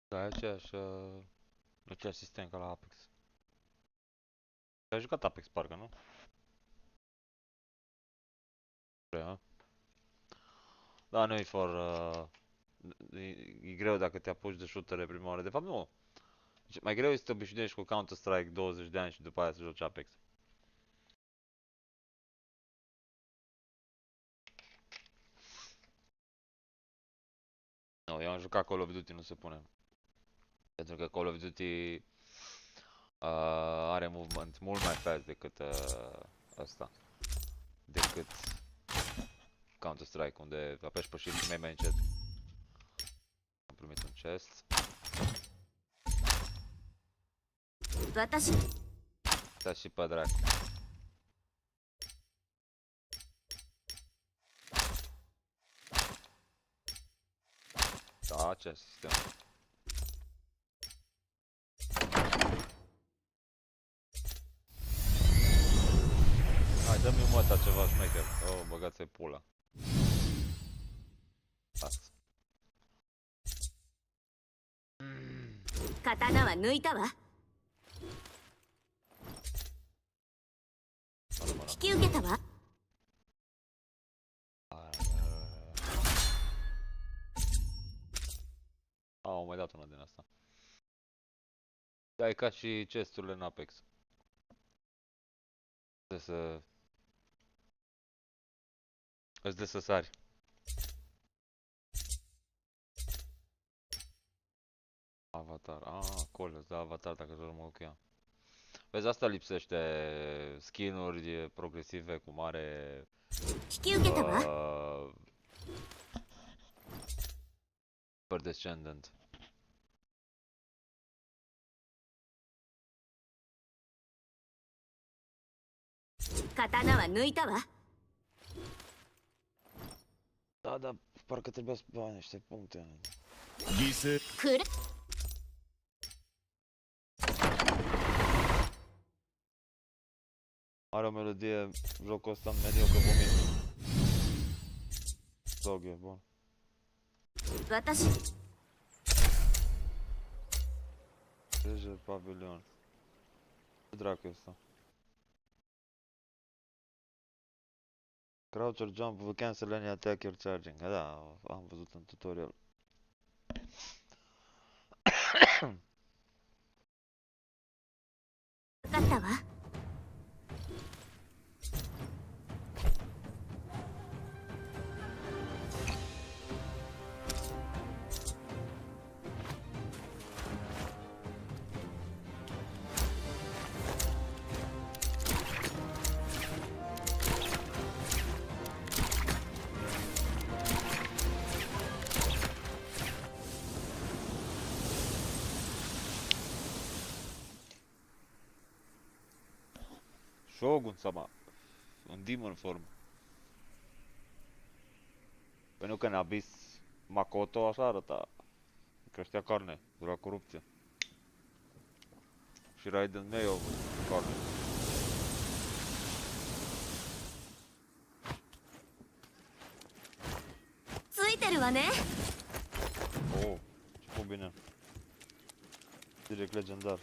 Da, aceeași sistem ca la Apex. Ai jucat Apex, parcă, nu? Da, da, nu e for... e greu dacă te apuci de shootere prima oară. De fapt, nu. Deci, mai greu este să te obișnuiești cu Counter-Strike 20 de ani și după aia să joci Apex. Nu, eu am jucat Call of Duty, nu se pune. Pentru că Call of Duty are movement mult mai fast decât asta. Decât Counter-Strike, unde apeși pe shift și mai încet. Am primit un chest. Da, și pe dracu. Da, ce sistem. Hai, dă-mi un măta ceva șmecher. Oh, băgați-i pula. Las. 刀は抜いたわ。 引き受けたわ。 Am mai dat una din asta. Da, e ca și chesturile în Apex. Îți de să sari. Avatar. Acolo îți dă avatar dacă joci mă cu ea. Vezi, asta lipsește. Skin-uri progresive cu mare... Super descendant. Da, da, parcă trebuia să bani niște puncte. Are o melodie, jocul ăsta mediocru vomit. Dog e bun. Deja pavilion. Ce dracu e ăsta? Crouch or jump will cancel any attack you're charging. Da, am văzut în tutorial. Shogun sama. În demon form. Păi nu că în Abyss Makoto așa arăta. Creștea carne, de la corupție. Și Raiden nu e o carne. Oh, ce fă bine. Direct legendar.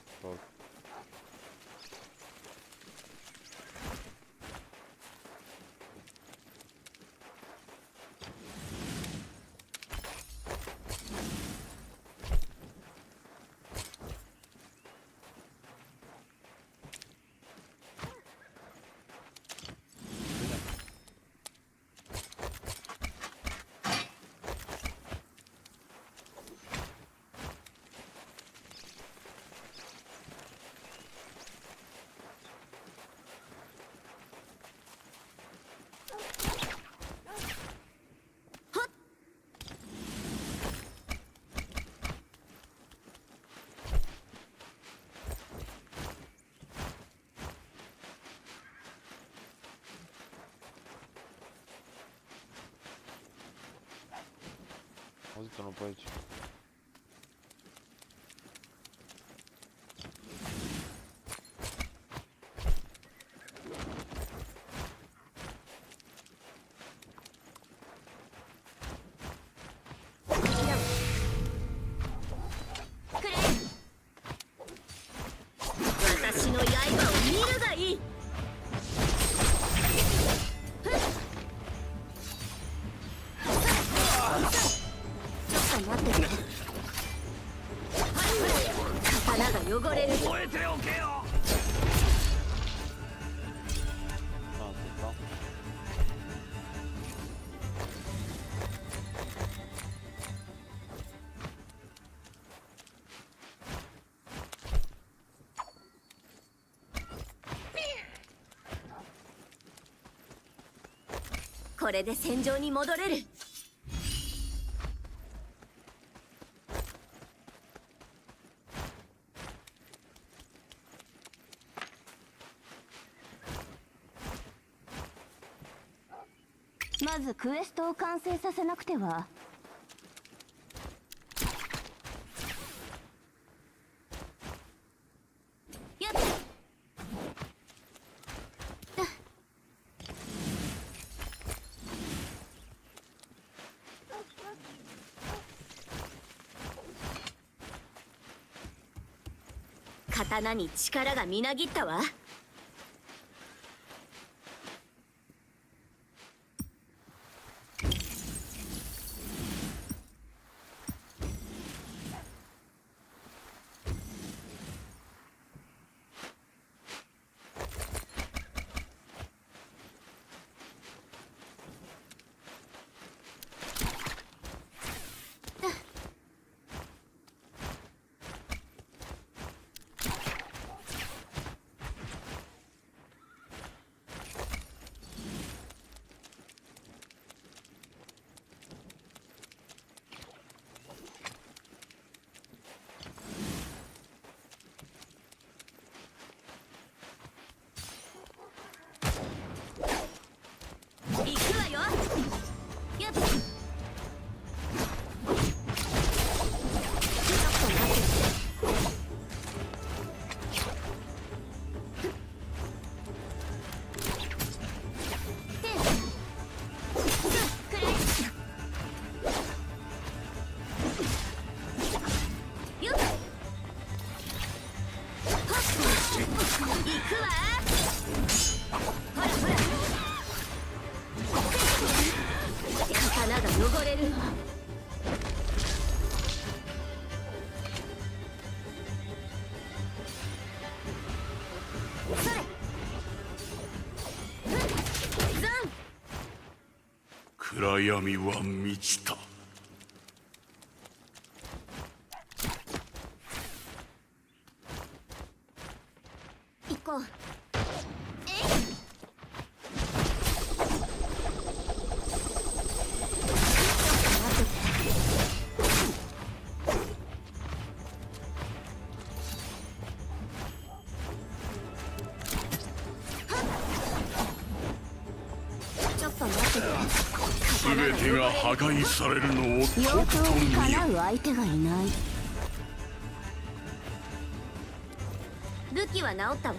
Auzit unul pe aici. 待ってて。刀が汚れる。覚えておけよ。これで戦場に戻れる。まずクエストを完成させなくては。やっ刀に力がみなぎったわ。行くわよ。やっちょっと待って。刀が汚れる。それ。ザン。暗闇は満ちた。行こう。全てが破壊されるのをとくと見よ。叶う相手がいない。武器は治ったわ。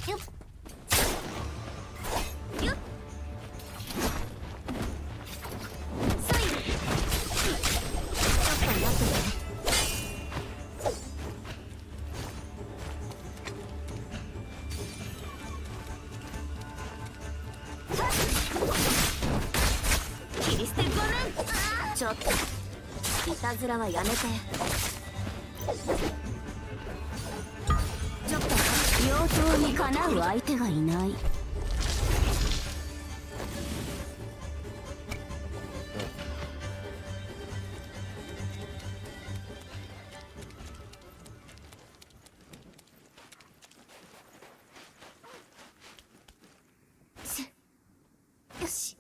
よっよっ。そい。ちょっと待ってね。切り捨てごめん。ちょっといたずらはやめて。ちょっと要求にかなう相手がいない。よし。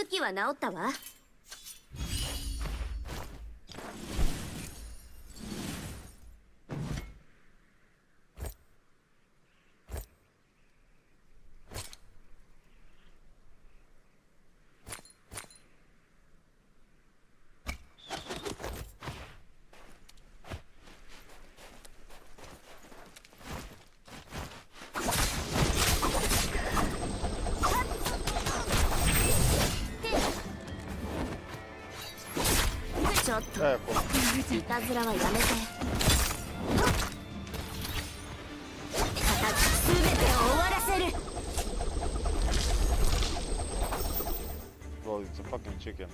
武器は治ったわ。ちょっといたずらはやめて。全てを終わらせる。 Bro, it's a fucking chicken.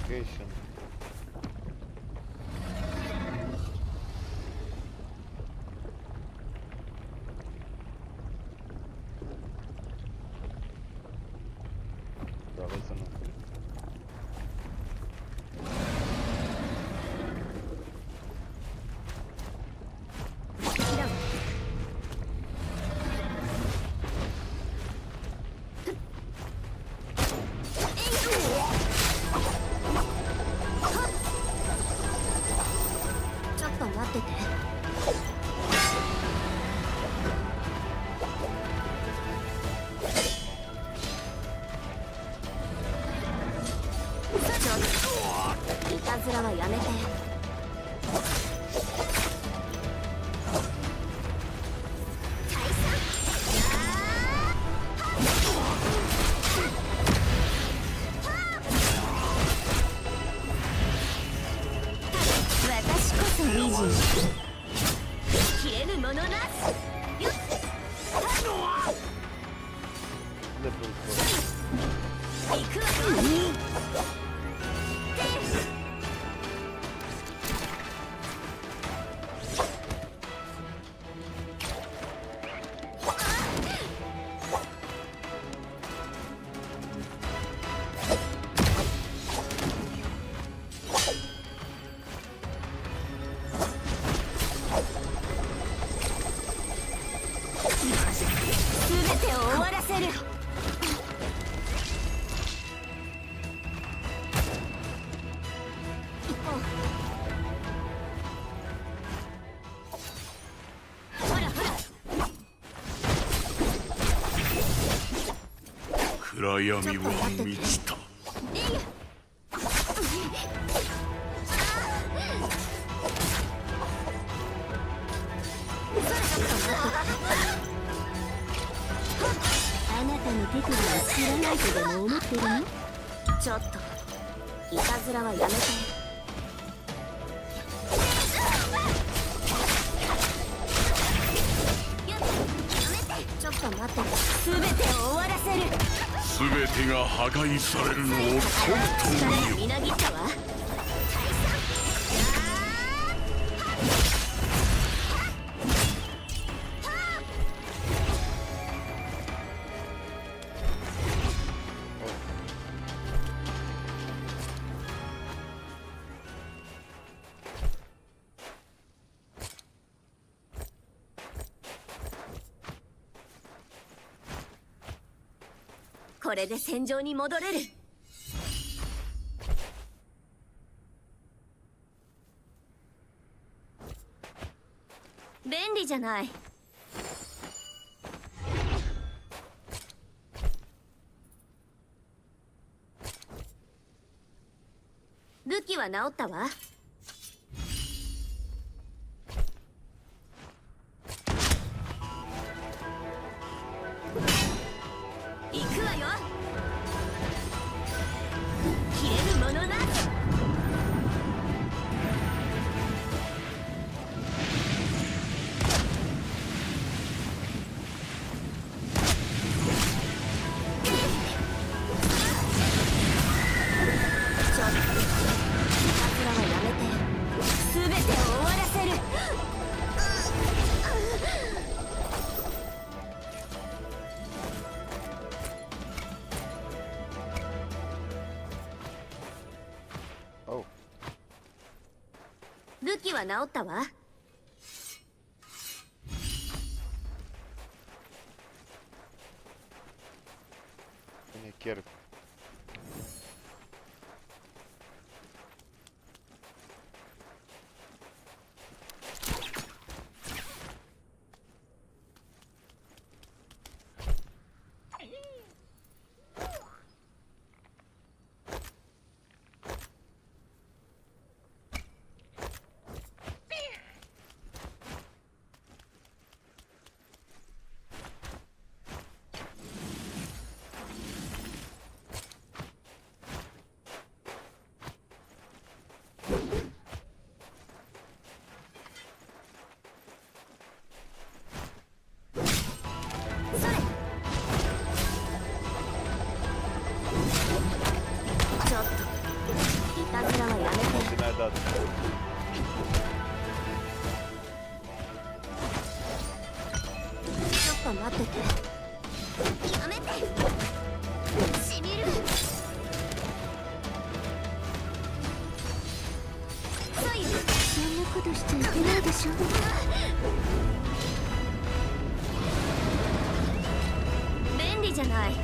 Location. Da, vezi să nu.暗闇は満ちた。あなたの手首は知らないとでも思ってるの？ちょっといたずらはやめて。ちょっと待って、全てを終わらせる。全てが破壊されるのをとうとう見よ。みなぎったわ。これで戦場に戻れる。便利じゃない。武器は治ったわ。行くわよ。消えるものなし。武器は直ったわ。Ne quiero. Verdade. ちょっと待ってて。やめて。しみる。そういう。そんなことしちゃいけないでしょ。便利じゃない。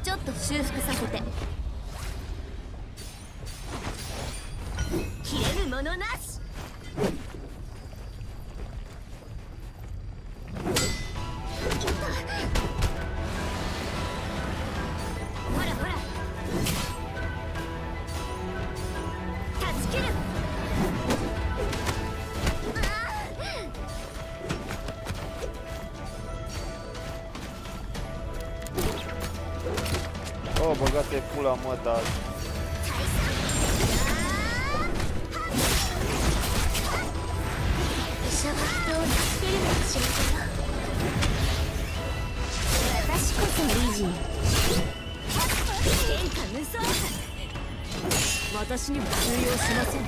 ちょっと修復させて。切れるものなし。ほらほら、断ち切る。Oh, băgate pula mă, dar... 医者は人を助けるのが仕事よ。私こそ理事。天下無双。私には通用しません。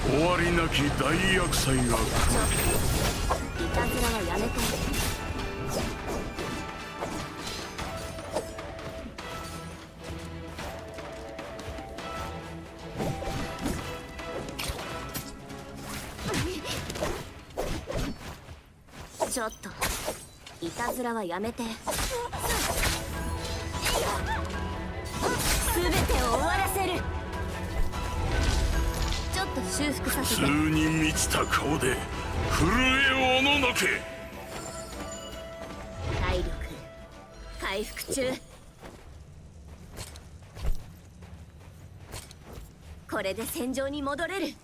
終わりなき大厄災が来る。いたずらはやめて。ちょっといたずらはやめて。全てを終わらせる。ちょっと修復させて。普通に満ちた顔で震えおののけ。体力回復中。これで戦場に戻れる。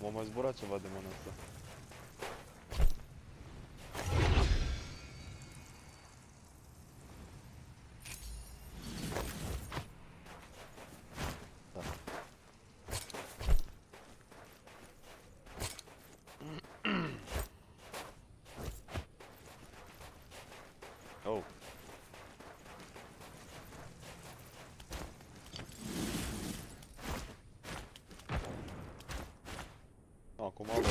M-a mai zburat ceva de mâna asta. Da. Oh. Acum avem.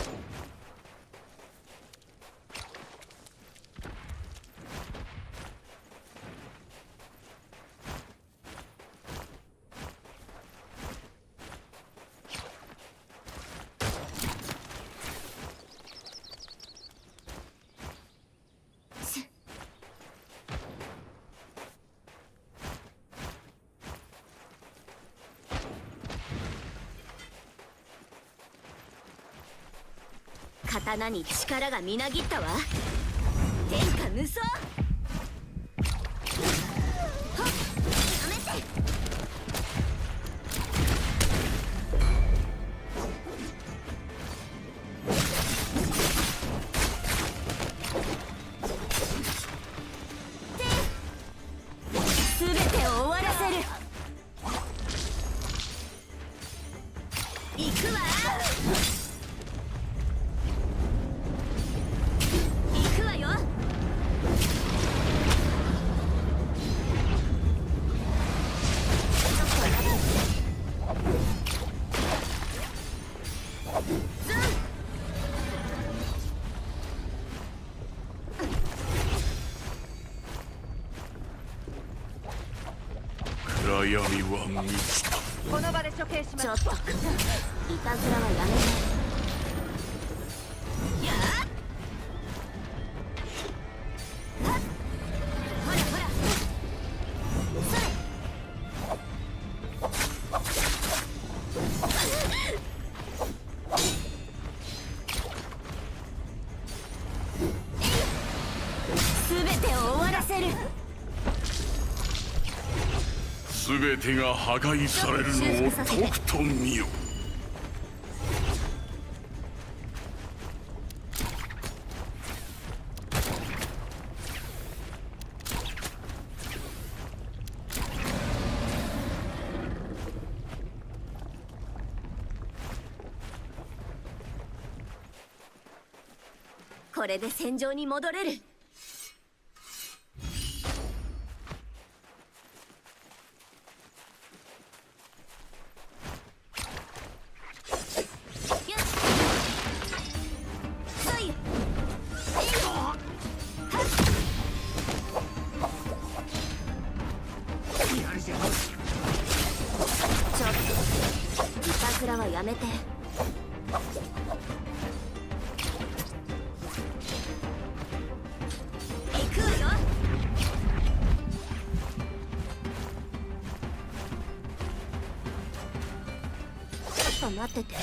刀に力がみなぎったわ。天下無双。はっ、やめて。全てを終わらせる。行くわ。闇は満ちた。この場で処刑します。ちょっといたずらはやめて。やっはっほらほらそれ全てを終わらせる。全てが破壊されるのをとくと見よ。これで戦場に戻れる。やめて。行くわよ。ちょっと待ってて。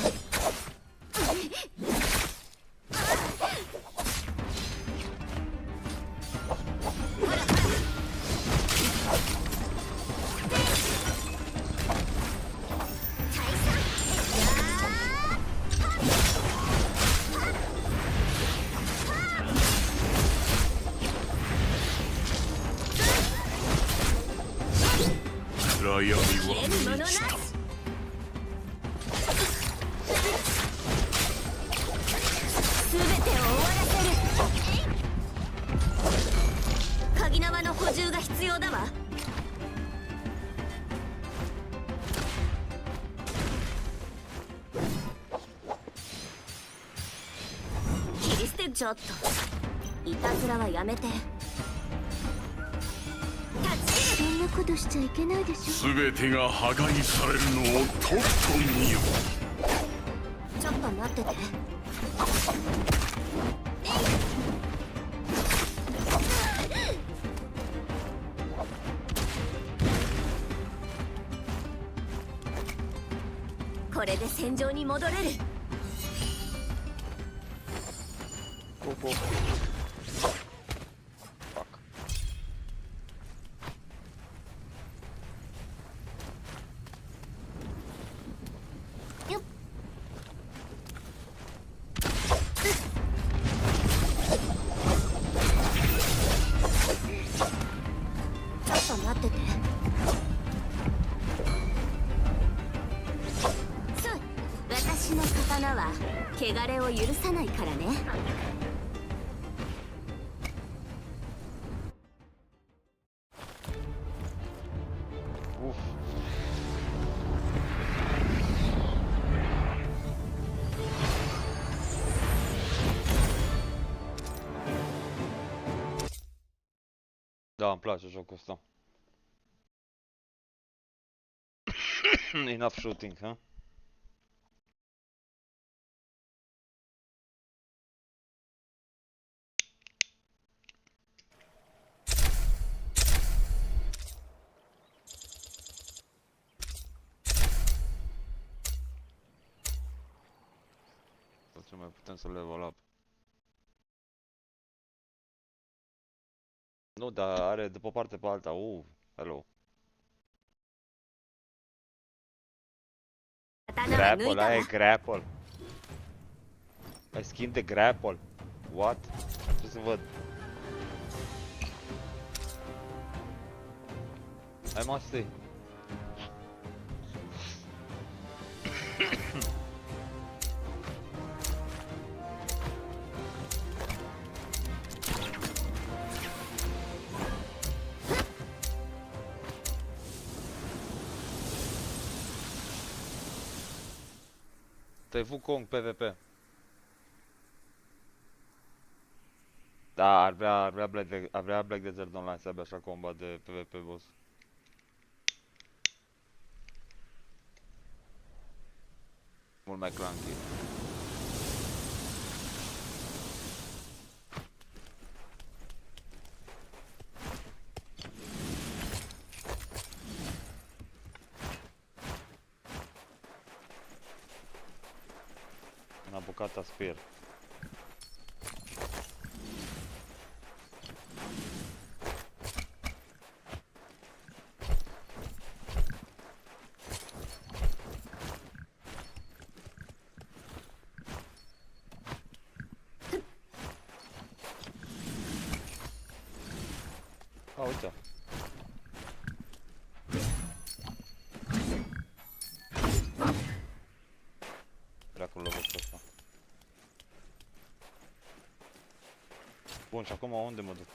闇は満ちた。全てを終わらせる。鍵縄の補充が必要だわ。切り捨て。ちょっといたずらはやめて。そんなことしちゃいけないでしょ。全てが破壊されるのをとくと見よ。ちょっと待ってて。これで戦場に戻れる。私の刀は汚れを許さないからね。Da, îmi place jocul ăsta. Enough shooting, huh? Sau ce mai putem să level up? Nu, dar are de pe o parte pe alta. Hello. Grapple, aia e grapple. Ai skin de grapple. What? Ce să văd? Hai mă, stai. Te-ai Wukong PvP. Da, ar vrea Black Desert Online să aibă așa combat de PvP boss. mult mai clunky. Una bucata spear. A, uite. Dracul lovește asta. Bun, și acum unde mă duc?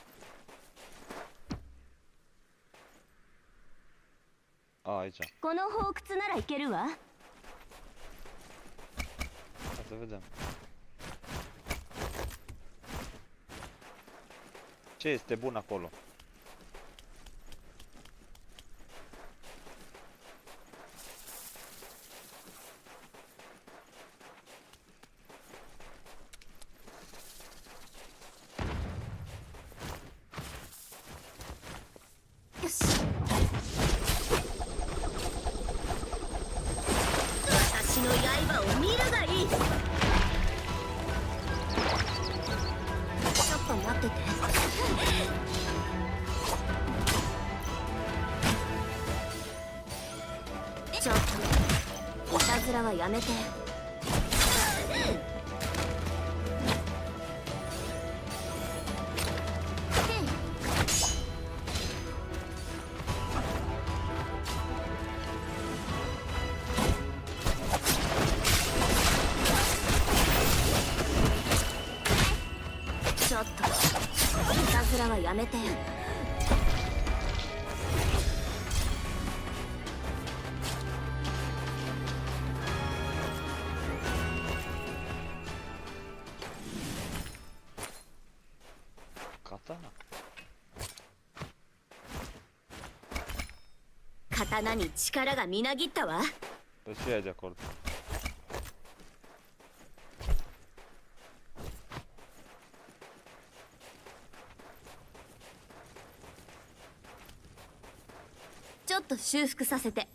A, aici. この洞窟なら行けるわ。 Hai să vedem. Ce este bun acolo?ちょっといたずらはやめて。ちょっといたずらはやめて。刀に力がみなぎったわ。 Păi și ea e de acord.ちょっと修復させて。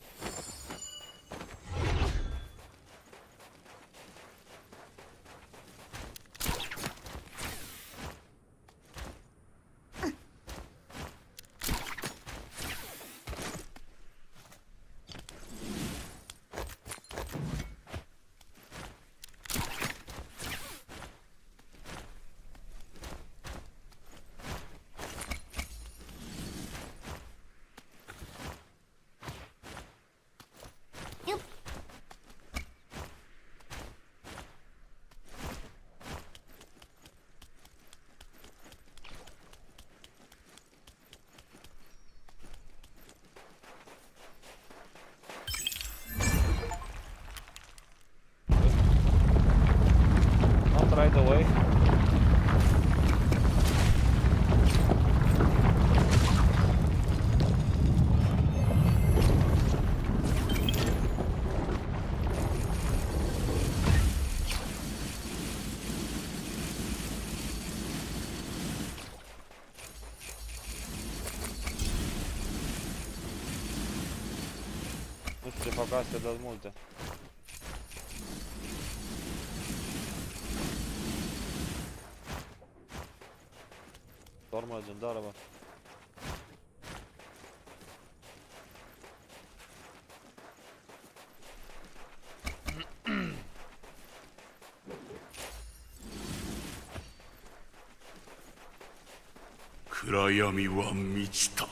Right away. Nu știu ce fac astea, dar multe. Armă legendară, bă. Kurayami wa michita.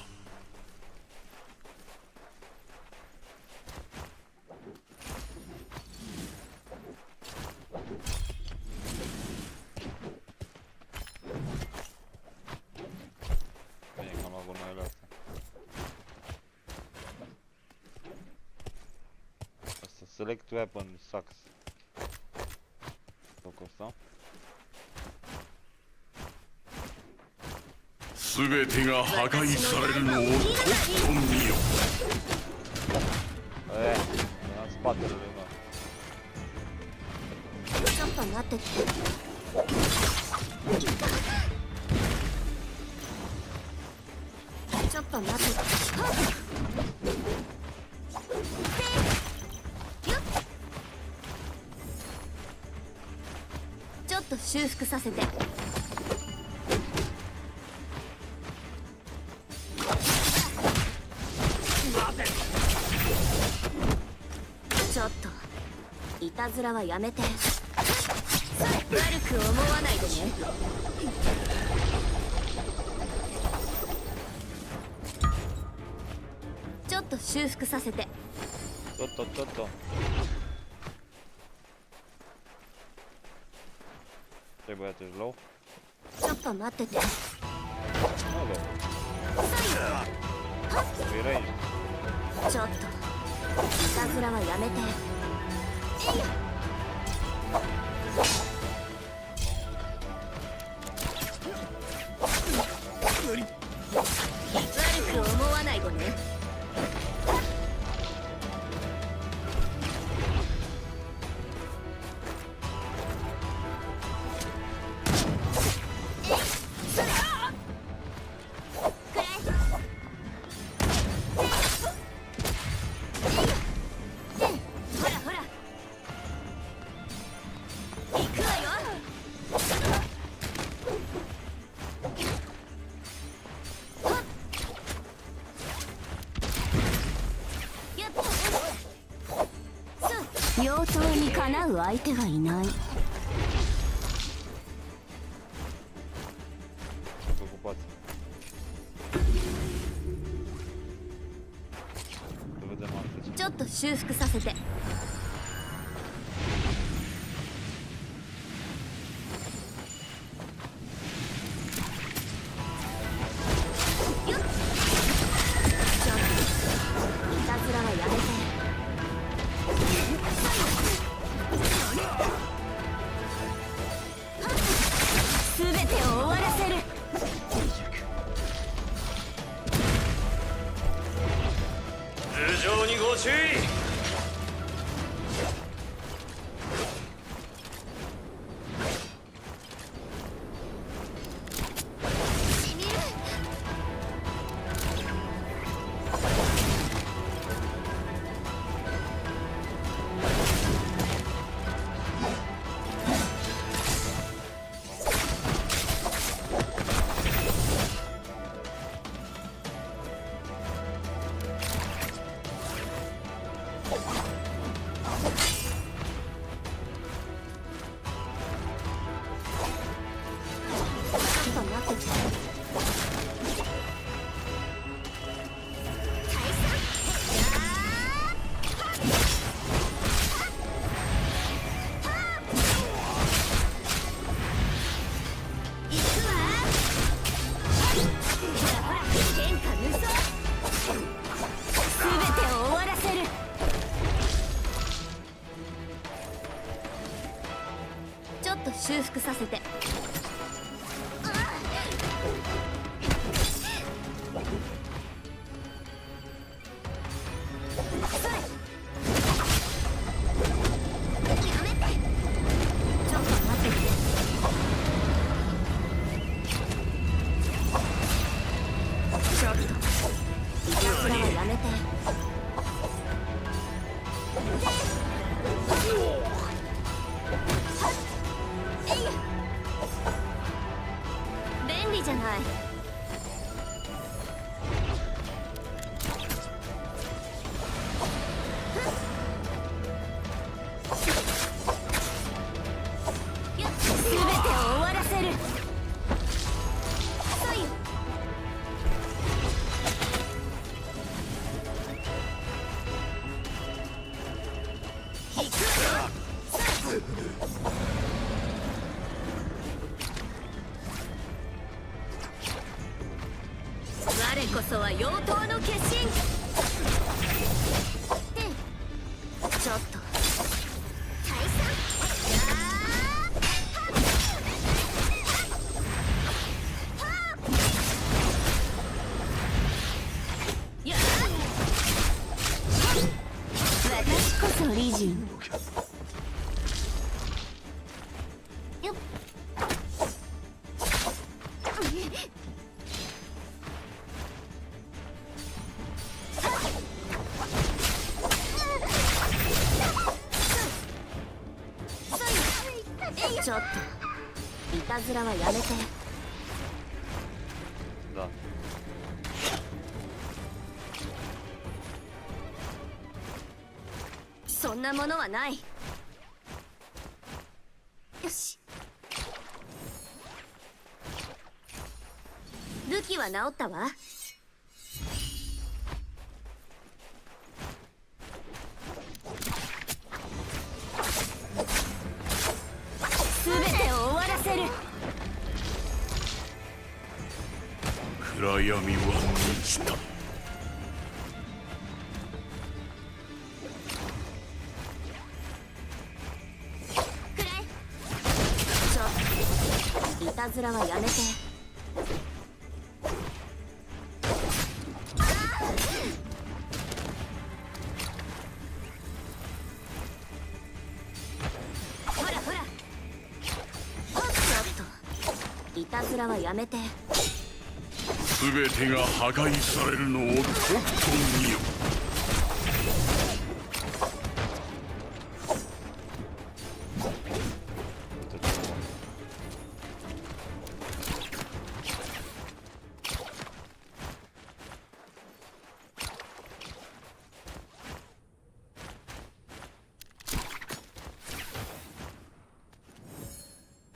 Select weapon sucks. Locul ăsta. 全てが破壊されるのをとっと見よ。În spatele lui, mă. と待ってて。ちょっと待ってて。ちょっと修復させて。ちょっといたずらはやめて。悪く思わないでね。ちょっと修復させて。ちょっとちょっと。Trebuie low. ちょっと待ってて。No low. Range. ちょっといたずらはやめて。悪く思わないでね。妖刀にかなう相手はいない。Preocupați. Să vedem astăzi. ちょっと修復させて。注意。修復させて。じゃない。全てを終わらせる。我こそは妖刀の化身。ちょっと私こそリジン。ちょっといたずらはやめて。だ。そんなものはない。よし、武器は治ったわ。全てを終わらせる。暗闇は満ちた。いたずらはやめて。ほらほら、ちょっといたずらはやめて。全てが破壊されるのをとくと見よ。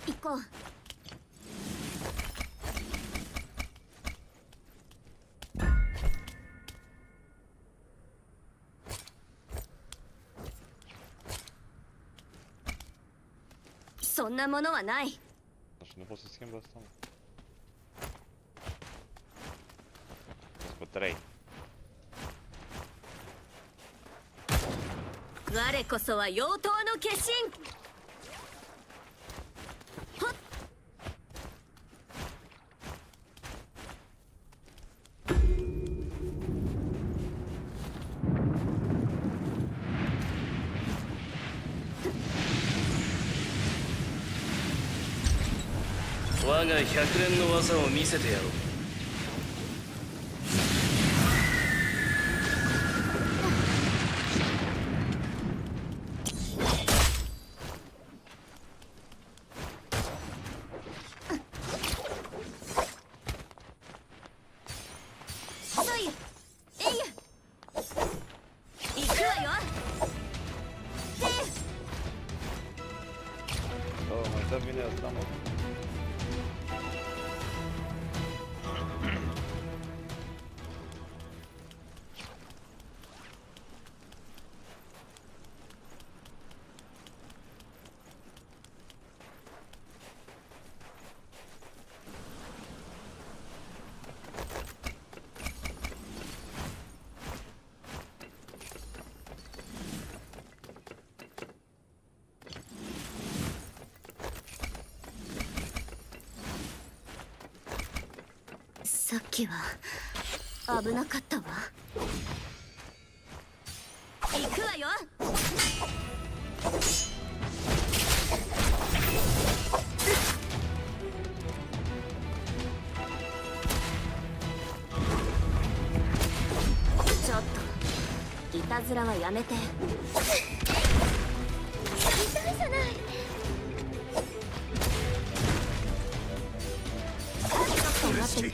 行こう。そんなものはない。 Значи не после схем да стане. Батарей. 我こそは妖刀の化身。はっ、我が百連の技を見せてやろう。そいや、えいや、行くわよ。Oh, mai dă bine asta, mă.さっきは危なかったわ。行くわよ。ちょっといたずらはやめて。痛いじゃない。ちょっと待ってね。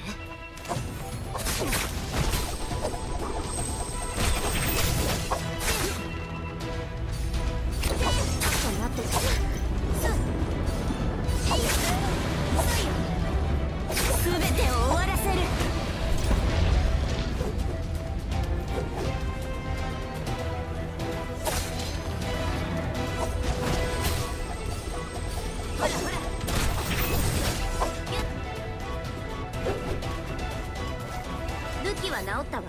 全てを終わらせる。ほらほら、武器は治ったわ。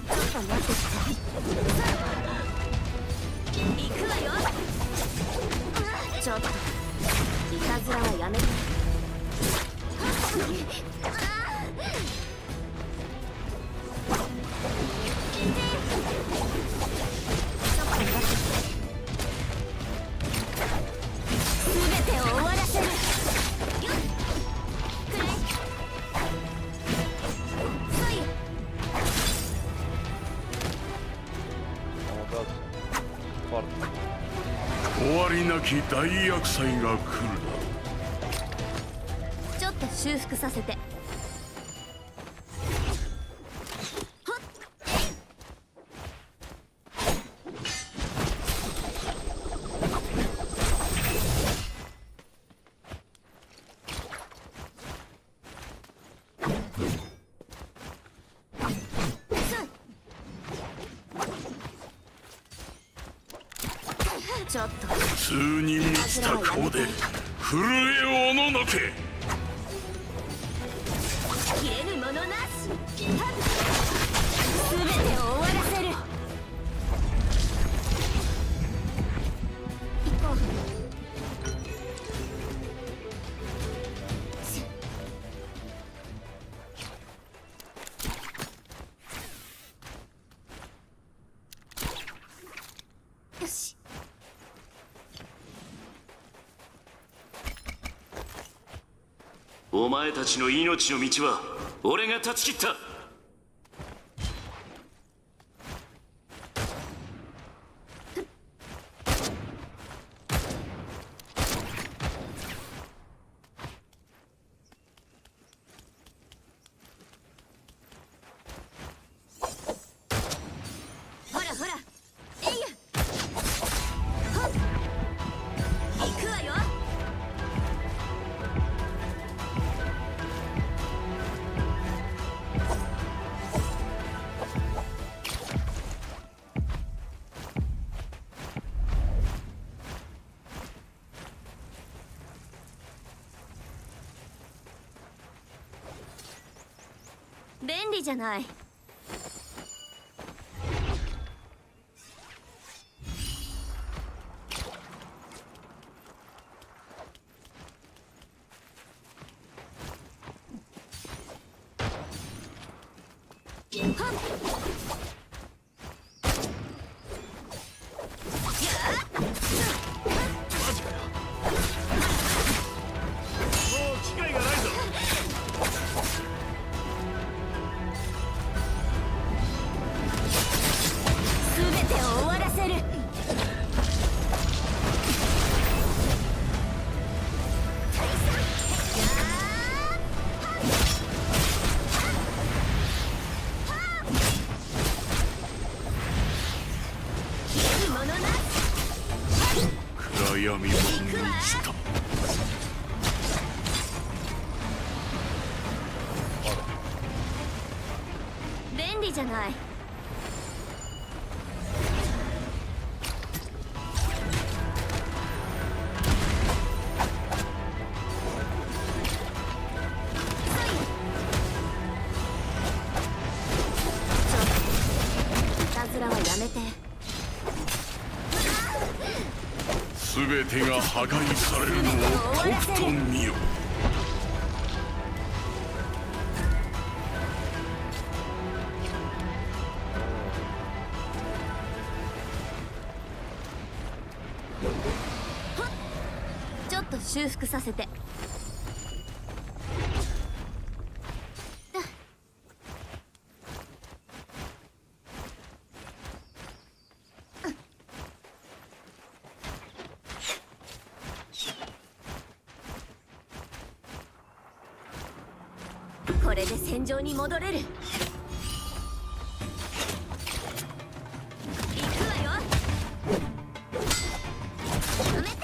ちょっと待ってて。行くわよ。ちょっといたずらはやめて。全てを終わらせる。よっ、くらい。そい。りなき大厄災が来る。ちょっと修復させて。ちょっと通に満ちた顔で震えおののけ。消えるものなし。全てを終わらせる。行こう。よし。お前たちの命の道は俺が断ち切った。ほらほら、えいや。はっ、行くわよ。便利じゃない。全てを終わらせる。暗闇は満ちた。便利じゃない。いたずらはやめて。全てが破壊されるのをとくと見よ。ちょっと修復させて。これで戦場に戻れる。行くわよ。止めて。く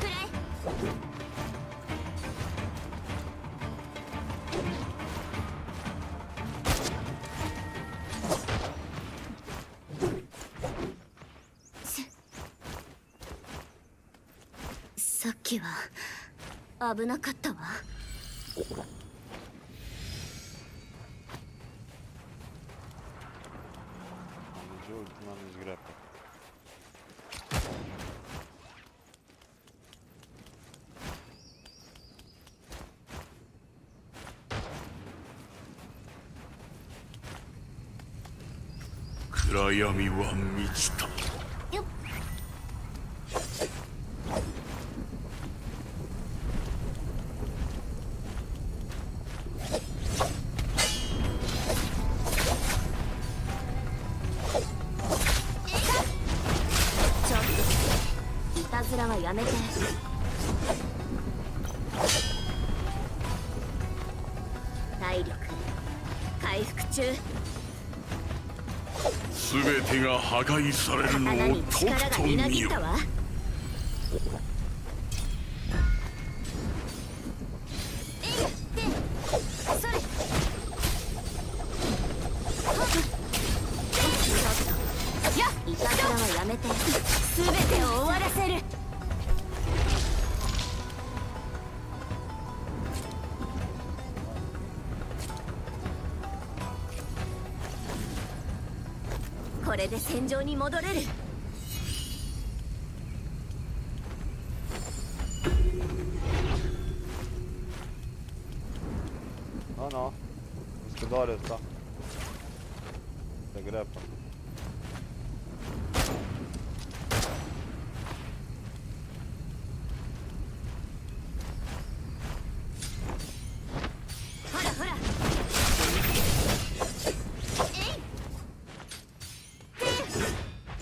らえ。さっきは危なかったわ。暗闇は満ちた。よっ。回復中。全てが破壊されるの刀にをと力がくと見よみなぎったわ。いたずらはやめて、全てを終わらせる。これで戦場に戻れる。Ah, no. Este doar ăsta. Se greapă. Hora, hora.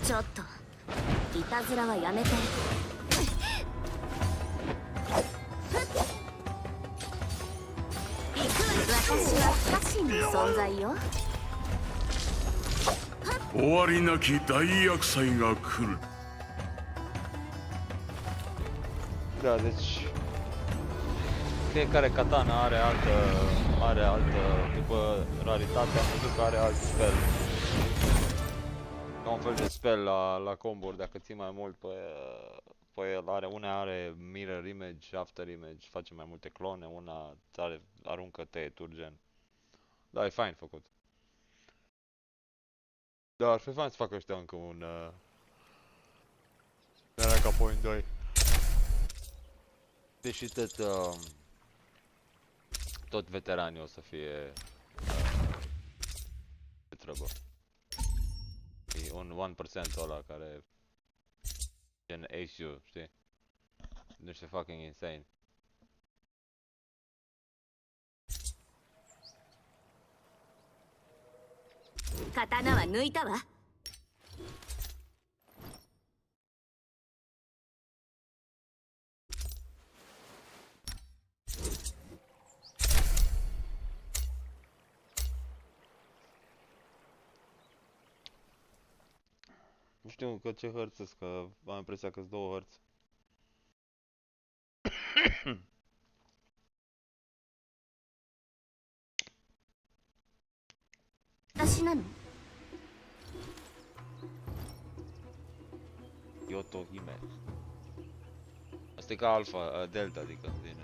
ちょっといたずらはやめて。私は家臣の存在よ。終わりなき大厄災が来る。 Da, deci fiecare katana are altă, după raritate am văzut că are alt spell. Ca un fel de spell la combo-uri, dacă ții mai mult pe el, una are mirror image, after image, face mai multe clone, una aruncă tăieturi gen. Da, e fain făcut. Da, ar fi fain să facă ăștia încă un Naraka Point 2. Deși tot veteranii o să fie de treabă. E un 1% ăla care gen ACU, știi? Niște fucking insane. 刀は抜いたわ。Nu știu că ce hărți sunt, că am impresia că sunt două hărți. Yoto Hime. Asta e ca Alpha, Delta, adică din...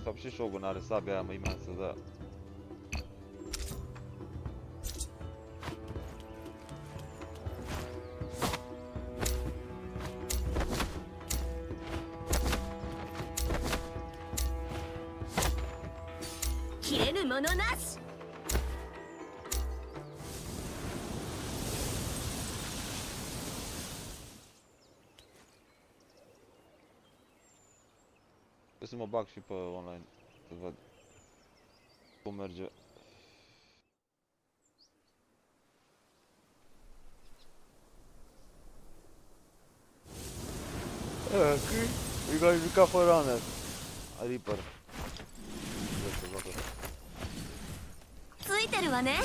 Sau și Shogun are sabia aia mai imensă, da. Trebuie să mă bag și pe online, să văd cum merge. Qui? You guys become for runner. A Reaper. ついてるわね。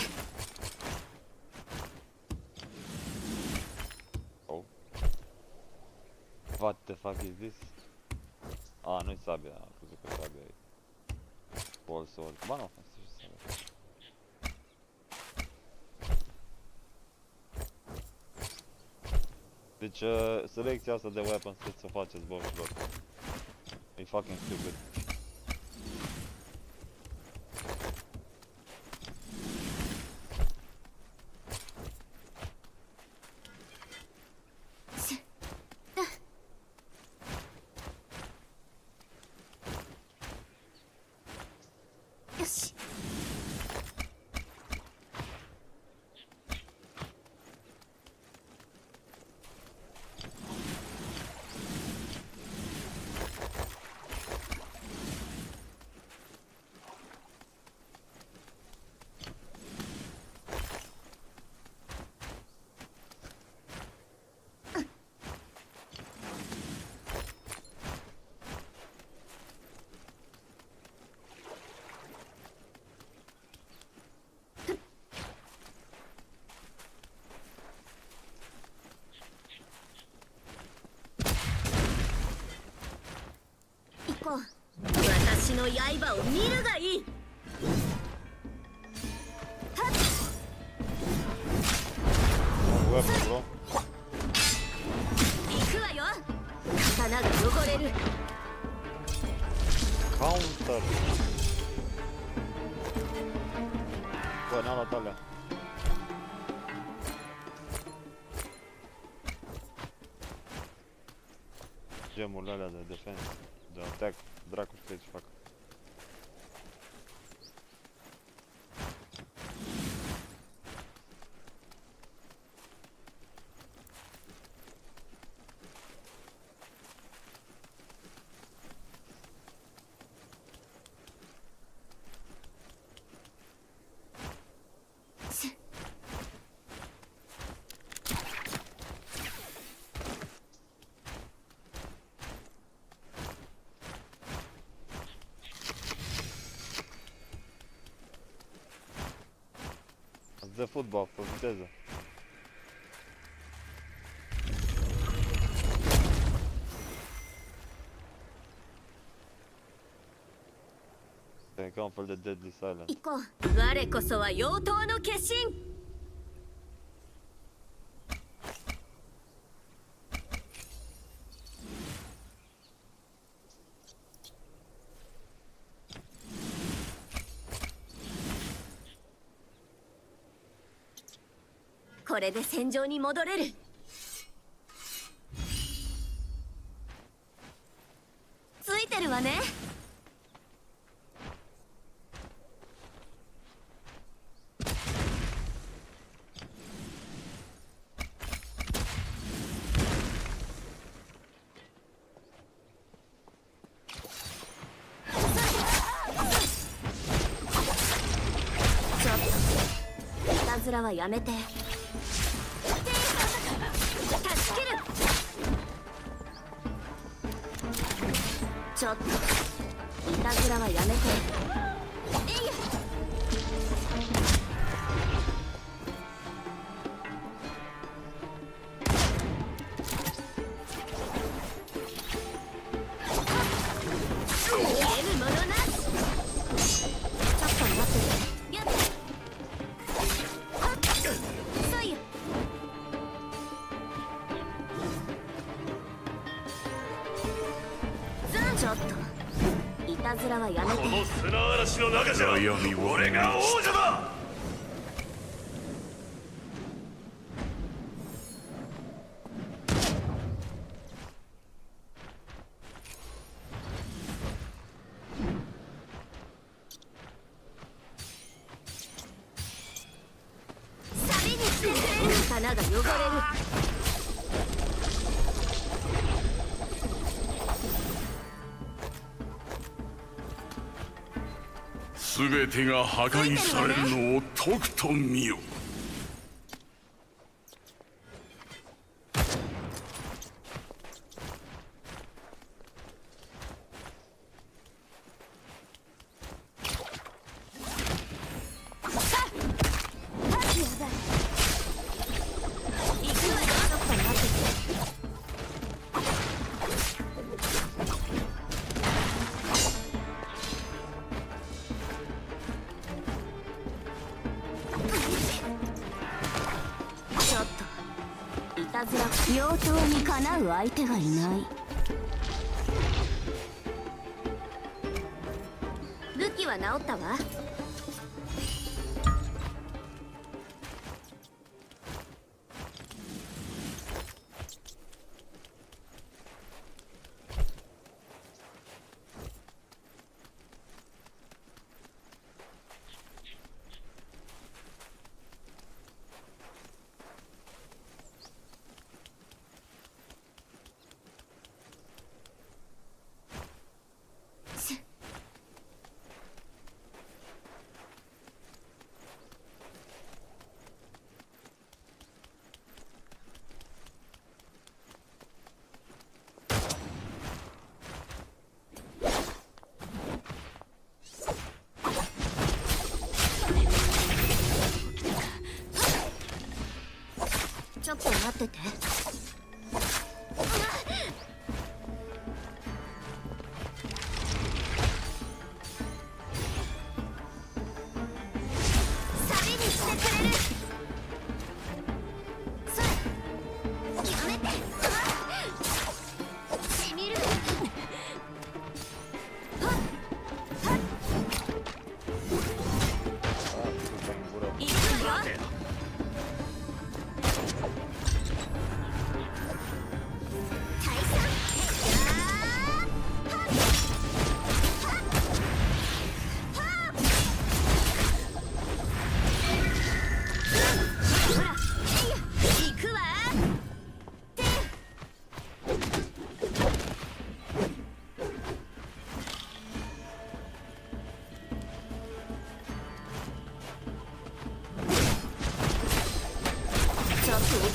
Oh. What the fuck is this? Ah, nu-i sabia, am crezut că sabia e. Pole sword. Ba nu, asta și sabia. Deci, selecția asta de weapons trebuie să o faceți, bă, e fucking stupid. こう。私の刃を見るがいい。Weapon, bro. 行くわよ。刀が汚れる。 Counter. Bă, n-am luat alea. Gemurile alea de defense, de attack, dracu știe ce fac. De fotbal, pe viteză. E ca un fel de deadly silence. 行こう。我こそは妖刀の化身。これで戦場に戻れる。ついてるわね。ちょっといたずらはやめて。ちょっといたずらはやめて。えいや。逃げるものなし。ちょっと待ってて。やっそうよ。ちょっといたずらはやめて。この砂嵐の中じゃ俺が王者だ。サビにしてくれる。刀が汚れる。全てが破壊されるのをとくと見よ。妖刀にかなう相手がいない。武器は治ったわ。ちょっと待ってて。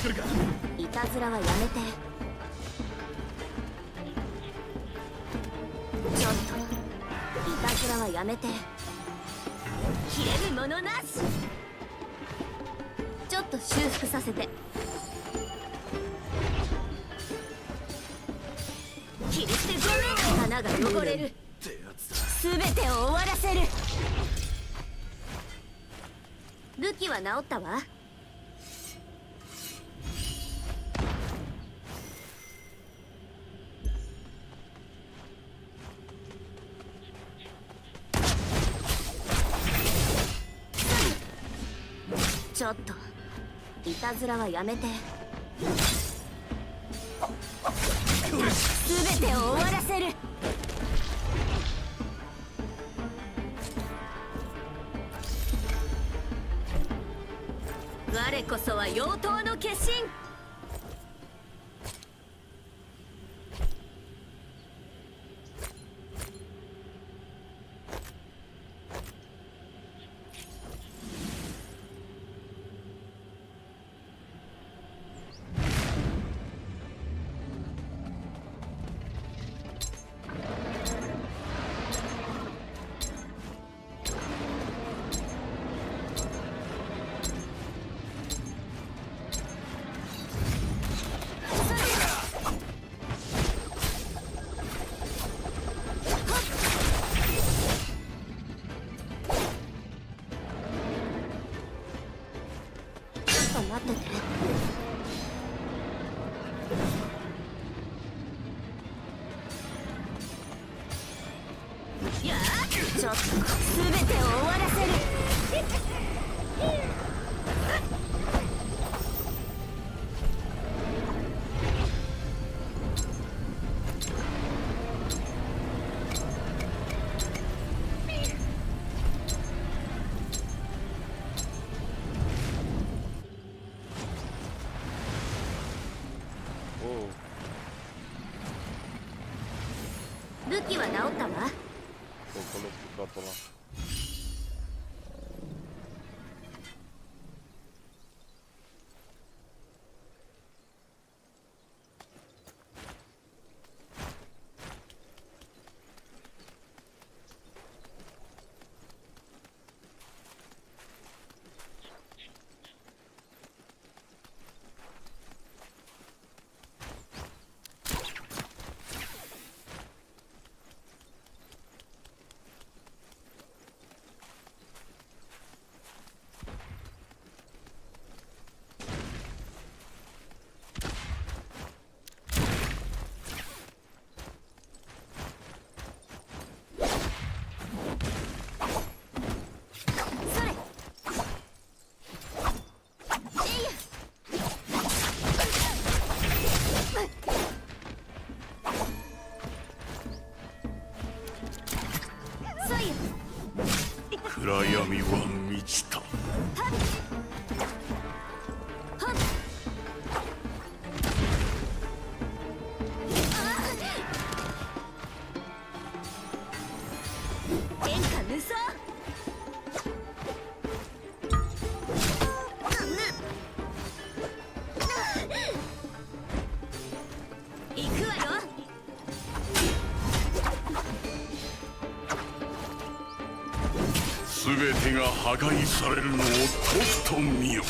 いたずらはやめて。ちょっといたずらはやめて。切れるものなし。ちょっと修復させて。切り捨てごめん。花が汚れる。全てを終わらせる。武器は治ったわ。ちょっといたずらはやめて。全てを終わらせる。我こそは妖刀の化身。待ってて。いやちょっと全てを終わらせる。武器は治ったわ。Quello spiccato là.暗闇は満ちた。天下無双。行くわよ。全てが破壊されるのをとくと見よ。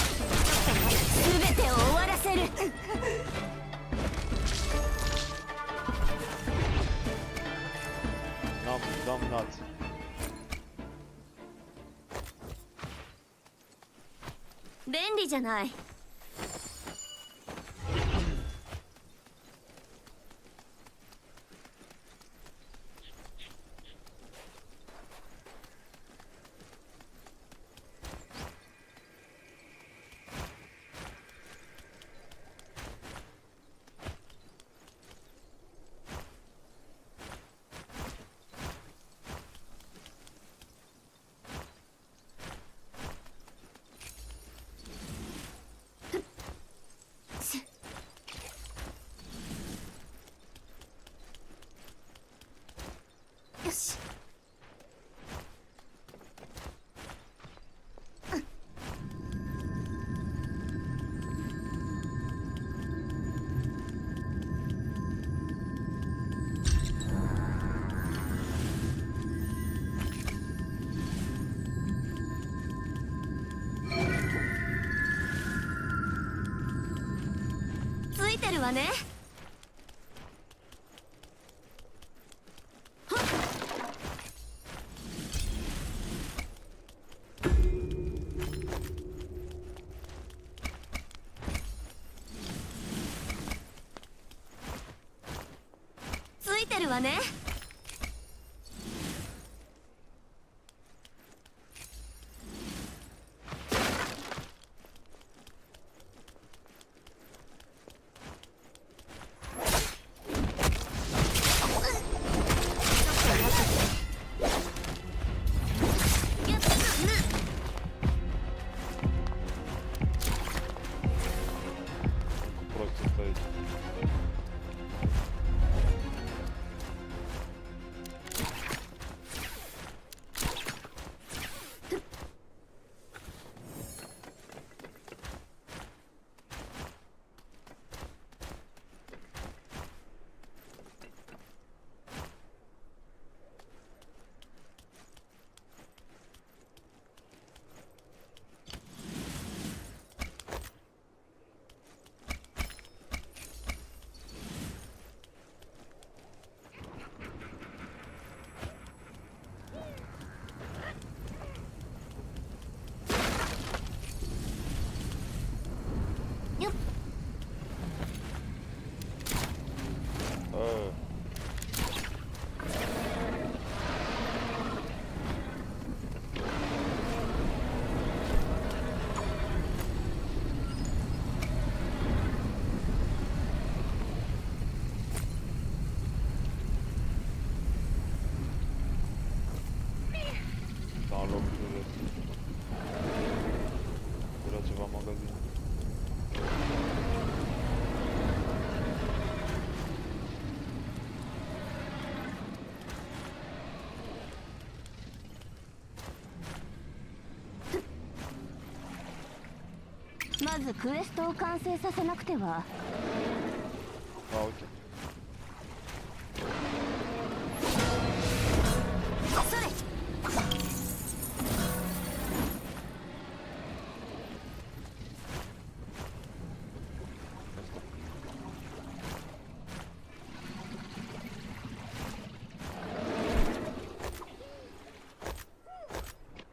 全てを終わらせる。Damnat. 便利じゃない。よし。わね。ついてるわね。Просто стоит. Dans l'autre et là tu vas en magazine. «まずクエストを完成させなくては。」 Ah ok. それ。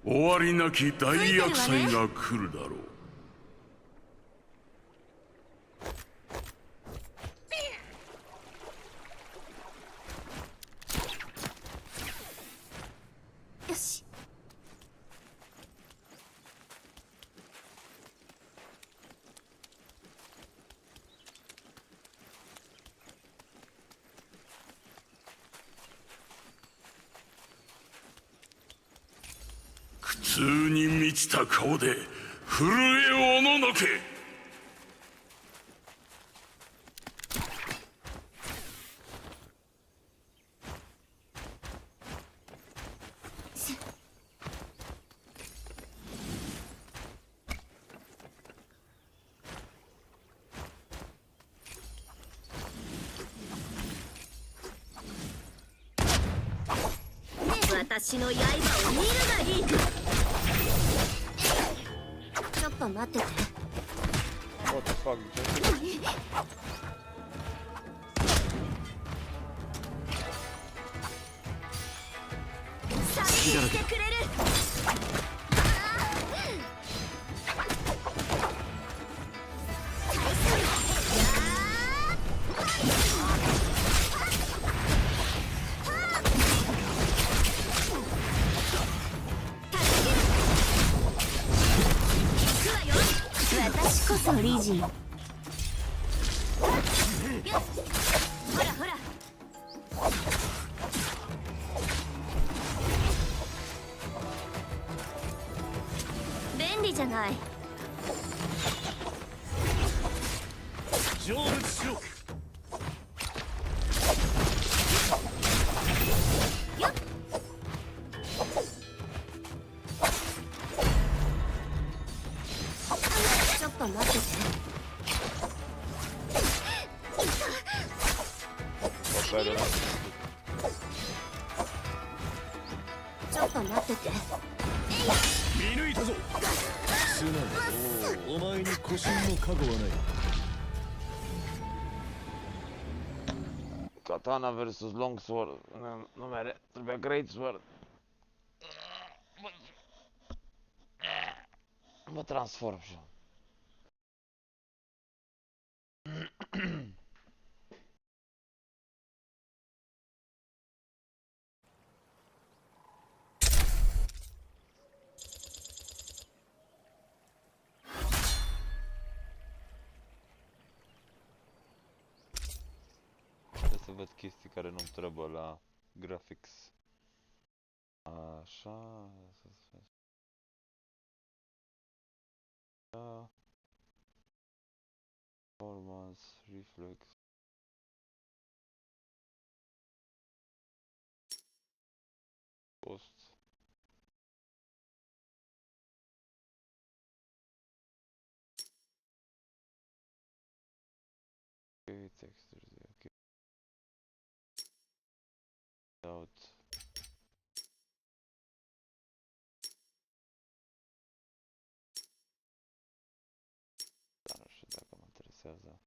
終わりなき大厄災が来るだろう。よし。苦痛に満ちた顔で震えおののけ。私の刃を見るがいい。ちょっと待ってて。 What the fuck? サビにしてくれる。私こそリジン。ほらほら。便利じゃない。成仏しろ。よっ。ちょっと待ってて。ちょっと待ってて。見抜いたぞ。素直。お前に腰の覚悟はない。Katana versus Longsword. Nu mere, trebuia Great Sword. Mă transform și eu. Trebuie să văd chestii care nu-mi trebuie la graphics. Așa, performance, reflex. Post. Ok, textures, ok. Out. Dar nu știu dacă mă interesează.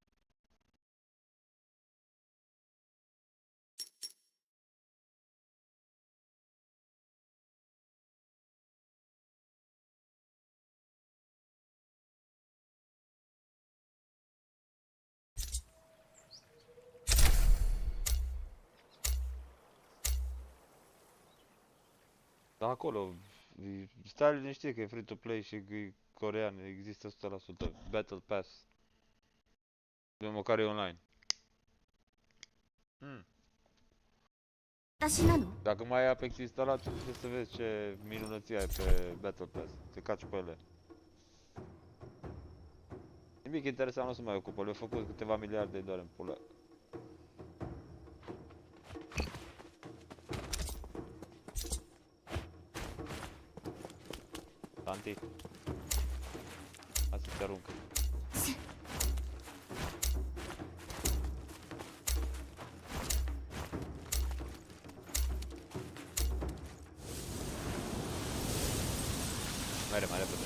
Dar acolo, stai liniștit că e free-to-play și e corean, există 100%. Battle Pass. De măcar e online. Dacă mai ai Apex instalat, trebuie să vezi ce minunăție ai pe Battle Pass. Te caci pe ele. Nimic interesant nu se mai ocupă, le-au făcut câteva miliarde doar în pula. Tanti. Hai să te arunc. Mere mai repede.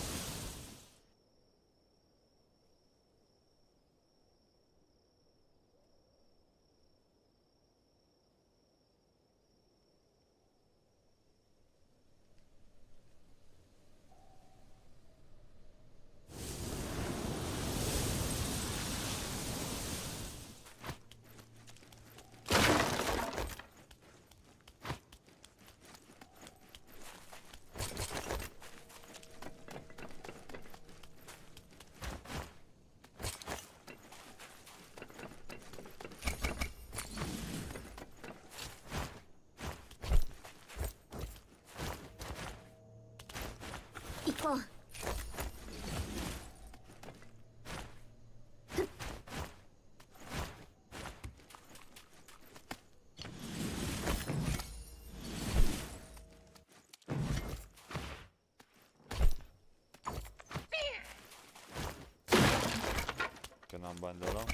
Că n-am bani de ăla.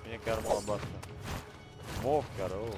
Bine chiar mă albastă. Mof chiar, oh.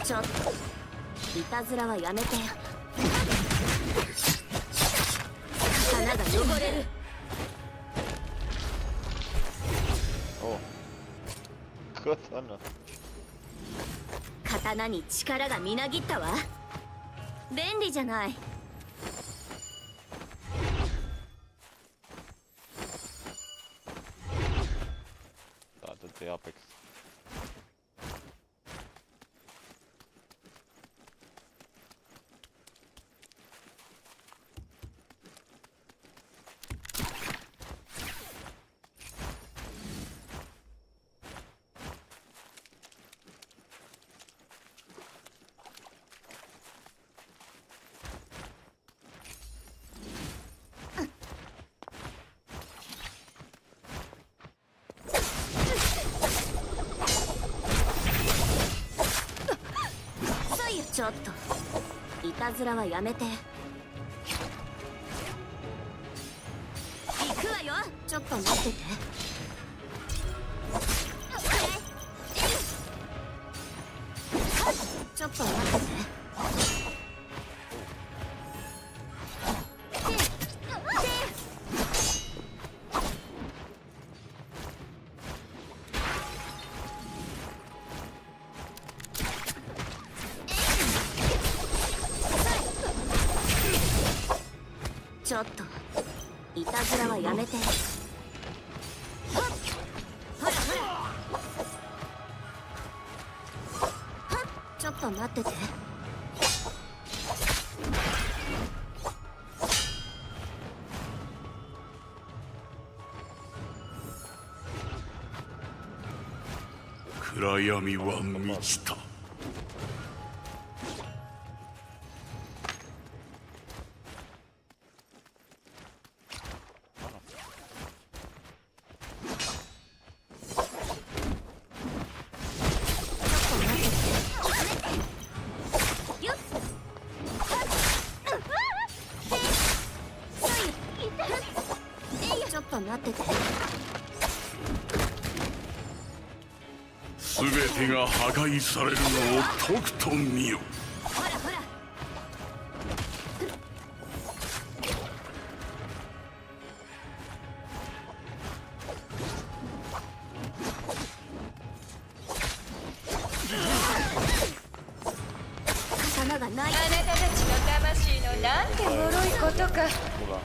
ちょっといたずらはやめて。刀が汚れる。お刀。刀に力がみなぎったわ。便利じゃない。That's the apex.ちょっといたずらはやめて。行くわよ。ちょっと待ってて。ちょっと待ってて。ちょっといたずらはやめて。ほらほら。ちょっと待ってて。暗闇は満ちた。ちょっと待ってて。全てが破壊されるのをとくと見よ。ほらほら。刀がない。あなたたちの魂のなんて脆いことか。ほら。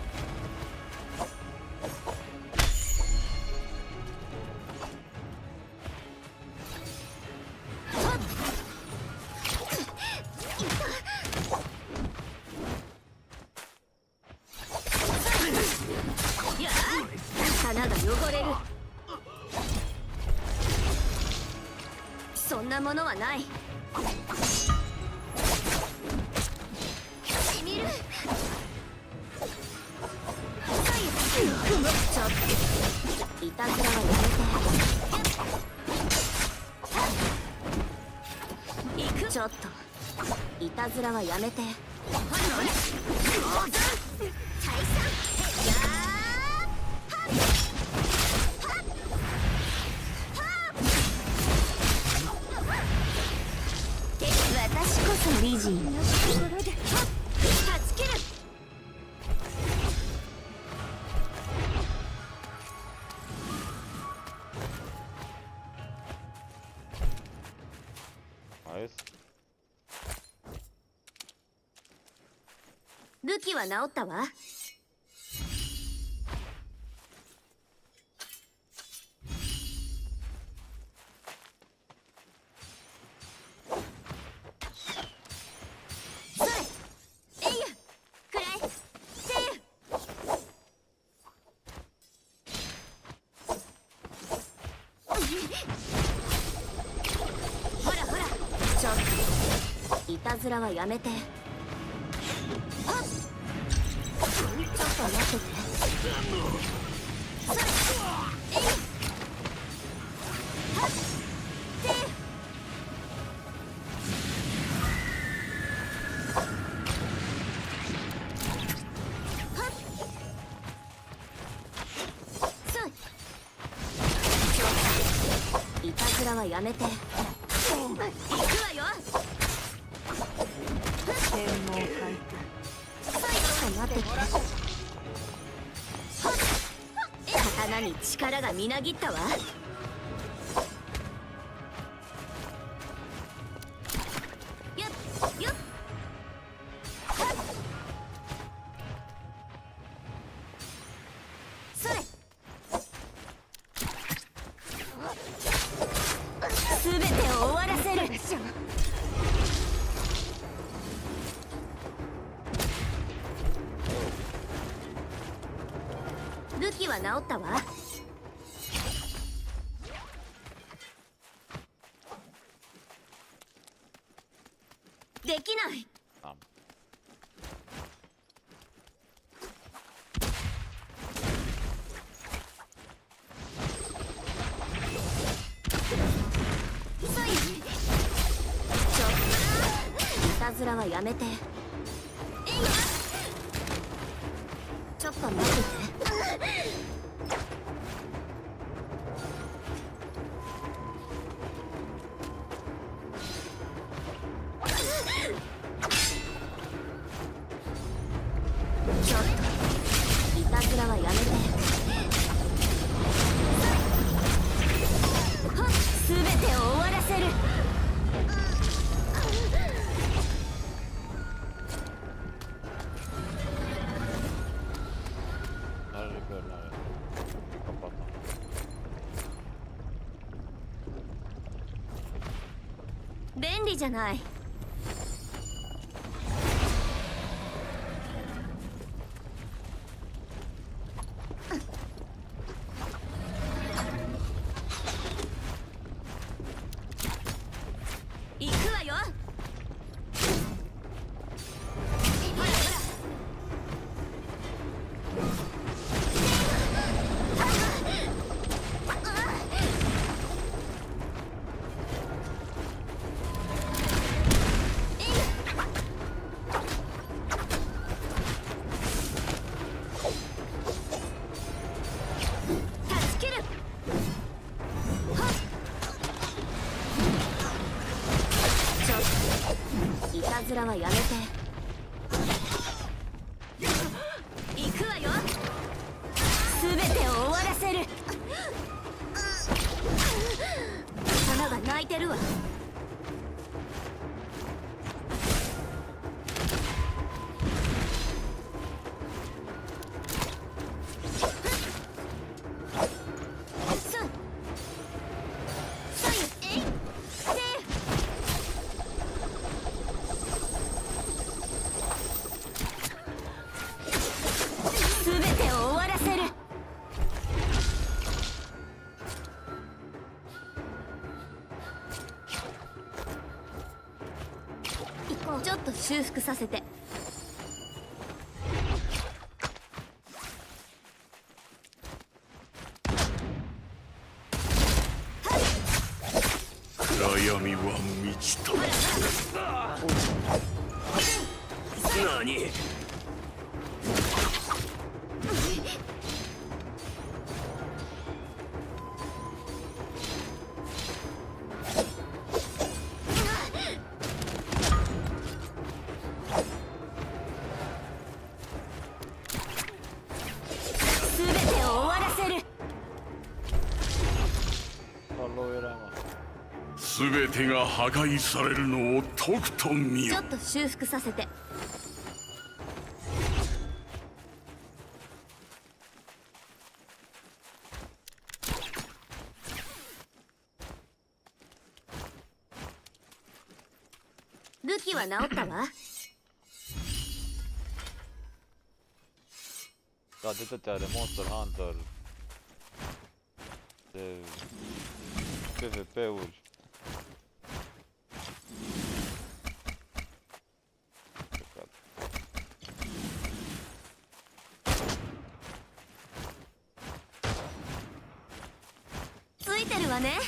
花が汚れる。そんなものはない。しみる。ちょっといたずらはやめて。行く。ちょっといたずらはやめて。ほらほら。退散。私こそ美人のところで助ける。武器は治ったわ。ほらほら。ちょっといたずらはやめて。ちょっと待ってて。いたずらはやめて。行くわよ。に力がみなぎったわ。よっよっ。それ。すべてを終わらせる。武器は治ったわ。できない。あそい。いたずらはやめて。ちょっと待ってて。ちょっといたずらはやめて。すべてを終わらせる。Nerede kör nerede? Kapat. 便利じゃない。行くわよ。ほらほら。断ち切る。はっ。ちょっといたずらはやめて。行くわよ。すべてを終わらせる。花が泣いてるわ。すん。左右。えい。せすべてを終わらせる。行こう。ちょっと修復させて。暗闇は満ちた。何？すべてを終わらせる。 Parla veremem. 全てが破壊されるのをとくと見よ。ちょっと修復させて。武器は治ったわ。 Da, dette er det Monster Hunter. Det PvP-uri. Čekaj. ついてるわね。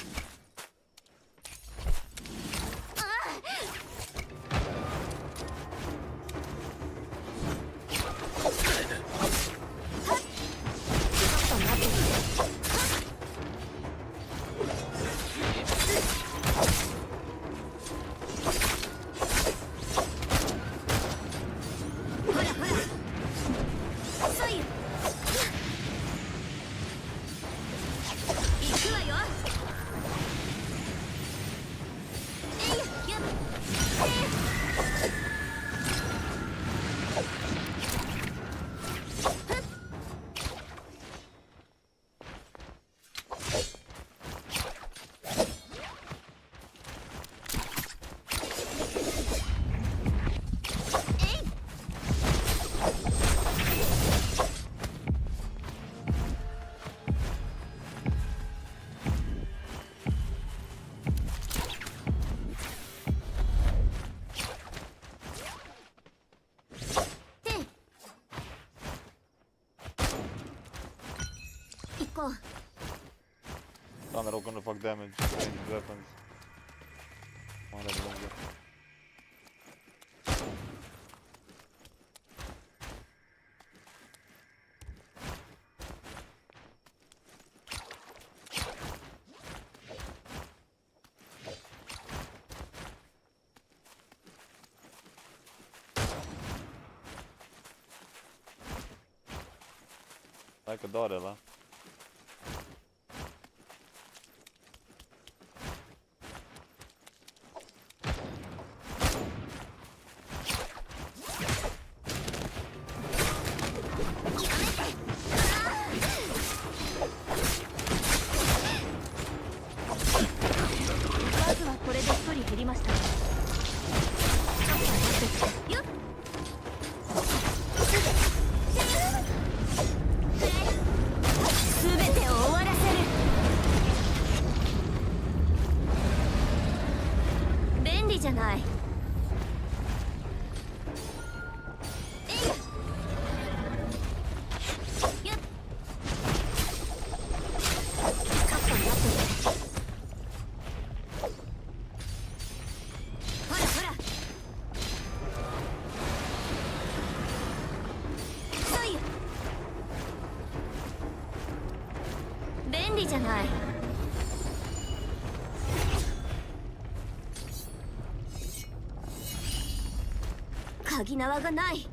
こう。 Staan er ook onder fuck damage, ranged weapons. Maar dat is longer. Lekker daar, Ella.鍵縄がない。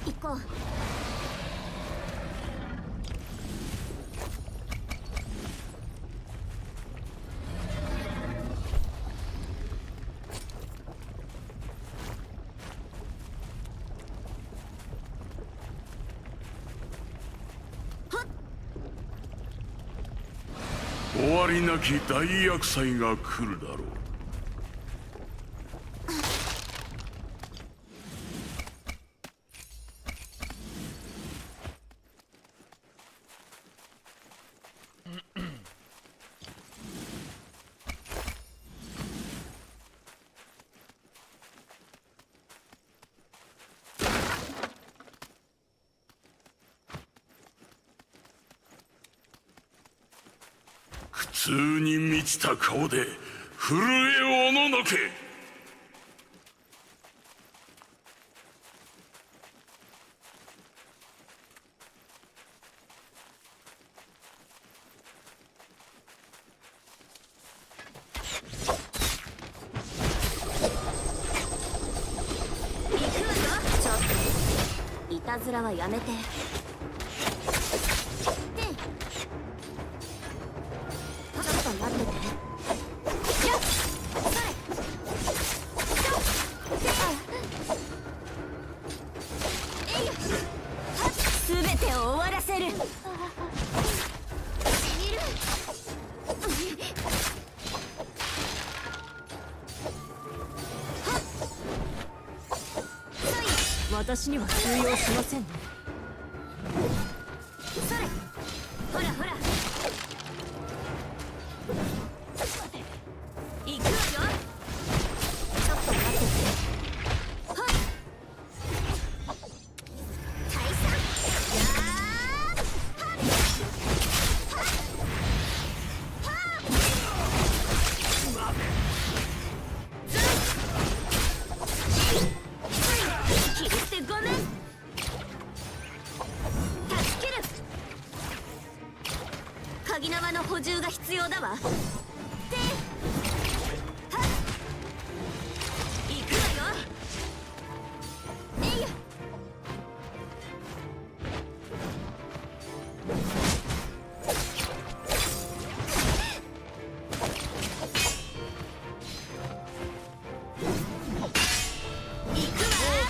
行こう。終わりなき大厄災が来るだろう。苦痛に満ちた顔で震えおののけ。いたずらはやめて。私には通用しませんね。それ、ほらほら。行くわよ。ちょっと待ってて。はっ。退散。やー。はっ。はっ。切り捨てごめん。助ける。鍵縄の補充が必要だわ。てはっ。行くわよ。えいや。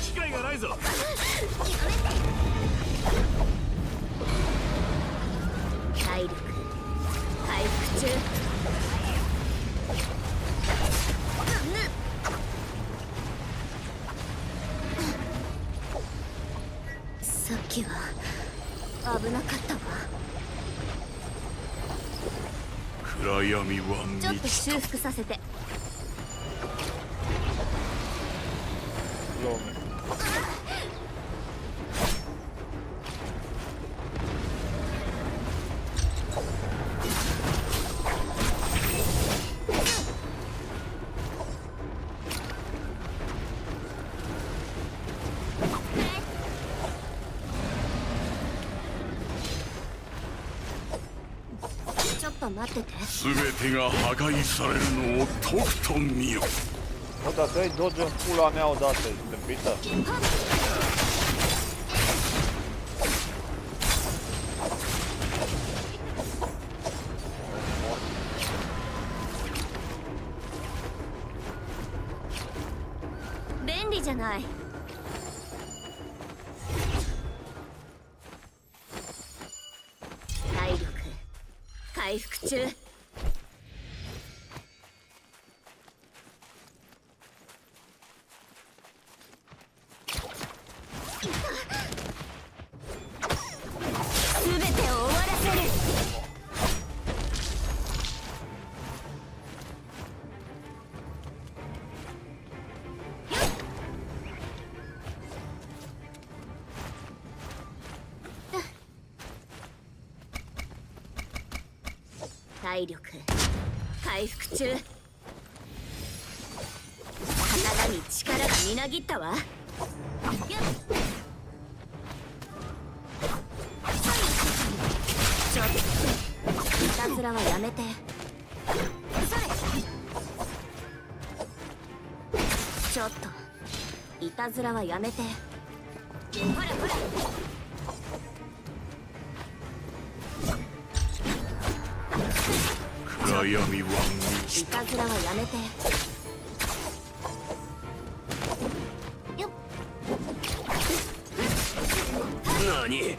機会がないぞ。体力回復中。さっきは危なかったわ。暗闇はちょっと満ち修復させて。と待ってて。全てが破壊されるのをとくと見よ。 Bă, dacă îi doge în pula mea odată, suntem pită. 便利じゃない。体力回復中。全てを終わらせる。体力回復中。刀に力がみなぎったわ。ちょっといたずらはやめて。ちょっといたずらはやめて。ほらほら。暗闇は満いちた。たずらはやめて。よっ。何？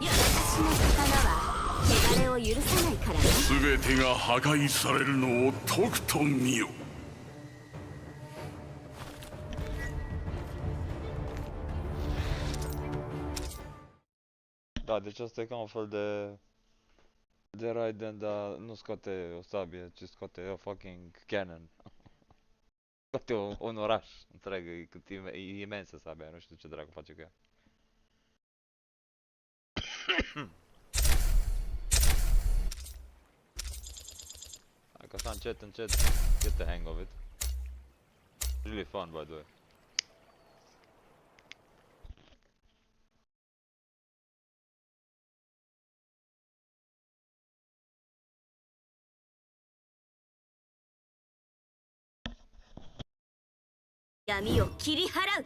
私の刀は汚れを許さないからね。全てが破壊されるのをとくと見よ。 Da, deci asta e ca un fel de Raiden, dar nu scoate o sabie, ci scoate o fucking cannon. Scoate un oraș întreg, e imensă sabia, nu știu ce dracu face cu ea. Hai că așa încet, încet, get the hang of it. Really fun, by the way. 闇を切り払う。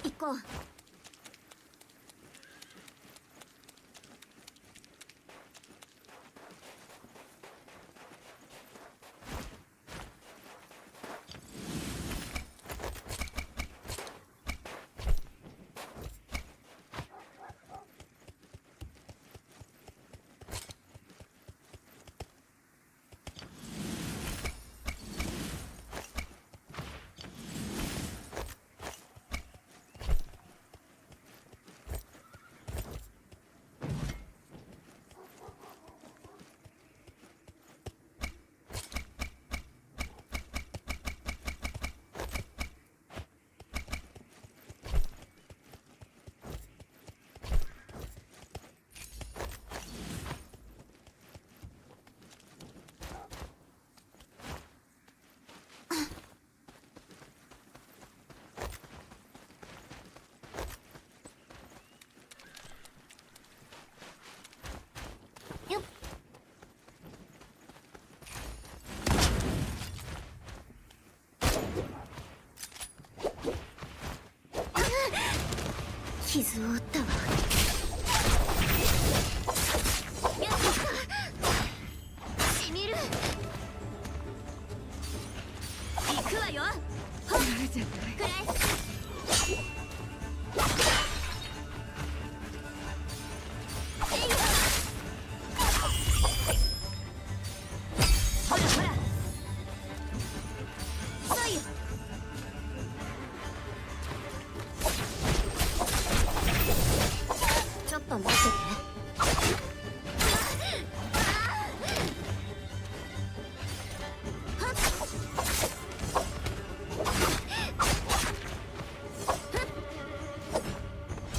行こう。傷を負ったわ。しみる。行くわよ。ほっくらえ。ほらほら。そうよ。ちょっと待ってて。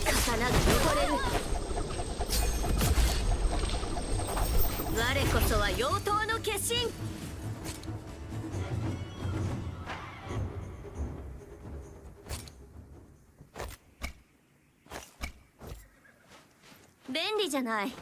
刀が汚れる。我こそは妖刀の化身。便利じゃない。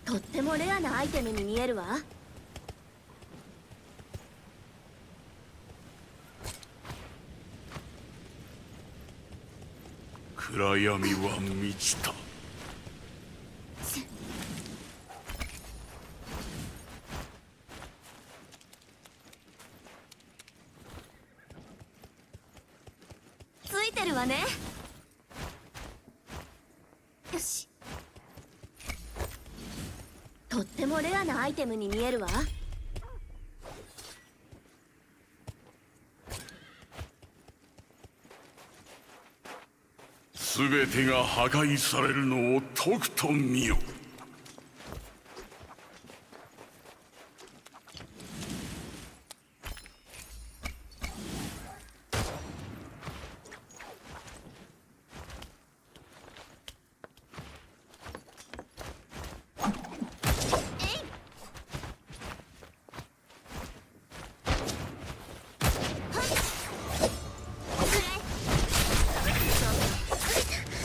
とってもレアなアイテムに見えるわ。暗闇は満ちた。ついてるわね。よし。とってもレアなアイテムに見えるわ。全てが破壊されるのをとくと見よ。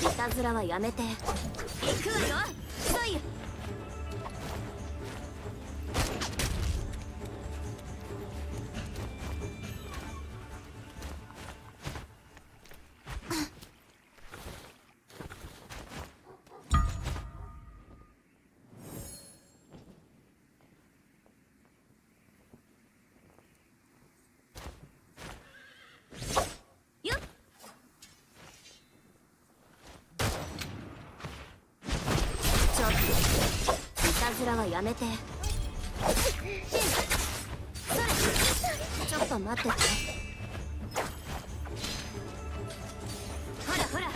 いたずらはやめて。行くわよ。そうよ。よっ。ちょっといたずらはやめて。それ。ちょっと待ってて。ほらほら。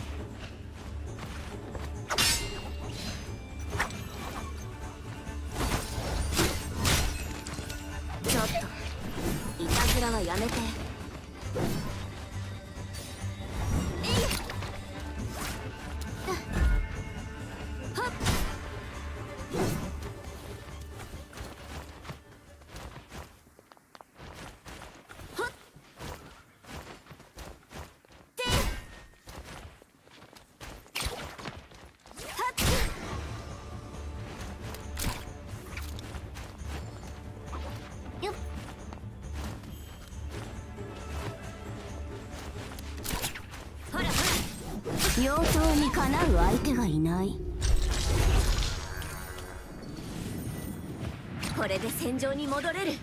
ちょっといたずらはやめて。病棟にかなう相手がいない。これで戦場に戻れる。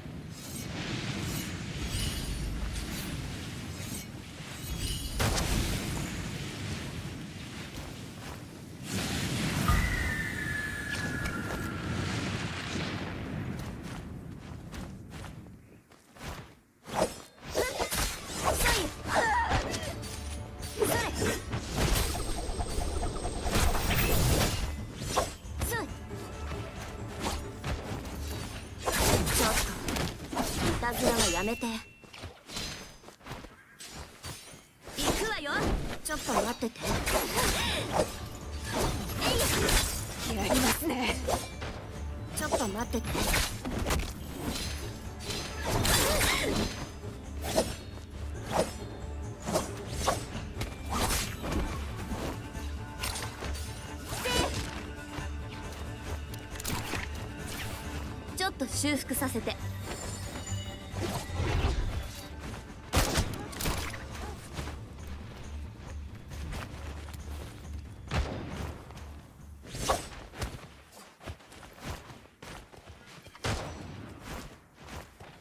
いたずらはやめて。行くわよ。ちょっと待ってて。やりますね。ちょっと待ってて。ちょっと修復させて。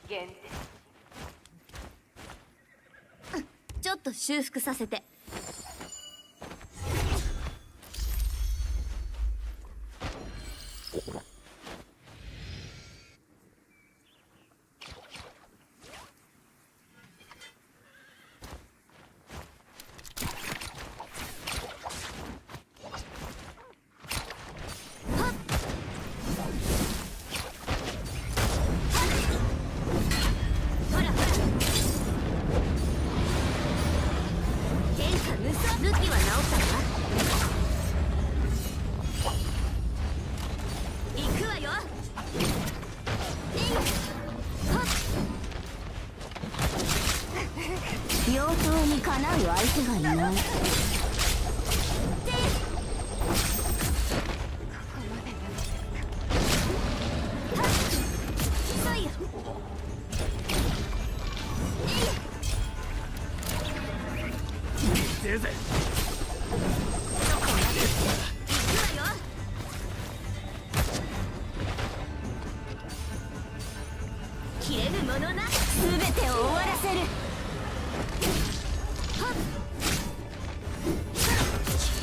限定ちょっと修復させて。ほらほら、天下無双。武器は治ったわ。行くわよ。えいはっ。病棟にかなう相手がいない。そうよ。出ぜ。ちょっと待ってて。行くわよ。切れるものな。全てを終わらせる。はっ。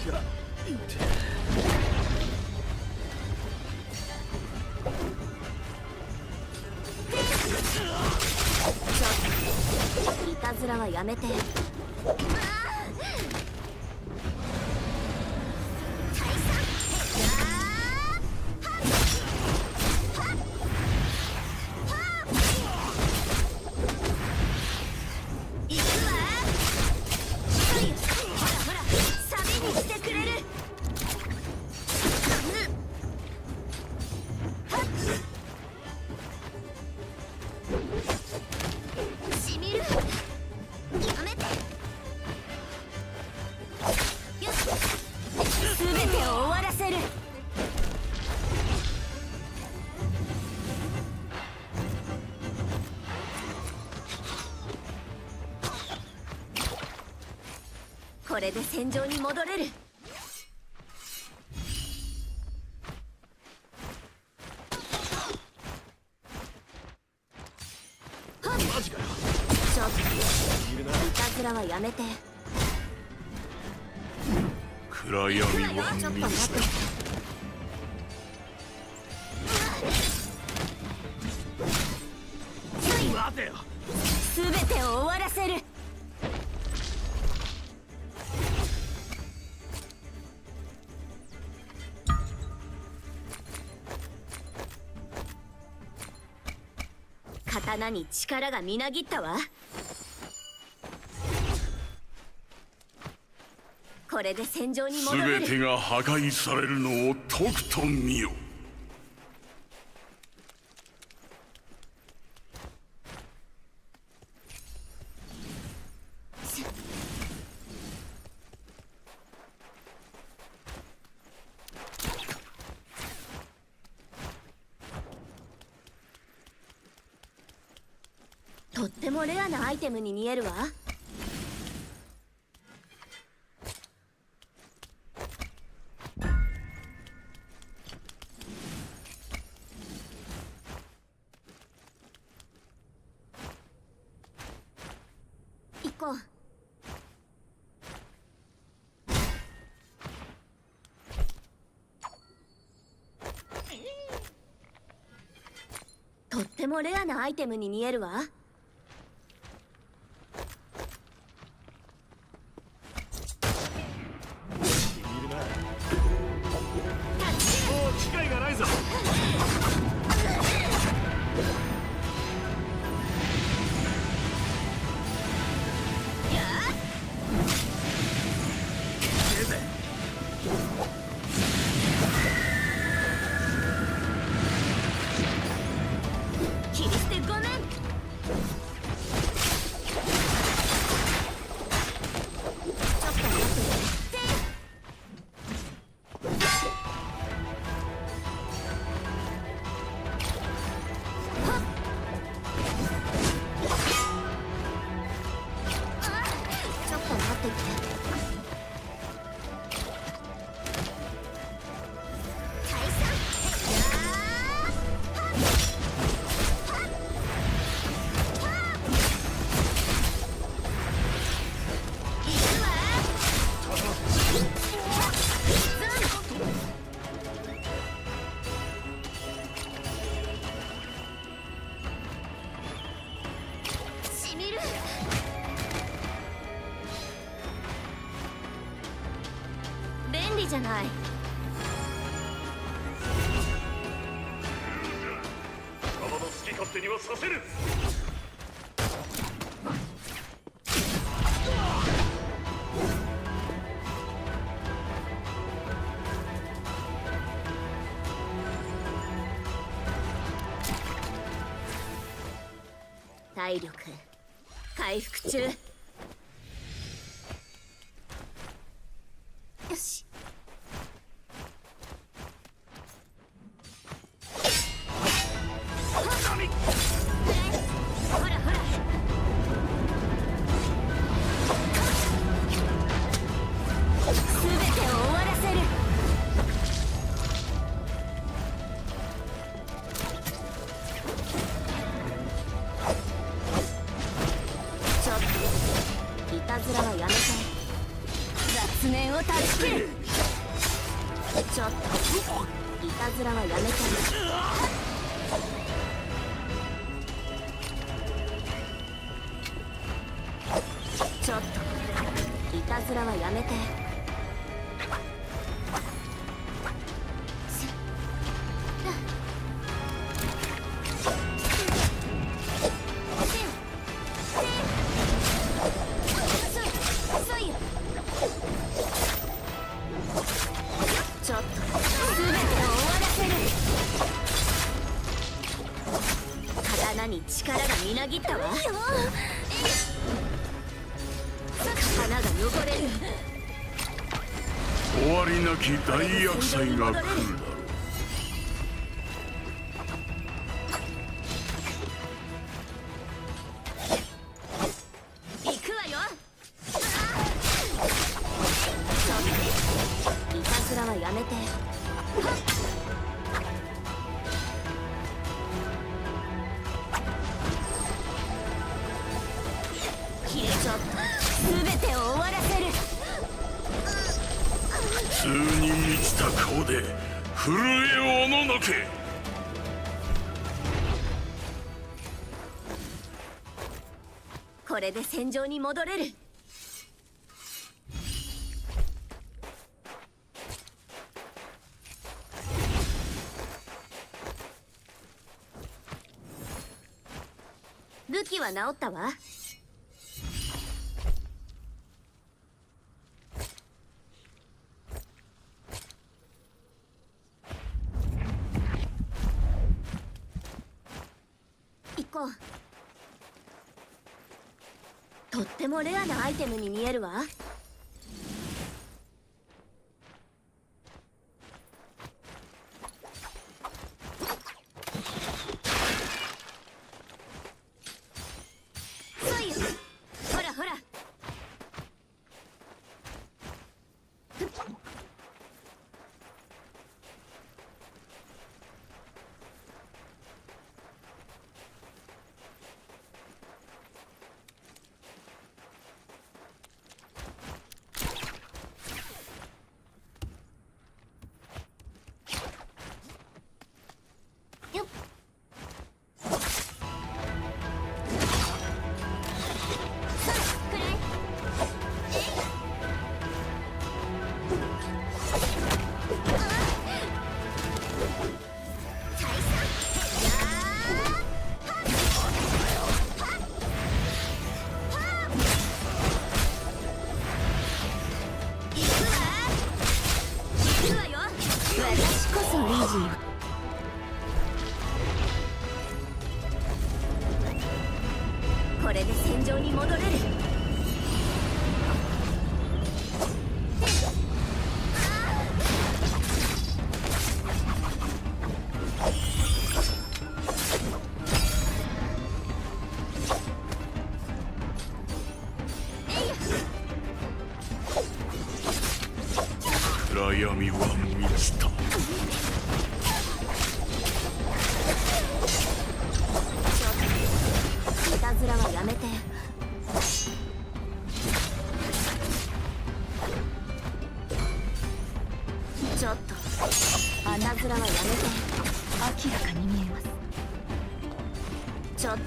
ちょっといたずらはやめて。行くわ。ほらほら、サビにしてくれる。しみる。やめて。よし。全てを終わらせる。これで戦場に戻れる。はっ。ちょっといたずらはやめて。暗闇ちょっとは待って。待てよ。全てを終わらせる。刀に力がみなぎったわ。これで戦場に戻れる。全てが破壊されるのをとくと見よ。とってもレアなアイテムに見えるわ。こう。とってもレアなアイテムに見えるわ。もう機会がないぞ。切り捨てごめん。ちょっと待ってね。ちょっと待ってて。解散。しみる。便利じゃない。体の好き勝手にはさせる。体力回復中。よし。ほらほら。すべてを終わらせる。ちょっといたずらはやめて。雑念を断ち切る。ちょっといたずらはやめて。ちょっといたずらはやめて。ちょっと全てを終わらせる。刀に力がみなぎったわ。刀が汚れる。終わりなき大厄災が来るだろう。行くわよ。ちょっといたずらはやめて。ちょっと全てを終わらせる。痛に満ちた顔で震えおののけ。これで戦場に戻れる。武器は治ったわ。行こう。とってもレアなアイテムに見えるわ。そうよ。ほらほら。こそリージン。これで戦場に戻れる。暗闇は満ちた。いたずらはやめて。ちょっといたずらはやめて。明らかに見えます。ちょっとい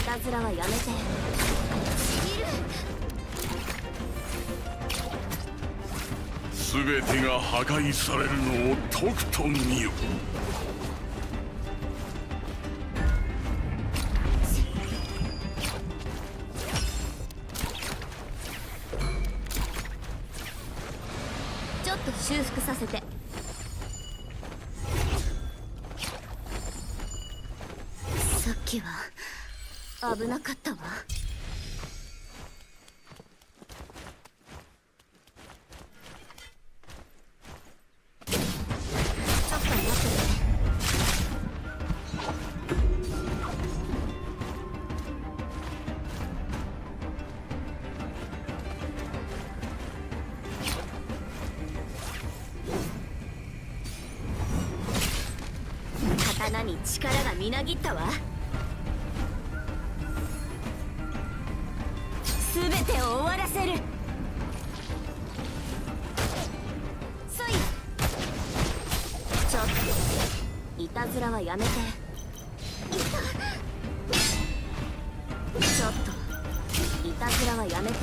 たずらはやめて。しみる。全てが破壊されるのをとくと見よ。ちょっと修復させて。さっきは危なかったわ。ちょっと待ってて。刀に力がみなぎったわ。全てを終わらせる。そい。ちょっといたずらはやめて。ちょっといたずらはやめて。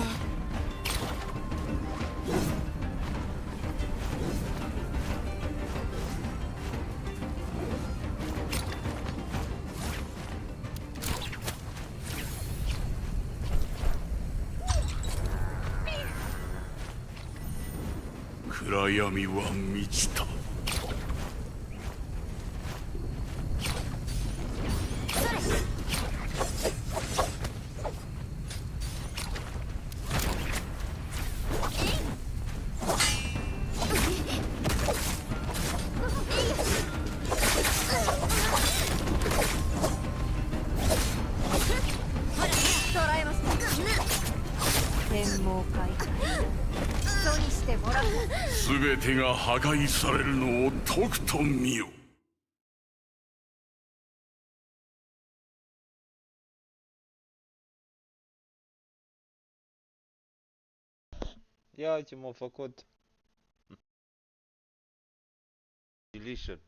暗闇は満ちた。捉えました。天網解体基礎にしてもらう。全てが破壊されるのをとくと見よ。Ia ce m-a făcut. Deletion.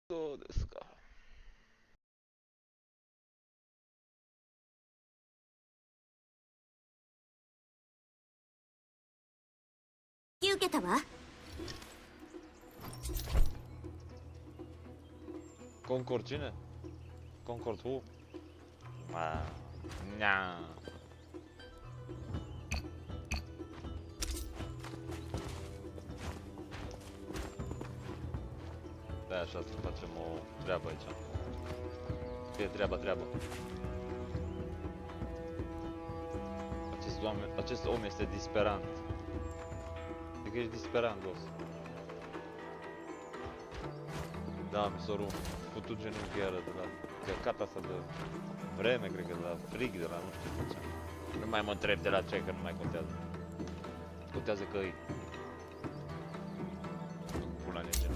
So desu ka. 受けたわ。Concord cine? Concord who? Nea. Da, așa să facem o treabă aici. Fie treabă. Acest om este disperant. Adică ești disperant, boss. Da, mi s-a putut genunchiară de la căcat asta de vreme, cred că de la frig, de la nu știu ce. Nu mai mă întreb de la ce, că nu mai contează. Contează că îi pula ninja.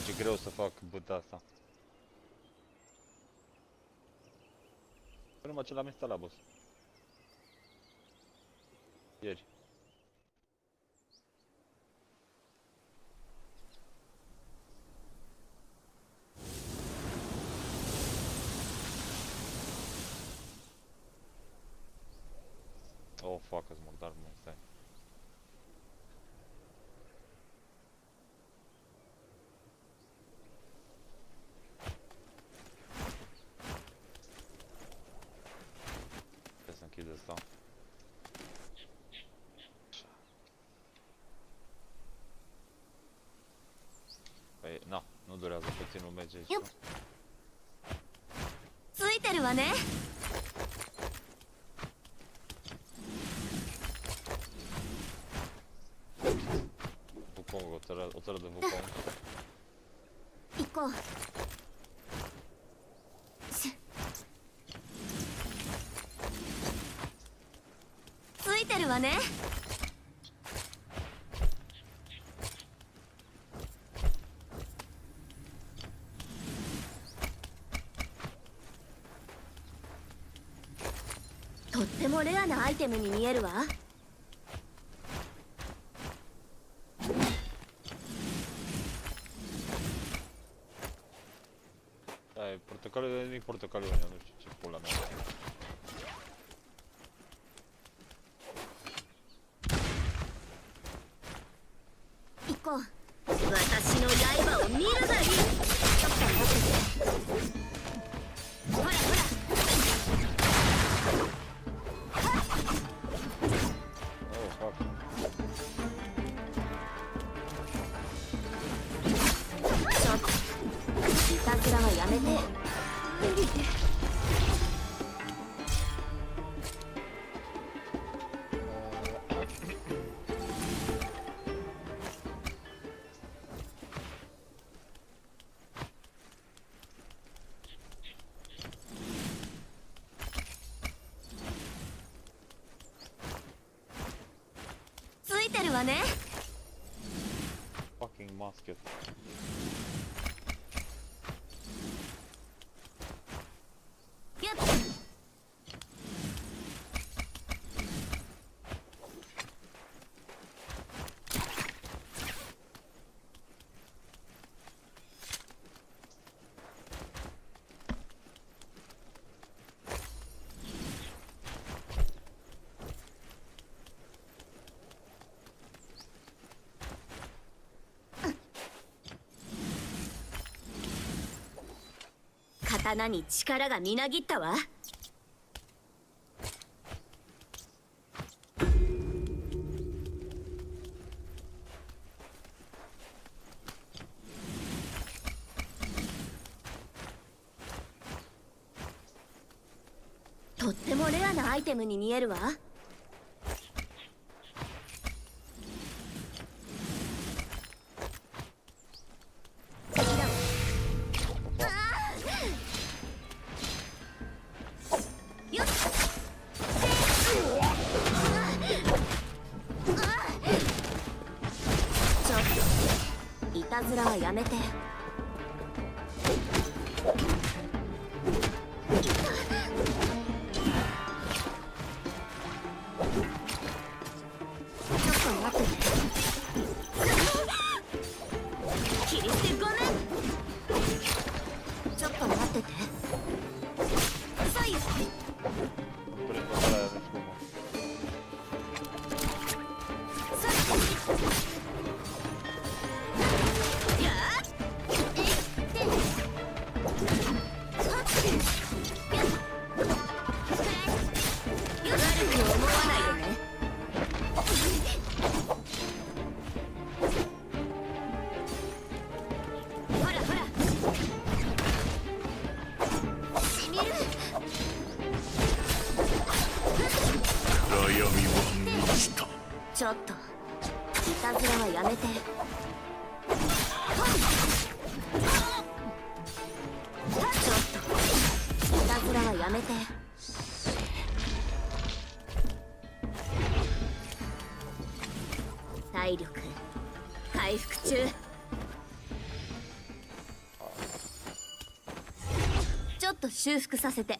Ce greu să fac buta asta. Numai ce l-am instalat, boss. Ieri. durează puțin un meci aici. ついてるわね。 Wukong, o țară de Wukong. 行こう。ついてるわね。とってもレアなアイテムに見えるわ。 Da, e portocaliu, e nimic portocaliu în ea, nu știu ce pula mea. 行こう。私の刃を見るがいい。ちょっと待ってて。ほらほら。Oh, fuck. ちょっといたずらはやめて。ついてるわね。 Fucking musket. やっ 刀に力がみなぎったわ。とってもレアなアイテムに見えるわ。いたずらはやめて。ちょっと待ってて。切り捨てごめん。ちょっと待ってて。そうよ。 Prendo ăla de scumă. ちょっといたずらはやめて。ちょっといたずらはやめて。体力回復中。ちょっと修復させて。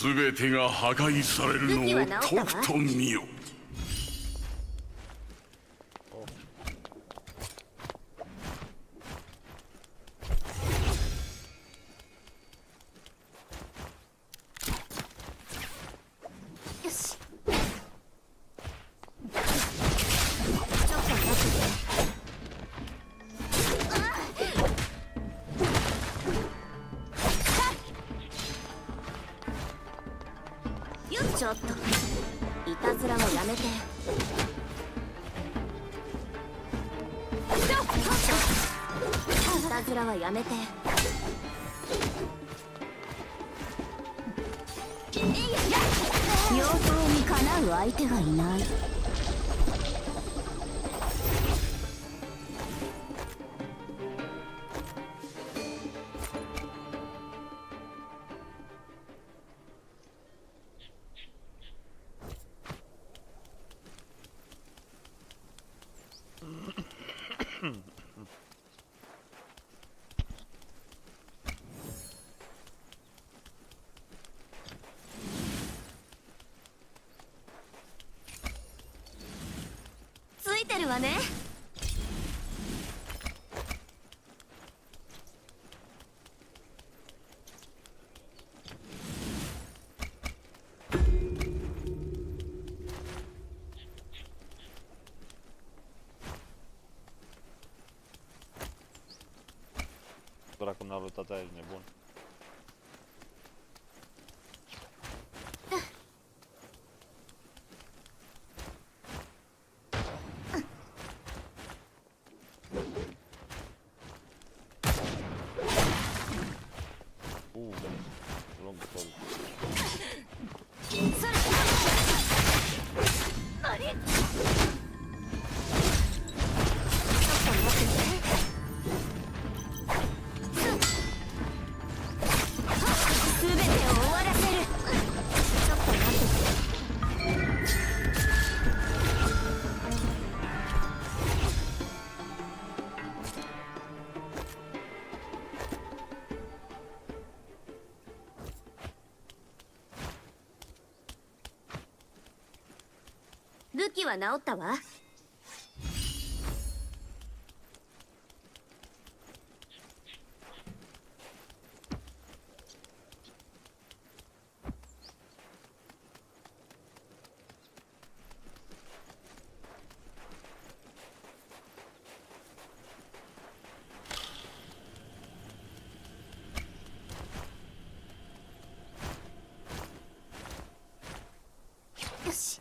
全てが破壊されるのをとくと見よ。よし。ちょっと待ってて。 ちょっといたずらはやめて。たずらはやめて。要求にかなう相手がいない。ついてるわね。Dracu n-a luat aia, ești nebun. Lung sol. ルキは治ったわ。よし。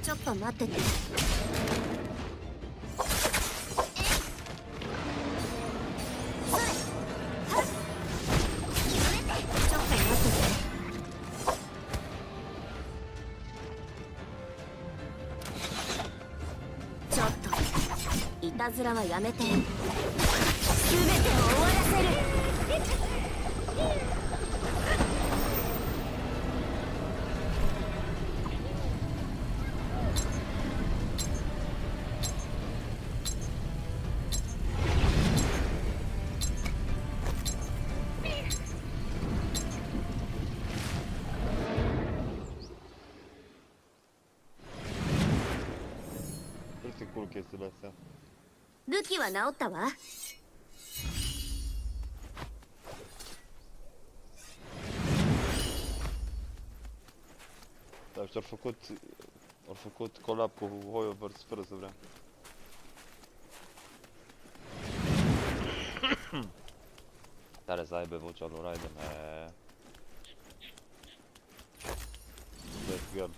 ちょっと待ってて。ちょっといたずらはやめて。全てを終わらせる。ルキは治ったわ。Dar și-au făcut collab cu Hoyoverse fără să vrea. Tare să aibă vocea lui Raiden. Bad girl.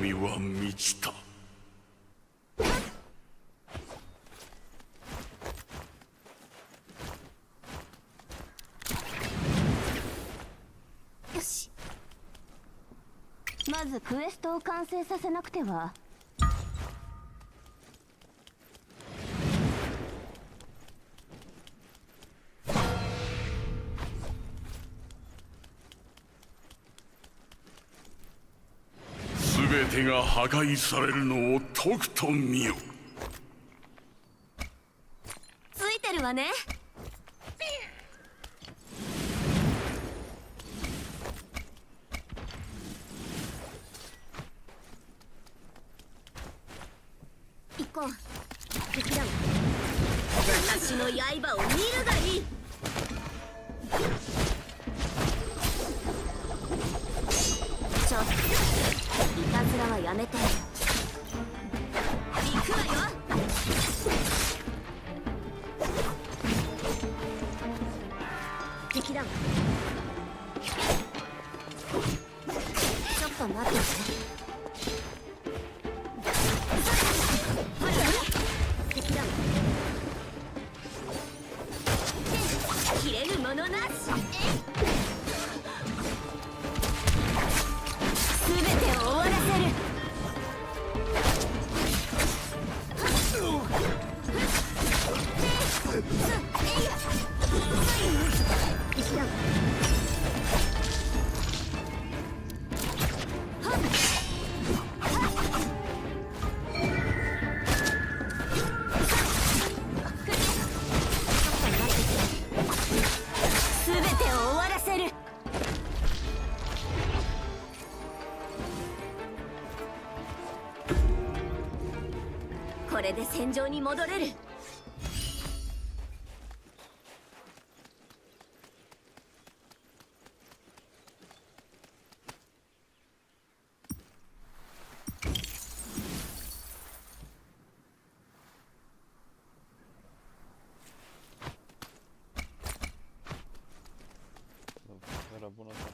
闇は満ちた。よし、まずクエストを完成させなくては。全てが破壊されるのをとくと見よ。ついてるわね。行こう。敵だ。私の刃を見るがいい。ちょっといたずらはやめて。行くわよ。敵だ。ちょっと待ってて。ほら敵だ。切れるものなし。全てを終わらせる。石だ。全てを終わらせる。これで戦場に戻れる。Era bună asta.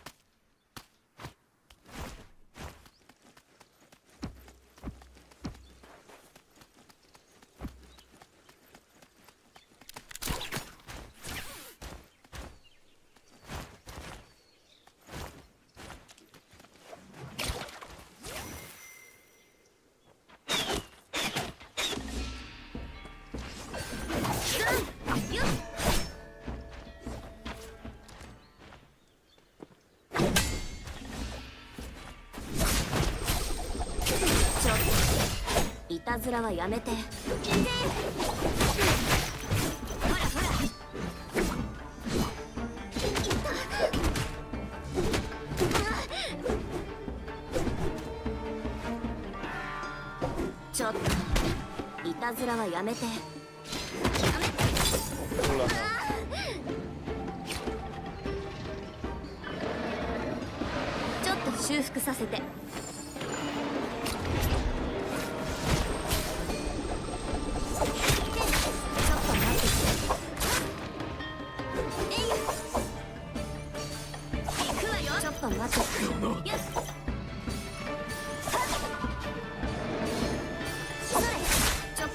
いたずらはやめて。ほらほら。ちょっといたずらはやめて。ちょっと修復させて。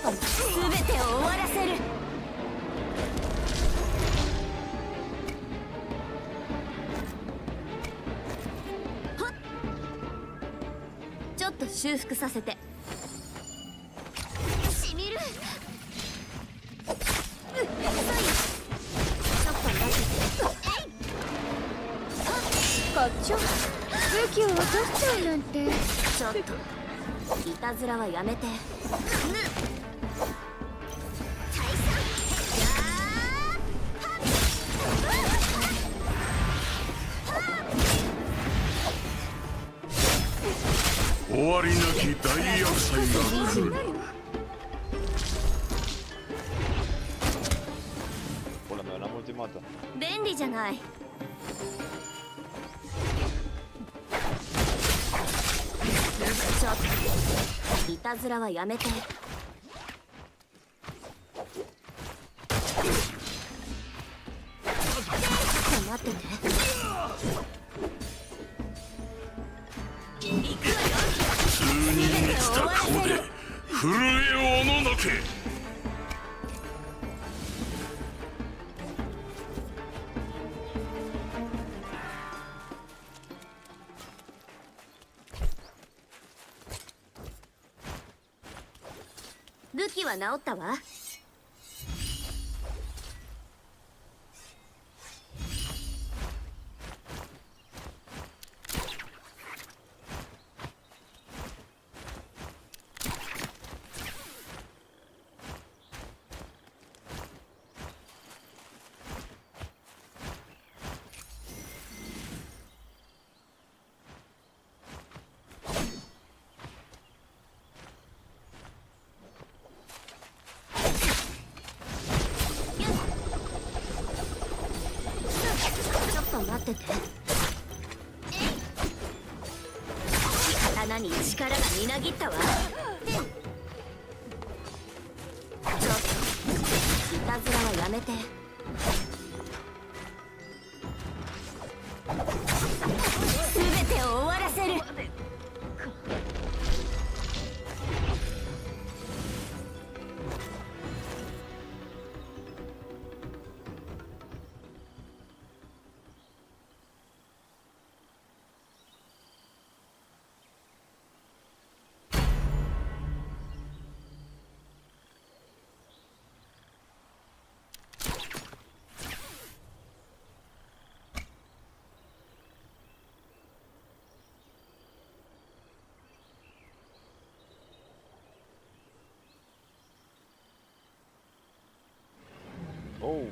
全てを終わらせる。ちょっと修復させて。しみる。ちょっと待って。こっちを武器を落としちゃうなんて。ちょっといたずらはやめて。終わりなき大厄災が来る。Pula mea, l-am ultimată. 便利じゃない。ちょっといたずらはやめて。ちょっと待ってて。行くわよ。数顔で震えおののけ。武器は治ったわ。ちょっと待ってて。刀に力がみなぎったわ。ちょっといたずらはやめて。全てを終わらせる。おう。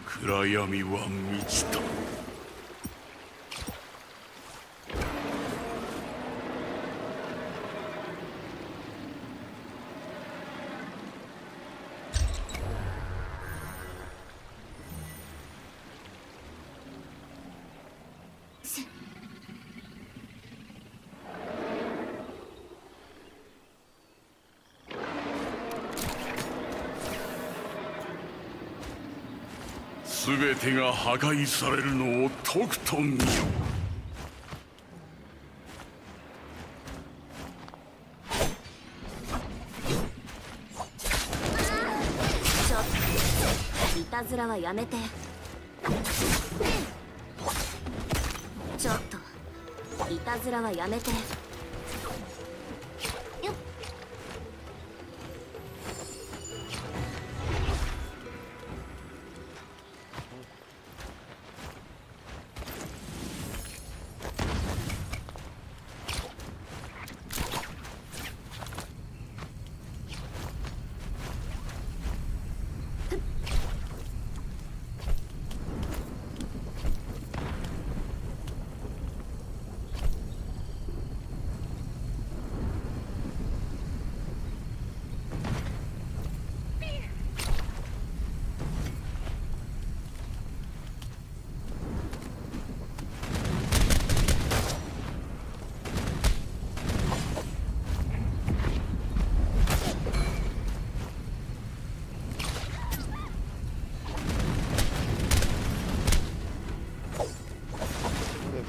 暗闇は満ちた。全てが破壊されるのをとくと見よ。ちょっといたずらはやめて。ちょっといたずらはやめて。よっ。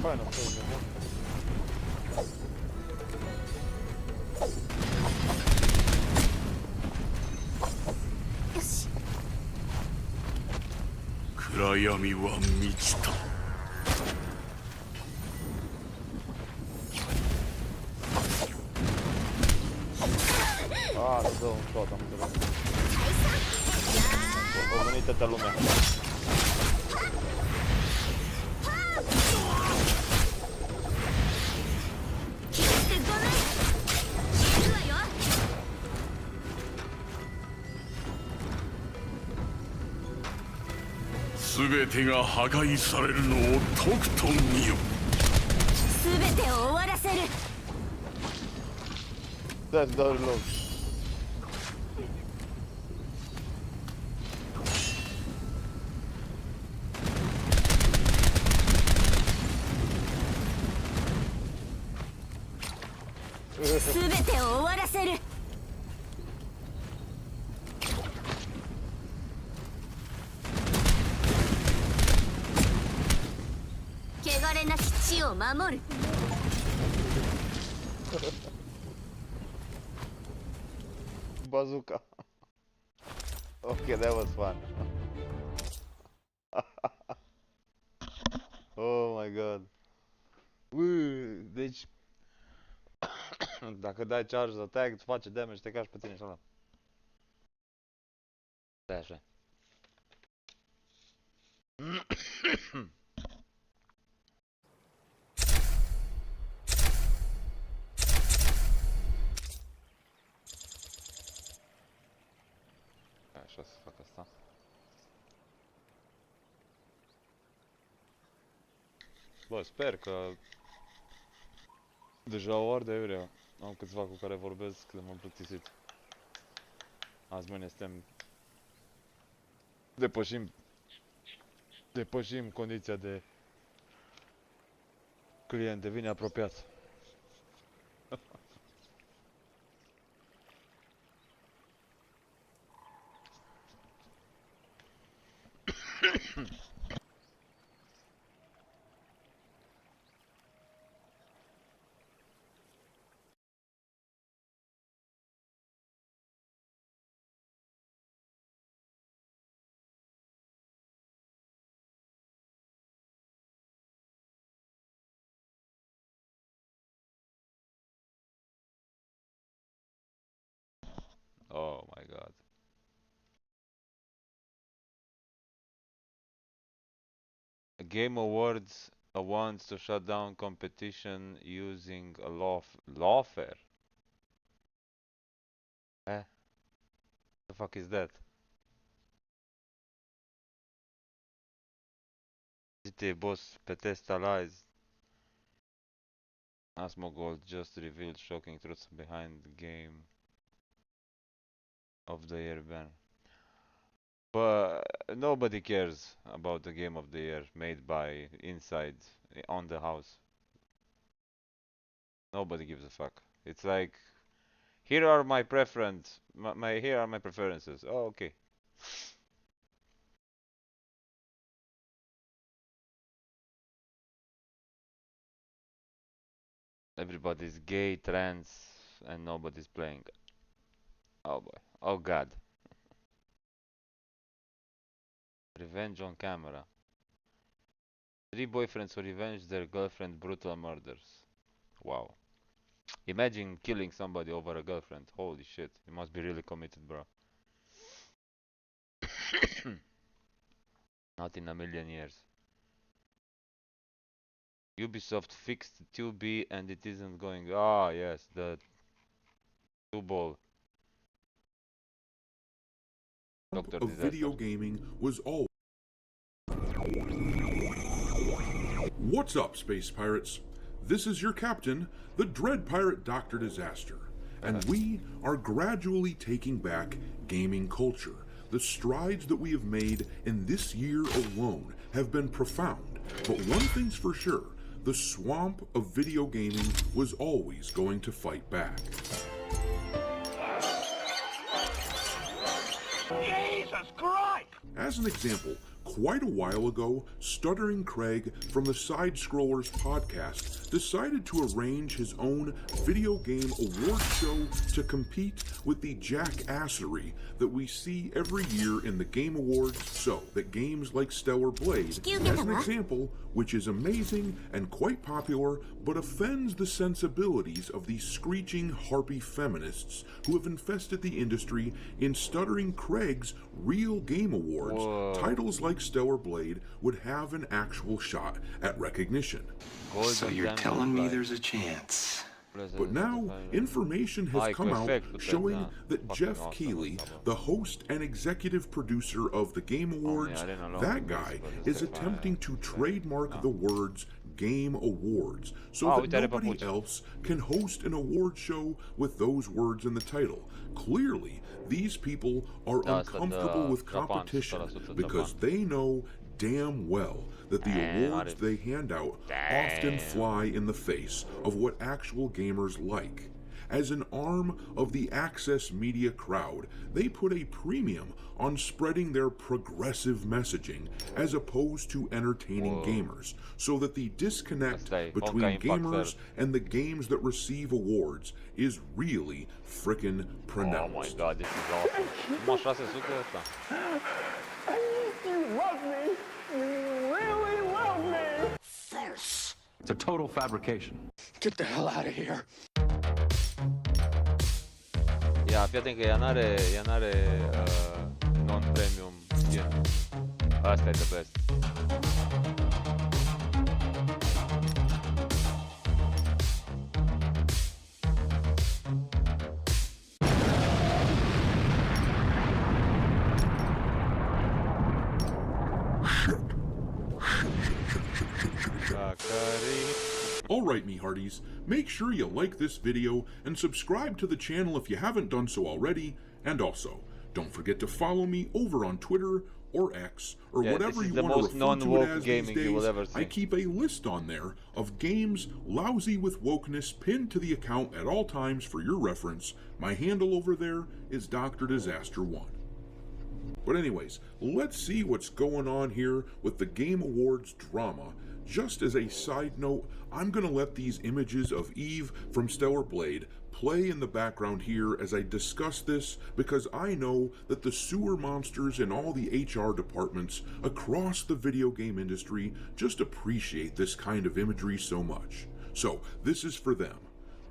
Final thing, man. よし。暗闇は満ちた。Ah, non devo un totem, però. Oh, venite da lume. 全てが破壊されるのをとくと見よ。全てを終わらせる。 That's the reload. 全全てを終わらせる。汚れなき地を守る。Bazooka. Okay, that was fun. Oh my god. Deci dacă dai charge attack, îți face damage, te cași pe tine și ăla. Stai așa. Așa să fac asta. Bă, sper că deja o ardă eurea. Am câțiva cu care vorbesc de m-am plictisit. Azi mâine suntem... Depășim condiția de client, devine apropiat. Oh my god. Game Awards wants to shut down competition using a lawfare. The fuck is that? GTA boss Petestalize. Asmongold just revealed shocking truths behind the game of the year ban. But nobody cares about the game of the year made by Inside on the house. Nobody gives a fuck. It's like, here are my preferences. Here are my preferences. Oh, okay. Everybody's gay, trans, and nobody's playing. Oh boy. Oh god. Revenge on camera. 3 boyfriends who revenge their girlfriend brutal murders. Wow. Imagine killing somebody over a girlfriend. Holy shit. You must be really committed, bro. Not in a million years. Ubisoft fixed 2B and it isn't going. Ah, yes, the 2-ball. Doctor of Disaster. video gaming was all. What's up, space pirates? This is your captain, the Dread Pirate Dr. Disaster, and we are gradually taking back gaming culture. The strides that we have made in this year alone have been profound, but one thing's for sure, the swamp of video gaming was always going to fight back. Jesus Christ! As an example, quite a while ago, Stuttering Craig from the Side Scrollers podcast decided to arrange his own video game award show to compete with the jackassery that we see every year in the Game Awards, so that games like Stellar Blade, as an example, which is amazing and quite popular, but offends the sensibilities of these screeching harpy feminists who have infested the industry in Stuttering Craig's real Game Awards. Whoa. Titles like Stellar Blade would have an actual shot at recognition. So you're telling me there's a chance? But now, information has come out showing that Jeff Keighley, the host and executive producer of the Game Awards, that guy is attempting to trademark the words Game Awards so that nobody else can host an award show with those words in the title. Clearly, these people are uncomfortable with competition because they know damn well that the awards they hand out often fly in the face of what actual gamers like. As an arm of the Access Media crowd, they put a premium on spreading their progressive messaging as opposed to entertaining gamers, so that the disconnect between gamers and the games that receive awards is really frickin' pronounced. Oh my god, this is awesome. Cum așa se sucă ăsta? You love me. You really love me. Farce. It's a total fabrication. Get the hell out of here. Ia, fii atent că ea n-are non-premium skin. Asta e the best. Alright, me hearties, make sure you like this video and subscribe to the channel if you haven't done so already, and also, don't forget to follow me over on Twitter or X, or whatever you want to refer to it as these days. I keep a list on there of games lousy with wokeness pinned to the account at all times for your reference. My handle over there is Dr. Disaster 1. But anyways, let's see what's going on here with the Game Awards drama. Just as a side note, I'm going to let these images of Eve from Stellar Blade play in the background here as I discuss this, because I know that the sewer monsters in all the HR departments across the video game industry just appreciate this kind of imagery so much. So this is for them.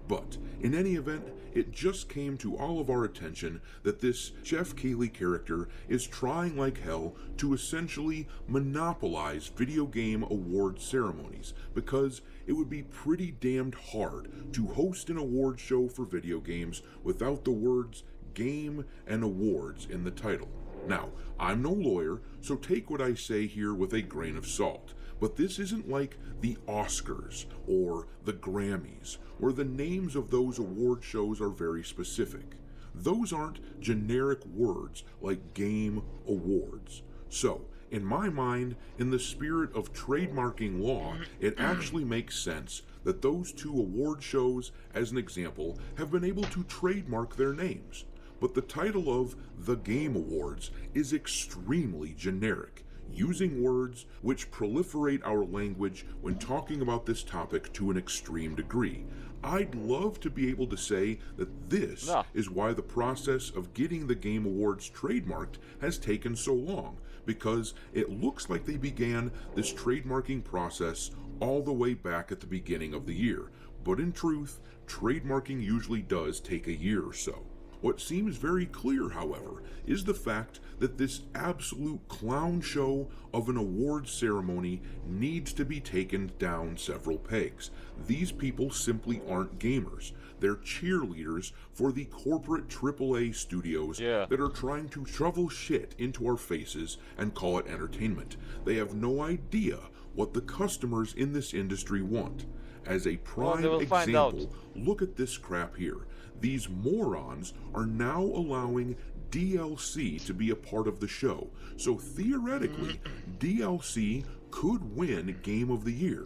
But, in any event, it just came to all of our attention that this Jeff Keighley character is trying like hell to essentially monopolize video game award ceremonies, because it would be pretty damned hard to host an award show for video games without the words game and awards in the title. Now, I'm no lawyer, so take what I say here with a grain of salt, but this isn't like the Oscars or the Grammys, where the names of those award shows are very specific. Those aren't generic words like Game Awards. So, in my mind, in the spirit of trademarking law, it actually makes sense that those two award shows, as an example, have been able to trademark their names. But the title of the Game Awards is extremely generic, using words which proliferate our language when talking about this topic to an extreme degree. I'd love to be able to say that this is why the process of getting the Game Awards trademarked has taken so long, because it looks like they began this trademarking process all the way back at the beginning of the year. But in truth, trademarking usually does take a year or so. What seems very clear, however, is the fact that this absolute clown show of an awards ceremony needs to be taken down several pegs. These people simply aren't gamers. They're cheerleaders for the corporate AAA studios that are trying to shovel shit into our faces and call it entertainment. They have no idea what the customers in this industry want. As a prime example, look at this crap here. These morons are now allowing DLC to be a part of the show, so theoretically, DLC could win Game of the Year.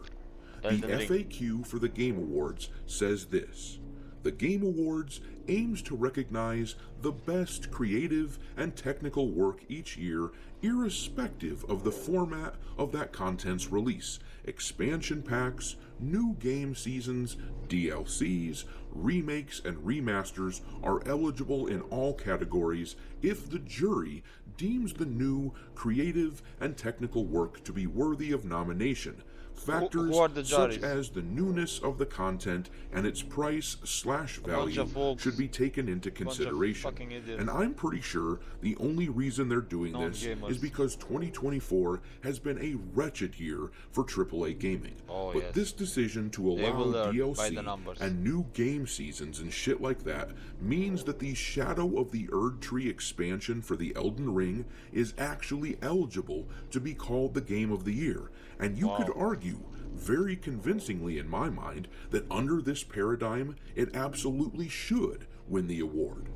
The FAQ for the Game Awards says this: the Game Awards aims to recognize the best creative and technical work each year, irrespective of the format of that content's release. Expansion packs, new game seasons, DLCs, remakes, and remasters are eligible in all categories if the jury deems the new creative and technical work to be worthy of nomination. Factors such as the newness of the content and its price/value should be taken into consideration. And I'm pretty sure the only reason they're doing this is because 2024 has been a wretched year for AAA gaming. But this decision to allow DLC and new game seasons and shit like that means that the Shadow of the Erd Tree expansion for the Elden Ring is actually eligible to be called the Game of the Year. And you could argue, very convincingly in my mind, that under this paradigm, it absolutely should win the award.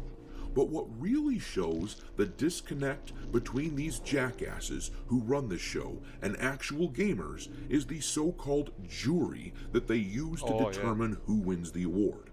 But what really shows the disconnect between these jackasses who run this show and actual gamers is the so-called jury that they use to determine who wins the award.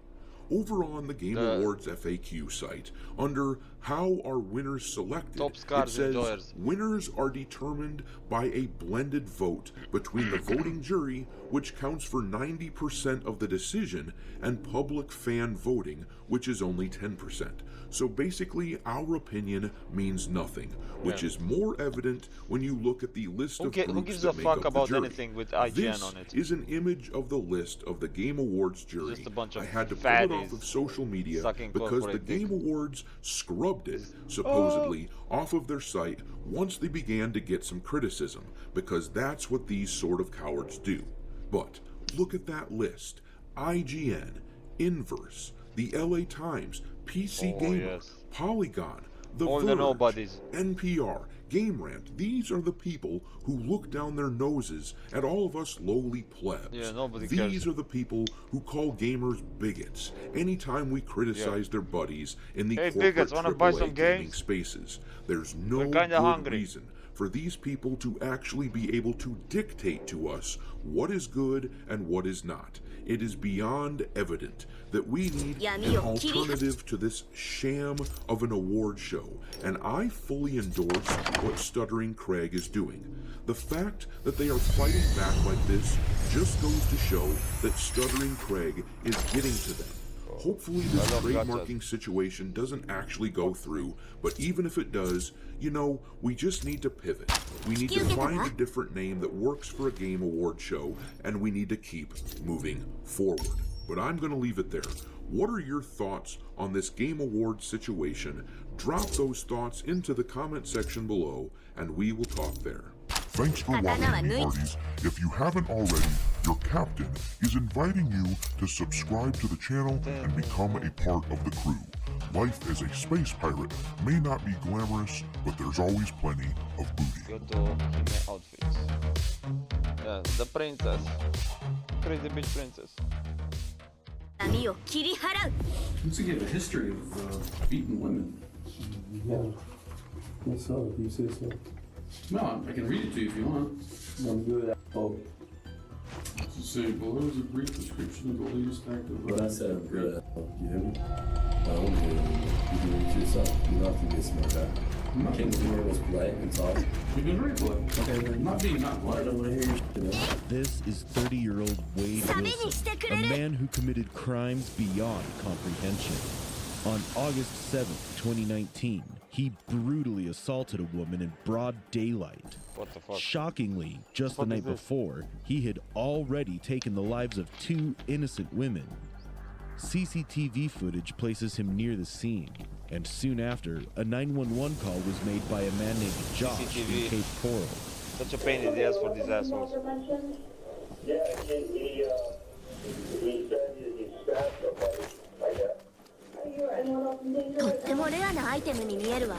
Over on the Game Awards FAQ site, under How Are Winners Selected, Top it scars says, enjoyers. winners are determined by a blended vote between the voting jury, which counts for 90% of the decision, and public fan voting, which is only 10%. So basically, our opinion means nothing, which is more evident when you look at the list of Who groups gives that a make fuck up the about jury. anything with IGN This on it? is an image of the list of the Game Awards jury. Just a bunch of I had to pull it off fatties of social media sucking because the corporate dick. Game Awards scrubbed it, supposedly, off of their site once they began to get some criticism, because that's what these sort of cowards do. But look at that list. IGN, Inverse, the LA Times, PC Gamer, yes. Polygon, The All Verge, the nobodies. NPR, Game Rant. These are the people who look down their noses at all of us lowly plebs. Yeah, nobody These cares. are the people who call gamers bigots anytime we criticize their buddies in the Hey, corporate bigots, wanna buy some AAA gaming games? spaces. There's no We're kinda good hungry. reason for these people to actually be able to dictate to us what is good and what is not. It is beyond evident that we need an alternative to this sham of an award show, and I fully endorse what Stuttering Craig is doing. The fact that they are fighting back like this just goes to show that Stuttering Craig is getting to them. Hopefully this trademarking situation doesn't actually go through, but even if it does, you know, we just need to pivot. We need to find a different name that works for a Game Award show, and we need to keep moving forward. But I'm going to leave it there. What are your thoughts on this Game Awards situation? Drop those thoughts into the comment section below, and we will talk there. Thanks for watching, me hearties. If you haven't already, your captain is inviting you to subscribe to the channel and become a part of the crew. Life as a space pirate may not be glamorous, but there's always plenty of booty. Go to female outfits. Yeah, the princess. Crazy bitch princess. Looks like you have a history of beating women. Yeah. Yes, so, if you say so. No, I can read it to you if you want. I'm good at both. To say, below is a brief description of the latest act of... But I said I'm good at both. You hear me? I don't hear you. You can read it yourself. You don't have to be a smart guy. King Zero was polite and talk. You've been very polite. Okay, then. Not being not I polite. don't want to hear your shit, man. This is 30-year-old Wade Wilson, a man who committed crimes beyond comprehension. On August 7th, 2019, he brutally assaulted a woman in broad daylight. What the fuck? Shockingly, just the night before, he had already taken the lives of 2 innocent women. CCTV footage places him near the scene, and soon after, a 911 call was made by a man named Josh CCTV. in Cape Coral. Such a pain in the ass for these assholes. Yeah, he said he stabbed somebody like that. とってもレアなアイテムに見えるわ。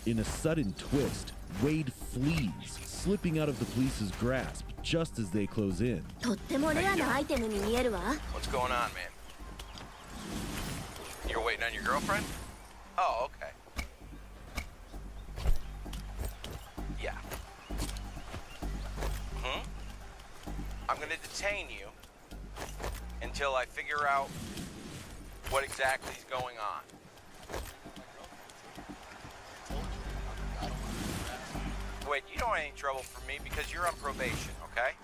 In a sudden twist, Wade flees, slipping out of the police's grasp just as they close in. とってもレアなアイテムに見えるわ。 What's going on, man? You're waiting on your girlfriend? Oh, okay. Yeah. I'm gonna detain you until I figure out what exactly is going on. Wait, you don't want any trouble from me because you're on probation, okay?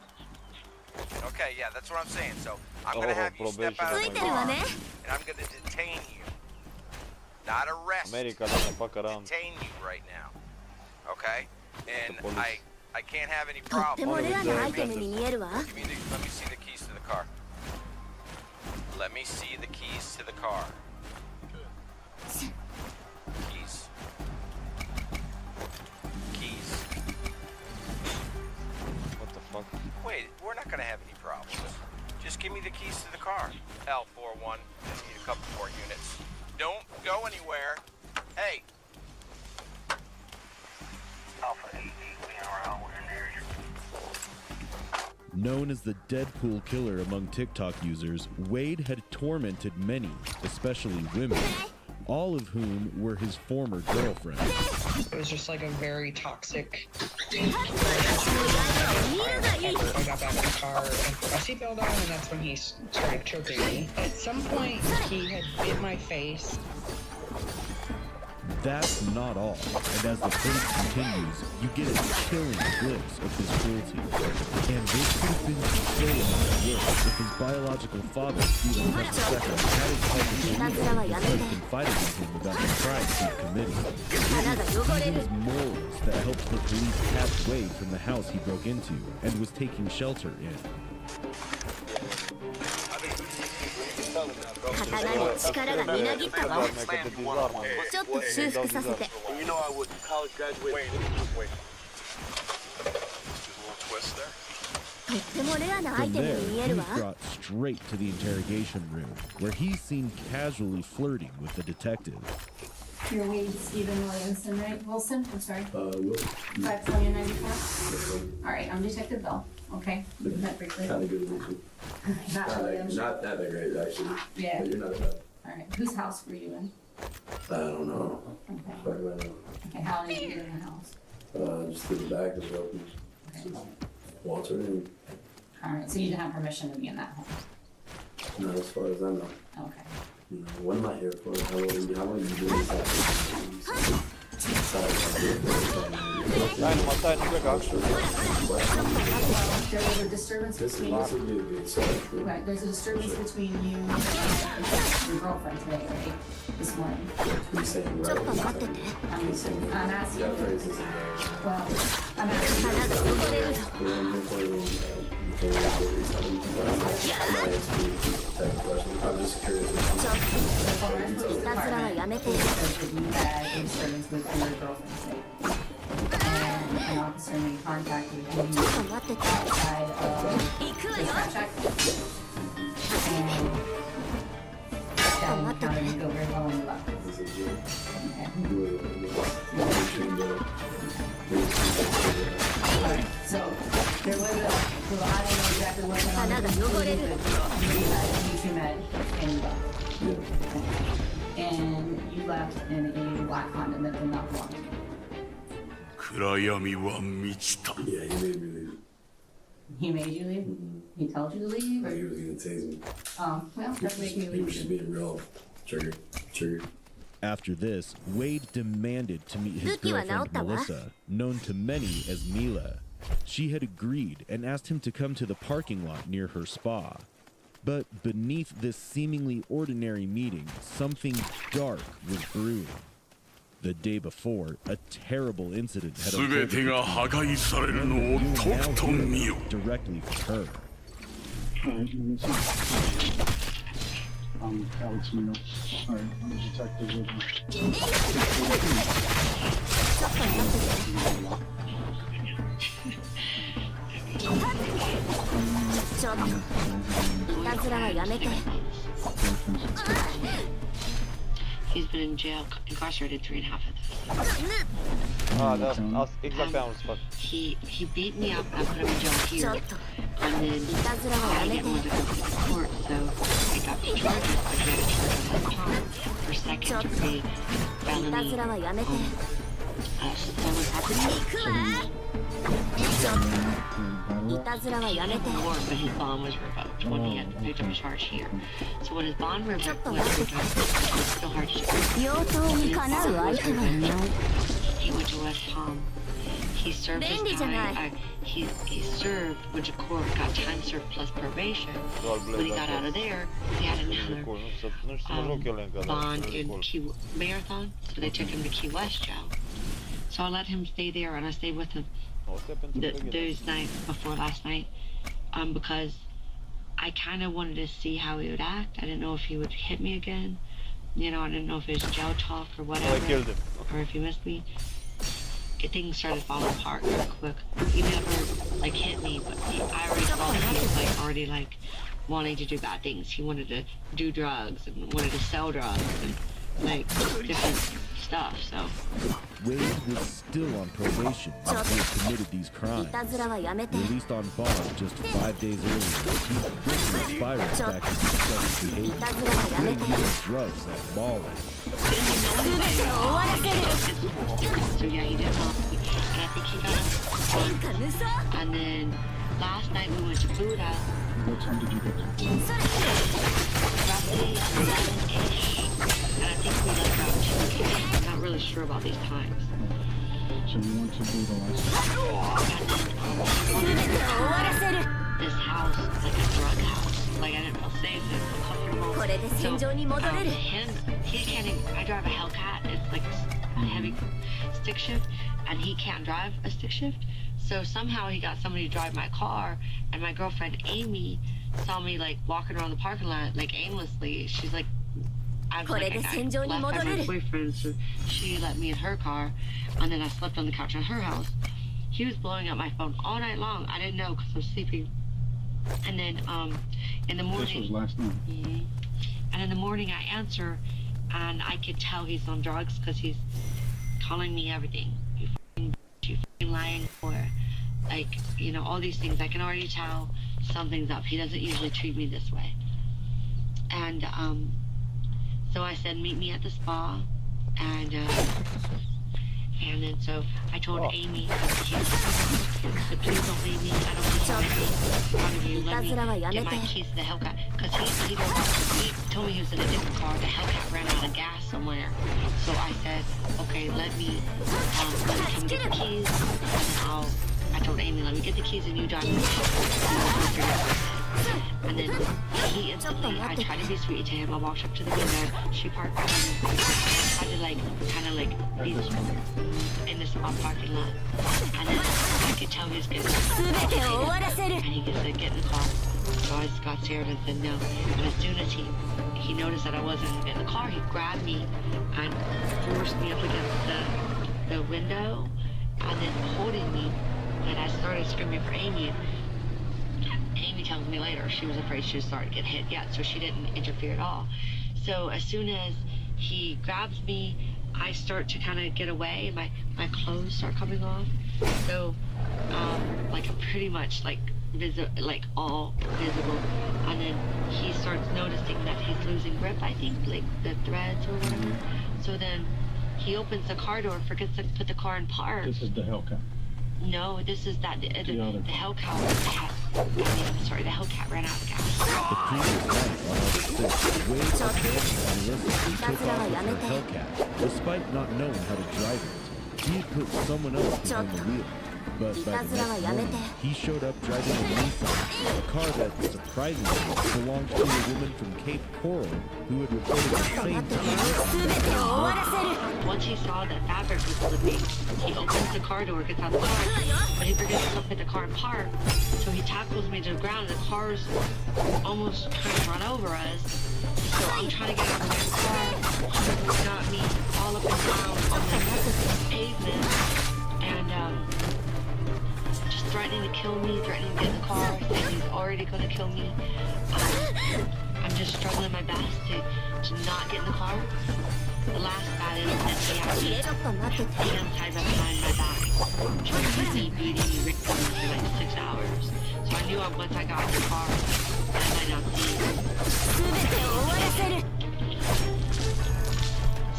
Okay, yeah, that's what I'm saying. So I'm gonna have you step out of the car, and I'm gonna detain you. Not arrest. America doesn't fuck around. Detain you right now, okay? And I can't have any とっても problems. レアなアイテムに見えるわ。 Let me see the keys to the car. Let me see the keys to the car. Keys. Keys. What the fuck? Wait, we're not gonna have any problems. Just give me the keys to the car. L41. I need a couple more units. Don't go anywhere. Hey. Alpha 88, we are around. We're in there. Known as the Deadpool killer among TikTok users, Wade had tormented many, especially women. all of whom were his former girlfriends. It was just like a very toxic. I got back in the car and put my seatbelt on, and that's when he started choking me. At some point, he had bit my face. That's not all, and as the footage continues, you get a chilling glimpse of his cruelty. And this could have been so much worse if his biological father, Stephen Hudson II, hadn't called the police and confided in him about the crimes he'd committed. It was Stephen's morals that helped the police catch Wade from the house he broke into and was taking shelter in. 刀に力がみなぎったわ。ちょっと修復させて。とってもレアなアイ From テム there, に見え he る was わ。 brought straight to the interrogation room, where he's seen casually flirting with the detective. You're Wade Stephen Williamson, right? Wilson? I'm sorry. Wilson. 52094. All right, I'm Detective Bell. Okay, we can that briefly. Kind of good with you. Not really. Not that great, actually. Yeah. But you're not bad. All right, whose house were you in? I don't know. Okay. Fuck right now. Okay, how long did you get in the house? Just through the back of the open. Okay. Walter and All right, so you didn't have permission to be in that home. not as far as I know. Okay. You know, what am I here for? How long are you doing this? There was a disturbance between you. Right, there's a disturbance between you and your girlfriend today, right? This morning. You're saying right? I'm asking. Yeah, phrases. Well, I'm I'm just curious. いたずらはやめて。 you had a disturbance with your girlfriend today. And an officer made contact with you outside of the check. And that encounter didn't go very well and you left. Alright, so there was a, well, I don't know exactly what went on. You met and you left. And you left in a black Honda that did not belong to you. 暗闇は満ちた。 Yeah, he made me leave. He made you leave? He told you to leave? Like he was gonna tase me. Oh, well, that's making you He was just leave. being real trigger. After this, Wade demanded to meet his girlfriend Melissa, known to many as Mila. She had agreed and asked him to come to the parking lot near her spa. But beneath this seemingly ordinary meeting, something dark was brewing. The day before, a terrible incident had 全てが破壊されるのをとくと見よ。 directly for her. Alex Mino. Alright, I'm a detective with him. ちょっといたずらはやめて。 He's been in jail, incarcerated 3.5 of that's exactly how it's supposed. He beat me up and I put him in jail here. And then I didn't want to go to court, so I got the charges. I got a charge on my car for second degree felony. Stolen property. いたずらはやめて。 But his bond was revoked when he had picked up a charge here. So when his bond was revoked, it was still hard to do. 用途にかなう相手はいない。 He went to West Palm. He served his time. He served, went to court, got time served plus probation. When he got out of there, he had another bond in Key Marathon, so they took him to Key West jail. So I let him stay there, and I stayed with him those nights before last night, because I kind of wanted to see how he would act. I didn't know if he would hit me again. You know, I didn't know if it was jail talk or whatever, or if he missed me. Things started falling apart real quick. He never like hit me, but I already thought he was like already like wanting to do bad things. He wanted to do drugs and wanted to sell drugs, and like different stuff. So Wade was still on probation after he had committed these crimes. Released on bond just 5 days earlier, he quickly spiraled back into destructive behavior, using drugs like balling. So yeah, he did help me, and I think he got us. And then last night we went to Buddha. What time did you get there? Roughly 11-ish. And I think we left around 2-ish. I'm not really sure about these times. So you went to Buddha last night? This house, like a drug house. Like I didn't feel safe, I didn't feel comfortable. So him, he can't even, I drive a Hellcat. It's like a heavy stick shift, and he can't drive a stick shift. So somehow he got somebody to drive my car, and my girlfriend Amy saw me like walking around the parking lot like aimlessly. She's like, I was like, I left by my boyfriend, so she let me in her car, and then I slept on the couch at her house. He was blowing up my phone all night long. I didn't know because I was sleeping. And then in the morning, this was last night. And in the morning I answer, and I could tell he's on drugs because he's calling me everything. You fucking lying, or like, you know, all these things. I can already tell something's up. He doesn't usually treat me this way. And so I said, meet me at the spa, and then so I told Amy, so please don't leave me. I don't want to in front of you. Let me get my keys to the Hellcat, because he told me he was in a different car. The Hellcat ran out of gas somewhere. So I said, okay, let me come get the keys, and I told Amy, let me get the keys and you drive me. And then he instantly, I tried to be sweet to him. I walked up to the window. She parked behind me. I tried to like, kind of like, be in the spot parking lot. And then I could tell he was getting and he just said, get in the car. So I just got scared and said no. And as soon as he noticed that I wasn't in the car, he grabbed me and forced me up against the window, and then holding me. And I started screaming for Amy. Amy tells me later she was afraid she was starting to get hit yet, so she didn't interfere at all. So as soon as he grabs me, I start to kind of get away, and my clothes start coming off. So like I'm pretty much like all visible. And then he starts noticing that he's losing grip, I think, like the threads or whatever. So then he opens the car door, forgets to put the car in park. This is the Hellcat. No, this is that the Hellcat. I'm sorry, the Hellcat ran out of gas. The previous night on August 6th, Wade abandoned Melissa and took off with her Hellcat, despite not knowing how to drive it. He had put someone else behind the wheel. But by the next morning, he showed up driving a Nissan, a car that, surprisingly, belonged to a woman from Cape Coral who had reported the same thing. Once he saw that fabric was slipping, he opens the car door, gets out of the car, but he forgets to put the car in park. So he tackles me to the ground, and the car's almost trying to run over us. So I'm trying to get out of my car. He's got me all up and down on the pavement, and just threatening to kill me, threatening to get in the car, saying he's already going to kill me. I'm just struggling my best to not get in the car. The last bad incident, he had me hands tied behind my back, trying to keep me beating me for like 6 hours. So I knew once I got in the car, I might not see.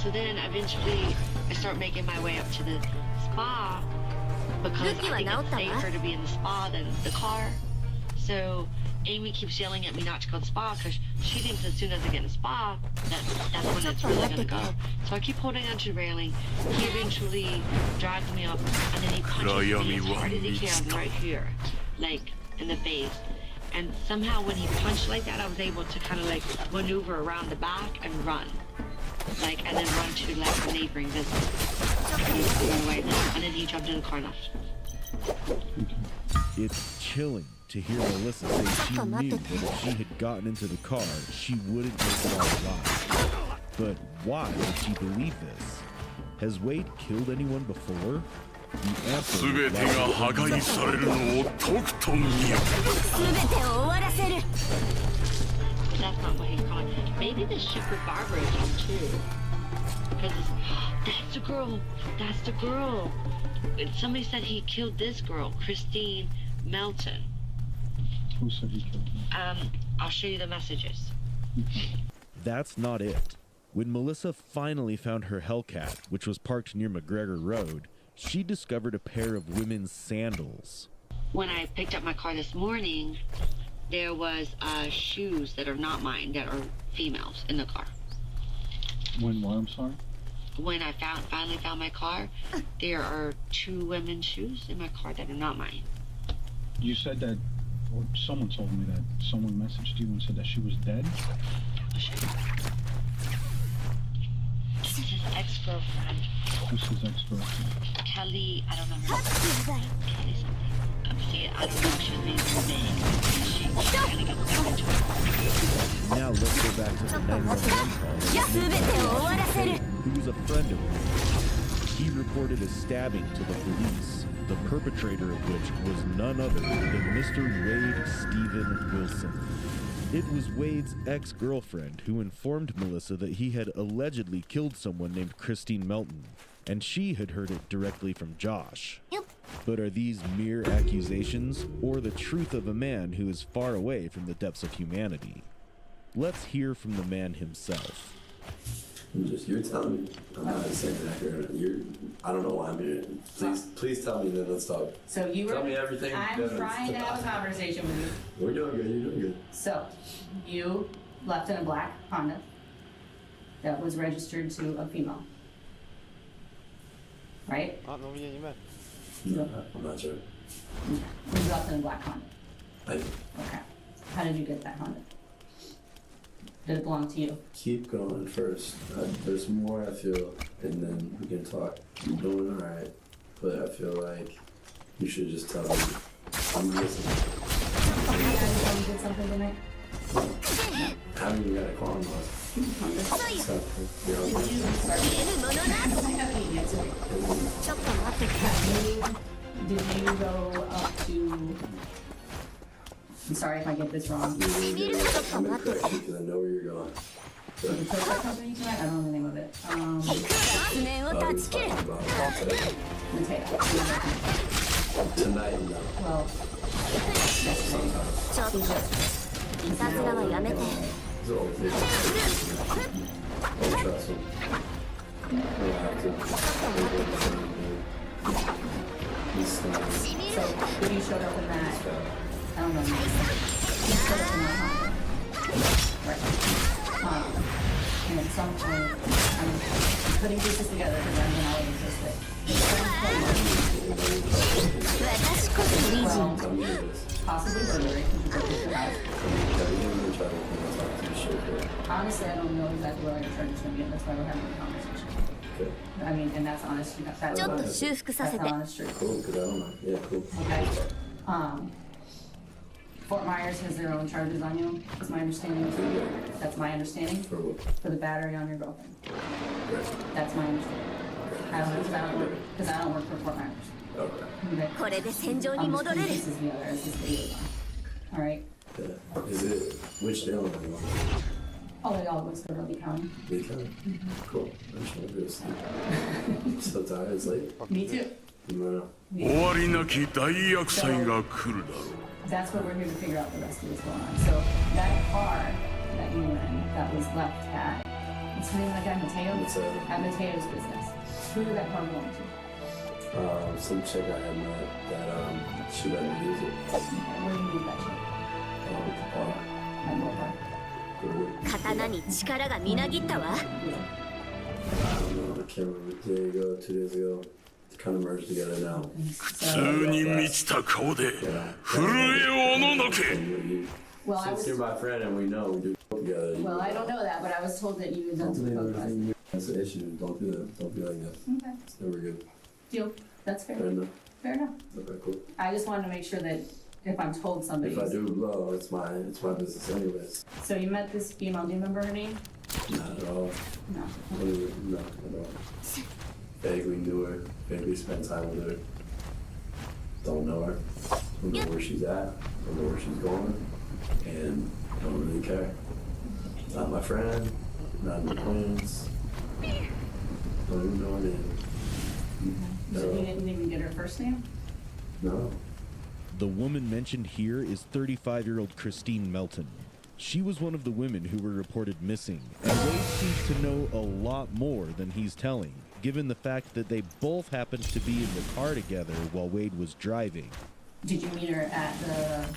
So then eventually I start making my way up to the spa, because I think it's safer to be in the spa than the car. So Amy keeps yelling at me not to go to the spa, because she thinks as soon as I get in the spa, that's when it's really gonna go. So I keep holding onto the railing. He eventually drags me up, and then he punches me as hard as he can right here, like in the face. And somehow when he punched like that, I was able to kind of like maneuver around the back and run. Like, and then run to like a neighboring business. And then he jumped in the car and left. It's chilling to hear Melissa say she knew that if she had gotten into the car, she wouldn't make it out alive. But why did she believe this? Has Wade killed anyone before? The answer But that's not what he's calling. Maybe the shepherd barber is on too. That's the girl. That's the girl. Somebody said he killed this girl, Christine Melton. Who said he killed her? I'll show you the messages. That's not it. When Melissa finally found her Hellcat, which was parked near McGregor Road, she discovered a pair of women's sandals. When I picked up my car this morning, there was shoes that are not mine, that are females in the car. When what? I'm sorry? When I finally found my car, there are 2 women's shoes in my car that are not mine. You said that, or someone told me that someone messaged you and said that she was dead? This is his ex-girlfriend. Who's his ex-girlfriend? Kelly, I don't know her name. Kelly something. See, I don't know if she's being her name. She kind of got back into it. Now let's go back to the 911 call. Who was a friend of his. He reported a stabbing to the police, the perpetrator of which was none other than Mr. Wade Stephen Wilson. It was Wade's ex-girlfriend who informed Melissa that he had allegedly killed someone named Christine Melton, and she had heard it directly from Josh. But are these mere accusations, or the truth of a man who is far away from the depths of humanity? Let's hear from the man himself. You're telling me. I'm not saying that here. I don't know why I'm here. Please tell me, then let's talk. So you were. Tell me everything. I'm trying to have a conversation with you. We're doing good. You're doing good. So, you left in a black Honda that was registered to a female, right? No, I'm not sure. You left in a black Honda. Okay. How did you get that Honda? Did it belong to you? Keep going first. There's more, I feel, and then we can talk. You're doing all right, but I feel like you should just tell me. I'm listening. You did something tonight? I haven't even got a call on us. Did you go up to... I'm sorry if I get this wrong. I'm gonna correct you because I know where you're going. The Toyota company tonight? I don't know the name of it. Tonight, no. Well, Don't trust him. We'll have to. He's so when you showed up in that, I don't know. You showed up in that Honda. Right. And at some point, I'm putting pieces together because I'm not interested. Well, possibly burglary. Honestly, I don't know exactly what our charge is going to be, and that's why we're having a conversation. Okay. I mean, and that's honest. That's honest truth. Cool, because I don't know. Yeah, cool. Okay. Fort Myers has their own charges on you, is my understanding. That's my understanding. For what? For the battery on your girlfriend. Right. That's my understanding. I don't know because I don't work for Fort Myers. Okay. This is the other. This is the all right. Yeah. Is it which day on the one? Oh, it all goes to Lee County. Lee County? Cool. I'm just trying to go to sleep. I'm so tired. It's late. Me too. No. 終わりなき大厄災が来るだろう That's what we're here to figure out the rest of what's going on. So that car that you were in that was left at, what's the name of that guy, Mateo? At Mateo's business. Who did that car belong to? Some chick I had met that she let me use it. Where do you meet that chick? At what bar? 刀に力がみなぎったわ。I don't know. I can't remember. There you go. 2 days ago. It's kind of merged together now. 普通に満ちた顔で震えおののけ Well, Since you're my friend and we know we do together. Well, I don't know that, but I was told that you had done some coke last night. That's the issue. Don't do that. Don't be like that. Okay. It's never good. Deal. That's fair. Fair enough. Fair enough. Okay, cool. I just wanted to make sure that if I'm told somebody. If I do blow, it's my business anyways. So you met this female. Do you remember her name? Not at all. No. Not at all. Vaguely knew her. Vaguely spent time with her. Don't know her. Don't know where she's at. Don't know where she's going. And don't really care. Not my friend. Not in the plans. Don't even know her name. So you didn't even get her first name? No. The woman mentioned here is 35-year-old Christine Melton. She was one of the women who were reported missing, and Wade seems to know a lot more than he's telling, given the fact that they both happened to be in the car together while Wade was driving. Did you meet her at the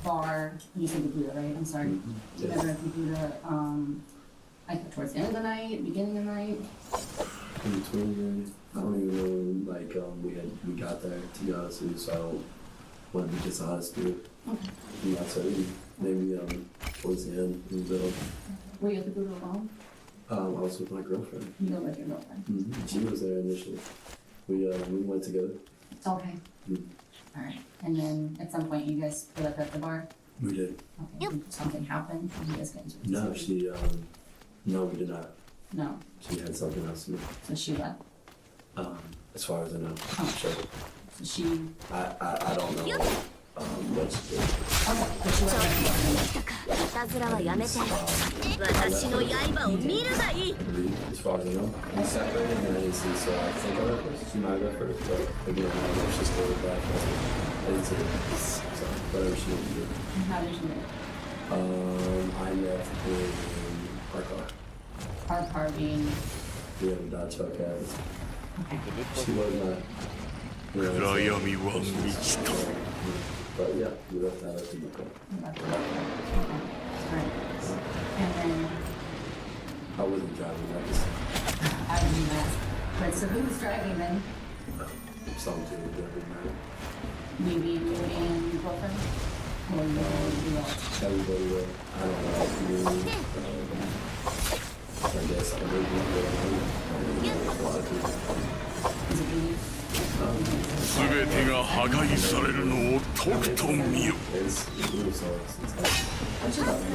bar? You said the Buddha, right? I'm sorry. You met her at the Buddha, like towards the end of the night, beginning of the night? In between, I don't even know, like, we got there, to be honest with you, so I don't want to be dishonest here. Okay. I'm not certain. Maybe, towards the end, in the middle. Were you at the Buddha alone? I was with my girlfriend. You were with your girlfriend? Mm-hmm. She was there initially. We went together. Okay. Mm-hmm. All right. And then at some point you guys split up at the bar? We did. Okay. Did something happen? Did you guys get into a No, discussion? no, we did not. No. She had something else to do. So she left? As far as I know. Oh. Sure. So she... I don't know, what she did. Okay. But she left. いたずらはやめて私の刃を見るがいい As far as I know, we separated and I didn't see, so I think I left first. She might have left first, but again, I don't know if she's still back. I didn't see her. So, whatever she did. How did you meet? I left in our car. Our car being... We have a Dodge Hellcat. Okay. She was not... But yeah, we left that up in the car. Alright. And then... I wasn't driving, I just... I didn't do that. But so who was driving then? Some two that didn't matter. Maybe you and your girlfriend? Or you all? Everybody will. I don't know. I guess I really don't know. A lot of people. Is it you? 全てが破壊されるのをとくと見よ。 It's really so. What's your girlfriend?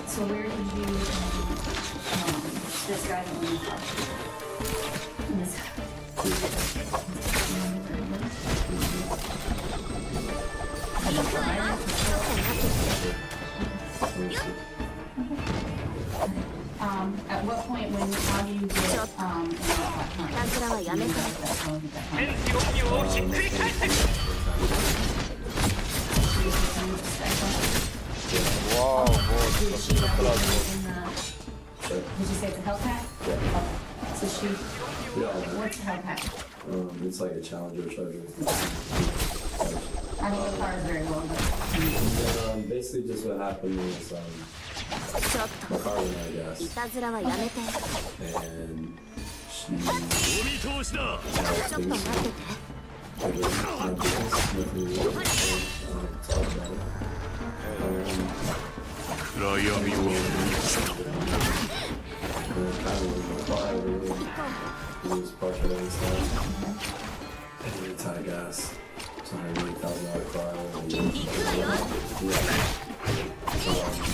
So where did you this guy that we at what point how do you get Wow, did you say it's a Hellcat? Yeah. Okay. So she... What's a Hellcat? It's like a Challenger Charger. I know the car is very low, but... Basically just what happened was, my car ran out of gas. And she... It's out of gas. It's $180,000 car.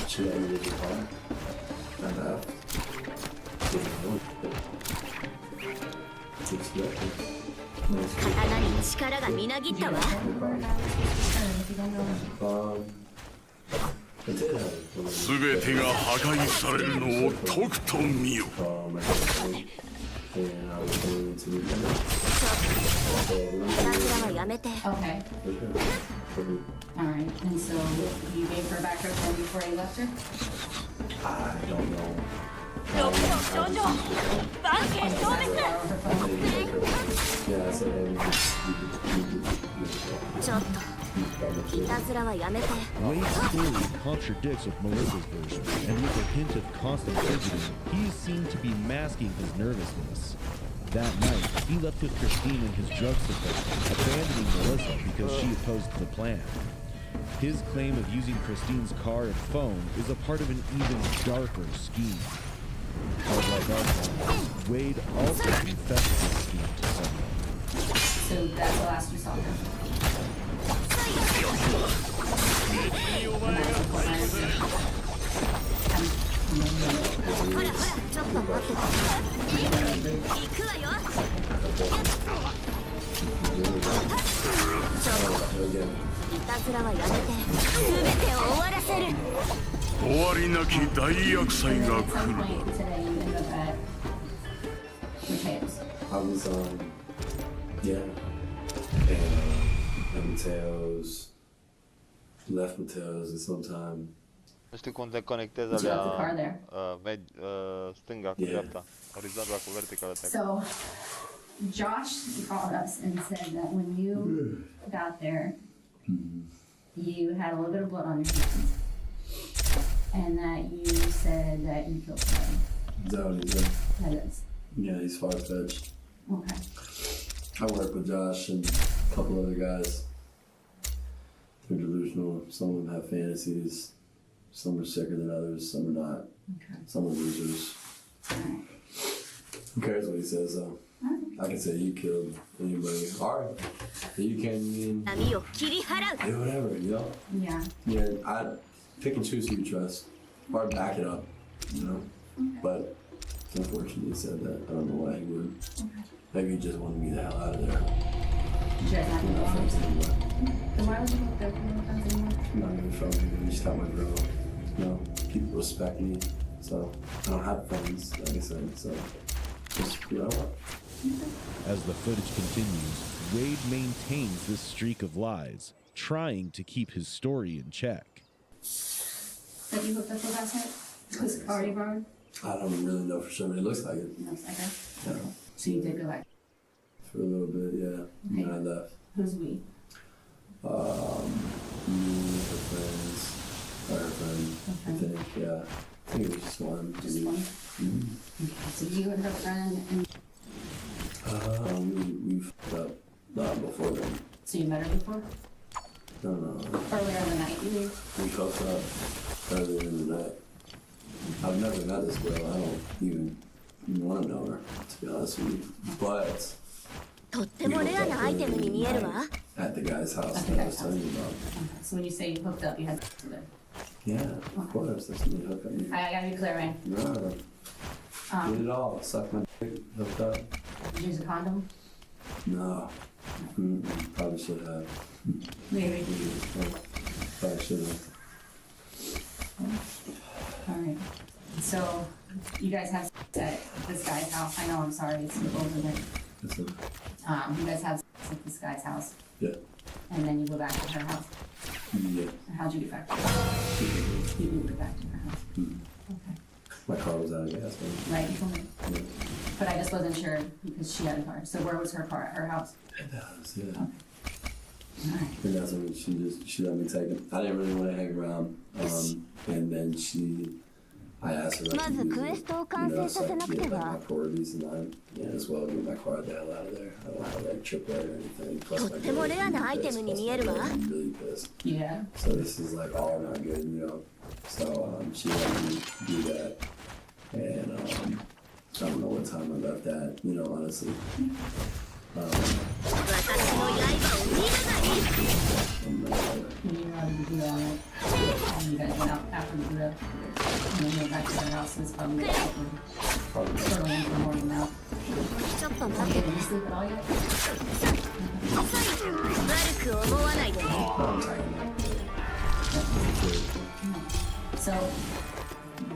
She let me use the car. And全てが破壊されるのをとくと見よ。 Okay. Alright, and so you gave her back her phone before you left her? I don't know. Yeah, I said Wade's story contradicts with Melissa's version, and with a hint of constant fidgeting, he is seen to be masking his nervousness. That night, he left with Christine and his drug supply, abandoning Melissa because she opposed the plan. His claim of using Christine's car and phone is a part of an even darker scheme. Like our Wade also confessed this scheme to someone. So that's the last you saw her. Again. いたずらはやめて全てを終わらせる終わりなき大厄災が来るだろう I was yeah, and Mateo's left Mateo's at some time. Știi cum te conectezi alea stânga cu dreapta, orizontal cu vertical attack. So Josh called us and said that when you got there, you had a little bit of blood on your hands, and that you said that you killed somebody. Is that what he said? That is. Yeah, he's far-fetched. Okay. I work with Josh and a couple other guys. They're delusional. Some of them have fantasies. Some are sicker than others. Some are not. Okay. Some are losers. Who cares what he says, though? I can say you killed anybody. Alright. You can mean do whatever, you know? Yeah. Yeah, I pick and choose who you trust. Or back it up, you know? But unfortunately he said that. I don't know why he would. Maybe he just wanted me the hell out of there. Did you guys not We're not friends anymore. Then why would you hook up with no friends anymore? I'm not even from here. You just got my girl. You know, people respect me. So I don't have friends, like I said, so just do what I want. As the footage continues, Wade maintains this streak of lies, trying to keep his story in check. Have you hooked up with last night? Was it already borrowed? I don't really know for sure, but it looks like it. Looks like it. Yeah. So you did go back. For a little bit, yeah. Okay. And I left. Who's we? Me, her friends, or her friend, I think, yeah. I think it was just one. Just one? Okay, so you and her friend and... we fucked up before then. So you met her before? No. Earlier in the night, you mean? We fucked up earlier in the night. I've never met this girl. I don't even want to know her, to be honest with you. But... とってもレアなアイテムに見えるわ at the guy's house that I was telling you about. Okay, so when you say you hooked up, you had sex with her? Yeah, of course. That's when you hook up. I gotta be clear, man. No. Did it all. Suck my dick, hooked up. Did you use a condom? No. Probably should have. Maybe. Probably should have. Alright. So, you guys have sex at this guy's house. I know, I'm sorry, it's over there. Listen. You guys have sex at this guy's house. Yeah. And then you go back to her house. Yeah. How'd you get back? You didn't get back to her house. Okay. My car was out of gas, man. Right, you told me. Yeah. But I just wasn't sure because she had a car. So where was her car? At her house? At the house, yeah. And that's when she let me take it. I didn't really want to hang around. And then I asked her like,まずクエストを完成させなくては my priorities and I as well get my car the hell out of there. I don't have like tripwire or anything. Plus とってもレアなアイテムに見えるわ I'm really pissed. Yeah. So this is like all not good, you know. So she let me do that. And I don't know what time I left at, you know, honestly. 私の刃を見るがいい You do all that. And you guys went out after the grill. And then you went back to their house. It's probably early in the morning now. ちょっと Are 待っ you て getting to sleep at all yet? 悪く思わないでね So,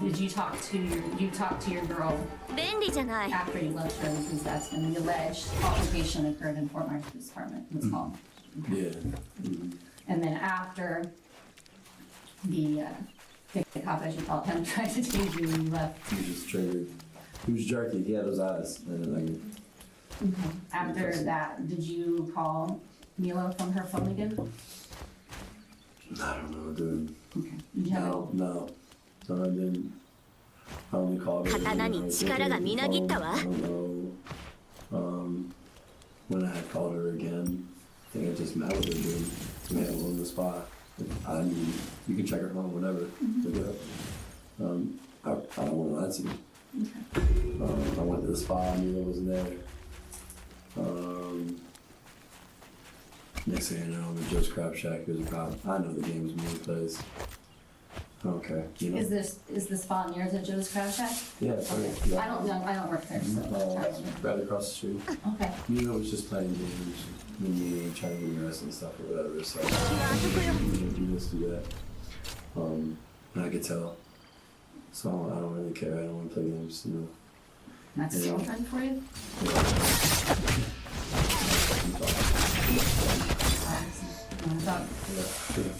did you talk to your girl 便利じゃない after you left her because that's when the alleged altercation occurred in Fort Myers Police Department, it was called. Yeah. And then after the cop, as you call him, tried to tase you when you left. He was just triggered. He was jerky. He had those eyes. And like, After that, did you call Mila from her phone again? I don't know, dude. Okay. Did you have No, I didn't. I only called her. 刀に力がみなぎったわ I don't know. When I had called her again, I think I just met with her, dude. We had one on the spot. I mean, you can check her phone, whatever. Look it up. I don't want to lie to you. I went to the spa, Mila wasn't there. Next thing I know, I'm at Joe's Crab Shack. There's a cop. I know the game's me plays. Okay. You know? Is the spot near the Joe's Crab Shack? Yeah. Okay. Yeah. I don't work there, so. Right across the street. Okay. You know, it's just playing games. When you trying to get your rest and stuff or whatever. So do this, do that. And I could tell. So I don't really care. I don't want to play games. You know. That's still fun for you.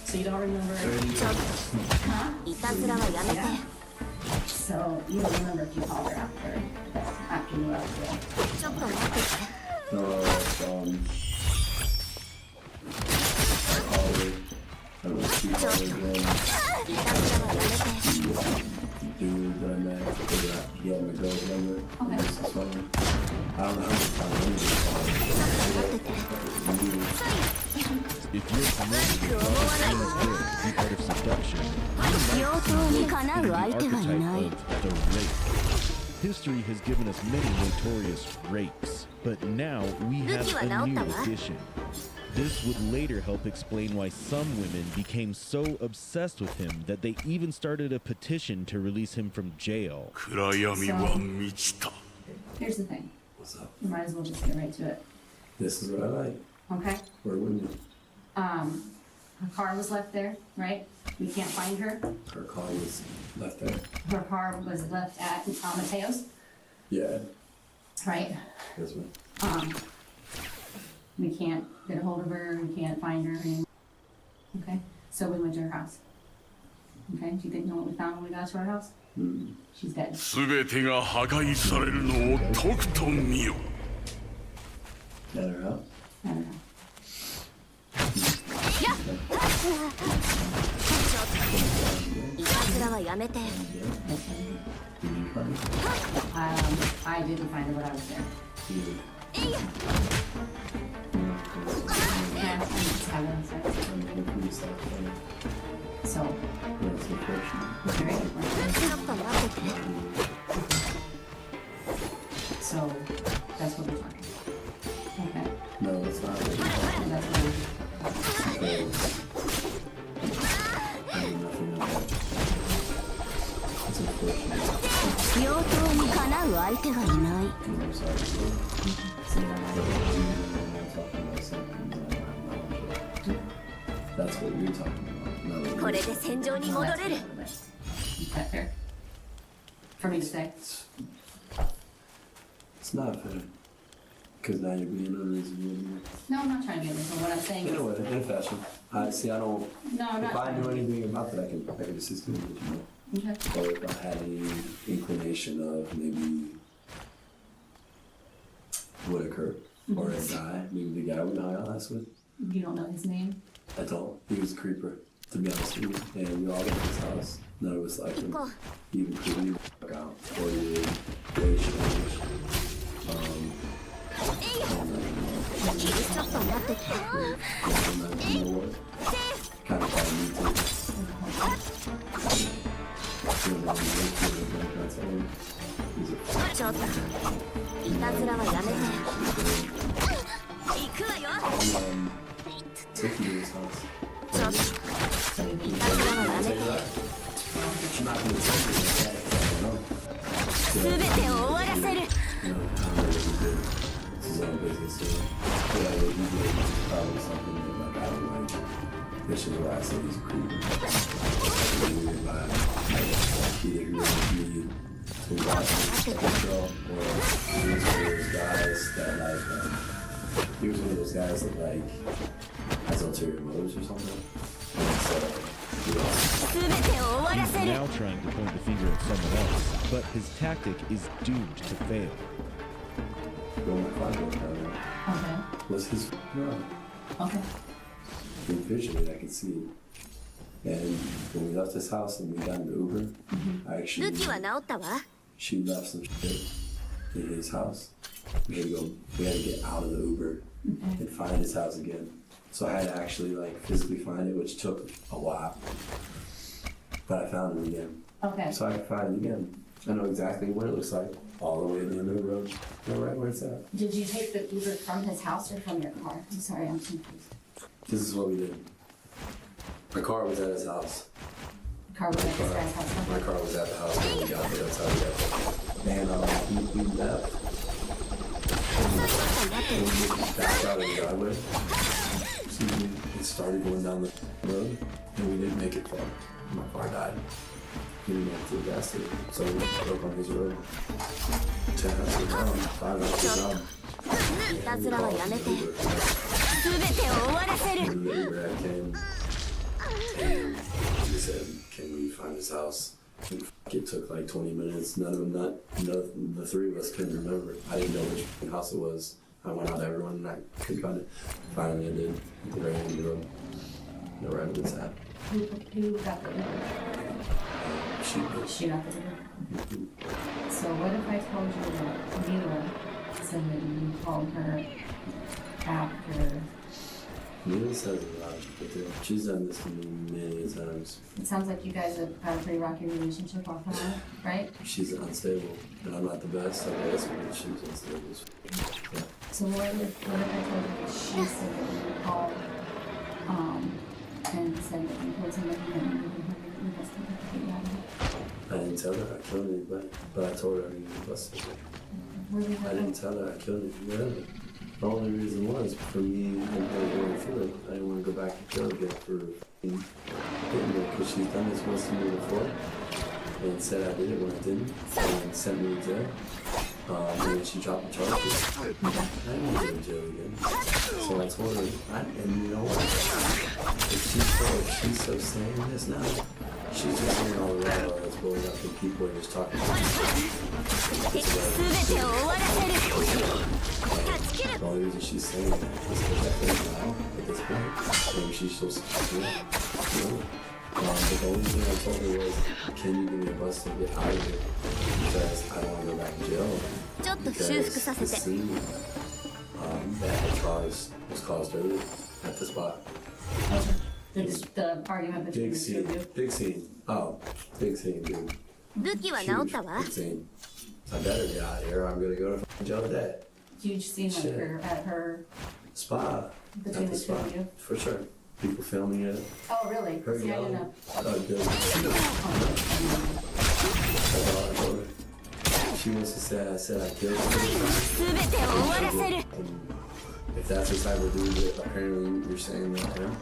So you don't remember? Huh? Yeah. So you don't remember if you called her after you left there. No, I was dude that I met, he had my girl's number. Okay. This is funny. I don't know how much time If you're familiar with what seems good, the art of seduction, you might be the archetype of the rake. History has given us many notorious rakes, but now we have a new addition. This would later help explain why some women became so obsessed with him that they even started a petition to release him from jail. Here's the thing. What's up? You might as well just get right to it. This is what I like. Okay? Where wouldn't you? Her car was left there, right? We can't find her. Her car was left there. Her car was left at Mateo's, Yeah. right? This one. We can't get a hold of her, we can't find her. Okay? So we went to her house. Okay? Do you think know what we found when we got to our house? She's dead. 全てが破壊されるのをとくと見よ。 At her house? I don't know. I didn't find her, but I was there. Yeah, so, so that's what we're talking about. Okay. No, it's not. That's what That's what you're talking about. No, これで戦場に戻れる。 Is that fair? For me to say? It's not fair. Because now you're being unreasonable. No, I'm not trying to be unreasonable. What I'm saying You is... know what, in fashion. See, I don't... No, I'm not If I trying knew to. anything about that, I could assist you with, you know. Okay. Or if I had any inclination of maybe what occurred. Or a guy, maybe the guy we hung out last with. You don't know his name? I don't. He was a creeper, to be honest with you. And we all went to his house. None of us liked him. He even creeped me the fuck out. Or he would very strange. Kind of found me too. Take you to his house. I'm not going to tell you that. I don't know. 全てを終わらせる。 You know, I don't know what he did. It's his own business, so whatever he did was probably something that like I don't like. This is why I say he's a creep. It's a weird vibe. Either he wants me to watch this girl, or he was one of those guys that like, he was one of those guys that like has ulterior motives or something. And so, you know, He's now trying to point the finger at someone else, but his tactic is doomed to fail. Okay. Was his girl. Okay. And visually, I could see it. And when we left his house and we got in the Uber, I actually, 武器は治ったわ。 she left some shit in his house. We had to get out of the Uber and find his house again. So I had to actually like physically find it, which took a while. But I found it again. Okay. So I could find it again. I know exactly what it looks like. All the way to the end of the road. I know right where it's at. Did you take the Uber from his house or from your car? I'm sorry, I'm confused. This is what we did. My car was at his house. Car was at this guy's house. My car was at the house when we got there. That's how we got there. And we left. And we backed out of the driveway. It started going down the road, and we didn't make it far. My car died. We didn't make it to the gas station, so we broke on his road. 10 hours down, 5 hours down. いたずらはやめて。すべてを終わらせる。 And the Uber came, and he said, "Can we find his house?" And it took like 20 minutes. None of the three of us couldn't remember. I didn't know which house it was. I went out to everyone and I couldn't find it. Finally, I did. At the very end of the road. No evidence at. Who got the Uber? She did. She got the Uber. So what if I told you that Mila said that you called her after? Mila says a lot of people do. She's done this to me many times. It sounds like you guys have had a pretty rocky relationship off and on, right? She's unstable, and I'm not the best, I guess, but she's unstable. Yeah. So what if I told you that she said that you called and said that you told somebody that you were investigating to get out of it? I didn't tell her I killed anybody, but I told her I needed to bust it. I didn't tell her I killed anybody. The only reason was for me and her going through it. I didn't want to go back and kill again for hitting me, because she's done this once to me before and said I did it when I didn't, and sent me to jail. And then she dropped the charges. I didn't want to go to jail again. So I told her, and you know what? If she's so saying this now, she's just saying all the rabble that's blowing up and people are just talking about it. The only reason she's saying that is because I think now, at this point, maybe she's so secure. But the only thing I told her was, can you give me a bus to get out of here? Because I don't want to go back to jail. Because the scene that was caused earlier at the spot. The argument between the two of you? Big scene. Oh, big scene, dude. 武器は直ったわ。 Big scene. I better get out of here. I'm gonna go to jail today. Huge scene like her at her Spa. between At the the two spa. of you. For sure. People filming it. Oh, really? Her See, I didn't yelling. know. Oh, good. That's all I told her. She wants to say I said I killed her. If that's the type of dude that apparently you're saying that him,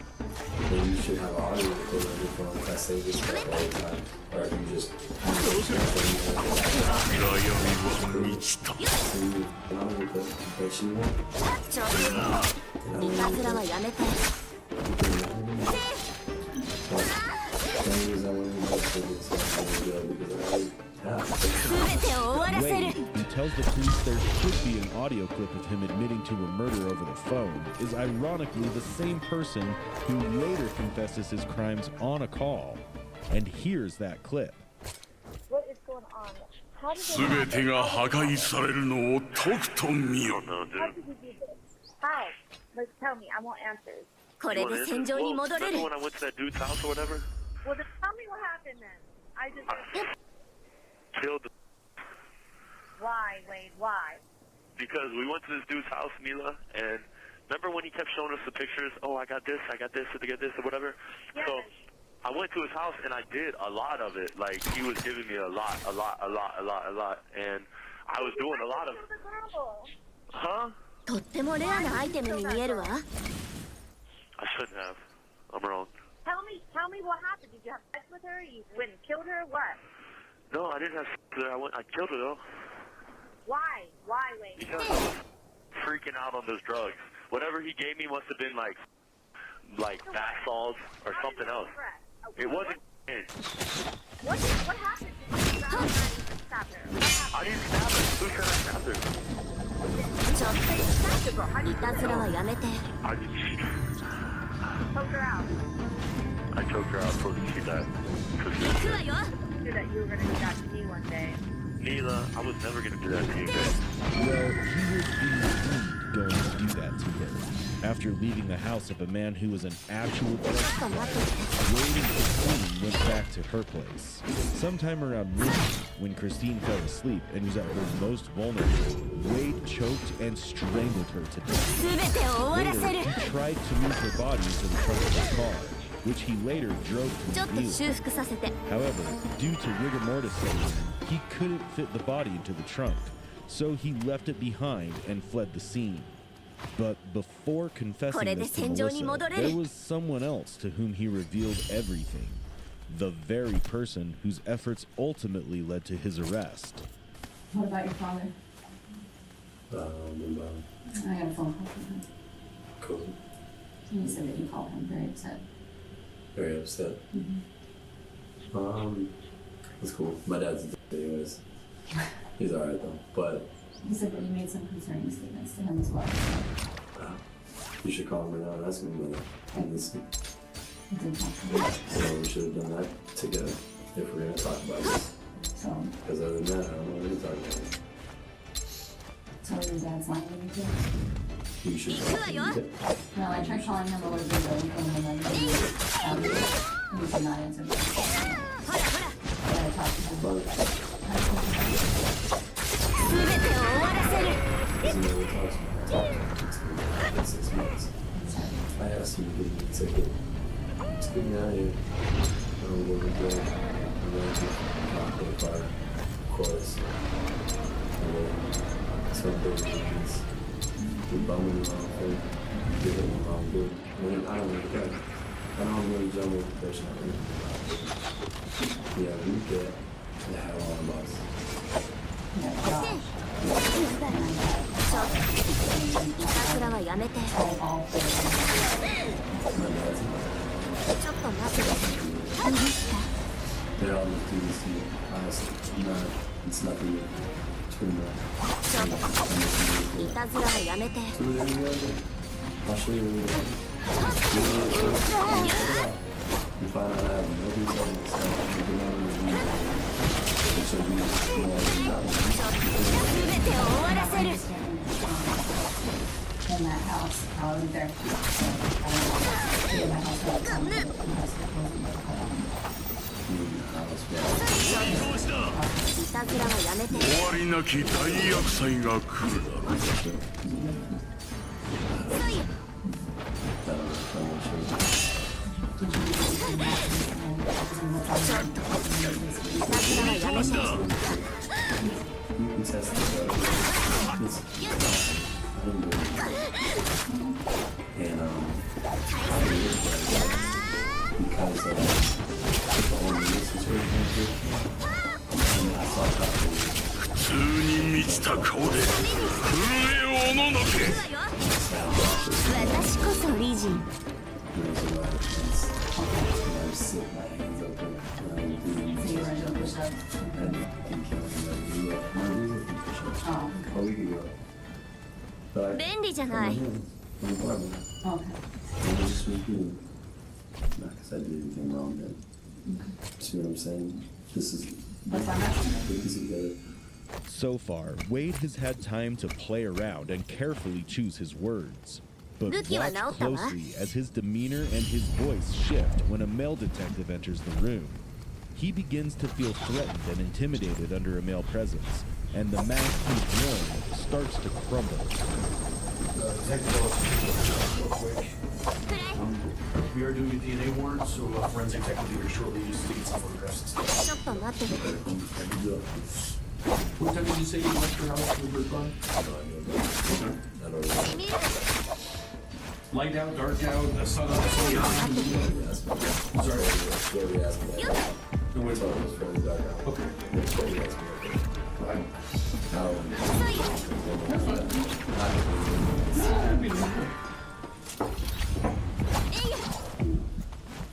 then you should have an audio recorder on your phone if I say this stuff all the time. Or if you just... But she won't. いたずらはやめて。 Wade, who tells the police there should be an audio clip of him admitting to a murder over the phone, is ironically the same person who later confesses his crimes on a call. And here's that clip. What is going on? How did 全てが破壊されるのをとくと見よ。 How did you do this? How? Like, tell me. I want answers. これで戦場に戻れる。 When I went to that dude's house or whatever? Well, then tell me what happened then. I just... Killed the... Why, Wade? Why? Because we went to this dude's house, Mila, and remember when he kept showing us the pictures? Oh, I got this, or whatever? Yes. So I went to his house and I did a lot of it. Like, he was giving me a lot. And I was doing a lot of... Huh? とってもレアなアイテムに見えるわ。 I shouldn't have. I'm wrong. Tell me what happened. Did you have sex with her? You went and killed her? What? No, I didn't have sex with her. I killed her, though. Why? Why, Wade? Because I was freaking out on those drugs. Whatever he gave me must have been like bath salts or something else. It wasn't. What happened? Did you stab her? I didn't stab her. Who said I stabbed her? ちょっといたずらはやめて。 I Poke her out. I choked her out so that she died. 行くわよ。 Knew that you were gonna do that to me one day. Neela, I was never gonna do that to you, babe. Well, he was indeed going to do that to her. After leaving the house of a man who was an actual predator, Wade and Christine went back to her place. Sometime around midnight, when Christine fell asleep and was at her most vulnerable, Wade choked and strangled her to death. Later, he tried tried to move her body into the trunk of the car, which he later drove to the dealer. However, due to rigor mortis setting in, he couldn't fit the body into the trunk, so he left it behind and fled the scene. But before confessing this to Melissa, there was someone else to whom he revealed everything. The very person whose efforts ultimately led to his arrest. What about your father? I got a phone call from him. Cool. He said that you called him very upset. Very upset? That's cool. My dad's a dick anyways. He's alright though, but... He said that you made some concerning statements to him as well. You should call him right now and ask him about it. And listen. He did talk to me. So we should have done that together if we're going to talk about this. So... Because other than that, I don't know what to talk about. So your dad's lying to you too? You should talk to him. No, I tried calling him a little bit ago and he did not answer me. I gotta talk to him. Doesn't know what talks about. It's 6 months. I asked him to give me a ticket. To get me out of here. I don't know what we're doing. I'm going to talk to the car, of course. And then some big things. We bumming the wrong thing. Give it the wrong dude. I mean, I don't really care. I don't really jump with professional. Yeah, we get the hell on the bus. They all just do this to you, honestly. It's nothing between them. So there you go. I'll show you what you find out I have no reason to stop the in that house, I was there. So, I don't know. In my house,終わりなき大厄災が来るだろう。普通に満ちた顔で震えおののけ。私こそリジン。便利じゃない。Not because I did anything wrong then. See what I'm saying? This is... So far, Wade has had time to play around and carefully choose his words. But watch closely as his demeanor and his voice shift when a male detective enters the room. He begins to feel threatened and intimidated under a male presence, and the mask he's wearing starts to crumble. We are doing a DNA warrant, so forensic tech will be here shortly just to get some photographs and stuff. What time did you say you left your house with your gun? Light out, dark out, the sun up, so you're sorry. No, wait, okay.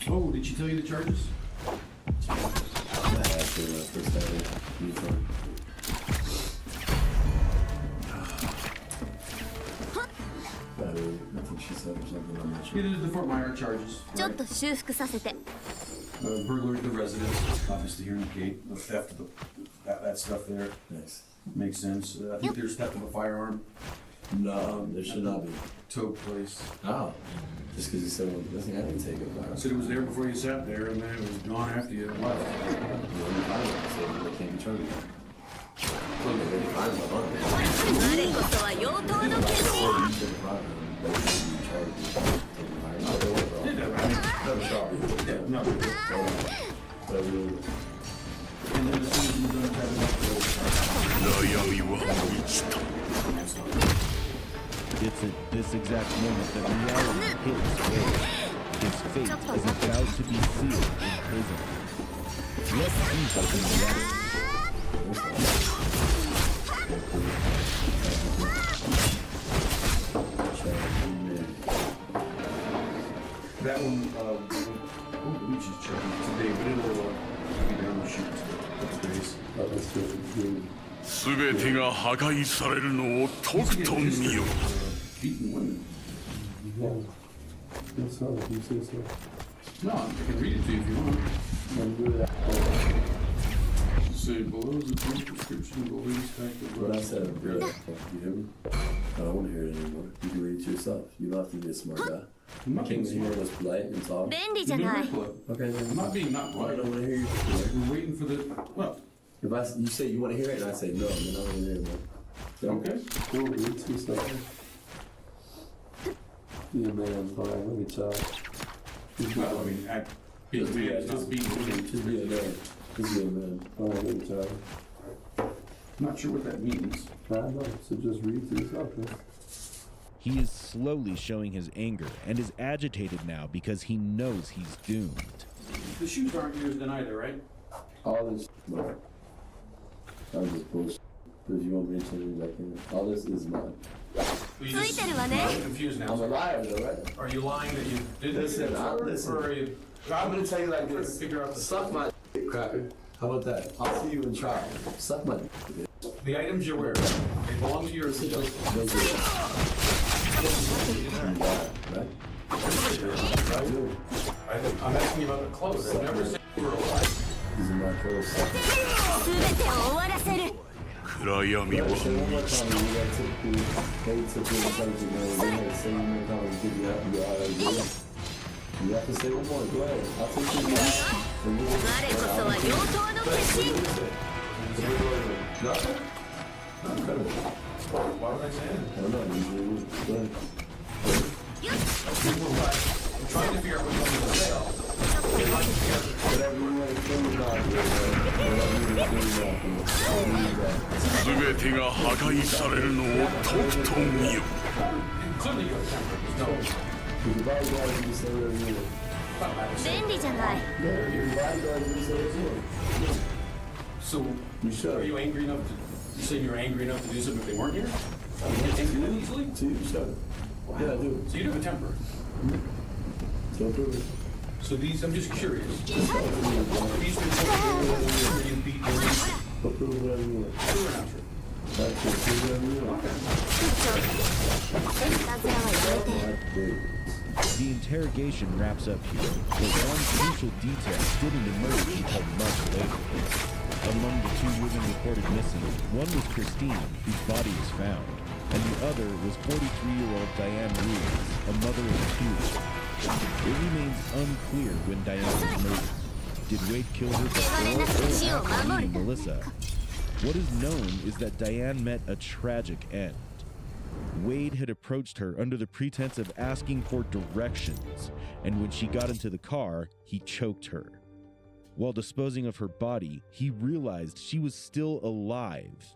Oh, did she tell you the charges? Yeah, there's the Fort Myers charges. Burglary of the residence, obviously here in the gate, the theft of that stuff there. Nice. Makes sense. I think there's theft of a firearm. No, there should not be. Took place. Oh. Just because you said it was missing, I didn't take it. I said it was there before you sat there, and then it was gone after you left. They can't be charged. No. And then as soon as you're done tapping up It's at this exact moment that reality hits Wade. His fate is about to be sealed in prison. Let's see how he reacts. That one, we just checked today, but it'll be down the chute. That's good. 全てが破壊されるのをとくと見よ。 Beating women. Yes, so. You say so. No, I can read it to you if you want. Say below is a brief description of the latest act of What I said, you hear me? I don't want to hear it anymore. You can read it to yourself. You don't have to be a smart guy. I came in here and was polite and talk. Okay, then. I'm not being not polite. I don't want to hear you. We're waiting for the. Well. If you say you want to hear it and I say no, then I don't want to hear it. Okay. Cool, read to yourself. Be a man, fine, look at y'all. Well, I mean, just be a man. Just be a man. Fine, look at y'all. I'm not sure what that means. I know, so just read to yourself, man. He is slowly showing his anger and is agitated now because he knows he's doomed. The shoes aren't yours then either, right? All this, bro. I'm just bullshit. Because you want me to change, I can. All this is mine. I'm confused now. I'm a liar, though, right? Are you lying that you did this? Listen, or are you? I'm gonna tell you like this. Figure out the Suck my dick, cracker. How about that? I'll see you in trial. Suck my dick. The items you're wearing, they belong to your situation. Right? I'm asking you about the clothes. I've never said you were a liar. These are my clothes. 暗闇は満ちた。 You have to say one more. Go ahead. I'll take you. Nothing? Not incredible. Why would I say it? I don't know. Usually, go ahead. I'm trying to figure out what you want me to say. Whatever you want to think about it. Whatever you want to think about it. 全てが破壊されるのをとくと見よ。 Clearly you're a temper. No. Your bodyguard is say whatever you want. 便利じゃない。 Yeah, your bodyguard is say whatever you want. So, you should. Are you angry enough to? You say you're angry enough to do something if they weren't here? You get angry that easily? So you should. Wow. Yeah, I do. So you do have a temper. Don't prove it. So these, I'm just curious. These are where you beat your Don't prove whatever you want. True or not true? That's true. Prove whatever you want. The interrogation wraps up here, but one crucial detail didn't emerge until much later. Among the two women reported missing, one was Christine, whose body was found, and the other was 43-year-old Diane Ruiz, a mother of two. It remains unclear when Diane was murdered. Did Wade kill her before or after meeting Melissa? What is known is that Diane met a tragic end. Wade had approached her under the pretense of asking for directions, and when she got into the car, he choked her. While disposing of her body, he realized she was still alive.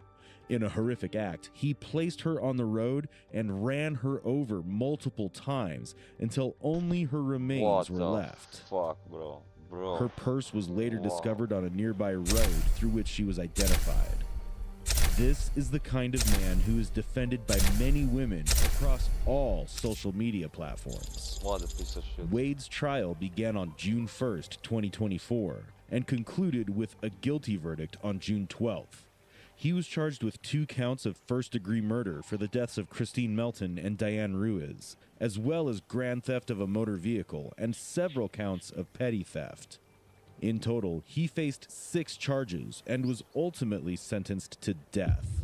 In a horrific act, he placed her on the road and ran her over multiple times until only her remains were left. Fuck, bro. Her purse was later discovered on a nearby road through which she was identified. This is the kind of man who is defended by many women across all social media platforms. What a piece of shit. Wade's trial began on June 1st, 2024, and concluded with a guilty verdict on June 12th. He was charged with 2 counts of first-degree murder for the deaths of Christine Melton and Diane Ruiz, as well as grand theft of a motor vehicle and several counts of petty theft. In total, he faced 6 charges and was ultimately sentenced to death.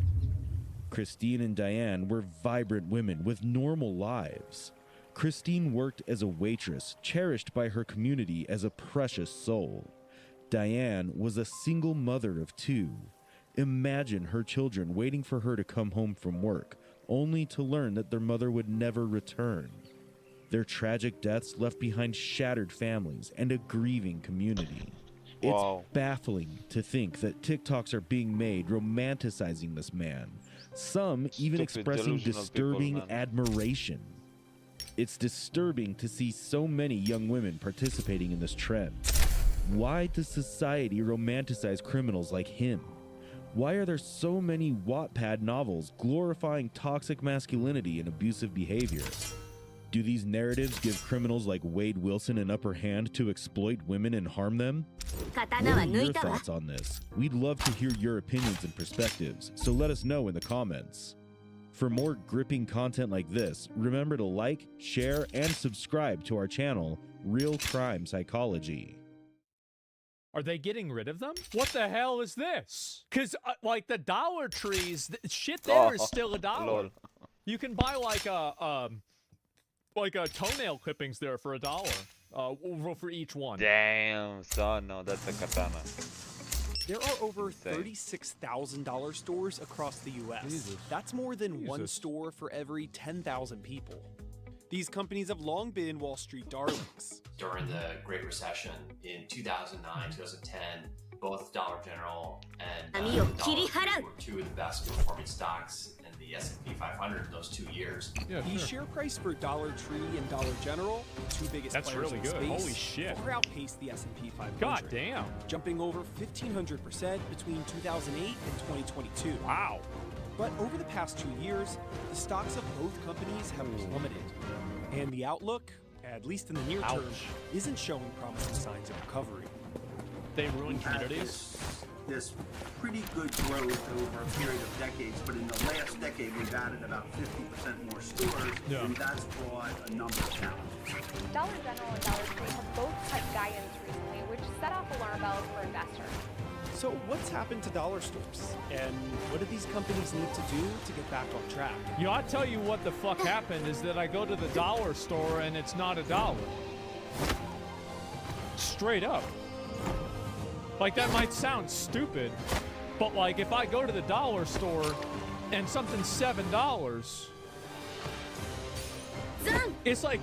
Christine and Diane were vibrant women with normal lives. Christine worked as a waitress, cherished by her community as a precious soul. Diane was a single mother of 2. Imagine her children waiting for her to come home from work, only to learn that their mother would never return. Their tragic deaths left behind shattered families and a grieving community. Wow. It's baffling to think that TikToks are being made romanticizing this man, some even expressing disturbing admiration. It's disturbing to see so many young women participating in this trend. Why does society romanticize criminals like him? Why are there so many Wattpad novels glorifying toxic masculinity and abusive behavior? Do these narratives give criminals like Wade Wilson an upper hand to exploit women and harm them? What are your thoughts on this? We'd love to hear your opinions and perspectives, so let us know in the comments. For more gripping content like this, remember to like, share, and subscribe to our channel, Real Crime Psychology. Are they getting rid of them? What the hell is this? Because, like, the Dollar Trees, shit there is still $1. Lol. You can buy, like a toenail clippings there for $1 for each one. Damn, son, no, that's a katana. There are over 36,000 dollar stores across the U.S. Jesus. That's more than one store for every 10,000 people. These companies have long been Wall Street darlings. During the Great Recession in 2009, 2010, both Dollar General and Dollar Tree were two of the best performing stocks in the S&P 500 in those 2 years. Yeah, the share price for Dollar Tree and Dollar General, the two biggest players really in good. space, Holy shit. far outpaced the S&P 500. God damn. Jumping over 1,500% between 2008 and 2022. Wow. But over the past 2 years, the stocks of both companies have plummeted. And the outlook, at least in the near term, isn't showing promising signs of recovery. They ruined communities. This pretty good growth over a period of decades, but in the last decade we've added about 50% more stores, and that's brought a number of challenges. Dollar General and Dollar Tree have both cut guidance recently, which set off alarm bells for investors. So what's happened to dollar stores? And what do these companies need to do to get back on track? Yo, I'll tell you what the fuck happened is that I go to the dollar store and it's not $1. Straight up. Like, that might sound stupid, but like, if I go to the dollar store and something's $7, it's like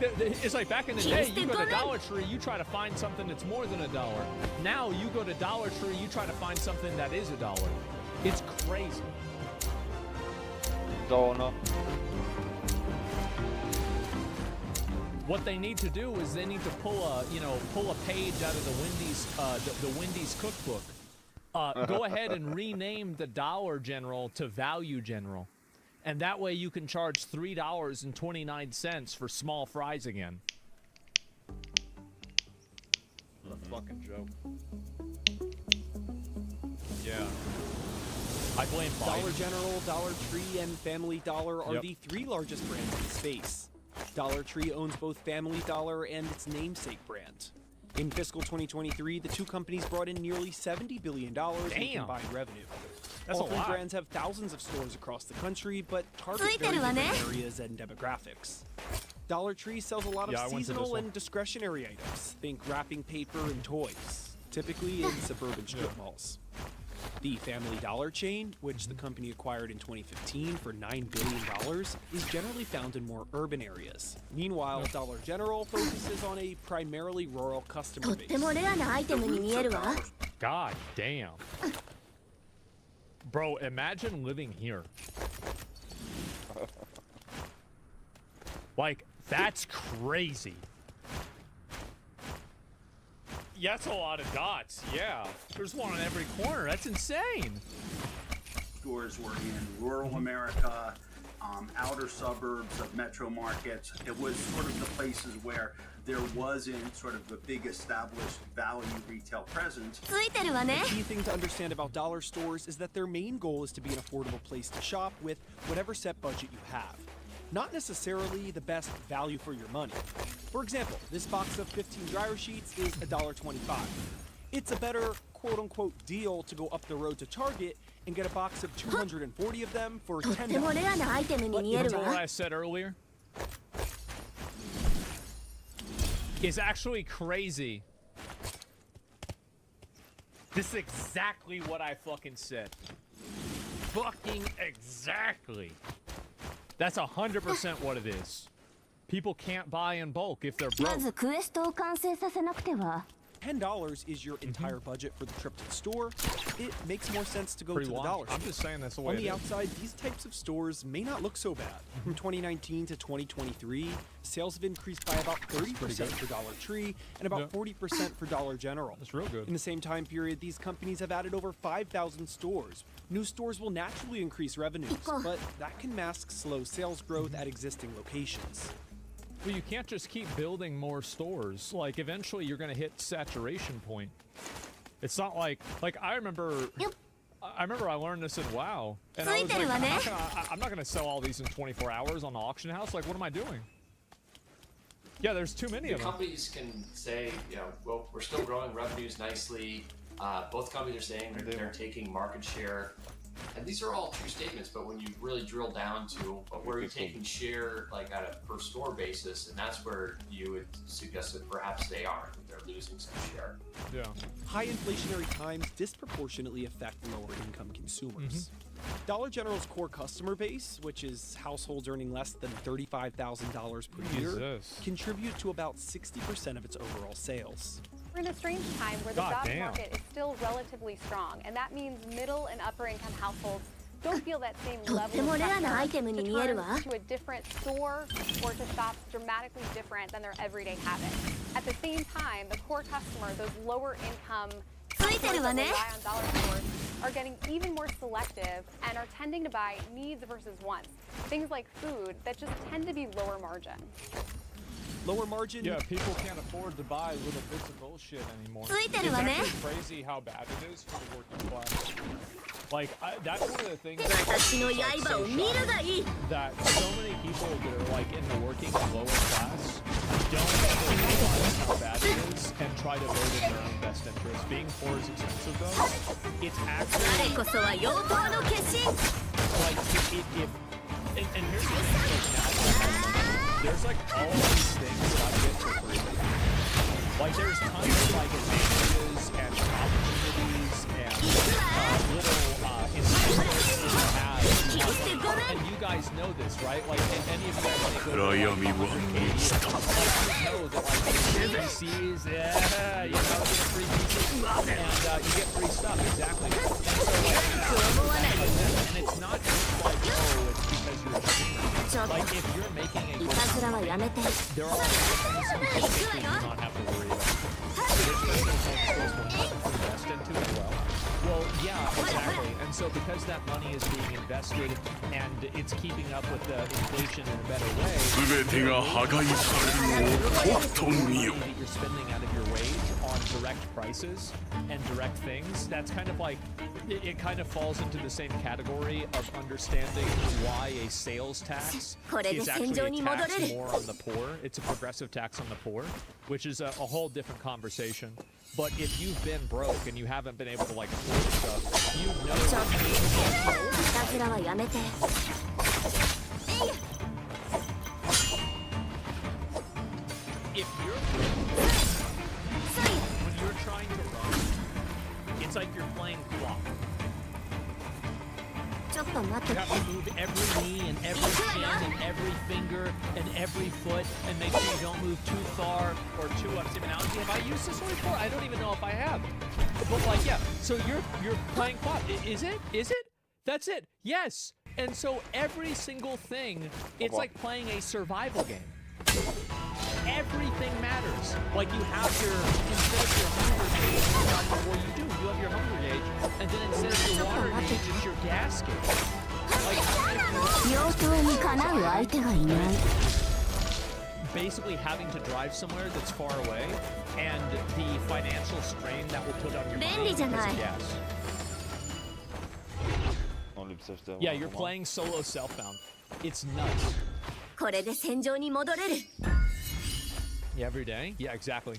back in the day, you go to Dollar Tree, you try to find something that's more than $1. Now you go to Dollar Tree, you try to find something that is $1. It's crazy. Donut. What they need to do is they need to pull a page out of the Wendy's cookbook. Go ahead and rename the Dollar General to Value General. And that way you can charge $3.29 for small fries again. What a fucking joke. Yeah. I blame Biden. Dollar General, Dollar Tree, and Family Dollar are the three largest brands in the space. Dollar Tree owns both Family Dollar and its namesake brand. In fiscal 2023, the two companies brought in nearly $70 billion in combined revenue. That's All a three lot. brands have thousands of stores across the country, but target very different areas and demographics. Dollar Tree sells a lot of seasonal and discretionary items. Think wrapping paper and toys, typically in suburban strip malls. The Family Dollar chain, which the company acquired in 2015 for $9 billion, is generally found in more urban areas. Meanwhile, Dollar General focuses on a primarily rural customer base. God damn. Bro, imagine living here. Like, that's crazy. Yeah, that's a lot of dots. Yeah. There's one on every corner. That's insane. Stores were in rural America, outer suburbs of metro markets. It was sort of the places where there wasn't sort of the big established value retail presence. The key thing to understand about dollar stores is that their main goal is to be an affordable place to shop with whatever set budget you have. Not necessarily the best value for your money. For example, this box of 15 dryer sheets is $1.25. It's a better quote-unquote deal to go up the road to Target and get a box of 240 of them for $10. Remember what I said earlier? It's actually crazy. This is exactly what I fucking said. Fucking exactly. That's 100% what it is. People can't buy in bulk if they're ま broke. ずクエストを完成させなくては。 $10 is your entire budget for the trip to the store. It makes more sense to go Pretty to the long. dollar store. I'm just saying that's the way On it the is. outside, these types of stores may not look so bad. From 2019 to 2023, sales have increased by about 30% for Dollar Tree and about 40% for Dollar General. That's real good. In the same time period, these companies have added over 5,000 stores. New stores will naturally increase revenues, but that can mask slow sales growth at existing locations. Well, you can't just keep building more stores. Like, eventually you're gonna hit saturation point. It's not like I remember I learned this in WoW, and I was like, I'm not gonna sell all these in 24 hours on the auction house. Like, what am I doing? Yeah, there's too many The of them. companies can say, you know, well, we're still growing revenues nicely. Both companies are saying they're taking market share. And these are all true statements, but when you really drill down to where you're taking share, like at a per store basis, and that's where you would suggest that perhaps they are. They're losing some share. Yeah. High inflationary times disproportionately affect lower income consumers. Dollar General's core customer base, which is households earning less than $35,000 per year, Jesus. contribute to about 60% of its overall sales. We're in a strange time where the job market is still relatively strong, and that means middle and upper income households don't feel that same level of pressure to turn to a different store or to shops dramatically different than their everyday habits. At the same time, the core customer, those lower income customers that rely on dollar stores, are getting even more selective and are tending to buy needs versus wants. Things like food that just tend to be lower margin. Lower margin. Yeah, people can't afford to buy little bits of bullshit anymore. It's actually crazy how bad it is for the working class. Like, that's one of the things that so that so many people that are like in the working and lower class don't ever realize how bad it is and try to vote in their own best interest. Being poor is expensive though. It's actually like and here's the thing, like, there's like all these things that I get for free. Like there's tons of like advantages and opportunities and little incentives that you have. And you guys know this, right? Like any of you guys want to go to like, know that like PCs, yeah, you know, get free PCs and you get free stuff, exactly. And it's not just like, oh, it's because you're a streamer. Like if you're making a good content, there are things that you do not have to worry about. Invest into as well. Well, yeah, exactly. And so because that money is being invested and it's keeping up with the inflation in a better way, the money that you're spending out of your wage on direct prices and direct things, that's kind of like, it kind of falls into the same category of understanding why a sales tax is actually a tax more on the poor. It's a progressive tax on the poor, which is a whole different conversation. But if you've been broke and you haven't been able to like afford stuff, you know if you're when you're trying to run, it's like you're playing clock. You have to move every knee and every chin and every finger and every foot and make sure you don't move too far or too optimal. Have I used this one before? I don't even know if I have. But like, yeah, so you're playing quad. Is it? Is it? That's it. Yes. And so every single thing, it's like playing a survival game. Everything matters. Like you have instead of your hunger gauge, what you do, you have your hunger gauge, and then instead of your water gauge, it's your gas gauge. Basically having to drive somewhere that's far away, and the financial strain that will put on your money because of gas. Yeah, you're playing solo self-bound. It's nuts. Yeah, every day? Yeah, exactly.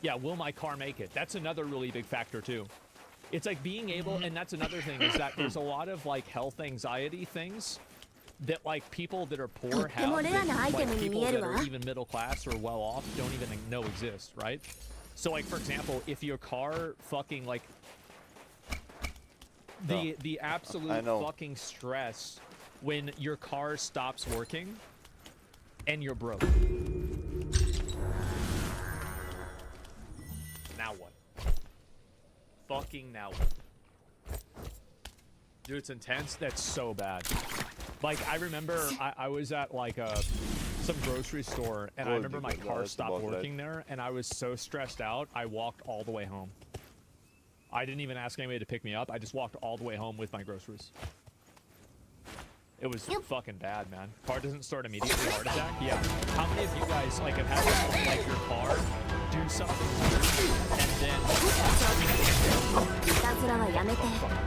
Yeah, will my car make it? That's another really big factor too. It's like being able, and that's another thing, is that there's a lot of like health anxiety things that like people that are poor have, that, like people that are even middle class or well off don't even know exist, right? So like for example, if your car fucking like the absolute fucking stress when your car stops working, and you're broke. Now what? Fucking now what? Dude, it's intense. That's so bad. Like, I remember I was at like some grocery store, and I remember my car stopped working there, and I was so stressed out, I walked all the way home. I didn't even ask anybody to pick me up. I just walked all the way home with my groceries. It was fucking bad, man. Car doesn't start immediately, heart attack? Yeah. How many of you guys like have had like your car do something weird and then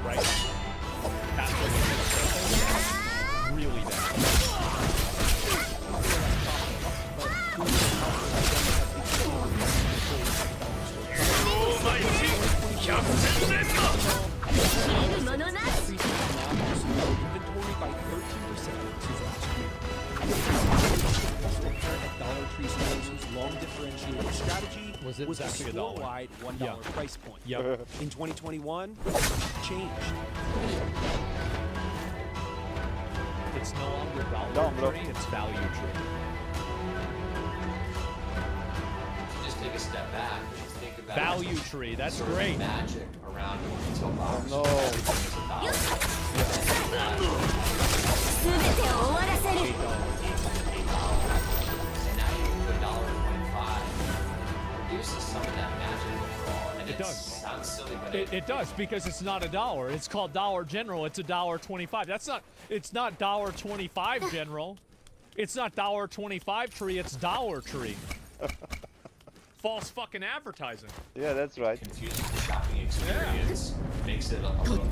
right? After really bad. Inventory by 13% since last year. At Dollar Tree stores whose long differentiated strategy was the store-wide $1 price point. In 2021, changed. It's no longer Dollar Tree, it's Value Tree. Just take a step back and think about Value Tree, that's great. Magic around the retail box. No. It does. Sounds silly, but It does, because it's not $1. It's called Dollar General. It's $1.25. That's not. It's not $1.25 General. It's not $1.25 Tree. It's Dollar Tree. False fucking advertising. Yeah, that's right. Confusing shopping experience makes it a little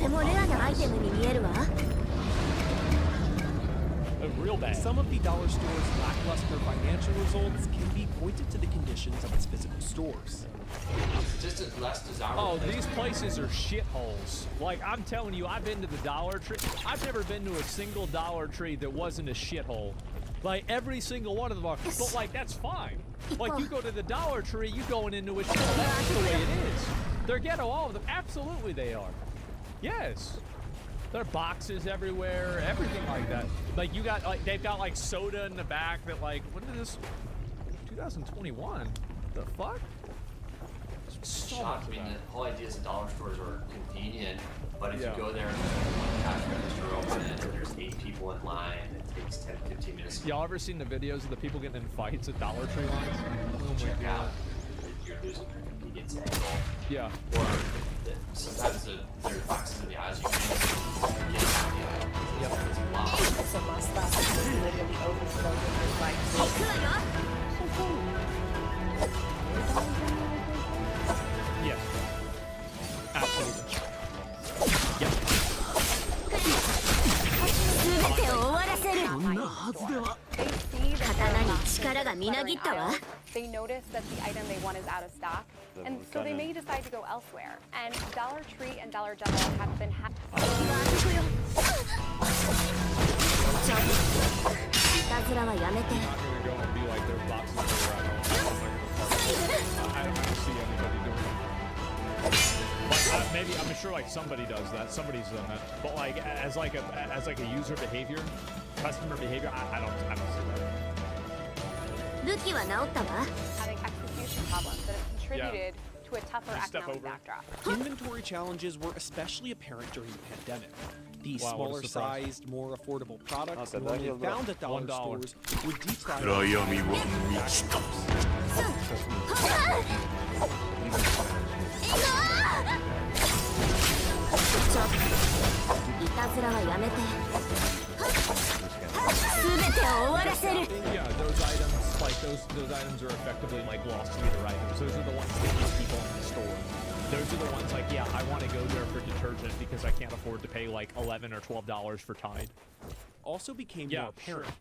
real bad. Some of the dollar store's lackluster financial results can be pointed to the conditions of its physical stores. Just as less desirable. Oh, these places are shitholes. Like, I'm telling you, I've been to the Dollar Tree. I've never been to a single Dollar Tree that wasn't a shithole. Like, every single one of them are. But, like, that's fine. Like, you go to the Dollar Tree, you going into a shithole. That's the way it is. They're ghetto, all of them. Absolutely they are. Yes. There are boxes everywhere, everything like that. Like, you got, like, they've got, like, soda in the back that, like, what is this? 2021? The fuck? So shocked. I mean, the whole idea is the dollar stores are convenient, but if you go there and one cash register open and there's 8 people in line, it takes 10, 15 minutes. Y'all ever seen the videos of the people getting in fights at Dollar Tree lines? Oh Check out. You're losing your convenience angle. Yeah. Or sometimes there's boxes in the aisles you can't get out. Yep. It's locked. It's a must stop. It's literally overflowing with like. Yes. Absolutely. Yep. They notice that the item they want is out of stock, and so they may decide to go elsewhere. And Dollar Tree and Dollar General have been I'm not gonna go and be like there's boxes everywhere. I don't see anybody doing it. Like, maybe I'm sure like somebody does that. Somebody's done that. But like as like a user behavior, customer behavior, I don't see that. having execution problems that have contributed to a tougher economic backdrop. Inventory challenges were especially apparent during the pandemic. These smaller sized, more affordable products normally found at dollar stores were deprived of Yeah, those items, like those items are effectively like lost leader items. Those are the ones that keep people in the store. Those are the ones like, yeah, I want to go there for detergent because I can't afford to pay like $11 or $12 for Tide. Also became more apparent.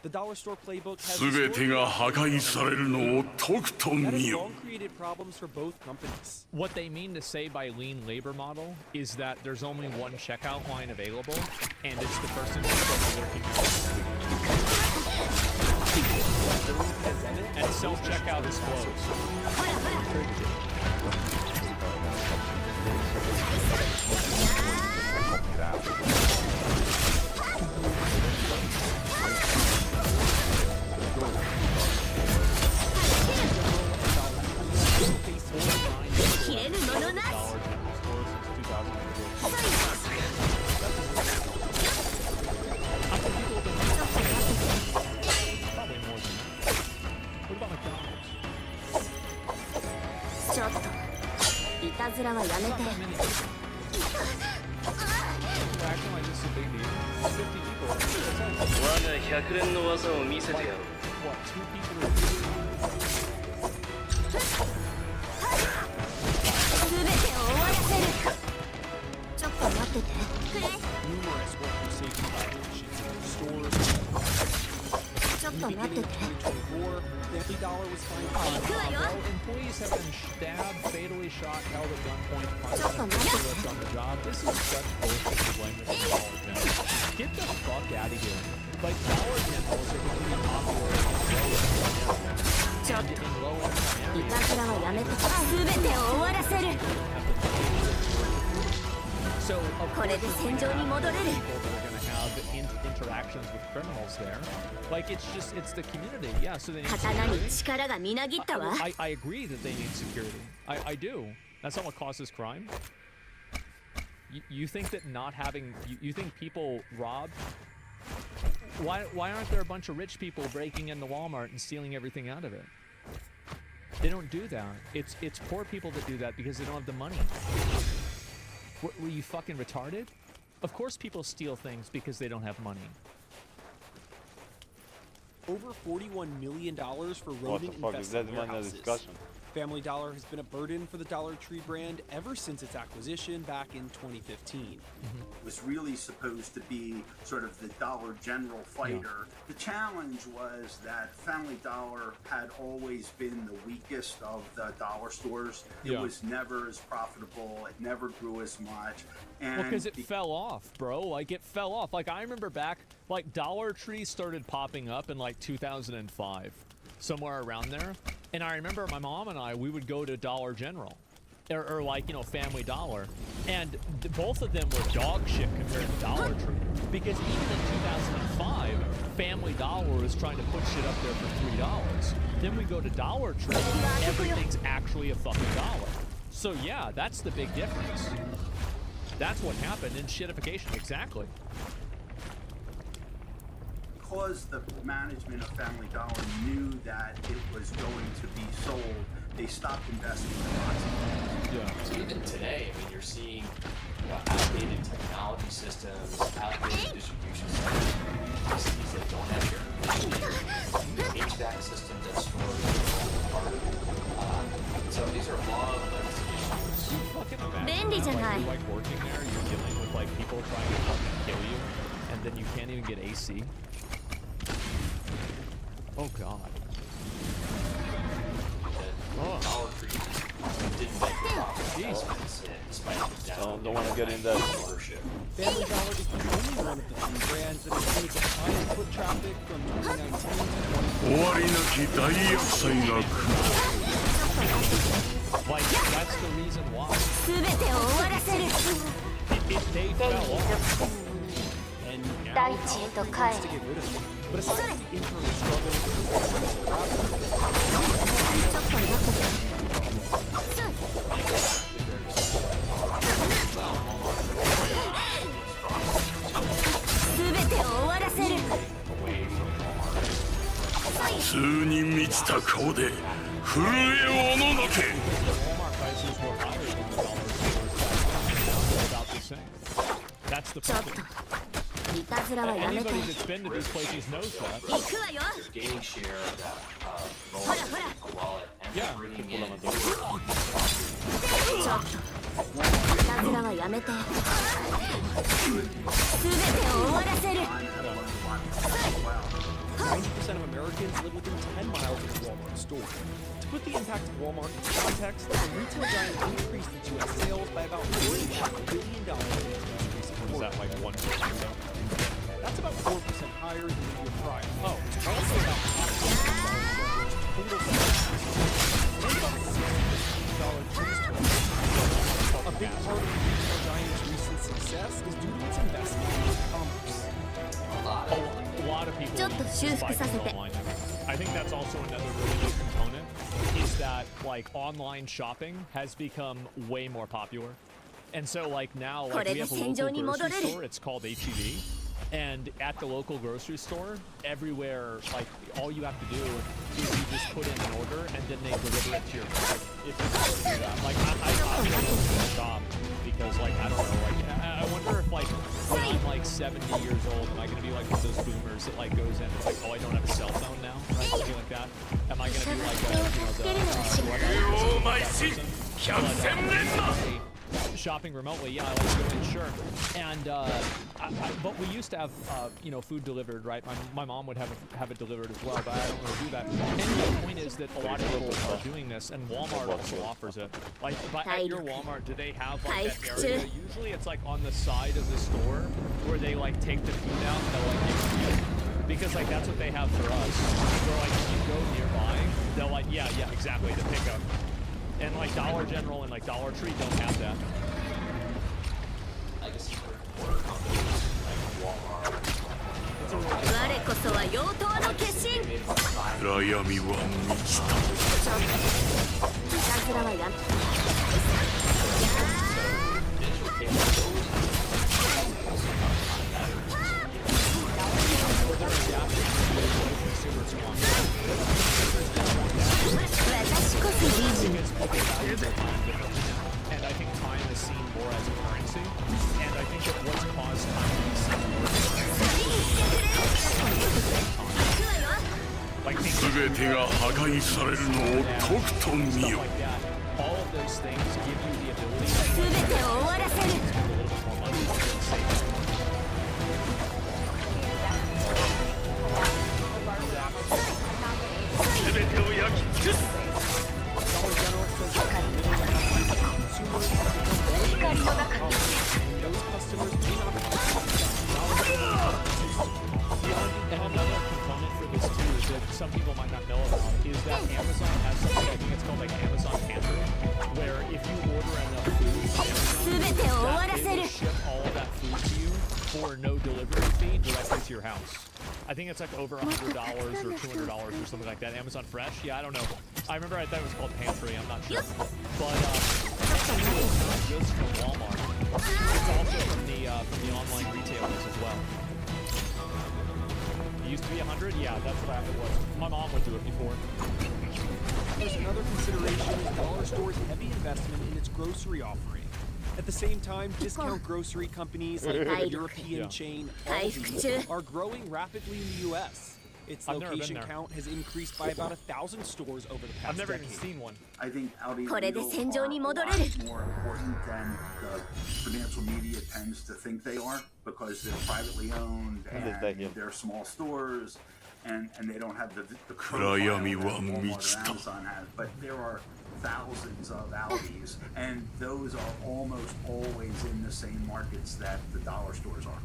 The dollar store playbook has 全てが破壊されるのをとくと見よ。 long created problems for both companies. What they mean to say by lean labor model is that there's only one checkout line available, and it's the person who's working there. And self-checkout is closed. ちょっといたずらはやめて Acting like this is a big deal. 50 people. 我が百連の技を見せてやろう。 What, 2 people? 全てを終わらせるちょっと待ってて Numerous worker safety violations in the stores. ちょっと待ってて 2024, Family Dollar was fined. Employees have been stabbed, fatally shot, held at gunpoint, on the job. This is such bullshit to blame this on Dollar General. Get the fuck out of here. Like, Dollar Generals are becoming popular in low-income areas. いたずらはやめて全てを終わらせる So, of course, これで戦場に戻れる people that are going to have interactions with criminals there. Like, it's the community. Yeah, so they need 刀に力がみなぎったわ I agree that they need security. I do. That's not what causes crime. You think that not having... You think people rob? Why aren't there a bunch of rich people breaking into Walmart and stealing everything out of it? They don't do that. It's poor people that do that because they don't have the money. Were you fucking retarded? Of course people steal things because they don't have money. Over $41 million for rodent-infested warehouses. Family Dollar has been a burden for the Dollar Tree brand ever since its acquisition back in 2015. It was really supposed to be sort of the Dollar General fighter. The challenge was that Family Dollar had always been the weakest of the dollar stores. It was never as profitable. It never grew as much. And well, because it fell off, bro. Like, it fell off. Like, I remember back, like, Dollar Tree started popping up in, like, 2005. Somewhere around there. And I remember my mom and we would go to Dollar General. Or like, you know, Family Dollar. And both of them were dog shit compared to Dollar Tree. Because even in 2005, Family Dollar was trying to put shit up there for $3. Then we go to Dollar Tree, everything's actually a fucking dollar. So yeah, that's the big difference. That's what happened in shitification, exactly. Because the management of Family Dollar knew that it was going to be sold, they stopped investing in lots of things. Yeah. So even today, I mean, you're seeing outdated technology systems, outdated distribution systems, cities that don't have air conditioning, HVAC systems that stores are so these are long issues. You fucking imagine that, like, you're working there, you're dealing with like people trying to fucking kill you, and then you can't even get AC. Oh god. Oh. Dollar Tree didn't make the profit. Jeez. Don't want to get in that. Ownership. Family Dollar is the only one of the three brands that has seen its highest foot traffic from 2019 to 2020. Like, that's the reason why. They fell off. And now to get rid of them. But aside from the internal struggle That's the problem. Anybody that's been to these places knows that. Gaining share of that wallet and bringing in. Percent of Americans live within 10 miles of a Walmart store. To put the impact of Walmart in context, the retail giant increased its U.S. sales by about $45 billion in its recent quarter. Is that like 1%? That's about 4% higher than the year prior. Oh, it's also about half of total sales. And about $60 A big part of the retail giant's recent success is due to its investment in e-commerce. A lot of people buy things online. I think that's also another really big component, is that like online shopping has become way more popular. And so like now, like we have a local grocery store, it's called H-E-B. And at the local grocery store, everywhere, like all you have to do is you just put in an order and then they deliver it to your car. If do that. Like, I'm gonna stop because, like, I don't know. Like, I wonder if, like, when I'm like 70 years old, am I gonna be like one of those boomers that like goes in and it's like, oh, I don't have a cell phone now, right? Something like that. Am I gonna be like, shopping remotely? Yeah, I like to go in, sure. And but we used to have you know, food delivered, right? My mom would have it delivered as well, but I don't really do that. And the point is that a lot of people are doing this, and Walmart also offers it. Like, but at your Walmart, do they have like that area? Usually, it's like on the side of the store where they like take the food out and they'll like give you, because like that's what they have for us. Where like if you go nearby, they'll like yeah exactly, the pickup. And like Dollar General and like Dollar Tree don't have that. I guess for order companies like Walmart. And I think time is seen more as a currency, and I think that what's caused time to be seen more as a like all of those things give you the ability to a little bit more money and save And another component for this too is that some people might not know about is that Amazon has something, I think it's called like Amazon Pantry, where if you order enough food, they will ship all of that food to you for no delivery fee directly to your house. I think it's like over $100 or $200 or something like that. Amazon Fresh? Yeah, I don't know. I remember I thought it was called Pantry. I'm not sure. But it's not just from Walmart. It's also from the online retailers as well. It used to be 100? Yeah, that's what it was. My mom would do it before. There's another consideration: dollar store's heavy investment in its grocery offering. At the same time, discount grocery companies like the European chain Aldi are growing rapidly in the U.S. Its location count has increased by about 1,000 stores over the past I've never decade. even seen one. I think Audi are a lot more important than the financial media tends to think they are, because they're privately owned and they're small stores, and they don't have the profile that Walmart or Amazon has. But there are thousands of Audis, and those are almost always in the same markets that the dollar stores are.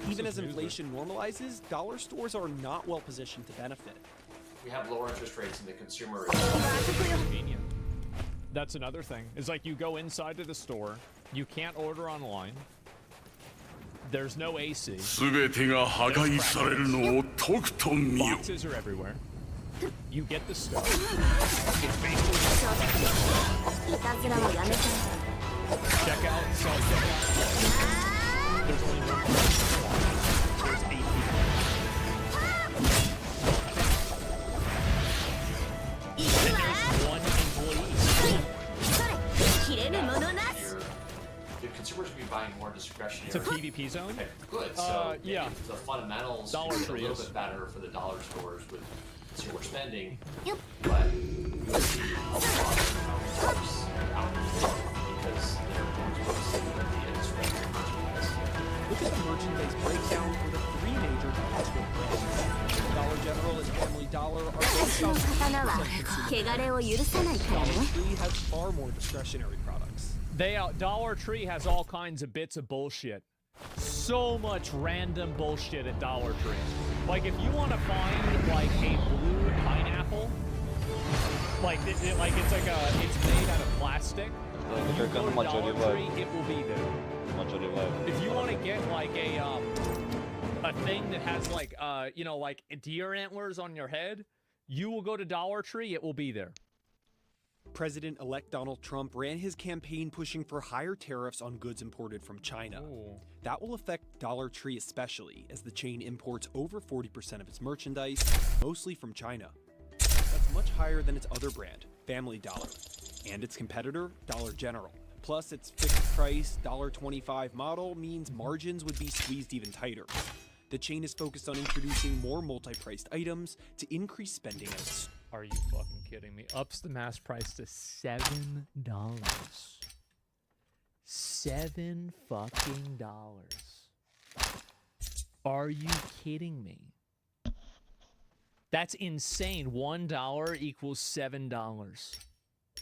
Even as inflation normalizes, dollar stores are not well positioned to benefit. We have lower interest rates and the consumer is convenient. That's another thing. It's like you go inside to the store, you can't order online. There's no AC. Boxes are everywhere. You get the stuff. It's basically checkout, self-checkout. There's only one person. There's 8 people. And there's one employee. The consumers will be buying more discretionary. It's a PvP zone? Okay, good. So yeah. The fundamentals are a little bit better for the dollar stores with consumer spending. Yep. But we will see a lot of shops out because they're more focusing on the discretionary merchandise. Look at the merchandise breakdown for the 3 major dollar store brands. Dollar General and Family Dollar are both Dollar Tree has far more discretionary products. Dollar Tree has all kinds of bits of bullshit. So much random bullshit at Dollar Tree. Like if you want to find like a blue pineapple, like it's made out of plastic. You go to Dollar Tree, it will be there. If you want to get like a thing that has like like deer antlers on your head, you will go to Dollar Tree, it will be there. President-elect Donald Trump ran his campaign pushing for higher tariffs on goods imported from China. Ooh. That will affect Dollar Tree especially, as the chain imports over 40% of its merchandise, mostly from China. That's much higher than its other brand, Family Dollar, and its competitor, Dollar General. Plus, its fixed-price $1.25 model means margins would be squeezed even tighter. The chain is focused on introducing more multi-priced items to increase spending at Are you fucking kidding me? Ups the mass price to $7. $7 fucking dollars. Are you kidding me? That's insane. $1 equals $7.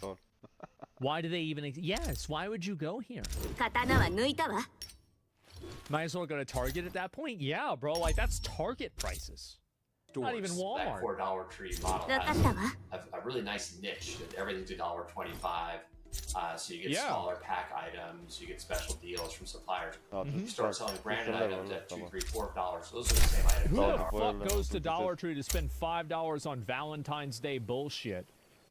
Oh. Why do they even? Yes. Why would you go here? Might as well go to Target at that point. Yeah, bro. Like that's Target prices. Not even Walmart. That core Dollar Tree model has a really nice niche. Everything's $1.25, so you get smaller pack items, you get special deals from suppliers. You start selling branded items at $2, $3, $4. Those are the same items. Who the fuck goes to Dollar Tree to spend $5 on Valentine's Day bullshit?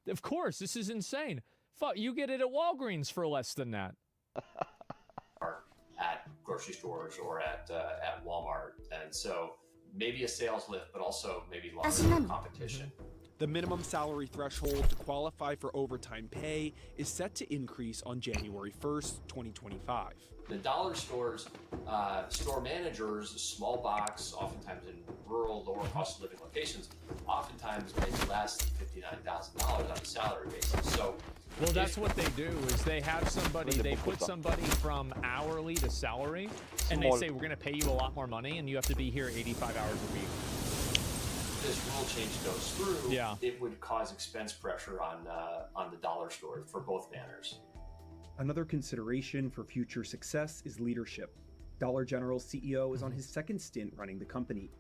Of course, this is insane. Fuck, you get it at Walgreens for less than that. At grocery stores or at Walmart, and so maybe a sales lift, but also maybe longer competition. The minimum salary threshold to qualify for overtime pay is set to increase on January 1st, 2025. The dollar stores, store managers, small box, oftentimes in rural, lower cost of living locations, oftentimes make less than $59,000 on a salary basis. So, well, that's what they do is they have somebody, they put somebody from hourly to salary, and they say, we're going to pay you a lot more money, and you have to be here 85 hours a week. If this rule change goes through, it would cause expense pressure on the dollar stores for both banners. Another consideration for future success is leadership. Dollar General's CEO is on his second stint running the company.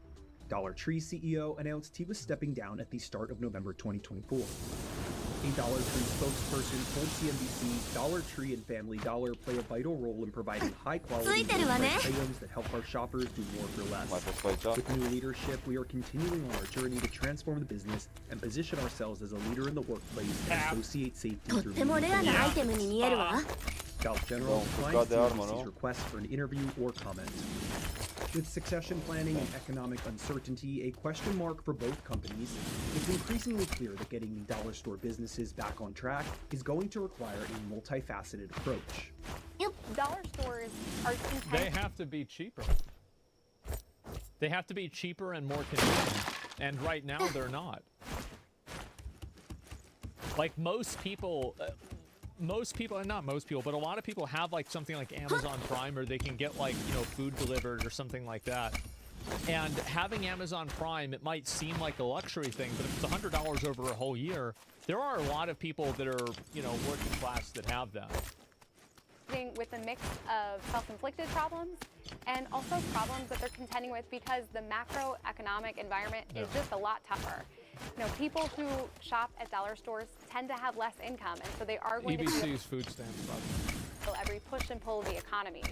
Dollar Tree CEO announced he was stepping down at the start of November 2024. A Dollar Tree spokesperson told CNBC Dollar Tree and Family Dollar play a vital role in providing high-quality items that help our shoppers do more for less. With new leadership, we are continuing on our journey to transform the business and position ourselves as a leader in the workplace and associate safety through Dollar General declined CNBC's request for an interview or comment. With succession planning and economic uncertainty a question mark for both companies, it's increasingly clear that getting the dollar store businesses back on track is going to require a multifaceted approach. Dollar stores are content. They have to be cheaper. They have to be cheaper and more convenient. And right now, they're not. Like most people... not most people, but a lot of people have like something like Amazon Prime, or they can get like, you know, food delivered or something like that. And having Amazon Prime, it might seem like a luxury thing, but if it's $100 over a whole year, there are a lot of people that are, you know, working class that have that. With a mix of self-inflicted problems and also problems that they're contending with because the macroeconomic environment is just a lot tougher. You know, people who shop at dollar stores tend to have less income, and so they are going to feel food stamps every push and pull of the economy.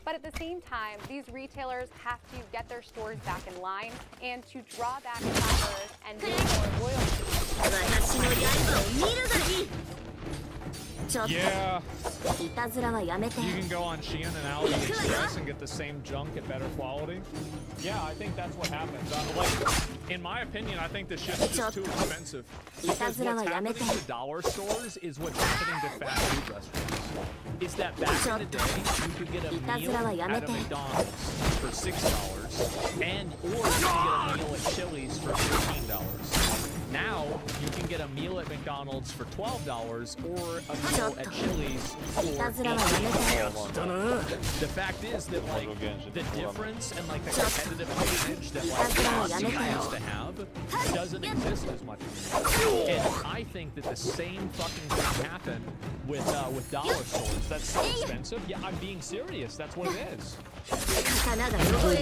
But at the same time, these retailers have to get their stores back in line and to draw back shoppers and build more loyalty. Yeah. You can go on Shein and AliExpress and get the same junk at better quality. Yeah, I think that's what happens. Like, in my opinion, I think this shit is just too expensive. Because what's happening to dollar stores is what's happening to fast food restaurants. Is that back in the day, you could get a meal at a McDonald's for $6, and or you can get a meal at Chili's for $13. Now, you can get a meal at McDonald's for $12 or a meal at Chili's for $18. The fact is that, like, the difference and, like, the competitive advantage that, like, fast food used to have doesn't exist as much anymore. And I think that the same fucking thing happened with dollar stores. That's so expensive. Yeah, I'm being serious. That's what it is.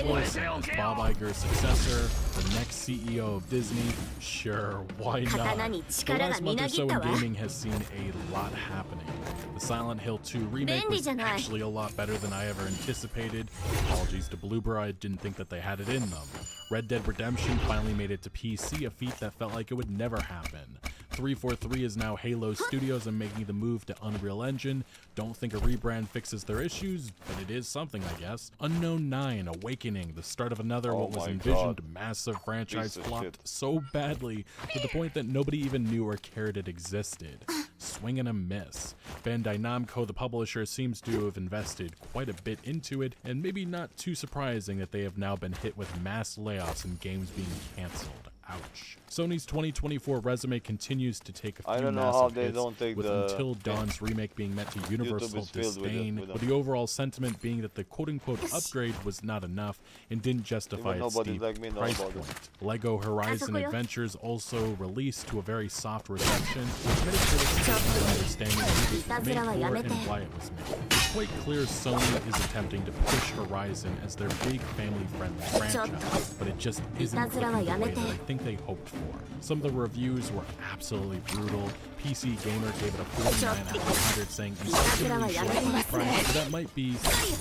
Voice of Bob Iger's successor, the next CEO of Disney. Sure, why not? The last month or so in gaming has seen a lot happening. The Silent Hill 2 remake was actually a lot better than I ever anticipated. Apologies to Bloober, I didn't think that they had it in them. Red Dead Redemption finally made it to PC, a feat that felt like it would never happen. 343 is now Halo Studios and making the move to Unreal Engine. Don't think a rebrand fixes their issues, but it is something, I guess. Unknown 9, Awakening, the start of another what was envisioned massive franchise flopped so badly to the point that nobody even knew or cared it existed. Swing and a miss. Bandai Namco, the publisher, seems to have invested quite a bit into it, and maybe not too surprising that they have now been hit with mass layoffs and games being cancelled. Ouch. Sony's 2024 resume continues to take a few massive hits, with Until Dawn's remake being met to universal disdain, with the overall sentiment being that the quote-unquote upgrade was not enough and didn't justify its steep price point. LEGO Horizon Adventures also released to a very soft reception, with many critics understanding who this was made for and why it was made. It's quite clear Sony is attempting to push Horizon as their big family-friendly franchise, but it just isn't clicking the way that I think they hoped for. Some of the reviews were absolutely brutal. PC Gamer gave it a 49 out of 100, saying insanely short of the price, but that might be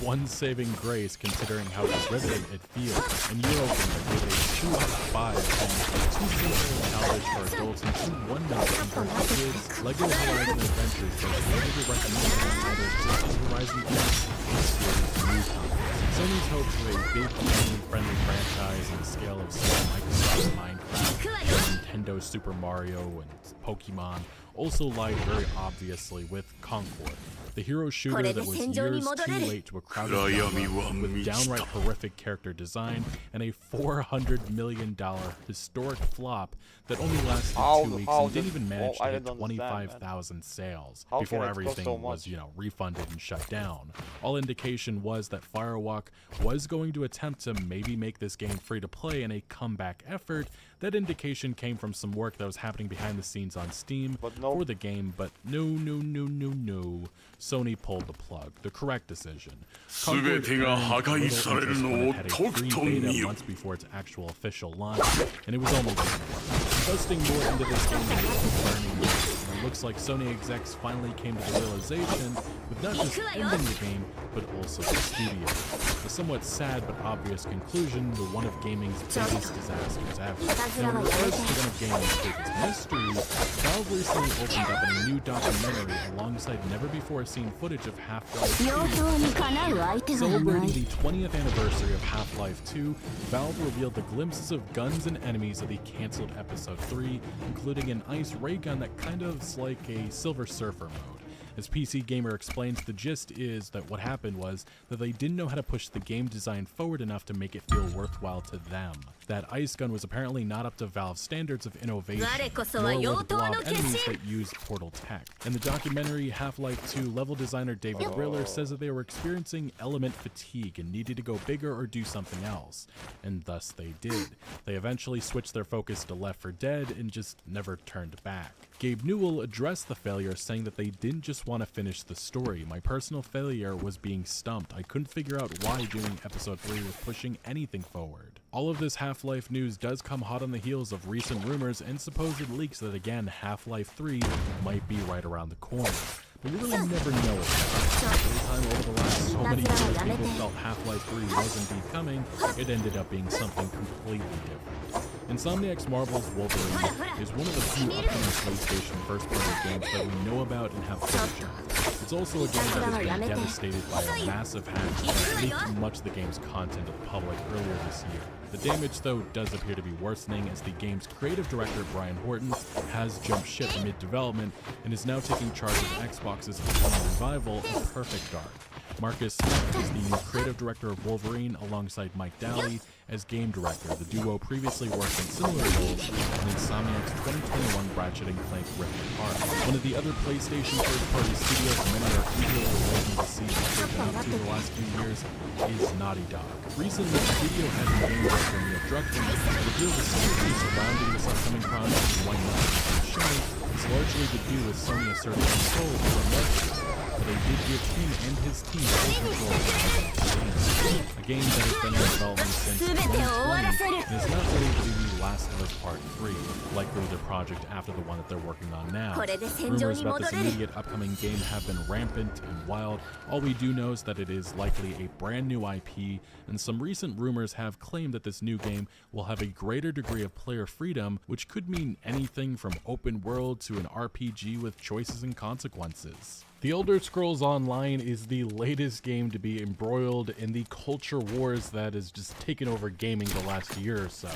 one saving grace considering how derivative it feels. And Eurogamer gave it a 2 out of 5, saying too simple and childish for adults and too one-note compared to kids. LEGO Horizon Adventures does little to recommend either existing Horizon games or series new content. Sony's hopes for a big family-friendly franchise on the scale of Microsoft Minecraft, Nintendo Super Mario, and Pokemon also lied very obviously with Concord, the hero shooter that was years too late to a crowded genre with downright horrific character design and a $400 million historic flop that only lasted 2 weeks and didn't even manage to hit 25,000 sales before everything was, refunded and shut down. All indication was that Firewalk was going to attempt to maybe make this game free to play in a comeback effort. That indication came from some work that was happening behind the scenes on Steam for the game, but no. Sony pulled the plug. The correct decision. Concord had a free beta months before its actual official launch, and it was almost investing more into this game than it was learning. It looks like Sony execs finally came to the realization with not just ending the game, but also the studio. A somewhat sad but obvious conclusion to one of gaming's biggest disasters ever. Now, in regards to one of gaming's biggest mysteries, Valve recently opened up a new documentary alongside never-before-seen footage of Half-Life 2. Celebrating the 20th anniversary of Half-Life 2, Valve revealed the glimpses of guns and enemies of the cancelled Episode 3, including an ice ray gun that kind of like a Silver Surfer mode. As PC Gamer explains, the gist is that what happened was that they didn't know how to push the game design forward enough to make it feel worthwhile to them. That ice gun was apparently not up to Valve's standards of innovation, nor were the blob enemies that used Portal tech. In the documentary, Half-Life 2 level designer David Riller says that they were experiencing element fatigue and needed to go bigger or do something else, and thus they did. They eventually switched their focus to Left 4 Dead and just never turned back. Gabe Newell addressed the failure, saying that they didn't just want to finish the story. My personal failure was being stumped. I couldn't figure out why doing Episode 3 was pushing anything forward. All of this Half-Life news does come hot on the heels of recent rumors and supposed leaks that, again, Half-Life 3 might be right around the corner. But we really never know it. Every time over the last so many years people felt Half-Life 3 was indeed coming, it ended up being something completely different. Insomniac's Marvel's Wolverine is one of the few upcoming PlayStation first-party games that we know about and have footage of. It's also a game that has been devastated by a massive hack that leaked much of the game's content to the public earlier this year. The damage, though, does appear to be worsening as the game's creative director, Brian Horton, has jumped ship mid-development and is now taking charge of Xbox's upcoming revival of Perfect Dark. Marcus Smith is the new creative director of Wolverine alongside Mike Daly as game director. The duo previously worked in similar roles in Insomniac's 2021 Ratchet & Clank Rift Apart. One of the other PlayStation first-party studios many are eagerly waiting to see what they've been up to the last few years is Naughty Dog. Recently, the studio had game director Neil Druckmann revealed the secrecy surrounding this upcoming project and why not show is largely to do with Sony asserting control over marketing. But they did give him and his team full control of the game. A game that has been in development since 2020 and is not ready to be Last of Us Part 3, likely their project after the one that they're working on now. Rumors about this immediate upcoming game have been rampant and wild. All we do know is that it is likely a brand new IP, and some recent rumors have claimed that this new game will have a greater degree of player freedom, which could mean anything from open world to an RPG with choices and consequences. The Elder Scrolls Online is the latest game to be embroiled in the culture wars that has just taken over gaming the last year or so.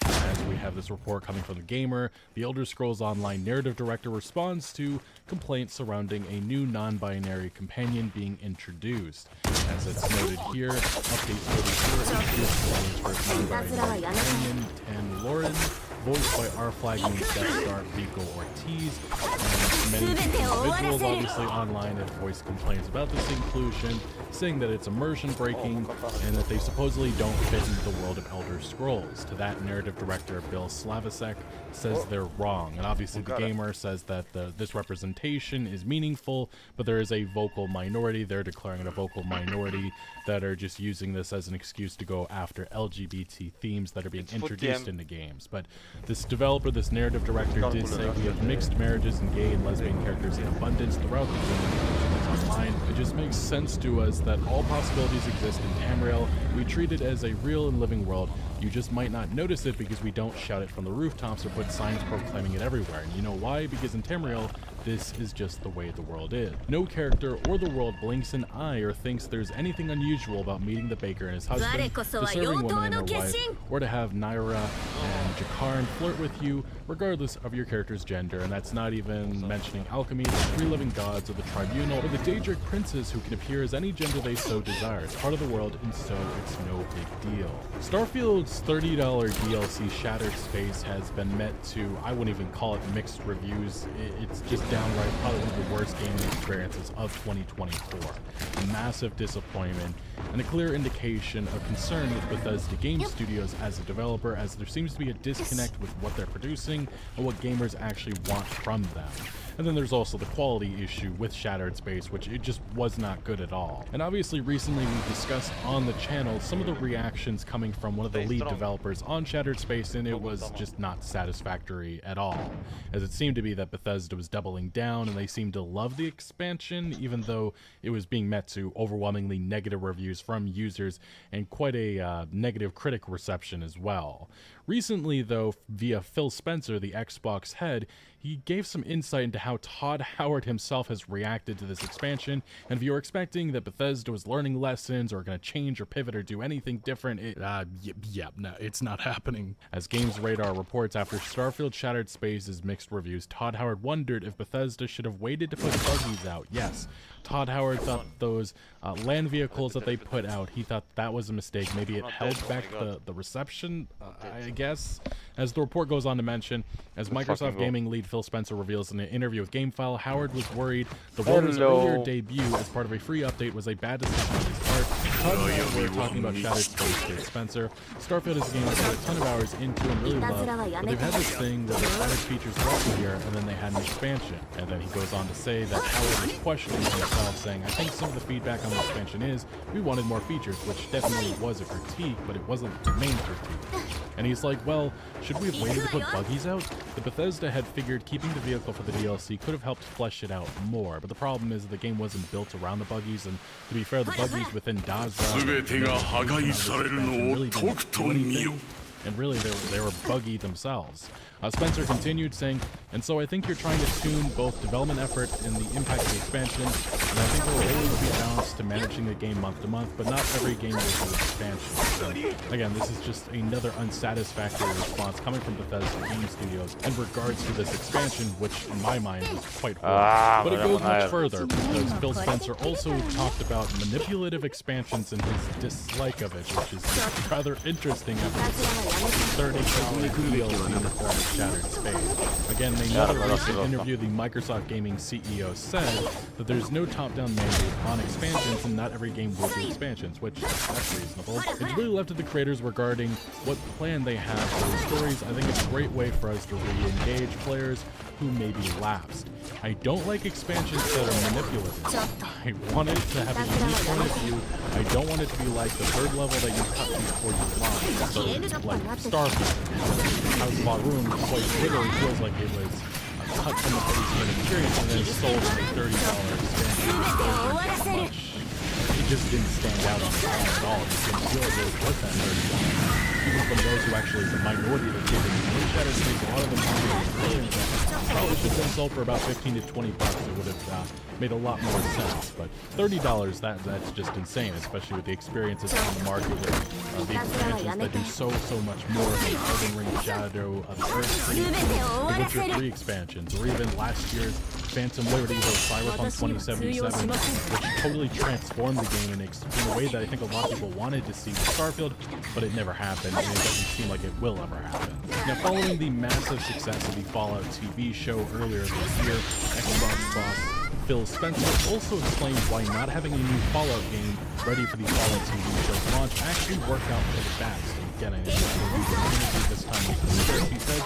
As we have this report coming from The Gamer, the Elder Scrolls Online narrative director responds to complaints surrounding a new non-binary companion being introduced. As it's noted here, update 44 introduced the first non-binary companion, Tan Lauren, voiced by our flag main Death Star Vico Ortiz, and many individuals obviously online have voiced complaints about this inclusion, saying that it's immersion breaking and that they supposedly don't fit into the world of Elder Scrolls. To that, narrative director Bill Slavisek says they're wrong, and obviously The Gamer says that this representation is meaningful, but there is a vocal minority. They're declaring it a vocal minority that are just using this as an excuse to go after LGBT themes that are being introduced into games. But this developer, this narrative director, did say we have mixed marriages and gay and lesbian characters in abundance throughout the game. Online, it just makes sense to us that all possibilities exist in Tamriel. We treat it as a real and living world. You just might not notice it because we don't shout it from the rooftops or put signs proclaiming it everywhere. And you know why? Because in Tamriel, this is just the way the world is. No character or the world blinks an eye or thinks there's anything unusual about meeting the baker and his husband, to serving woman and her wife, or to have Naira and Jakarn flirt with you, regardless of your character's gender. And that's not even mentioning alchemy, the three living gods, or the tribunal, or the Daedric princes who can appear as any gender they so desire. It's part of the world, and so it's no big deal. Starfield's $30 DLC Shattered Space has been met to, I wouldn't even call it mixed reviews. It's just downright probably one of the worst gaming experiences of 2024. A massive disappointment and a clear indication of concern with Bethesda Game Studios as a developer, as there seems to be a disconnect with what they're producing and what gamers actually want from them. And then there's also the quality issue with Shattered Space, which it just was not good at all. And obviously recently we discussed on the channel some of the reactions coming from one of the lead developers on Shattered Space, and it was just not satisfactory at all, as it seemed to be that Bethesda was doubling down and they seemed to love the expansion, even though it was being met to overwhelmingly negative reviews from users and quite a negative critic reception as well. Recently, though, via Phil Spencer, the Xbox head, he gave some insight into how Todd Howard himself has reacted to this expansion, and if you're expecting that Bethesda was learning lessons or going to change or pivot or do anything different, no, it's not happening. As Games Radar reports, after Starfield Shattered Space's mixed reviews, Todd Howard wondered if Bethesda should have waited to put buggies out. Yes, Todd Howard thought those land vehicles that they put out, he thought that was a mistake. Maybe it held back the reception, I guess. As the report goes on to mention, as Microsoft Gaming lead Phil Spencer reveals in an interview with GameFile, Howard was worried the Warner's earlier debut as part of a free update was a bad decision on his part. Todd Howard, we're talking about Shattered Space with Spencer. Starfield is a game I've put a ton of hours into and really love, but they've had this thing where they've added features throughout the year and then they had an expansion. And then he goes on to say that Howard was questioning himself, saying, I think some of the feedback on the expansion is we wanted more features, which definitely was a critique, but it wasn't the main critique. And he's like, well, should we have waited to put buggies out? The Bethesda had figured keeping the vehicle for the DLC could have helped flesh it out more, but the problem is the game wasn't built around the buggies, and to be fair, the buggies within Dazra really didn't do anything, and really they were buggy themselves. Spencer continued saying, and so I think you're trying to tune both development effort and the impact of the expansion, and I think there will always be a balance to managing the game month to month, but not every game will do expansion. So, again, this is just another unsatisfactory response coming from Bethesda Game Studios in regards to this expansion, which in my mind is quite horrible. But it goes much further, because Phil Spencer also talked about manipulative expansions and his dislike of it, which is rather interesting after 30 DLC in the form of Shattered Space. Again, in another recent interview, the Microsoft Gaming CEO said that there's no top-down mandate on expansions and not every game will do expansions, which that's reasonable. It's really left to the creators regarding what plan they have for the stories. I think it's a great way for us to re-engage players who may be lapsed. I don't like expansions that are manipulative. I want it to have a unique point of view. I don't want it to be like the third level that you cut before you launch. So, like Starfield. House of Acheron quite literally feels like it was a cut from the base game experience and then sold for $30 standard. It just didn't stand out on the phone at all. It didn't feel like it was worth that $30. Even from those who actually, the minority that did it, Shadow Sneak, a lot of them probably should have been sold for about 15 to 20 bucks. It would have made a lot more sense. But $30, that's just insane, especially with the experiences on the market with the expansions that do so much more than Elden Ring, Shadow, the Earth Tree, the Witcher 3 expansions, or even last year's Phantom Liberty or Cyberpunk 2077, which totally transformed the game in a way that I think a lot of people wanted to see with Starfield, but it never happened, and it doesn't seem like it will ever happen. Now, following the massive success of the Fallout TV show earlier this year, Xbox boss Phil Spencer also explained why not having a new Fallout game ready for the Fallout TV show's launch actually worked out for the best. And again, I think this time with the script, he said,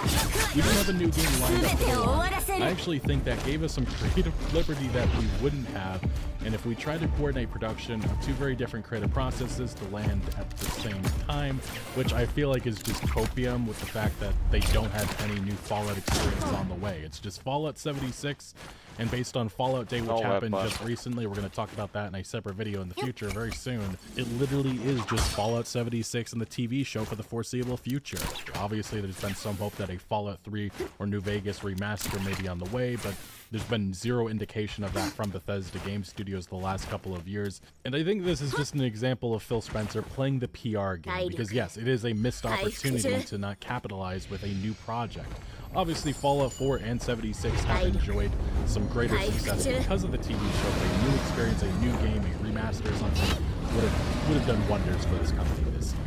we don't have a new game lined up for the launch. I actually think that gave us some creative liberty that we wouldn't have, and if we tried to coordinate production of two very different creative processes to land at the same time, which I feel like is just copium with the fact that they don't have any new Fallout experience on the way. It's just Fallout 76, and based on Fallout Day, which happened just recently, we're going to talk about that in a separate video in the future very soon. It literally is just Fallout 76 and the TV show for the foreseeable future. Obviously, there's been some hope that a Fallout 3 or New Vegas remaster may be on the way, but there's been zero indication of that from Bethesda Game Studios the last couple of years. And I think this is just an example of Phil Spencer playing the PR game, because yes, it is a missed opportunity to not capitalize with a new project. Obviously, Fallout 4 and 76 have enjoyed some greater success because of the TV show, but a new experience, a new game, a remaster or something would have done wonders for this company this year.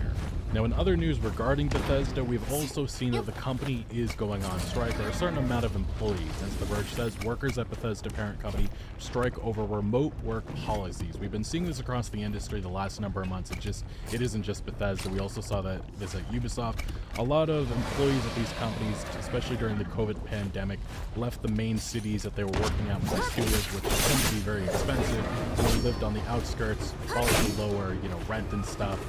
Now, in other news regarding Bethesda, we've also seen that the company is going on strike. There are a certain amount of employees. As The Verge says, workers at Bethesda parent company strike over remote work policies. We've been seeing this across the industry the last number of months. It isn't just Bethesda. We also saw this at Ubisoft. A lot of employees at these companies, especially during the COVID pandemic, left the main cities that they were working at with the studios, which tend to be very expensive. So they lived on the outskirts, probably lower, rent and stuff.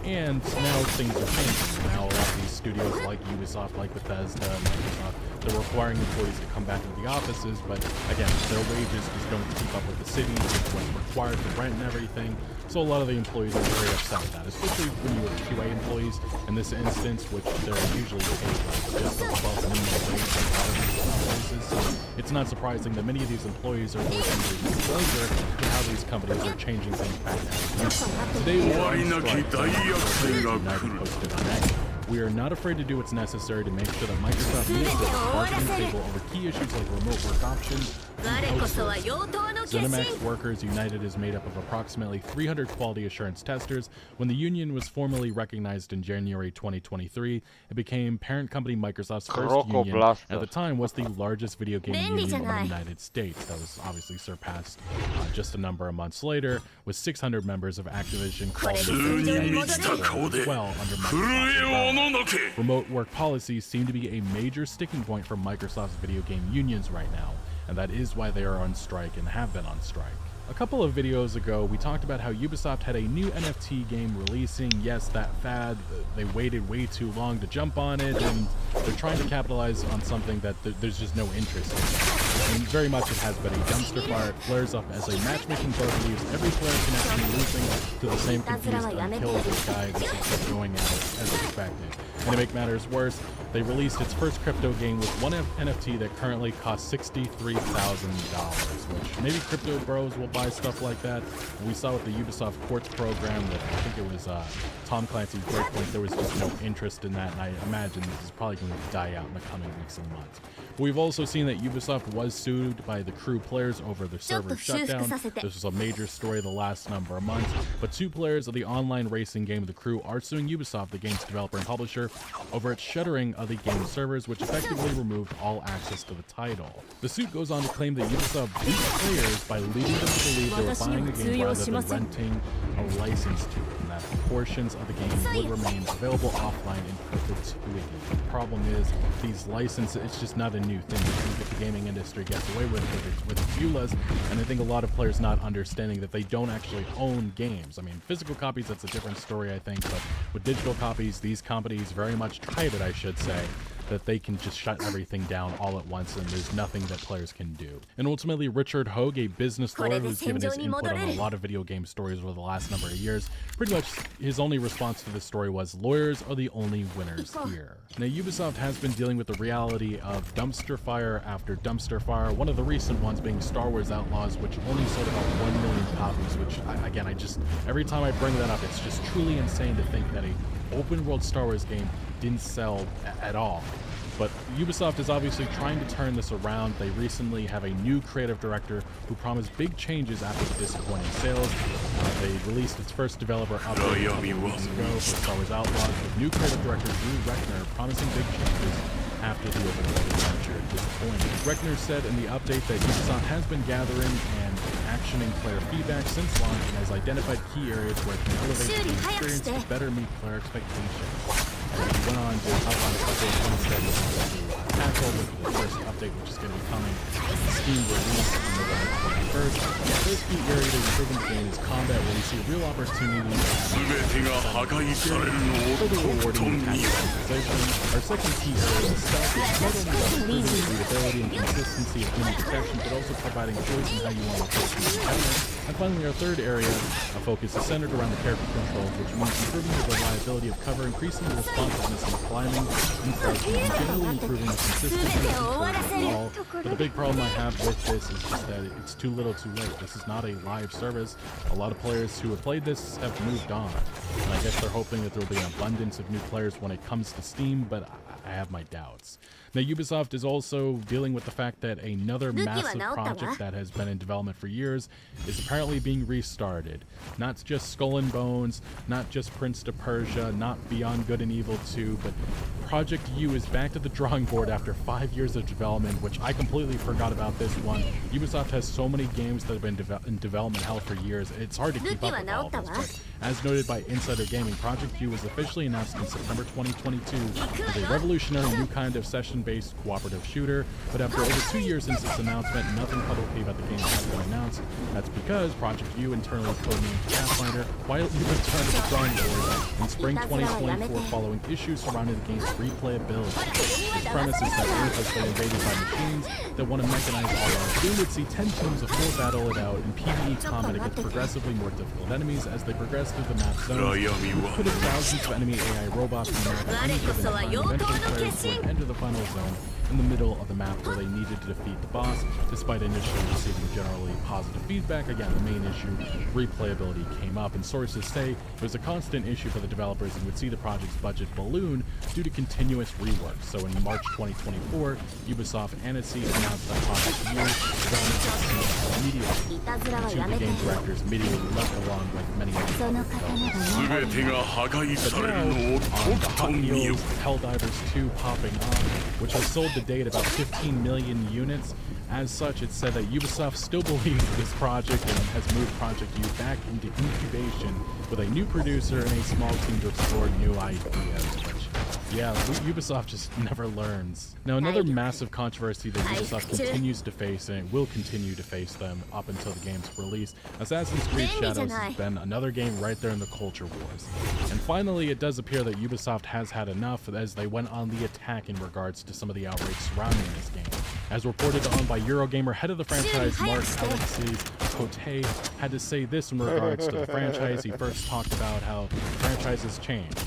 And now things are changing. Now a lot of these studios like Ubisoft, like Bethesda, Microsoft, they're requiring employees to come back into the offices, but again, their wages just don't keep up with the cities, with what's required for rent and everything. So a lot of the employees are very upset with that, especially when you have QA employees in this instance, which they're usually paid just above minimum wage in a lot of these places. So it's not surprising that many of these employees are voicing their displeasure to how these companies are changing things back now. Today we are on strike, posted on X. We are not afraid to do what's necessary to make sure that Microsoft meets the bargaining table over key issues like remote work options and outsourcing. ZeniMax Workers United is made up of approximately 300 quality assurance testers. When the union was formally recognized in January 2023, it became parent company Microsoft's first union. At the time, was the largest video game union in the United States. That was obviously surpassed just a number of months later, with 600 members of Activision Call of Duty as well under Microsoft's remote work policies seem to be a major sticking point for Microsoft's video game unions right now, and that is why they are on strike and have been on strike. A couple of videos ago, we talked about how Ubisoft had a new NFT game releasing. Yes, that fad, they waited way too long to jump on it, and they're trying to capitalize on something that there's just no interest in. And very much it has been a dumpster fire. It flares up as a matchmaking bug leaves every player connection losing to the same confused unkillable guy that is going out as expected. And to make matters worse, they released its first crypto game with one NFT that currently costs $63,000, which maybe crypto bros will buy stuff like that. We saw with the Ubisoft Quartz program that I think it was Tom Clancy's Bladepoint, there was just no interest in that, and I imagine this is probably going to die out in the coming weeks and months. We've also seen that Ubisoft was sued by the Crew players over their server shutdown. This was a major story the last number of months, but two players of the online racing game The Crew are suing Ubisoft, the game's developer and publisher, over its shuttering of the game's servers, which effectively removed all access to the title. The suit goes on to claim that Ubisoft beat players by leading them to believe they were buying the game rather than renting a license to it, and that portions of the game would remain available offline in perpetuity. The problem is, these licenses, it's just not a new thing. I think that the gaming industry gets away with EULAs, and I think a lot of players not understanding that they don't actually own games. I mean, physical copies, that's a different story, I think, but with digital copies, these companies very much tried it, I should say. that they can just shut everything down all at once and there's nothing that players can do. And ultimately, Richard Hogue, a business lawyer who's given his input on a lot of video game stories over the last number of years, pretty much his only response to this story was, lawyers are the only winners here. Now, Ubisoft has been dealing with the reality of dumpster fire after dumpster fire, one of the recent ones being Star Wars Outlaws, which only sold about 1 million copies, which, again, every time I bring that up, it's just truly insane to think that a open world Star Wars game didn't sell at all. But Ubisoft is obviously trying to turn this around. They recently have a new creative director who promised big changes after the disappointing sales. They released its first developer update a couple weeks ago for Star Wars Outlaws, with new creative director Drew Reckner promising big changes after the open world adventure disappointed. Reckner said in the update that Ubisoft has been gathering and actioning player feedback since launch and has identified key areas where it can elevate the game experience to better meet player expectations. And he went on to outline a couple of points that we're going to tackle with the first update, which is going to be coming Steam release on November 21st. The first key area to improve in the game is combat, where we see a real opportunity to further rewarding the customization. Our second key area is stealth, which not only about improving the readability and consistency of enemy detection, but also providing choice in how you want to approach the enemy. And finally, our third area of focus is centered around the character controls, which means improving the reliability of cover, increasing the responsiveness in climbing and crouching, and generally improving the consistency of control overall. But the big problem I have with this is just that it's too little too late. This is not a live service. A lot of players who have played this have moved on. And I guess they're hoping that there will be an abundance of new players when it comes to Steam, but I have my doubts. Now, Ubisoft is also dealing with the fact that another massive project that has been in development for years is apparently being restarted. Not just Skull and Bones, not just Prince of Persia, not Beyond Good and Evil 2, but Project U is back to the drawing board after 5 years of development, which I completely forgot about this one. Ubisoft has so many games that have been in development hell for years, it's hard to keep up with all of this. But as noted by Insider Gaming, Project U was officially announced in September 2022 as a revolutionary new kind of session-based cooperative shooter, but after over 2 years since its announcement, nothing publicly about the game has been announced. That's because Project U, internally codenamed Pathfinder, quietly returned to the drawing board in spring 2024 following issues surrounding the game's replayability. Its premise is that Earth has been invaded by machines that want to mechanize all out. The game would see 10 teams of full battle it out in PvE combat against progressively more difficult enemies as they progress through the map zones. You put thousands of enemy AI robots in the map at any given time. Eventually players would enter the final zone in the middle of the map where they needed to defeat the boss. Despite initially receiving generally positive feedback, again, the main issue, replayability, came up, and sources say it was a constant issue for the developers and would see the project's budget balloon due to continuous rework. So in March 2024, Ubisoft and its CEO announced that Project U development would cease immediately. The two game directors immediately left along with many other developers. But now, on the hot heels of Helldivers 2 popping off, which has sold to date about 15 million units. As such, it's said that Ubisoft still believes this project and has moved Project U back into incubation with a new producer and a small team to explore new ideas. Which, yeah, Ubisoft just never learns. Now, another massive controversy that Ubisoft continues to face and will continue to face them up until the game's release, Assassin's Creed Shadows has been another game right there in the culture wars. And finally, it does appear that Ubisoft has had enough as they went on the attack in regards to some of the outrage surrounding this game. As reported on by Eurogamer, head of the franchise Mark Alexis Cote had to say this in regards to the franchise. He first talked about how the franchise has changed.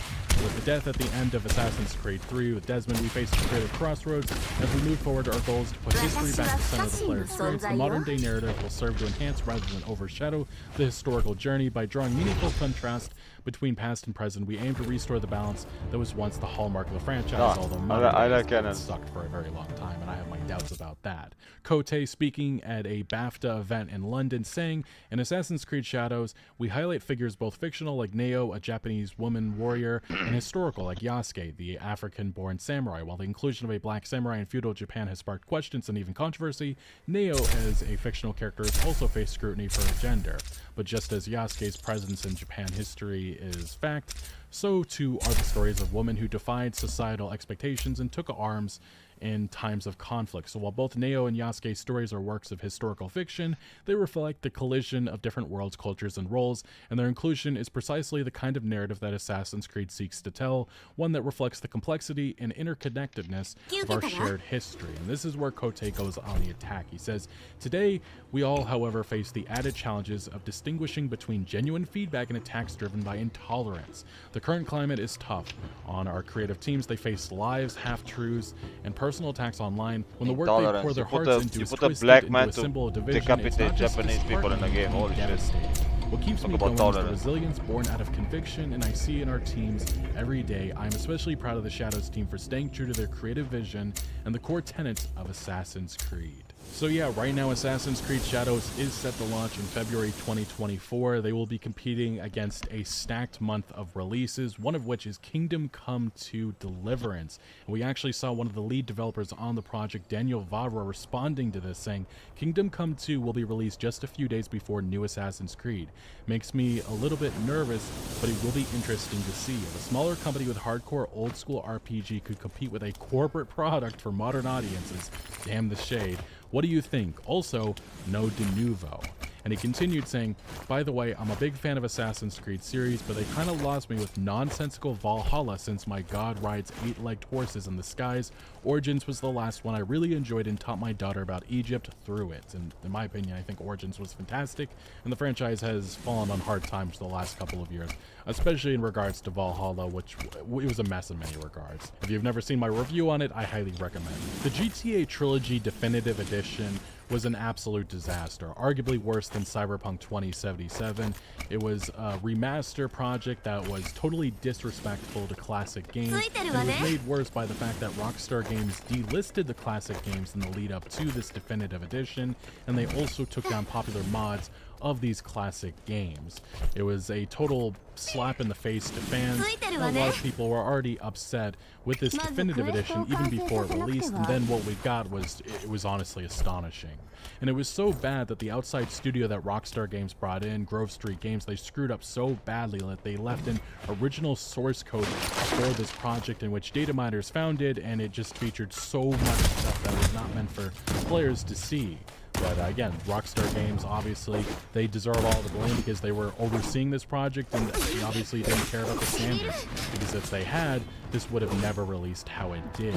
With the death at the end of Assassin's Creed 3 with Desmond, we face a creative crossroads. As we move forward, our goal is to put history back at the center of the player experience. The modern-day narrative will serve to enhance rather than overshadow the historical journey. By drawing meaningful contrast between past and present, we aim to restore the balance that was once the hallmark of the franchise, although modern sucked for a very long time, and I have my doubts about that. Cote speaking at a BAFTA event in London, saying, in Assassin's Creed Shadows, we highlight figures both fictional like Neo, a Japanese woman warrior, and historical like Yasuke, the African-born samurai. While the inclusion of a black samurai in feudal Japan has sparked questions and even controversy, Neo as a fictional character has also faced scrutiny for her gender. But just as Yasuke's presence in Japan history is fact, so too are the stories of women who defied societal expectations and took arms in times of conflict. So while both Neo and Yasuke's stories are works of historical fiction, they reflect the collision of different worlds, cultures, and roles, and their inclusion is precisely the kind of narrative that Assassin's Creed seeks to tell, one that reflects the complexity and interconnectedness of our shared history. And this is where Kote goes on the attack. He says, "Today, we all, however, face the added challenges of distinguishing between genuine feedback and attacks driven by intolerance. The current climate is tough. On our creative teams, they face lies, half-truths, and personal attacks online. When the work they pour their hearts into is twisted into a symbol of division, it's not just disheartening, but devastating. What keeps me going is the resilience born out of conviction, and I see in our teams every day. I'm especially proud of the Shadows team for staying true to their creative vision and the core tenets of Assassin's Creed." So yeah, right now Assassin's Creed Shadows is set to launch in February 2024. They will be competing against a stacked month of releases, one of which is Kingdom Come 2 Deliverance. And we actually saw one of the lead developers on the project, Daniel Vavra, responding to this, saying, "Kingdom Come 2 will be released just a few days before new Assassin's Creed. Makes me a little bit nervous, but it will be interesting to see. If a smaller company with hardcore old school RPG could compete with a corporate product for modern audiences, damn the shade. What do you think? Also, no de novo." And he continued saying, "By the way, I'm a big fan of Assassin's Creed series, but they kind of lost me with nonsensical Valhalla since my god rides 8-legged horses in the skies. Origins was the last one I really enjoyed and taught my daughter about Egypt through it." And in my opinion, I think Origins was fantastic, and the franchise has fallen on hard times the last couple of years, especially in regards to Valhalla, which it was a mess in many regards. If you've never seen my review on it, I highly recommend it. The GTA Trilogy Definitive Edition was an absolute disaster, arguably worse than Cyberpunk 2077. It was a remaster project that was totally disrespectful to classic games, and it was made worse by the fact that Rockstar Games delisted the classic games in the lead up to this definitive edition, and they also took down popular mods of these classic games. It was a total slap in the face to fans. A lot of people were already upset with this definitive edition even before it released, and then what we got was, it was honestly astonishing. And it was so bad that the outside studio that Rockstar Games brought in, Grove Street Games, they screwed up so badly that they left in original source code for this project in which data miners found it, and it just featured so much stuff that was not meant for players to see. But again, Rockstar Games, obviously, they deserve all the blame because they were overseeing this project, and they obviously didn't care about the standards, because if they had, this would have never released how it did.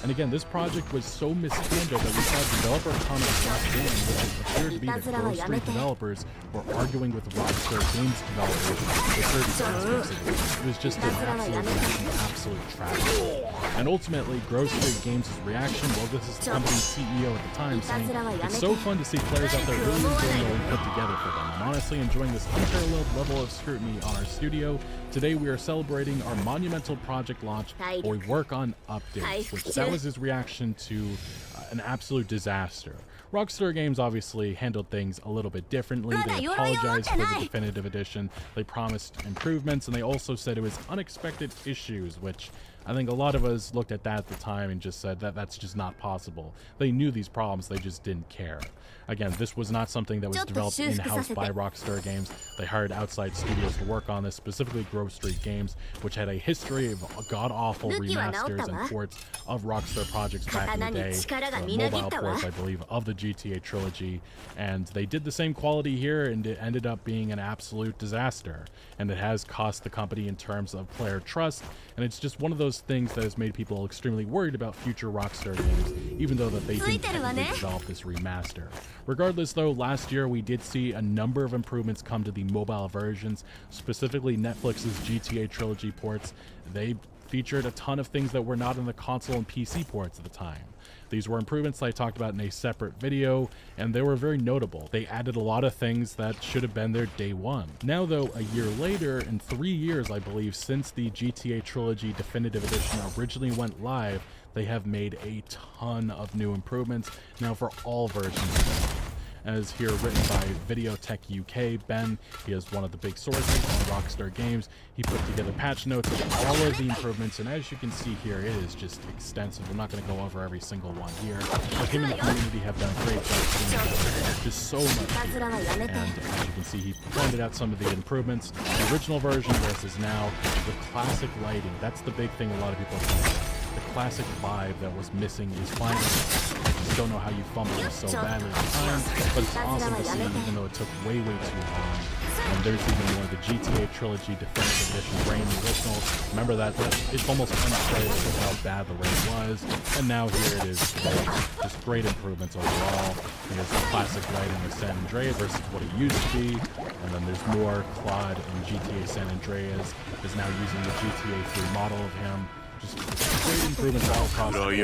And again, this project was so mishandled that we saw developer comments last in, which appeared to be that Grove Street developers were arguing with Rockstar Games developers with certain aspects of it. It was just an absolute tragedy. And ultimately, Grove Street Games' reaction, well, this is the company's CEO at the time, saying, "It's so fun to see players out there really enjoying what we put together for them. I'm honestly enjoying this unparalleled level of scrutiny on our studio. Today we are celebrating our monumental project launch where we work on updates," which that was his reaction to an absolute disaster. Rockstar Games obviously handled things a little bit differently. They apologized for the definitive edition, they promised improvements, and they also said it was unexpected issues, which I think a lot of us looked at that at the time and just said that that's just not possible. They knew these problems, they just didn't care. Again, this was not something that was developed in-house by Rockstar Games. They hired outside studios to work on this, specifically Grove Street Games, which had a history of god-awful remasters and ports of Rockstar projects back in the day. Mobile ports, I believe, of the GTA trilogy. And they did the same quality here, and it ended up being an absolute disaster. And it has cost the company in terms of player trust, and it's just one of those things that has made people extremely worried about future Rockstar games, even though that they didn't technically develop this remaster. Regardless though, last year we did see a number of improvements come to the mobile versions, specifically Netflix's GTA trilogy ports. They featured a ton of things that were not in the console and PC ports at the time. These were improvements that I talked about in a separate video, and they were very notable. They added a lot of things that should have been there day one. Now though, a year later, and 3 years I believe since the GTA Trilogy Definitive Edition originally went live, they have made a ton of new improvements now for all versions of the game. as here written by Videotech UK. Ben, he is one of the big sources on Rockstar Games. He put together patch notes of all of the improvements, and as you can see here, it is just extensive. I'm not going to go over every single one here, but him and the community have done a great job putting together just so much here. And as you can see, he pointed out some of the improvements. The original version versus now, the classic lighting, that's the big thing a lot of people are pointing out. The classic vibe that was missing is finally. I just don't know how you fumbled it so badly at the time, but it's awesome to see, even though it took way too long. And there's even more, the GTA Trilogy Definitive Edition Rain, the original. Remember that? It's almost unplayable with how bad the rain was. And now here it is, just great improvements overall. There's the classic lighting of San Andreas versus what it used to be. And then there's more Claude in GTA San Andreas is now using the GTA 3 model of him. Just great improvements all across the board.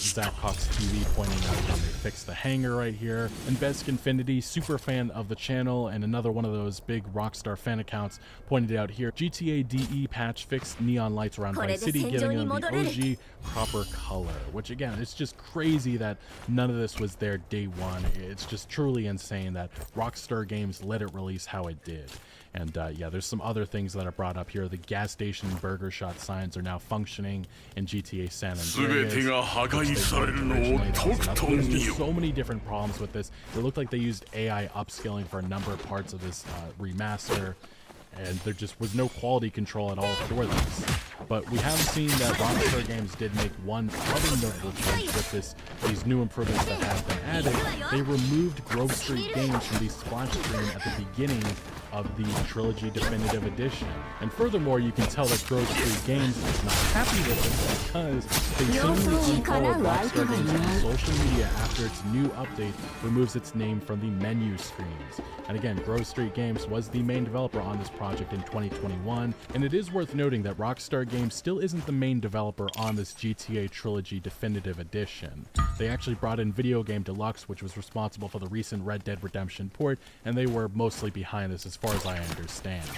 Zach Cox TV pointing out when they fixed the hanger right here. And Besk Infinity, super fan of the channel and another one of those big Rockstar fan accounts, pointed out here, GTA DE patch fixed neon lights around Vice City, giving them the OG proper color. Which again, it's just crazy that none of this was there day one. It's just truly insane that Rockstar Games let it release how it did. And yeah, there's some other things that are brought up here. The gas station burger shot signs are now functioning in GTA San Andreas. There's just so many different problems with this. It looked like they used AI upscaling for a number of parts of this remaster, and there just was no quality control at all for this. But we have seen that Rockstar Games did make one other notable change with these new improvements that have been added. They removed Grove Street Games from the splash screen at the beginning of the Trilogy Definitive Edition. And furthermore, you can tell that Grove Street Games is not happy with it because they seemingly unfollowed Rockstar Games on social media after its new update removes its name from the menu screens. And again, Grove Street Games was the main developer on this project in 2021, and it is worth noting that Rockstar Games still isn't the main developer on this GTA Trilogy Definitive Edition. They actually brought in Video Game Deluxe, which was responsible for the recent Red Dead Redemption port, and they were mostly behind this as far as I understand.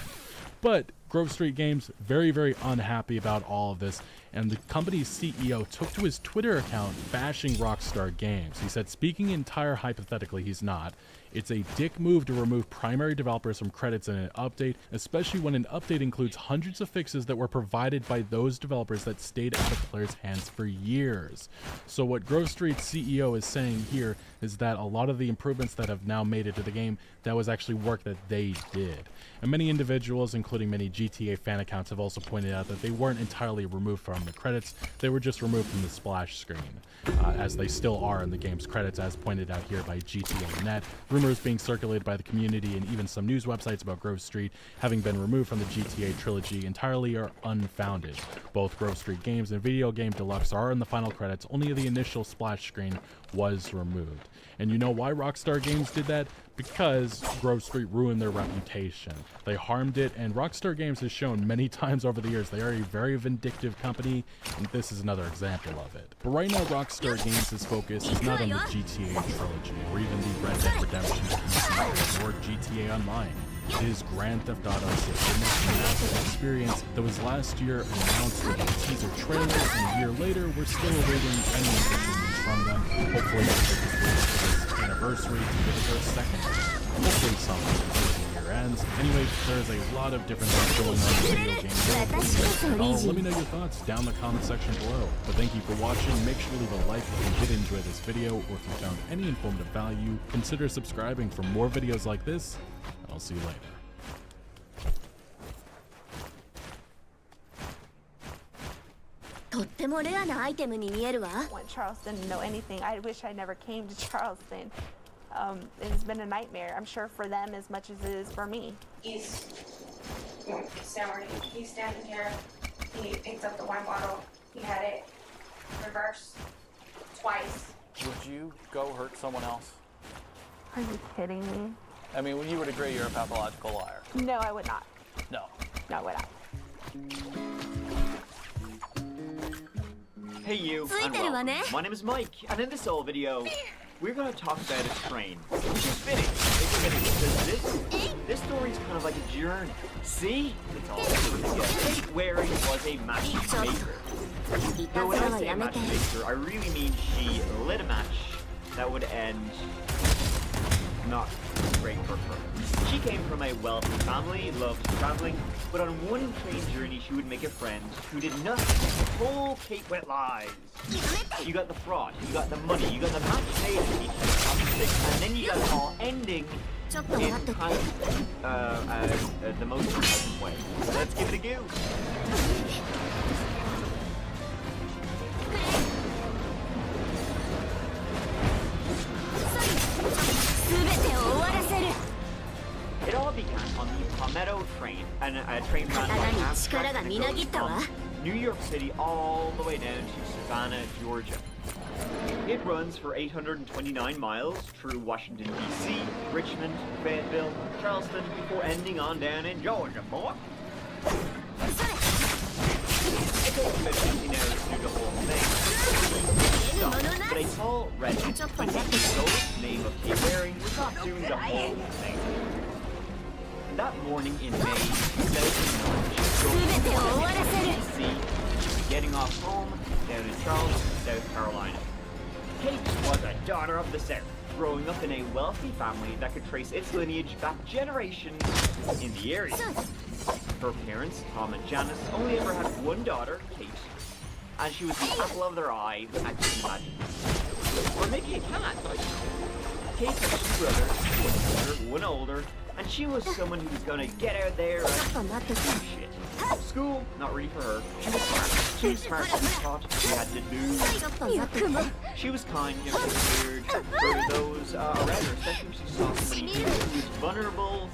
But Grove Street Games, very unhappy about all of this, and the company's CEO took to his Twitter account bashing Rockstar Games. He said, speaking entire hypothetically, he's not. It's a dick move to remove primary developers from credits in an update, especially when an update includes hundreds of fixes that were provided by those developers that stayed out of players' hands for years. So what Grove Street's CEO is saying here is that a lot of the improvements that have now made it to the game, that was actually work that they did. And many individuals, including many GTA fan accounts, have also pointed out that they weren't entirely removed from the credits, they were just removed from the splash screen, as they still are in the game's credits, as pointed out here by GTA.net. Rumors being circulated by the community and even some news websites about Grove Street having been removed from the GTA trilogy entirely are unfounded. Both Grove Street Games and Video Game Deluxe are in the final credits, only the initial splash screen was removed. And you know why Rockstar Games did that? Because Grove Street ruined their reputation. They harmed it, and Rockstar Games has shown many times over the years they are a very vindictive company, and this is another example of it. But right now, Rockstar Games' focus is not on the GTA trilogy, or even the Red Dead Redemption or GTA Online. It is Grand Theft Auto's massive experience that was last year announced with a teaser trailer, and a year later, we're still awaiting any official news from them. Hopefully, they'll take this release for this anniversary to give it their second. Hopefully, something before the year ends. Anyway, there's a lot of different things going on in video games. Let me know your thoughts down in the comment section below. But thank you for watching. Make sure to leave a like if you did enjoy this video, or if you found any informative value. Consider subscribing for more videos like this. I'll see you later. Want Charleston to know anything. I wish I never came to Charleston. It's been a nightmare, I'm sure, for them as much as it is for me. He's standing here. He picked up the wine bottle. He had it reversed twice. Would you go hurt someone else? Are you kidding me? I mean, you would agree you're a pathological liar. No, I would not. No. No, I would not. Hey you, and welcome. My name is Mike, and in this old video, we're going to talk about a train, which is fitting. It's fitting because this story is kind of like a journey. See? It's all together. Where he was a matchmaker. Though when I say a matchmaker, I really mean she lit a match that would end not great for her. She came from a wealthy family, loved traveling, but on one train journey she would make a friend who did nothing. The whole Kate went lies. You got the fraud, you got the money, you got the match made in each and then you got it all ending in kind of the most unpleasant way. So let's give it a go. It all began on the Palmetto train, and a train ran by Amtrak and it goes from New York City all the way down to Savannah, Georgia. It runs for 829 miles through Washington, D.C., Richmond, Fayetteville, Charleston, before ending on down in Georgia, boy. It takes about 15 hours to do the whole thing. But a tall redhead with the lowest name of Kate Waring was not doing the whole thing. That morning in May 2009, she drove to D.C. and she was getting off home down in Charleston, South Carolina. Kate was a daughter of the South, growing up in a wealthy family that could trace its lineage back generations in the area. Her parents, Tom and Janice, only ever had one daughter, Kate, and she was the apple of their eye, as you can imagine. Or maybe you can't. Kate had two brothers, one younger, one older, and she was someone who was gonna get out there and do shit. School, not really for her. She was smart. Too smart to be taught. She had to do. She was kind, you know, weird for those around her, especially when she saw somebody who was vulnerable.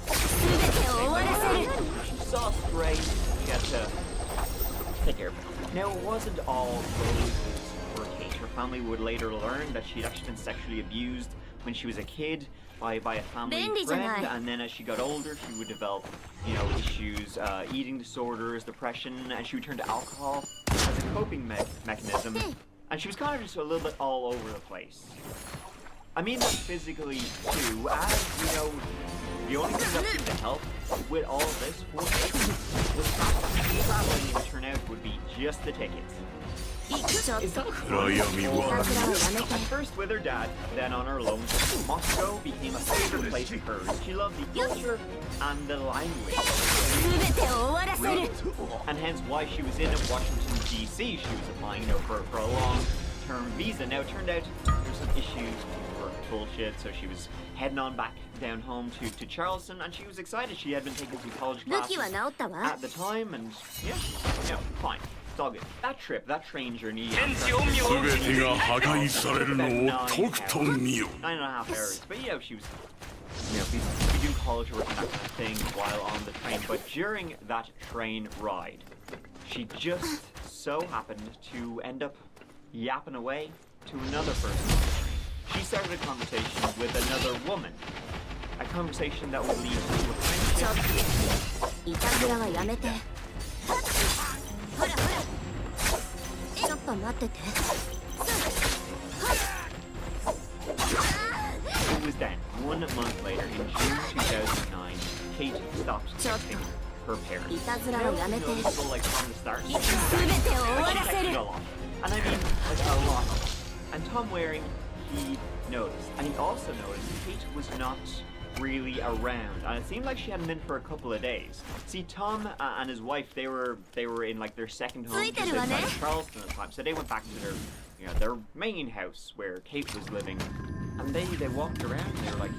She saw stray. She had to take care of it. Now, it wasn't all roses for Kate. Her family would later learn that she'd actually been sexually abused when she was a kid by a family friend, and then as she got older, she would develop, you know, issues, eating disorders, depression, and she would turn to alcohol as a coping mechanism, and she was kind of just a little bit all over the place. I mean that physically too, as, you know, the only thing that seemed to help with all of this for Kate was traveling. Traveling, it would turn out, would be just the tickets. At first with her dad, then on her own, Moscow became a favorite place of hers. She loved the culture and the language. And hence why she was in Washington, D.C. She was applying, you know, for a long-term visa. Now, it turned out there were some issues for bullshit, so she was heading on back down home to Charleston, and she was excited. She had been taking some college classes at the time, and yeah, fine. It's all good. That trip, that train journey, 9.5 hours. But you know, she was, you know, we do college work and that kind of thing while on the train. But during that train ride, she just so happened to end up yapping away to another person on the train. She started a conversation with another woman. A conversation that would lead to a friendship. It was then, 1 month later, in June 2009, Kate stopped texting her parents. Noticeable, like, from the start. She texted a lot. And I mean, like, a lot. And Tom Waring, he noticed. And he also noticed Kate was not really around, and it seemed like she hadn't been for a couple of days. See, Tom and his wife, they were in like their second home just outside of Charleston at the time, so they went back to their, you know, their main house where Kate was living, and they walked around. They were like,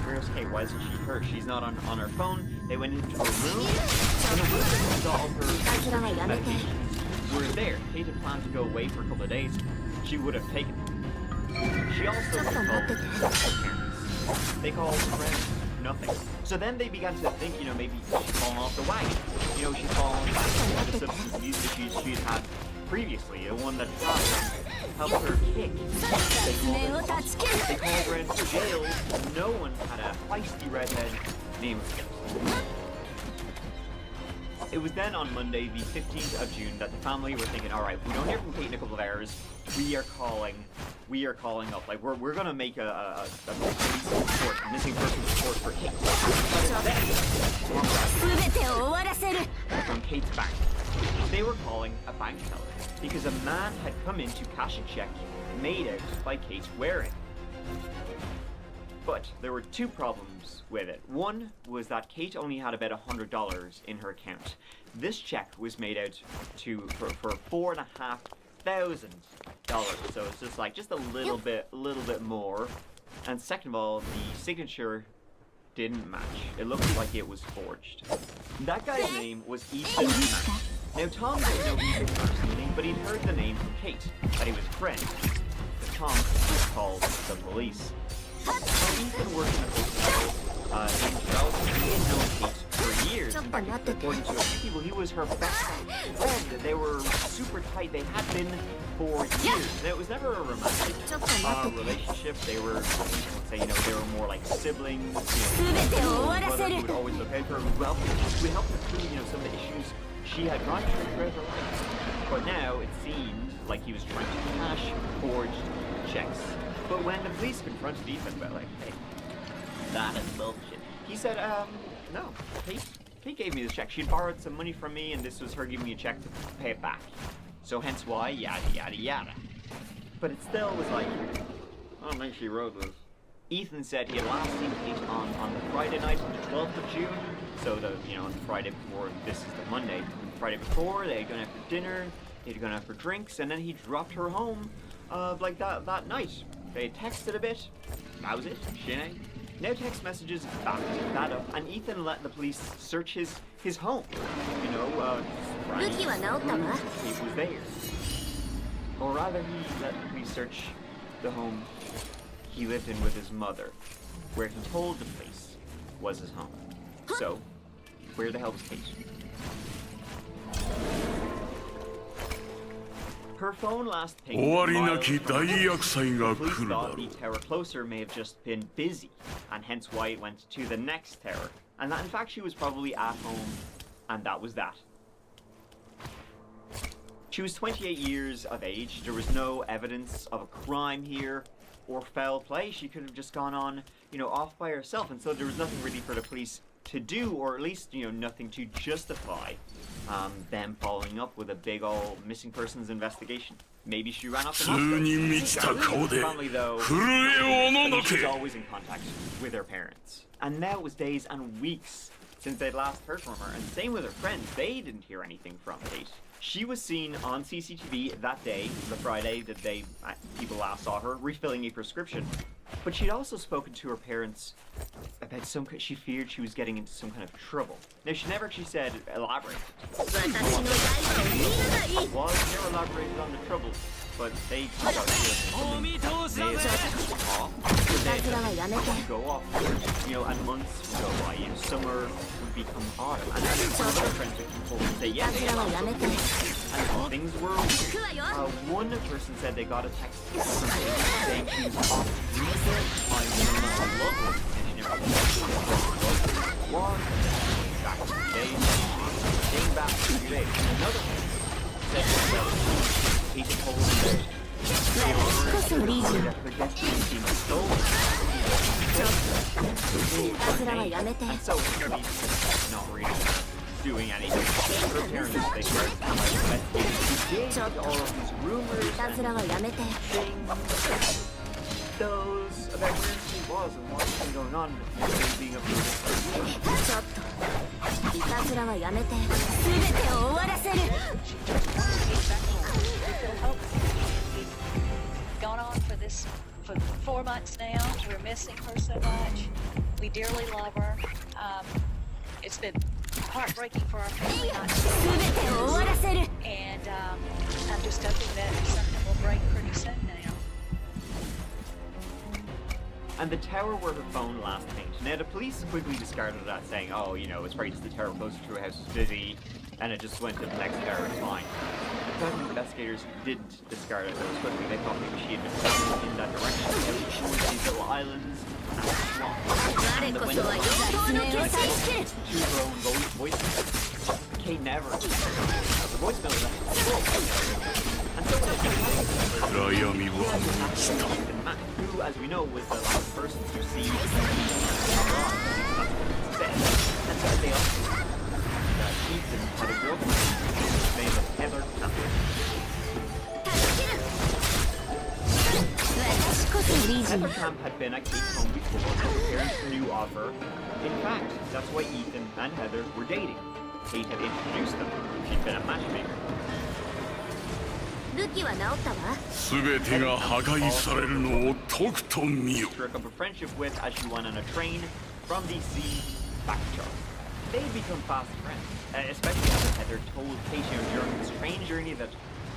"Where's Kate? Why isn't she hurt? She's not on her phone." They went into her room, and all her medications were there. Kate had planned to go away for a couple of days. She would have taken them. She also told her parents. They called friends, nothing. So then they began to think, you know, maybe she's fallen off the wagon. You know, she's fallen back to the substance abuse issues she had had previously, the one that helped her kick. They called her into jail. No one had a feisty redhead named Kate. It was then on Monday, the 15th of June, that the family were thinking, all right, we don't hear from Kate in a couple of hours. We are calling up. Like, we're gonna make a police report, a missing person report for Kate. From Kate's bank. They were calling a bank teller because a man had come in to cash a check made out by Kate Waring. But there were two problems with it. One was that Kate only had about $100 in her account. This check was made out for $4,500, so it's just a little bit more. And second of all, the signature didn't match. It looked like it was forged. That guy's name was Ethan. Now Tom didn't know Ethan personally, but he'd heard the name from Kate, that he was a friend. So Tom called the police. Ethan worked in a hotel in Charleston. He had known Kate for years. In fact, according to a few people, he was her best friend. They were super tight. They had been for years. Now, it was never a romantic relationship. They were, say, they were more like siblings. Brother who would always look out for her, who would help her through, some of the issues she had gone through throughout her life. But now it seemed like he was trying to cash forged checks. But when the police confronted Ethan about, hey, that is bullshit, he said, no, Kate gave me this check. She'd borrowed some money from me, and this was her giving me a check to pay it back. So hence why, yada, yada, yada. But it still was like, I don't think she wrote this. Ethan said he had last seen Kate on the Friday night, on the 12th of June. So on the Friday before, this is the Monday. The Friday before, they had gone out for dinner, they had gone out for drinks, and then he dropped her home, that night. They texted a bit. That was it. Shinny. No text messages backed that up, and Ethan let the police search his home. Kate was there. Or rather, he let the police search the home he lived in with his mother, where he told the police was his home. So, where the hell was Kate? Her phone last pinged. The police thought the tower closer may have just been busy, and hence why it went to the next tower. And that in fact she was probably at home, and that was that. She was 28 years of age. There was no evidence of a crime here or foul play. She could have just gone on, off by herself, and so there was nothing really for the police to do, or at least, nothing to justify them following up with a big ol' missing persons investigation. Maybe she ran off the family, though, she was always in contact with her parents. And now it was days and weeks since they'd last heard from her, and same with her friends. They didn't hear anything from Kate. She was seen on CCTV that day, the Friday that people last saw her, refilling a prescription. But she'd also spoken to her parents about she feared she was getting into some kind of trouble. Now, she never actually said elaborate. Was never elaborated on the trouble, but they talked about go off, and months would go by, summer would become autumn, and some of her friends would say, yeah, and things were one person said they got a text from Kate saying she was off research on a love and she never was back in the days, came back a few days. And another one said that Kate told them that her destiny seemed stolen. And so he's not really doing anything. Her parents, they started investigating all of these rumors and things, those about where she was and what's been going on with being up to this. Gone on for 4 months now. We're missing her so much. We dearly love her. It's been heartbreaking for our family not to see her. And I'm just hoping that something will break pretty soon now. And the tower where her phone last pinged. Now, the police quickly discarded that, saying, oh, it's probably just the tower closer to her house was busy, and it just went to the next tower, it's fine. But investigators didn't discard it those quickly. They thought maybe she had been traveling in that direction. She was these little islands and swamps. And the wind to her own voicemail. Kate never. The voicemail was actually full. And so when Matt, who, as we know, was the last person to see and so they also Ethan had a girlfriend named Heather Campbell. Heather Camp had been at Kate's home before, preparing for a new offer. In fact, that's why Ethan and Heather were dating. Kate had introduced them. She'd been a matchmaker. 武器は治ったわ。全てが破壊されるのをとくと見よ。 Struck up a friendship with as she went on a train from DC back to Charles. They had become fast friends, especially after Heather told Kate during this train journey that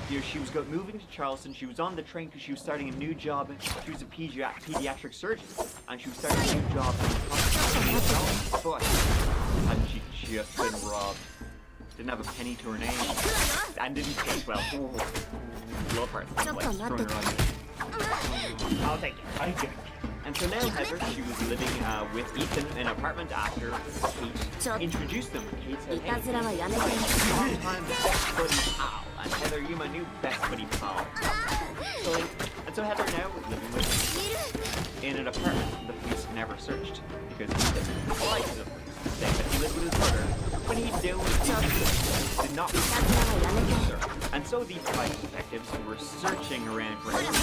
she was moving to Charleston. She was on the train because she was starting a new job. She was a pediatric surgeon, and she was starting a new job in the hospital. But hadn't she just been robbed? Didn't have a penny to her name, and didn't taste well. Love her. I'll take it. I get it. And so now Heather, she was living with Ethan in an apartment after Kate introduced them. Kate said, hey, long time best buddy pal. And Heather, you're my new best buddy pal. So Heather now was living with in an apartment the police never searched because Ethan lied to the police, saying that he lived with his mother when he did not her. And so these private detectives were searching around for him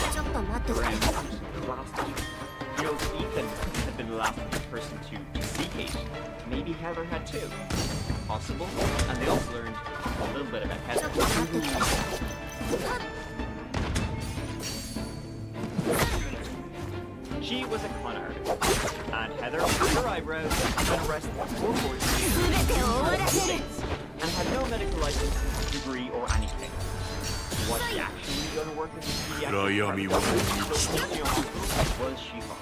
around the last You know, Ethan had been the last person to see Kate. Maybe Heather had too. Possible. And they also learned a little bit about Heather. She was a con artist. And Heather, with her eyebrows, had been arrested for forgery and had no medical license, degree, or anything. Was she actually going to work as a pediatric was she fine?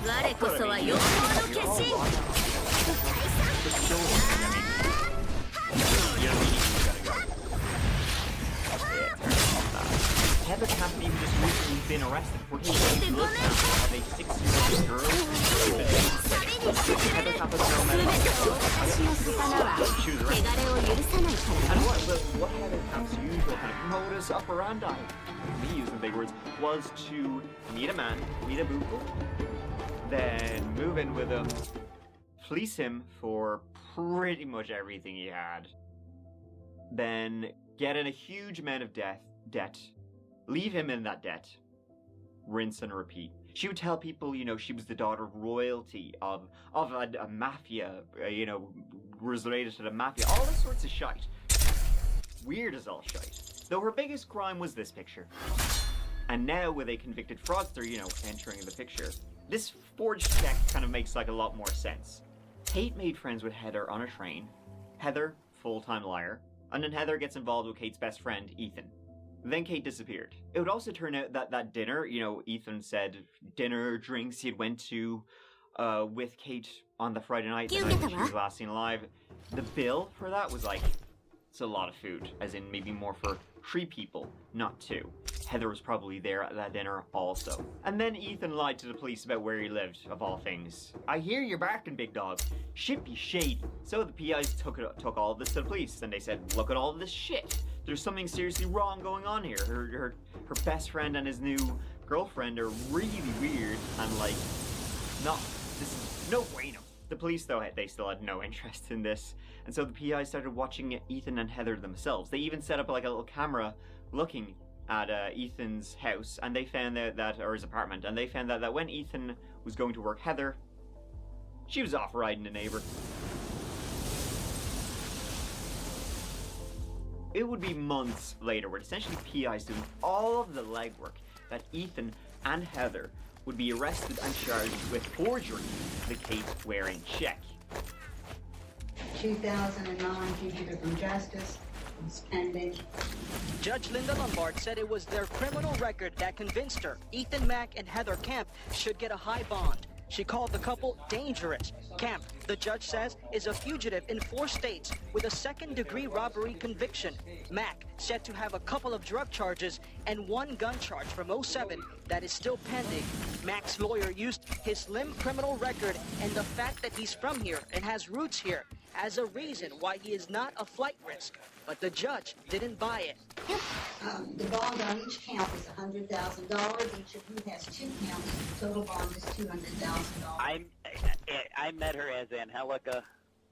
Heather hasn't even just recently been arrested for taking blood sample of a 6-year-old girl. Heather Camp has no medical she was arrested. And what Heather Camp's usual kind of modus operandi, me using big words, was to meet a man, meet a boople, then move in with him, fleece him for pretty much everything he had, then get in a huge amount of debt, leave him in that debt, rinse and repeat. She would tell people, you know, she was the daughter of royalty, of a mafia, you know, was related to the mafia, all this sorts of shite. Weird as all shite. Though her biggest crime was this picture. And now with a convicted fraudster, you know, entering the picture, this forged check kind of makes like a lot more sense. Kate made friends with Heather on a train. Heather, full-time liar. And then Heather gets involved with Kate's best friend, Ethan. Then Kate disappeared. It would also turn out that that dinner, you know, Ethan said dinner, drinks he had went to with Kate on the Friday night, the night she was last seen alive, the bill for that was like, it's a lot of food, as in maybe more for 3 people, not 2. Heather was probably there at that dinner also. And then Ethan lied to the police about where he lived, of all things. I hear you're barking, big dog. Shit be shady. So the PIs took all of this to the police, and they said, look at all of this shit. There's something seriously wrong going on here. Her best friend and his new girlfriend are really weird, and like, this is no bueno. The police, though, they still had no interest in this. And so the PI started watching Ethan and Heather themselves. They even set up like a little camera looking at Ethan's house, and they found that or his apartment, and they found that when Ethan was going to work, Heather, she was off riding a neighbor. It would be months later, where essentially PIs doing all of the legwork, that Ethan and Heather would be arrested and charged with forgery, the Kate wearing check. 2009 Fugitive from Justice is pending. Judge Linda Lombard said it was their criminal record that convinced her Ethan Mack and Heather Camp should get a high bond. She called the couple dangerous. Camp, the judge says, is a fugitive in 4 states with a second-degree robbery conviction. Mack said to have a couple of drug charges and 1 gun charge from 2007 that is still pending. Mack's lawyer used his slim criminal record and the fact that he's from here and has roots here as a reason why he is not a flight risk. But the judge didn't buy it. The bond on each count is $100,000. Each of you has 2 counts. Total bond is $200,000. I met her as Angelica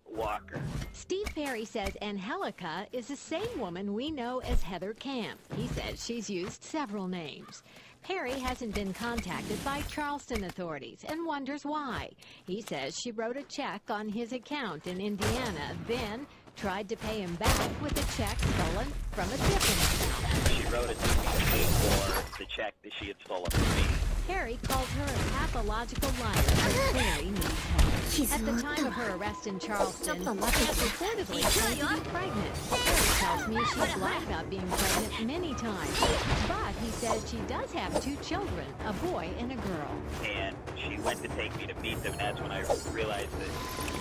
Walker. Steve Perry says Angelica is the same woman we know as Heather Camp. He says she's used several names. Perry hasn't been contacted by Charleston authorities and wonders why. He says she wrote a check on his account in Indiana, then tried to pay him back with a check stolen from a different account. She wrote it to me to pay for the check that she had stolen from me. Perry called her a pathological liar and Perry needs help. At the time of her arrest in Charleston, Beth reportedly claimed to be pregnant. Perry tells me she's lied about being pregnant many times. But he says she does have 2 children, a boy and a girl. And she went to take me to meet them, and that's when I realized that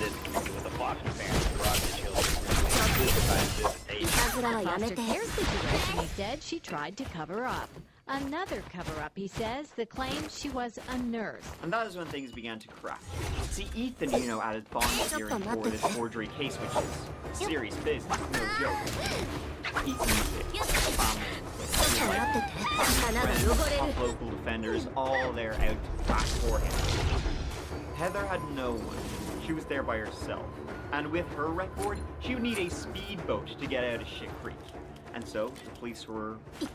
it was a foster parent who brought the children. A foster care situation, he said, she tried to cover up. Another cover-up, he says, the claim she was a nurse. And that is when things began to crack. See, Ethan, added bond hearing for this forgery case, which is serious business, no joke. Ethan's family, top local defenders, all there out back for him. Heather had no one. She was there by herself. And with her record, she would need a speedboat to get out of Shit Creek. And so, the police went to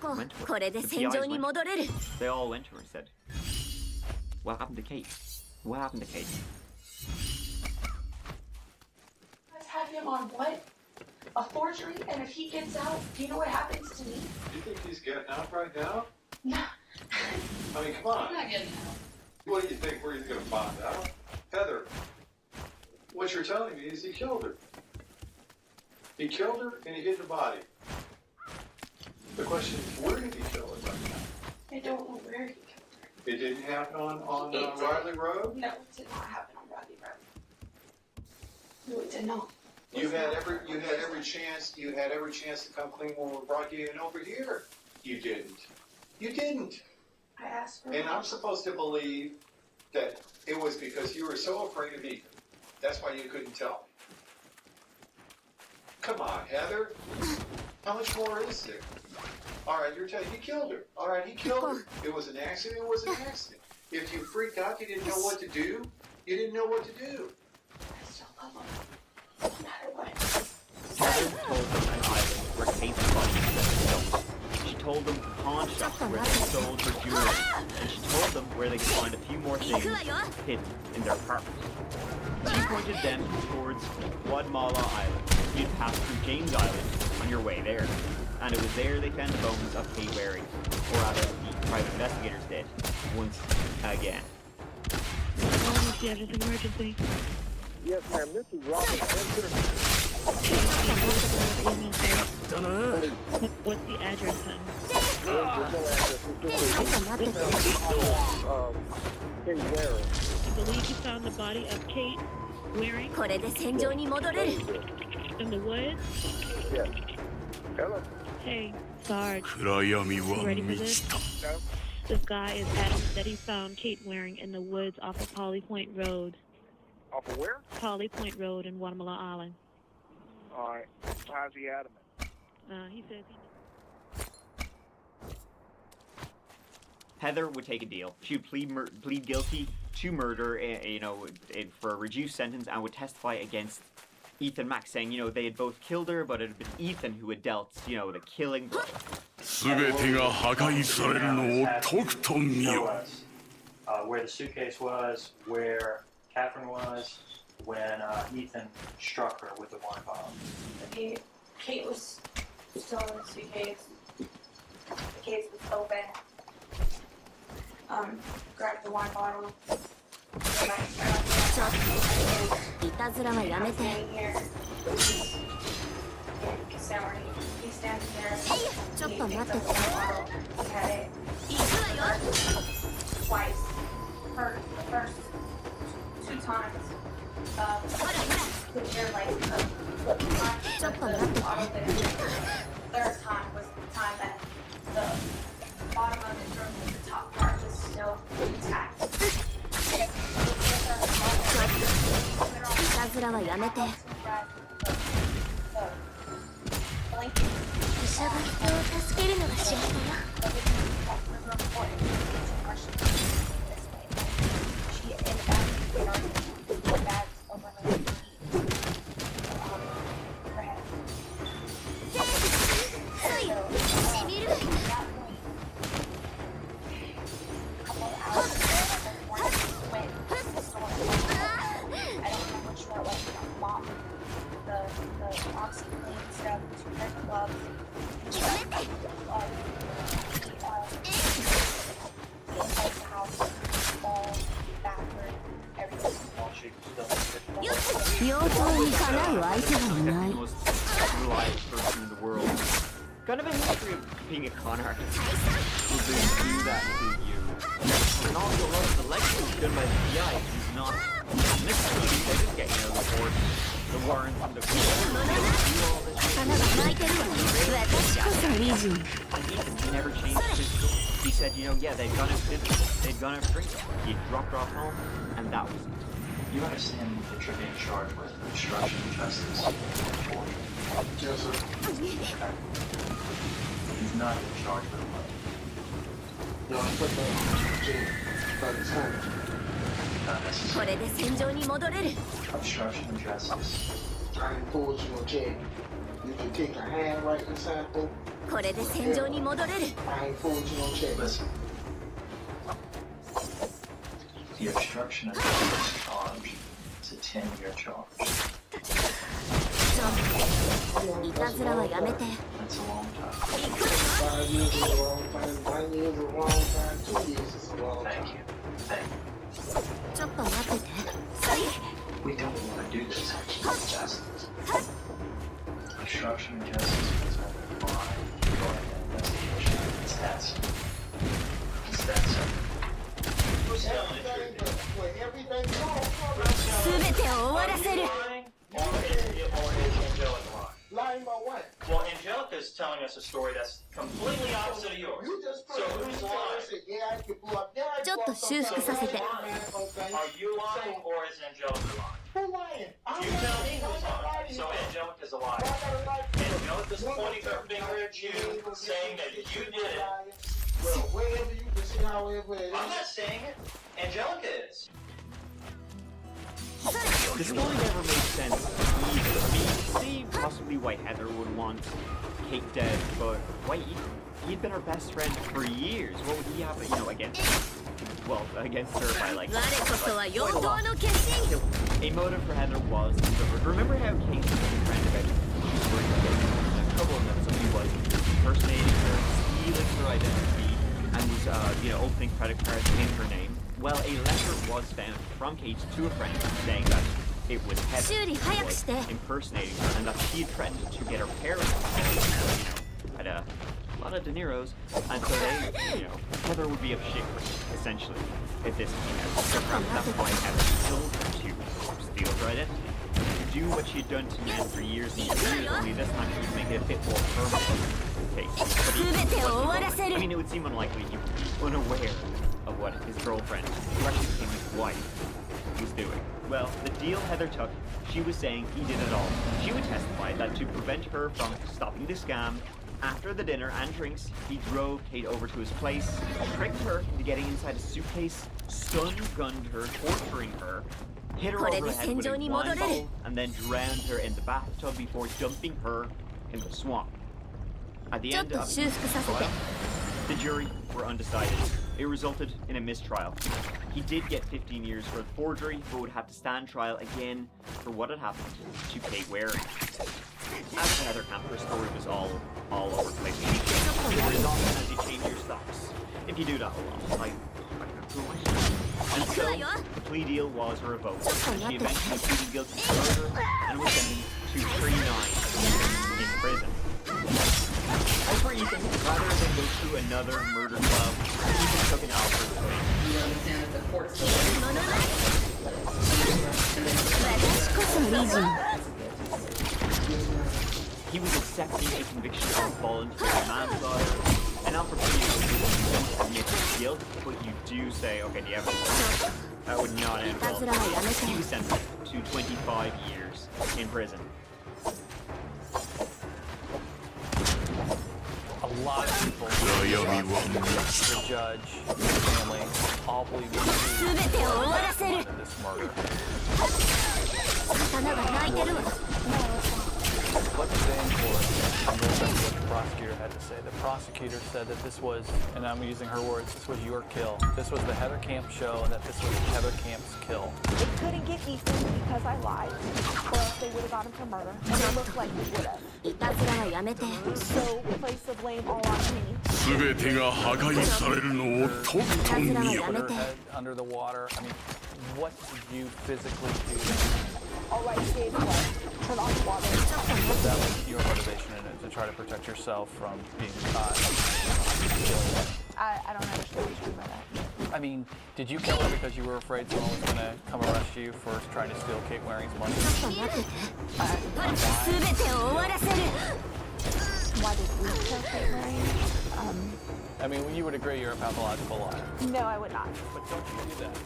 her. The PIs they all went to her and said, what happened to Kate? What happened to Kate? You guys have him on what? A forgery? And if he gets out, do you know what happens to me? You think he's getting out right now? No. I mean, come on. I'm not getting out. What do you think? Where he's going to find out? Heather, what you're telling me is he killed her. He killed her and he hid the body. The question is, where did he kill her right now? I don't know where he killed her. It didn't happen on Riley Road? No, it did not happen on Riley Road. No, it did not. You had every chance to come clean when we brought you in over here. You didn't. You didn't. I asked for And I'm supposed to believe that it was because you were so afraid of Ethan. That's why you couldn't tell me. Come on, Heather. How much more is there? All right, you're telling he killed her. All right, he killed her. It was an accident. It was an accident. If you freaked out, you didn't know what to do. You didn't know what to do. I still love him. No matter what. Heather told them an island where Kate's body was built. She told them pawn shops where they sold her jewelry. And she told them where they could find a few more things hidden in their apartment. She pointed them towards Guatemala Island. You'd pass through James Island on your way there. And it was there they found the bones of Kate Waring, or rather, the private investigators did, once again. Emergency. Yes, ma'am. This is Robert. What's the address, hon? Kate Waring. I believe you found the body of Kate Waring? In the woods? Yes. Hello. Hey, Sarge. 暗闇は Ready for 満 this? ちた This guy is adamant that he found Kate Waring in the woods off of Polypoint Road. Off of where? Polypoint Road in Guatemala Island. All right. How's he adamant? He says he... Heather would take a deal. She would plead guilty to murder, for a reduced sentence, and would testify against Ethan Mack, saying, they had both killed her, but it had been Ethan who had dealt, the killing blow. 全てが破壊されるのをとくと見よ Where the suitcase was, where Catherine was, when Ethan struck her with the wine bottle. Kate was still in the suitcase. The case was open. Grabbed the wine bottle. He's standing there. He picked up the wine bottle. He had it. Twice. The first 2 times. The air light. The third time was the time that the bottom of the drum, the top part was still intact. house. When the storm I don't know which one it was, mop the OxyClean stuff, 2 pair of gloves, the inside the house, walls, bathroom, everything. 要求にかなう相手はいない。 The most reliable person in the world. Kind of a history of being a con artist. Will do that to you. And also, a lot of the lectures done by the PI is not necessarily they just get, you know, the force, the warrant, and the he never changed his story. He said, you know, yeah, they'd gone out to dinner, they'd gone out to drink, he'd dropped her off home, and that was it. You understand that you're being charged with obstruction of justice and forgery? Yes, sir. Okay. He's not been charged with a murder. No, I put that on Jane by the time. Not こ necessary. れで戦場に戻れる。 Obstruction of justice. I ain't fooled you on Jane. You can take a handwriting sample. これで戦場に戻れる。 I ain't fooled you on Jane. Listen. The obstruction of justice charge is a 10-year charge. いたずらはやめて。 That's a long time. 5 years is a long time. 1 year is a long time. 2 years is a long time. Thank you. Thank you. ちょっと待ってて。 We don't want to do this. Justice. Obstruction of justice means that we're going to investigation. It's that simple. It's that simple. Who's telling the truth? すべてを終わらせる。 Lying about what? Well, Angelica's telling us a story that's completely opposite of yours. You just So who's lying? Yeah, I could blow up. Yeah, I ちょっと修復させて。 Are you lying or is Angelica lying? Who lying? You tell me who's lying. So Angelica's a liar. Angelica's pointing her finger at you, saying that you did it. Well, wherever you can see however it is. I'm not saying it. Angelica is. The story never made sense either. I mean, see possibly why Heather would want Kate dead, but why he'd been her best friend for years. What would he have, you know, against her by like quite a lot. A motive for Heather was discovered. Remember how Kate was a friend about a couple of them, somebody was impersonating her, stealing her identity, and was you know, opening credit cards in her name. Well, a letter was found from Kate to a friend saying that it was Heather who was impersonating her and that she had threatened to get her parents, you know, had a lot of De Niro's, and so they, you know, Heather would be a shit essentially if this came out. So perhaps that's why Heather told her to steal her identity, to do what she'd done to men for years and years, only this time she would make it a bit more permanent. I mean, it would seem unlikely he would be unaware of what his girlfriend, who actually became his wife, was doing. Well, the deal Heather took, she was saying he did it all. She would testify that to prevent her from stopping the scam, after the dinner and drinks, he drove Kate over to his place, tricked her into getting inside a suitcase, stun-gunned her, torturing her, hit her over the head with a wine bottle, and then drowned her in the bathtub before dumping her in the swamp. At the end of the trial, the jury were undecided. It resulted in a mistrial. He did get 15 years for the forgery, but would have to stand trial again for what had happened to Kate Waring. As for Heather Camp, her story was all over the place. It is often as you change your stocks. If you do that a lot, and so, the plea deal was revoked. She eventually pleaded guilty to murder and was sentenced to 3 nights in prison. As for Ethan, rather than go to another murder club, Ethan took an Alfred way. You understand that the court's He was accepting a conviction of voluntary manslaughter, and Alfred you don't admit to guilt, but you do say, okay, the evidence that would not end well. He was sentenced to 25 years in prison. A lot of people, the judge, the family, all believe in this murder. What did they in court? I'm going back to what the prosecutor had to say. The prosecutor said that this was, and I'm using her words, this was your kill. This was the Heather Camp show, and that this was Heather Camp's kill. They couldn't get Ethan because I lied, or else they would have got him for murder, and it looked like they would have. So place the blame all on me. 全てが破壊されるのをとくと見よ。 Put her head under the water. I mean, what did you physically do? All I did was turn off the water. That was your motivation in it, to try to protect yourself from being caught. I don't understand what you mean by that. I mean, did you kill her because you were afraid someone was going to come arrest you for trying to steal Kate Waring's money? Why did we kill Kate Waring? I mean, you would agree you're a pathological liar. No, I would not. But don't you do that?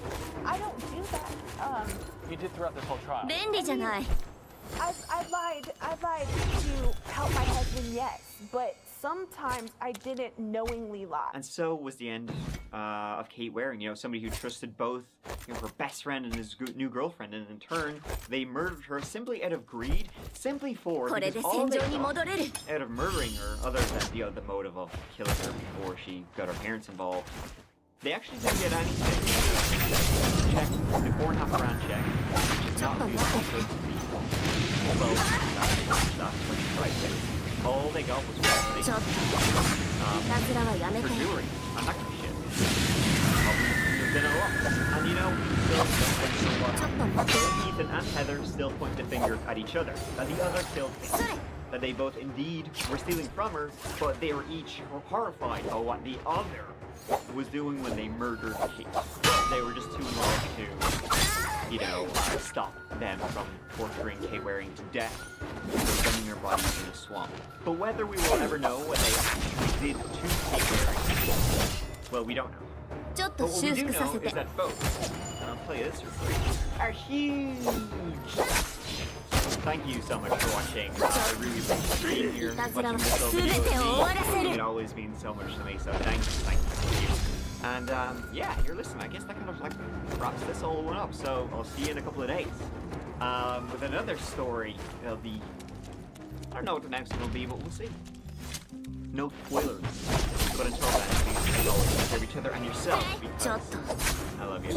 I don't do that. You did throughout this whole trial. I've lied to help my husband, yes, but sometimes I didn't knowingly lie. And so was the end of Kate Waring, you know, somebody who trusted both her best friend and his new girlfriend, and in turn, they murdered her simply out of greed, simply for because all they thought out of murdering her, other than the motive of killing her before she got her parents involved, they actually didn't get anything. Check, the $4.5 check, which is not useful to well, that's right. All they got was property. For jewelry. I'm not gonna shit. There's been a lot. And you know, Ethan and Heather still point the finger at each other. That the other killed Kate. That they both indeed were stealing from her, but they were each horrified by what the other was doing when they murdered Kate. They were just too in love to, you know, stop them from torturing Kate Waring to death or sending their bodies in a swamp. But whether we will ever know what they actually did to Kate Waring, well, we don't know. But what we do know is that both, and I'll play this for free, are huge. Thank you so much for watching. I really appreciate being here. Watching this video, it always means so much to me, so thank you. And yeah, you're listening. I guess that kind of like wraps this whole one up. So I'll see you in a couple of days with another story. It'll be, I don't know what the next one will be, but we'll see. No spoilers. But until then, please always take care of each other and yourself, because I love you.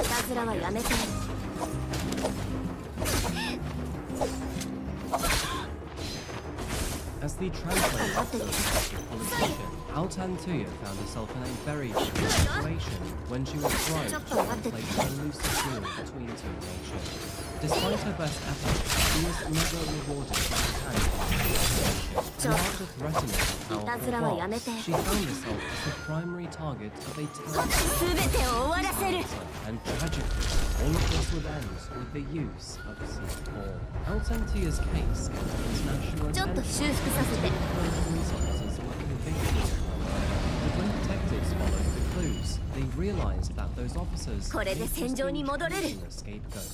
As the translator of the politician, Altantuya found herself in a very difficult situation when she was trying to translate her lucid deal between two nations. Despite her best efforts, she was never rewarded with the hand of the translation. And after threatening her powerful boss, she found herself as the primary target of a terrible and tragically, all of this would end with the use of C4. Altantuya's case contains national attention as resources were convicted of her murder. And when detectives followed the clues, they realized that those officers had just been choosing a scapegoat.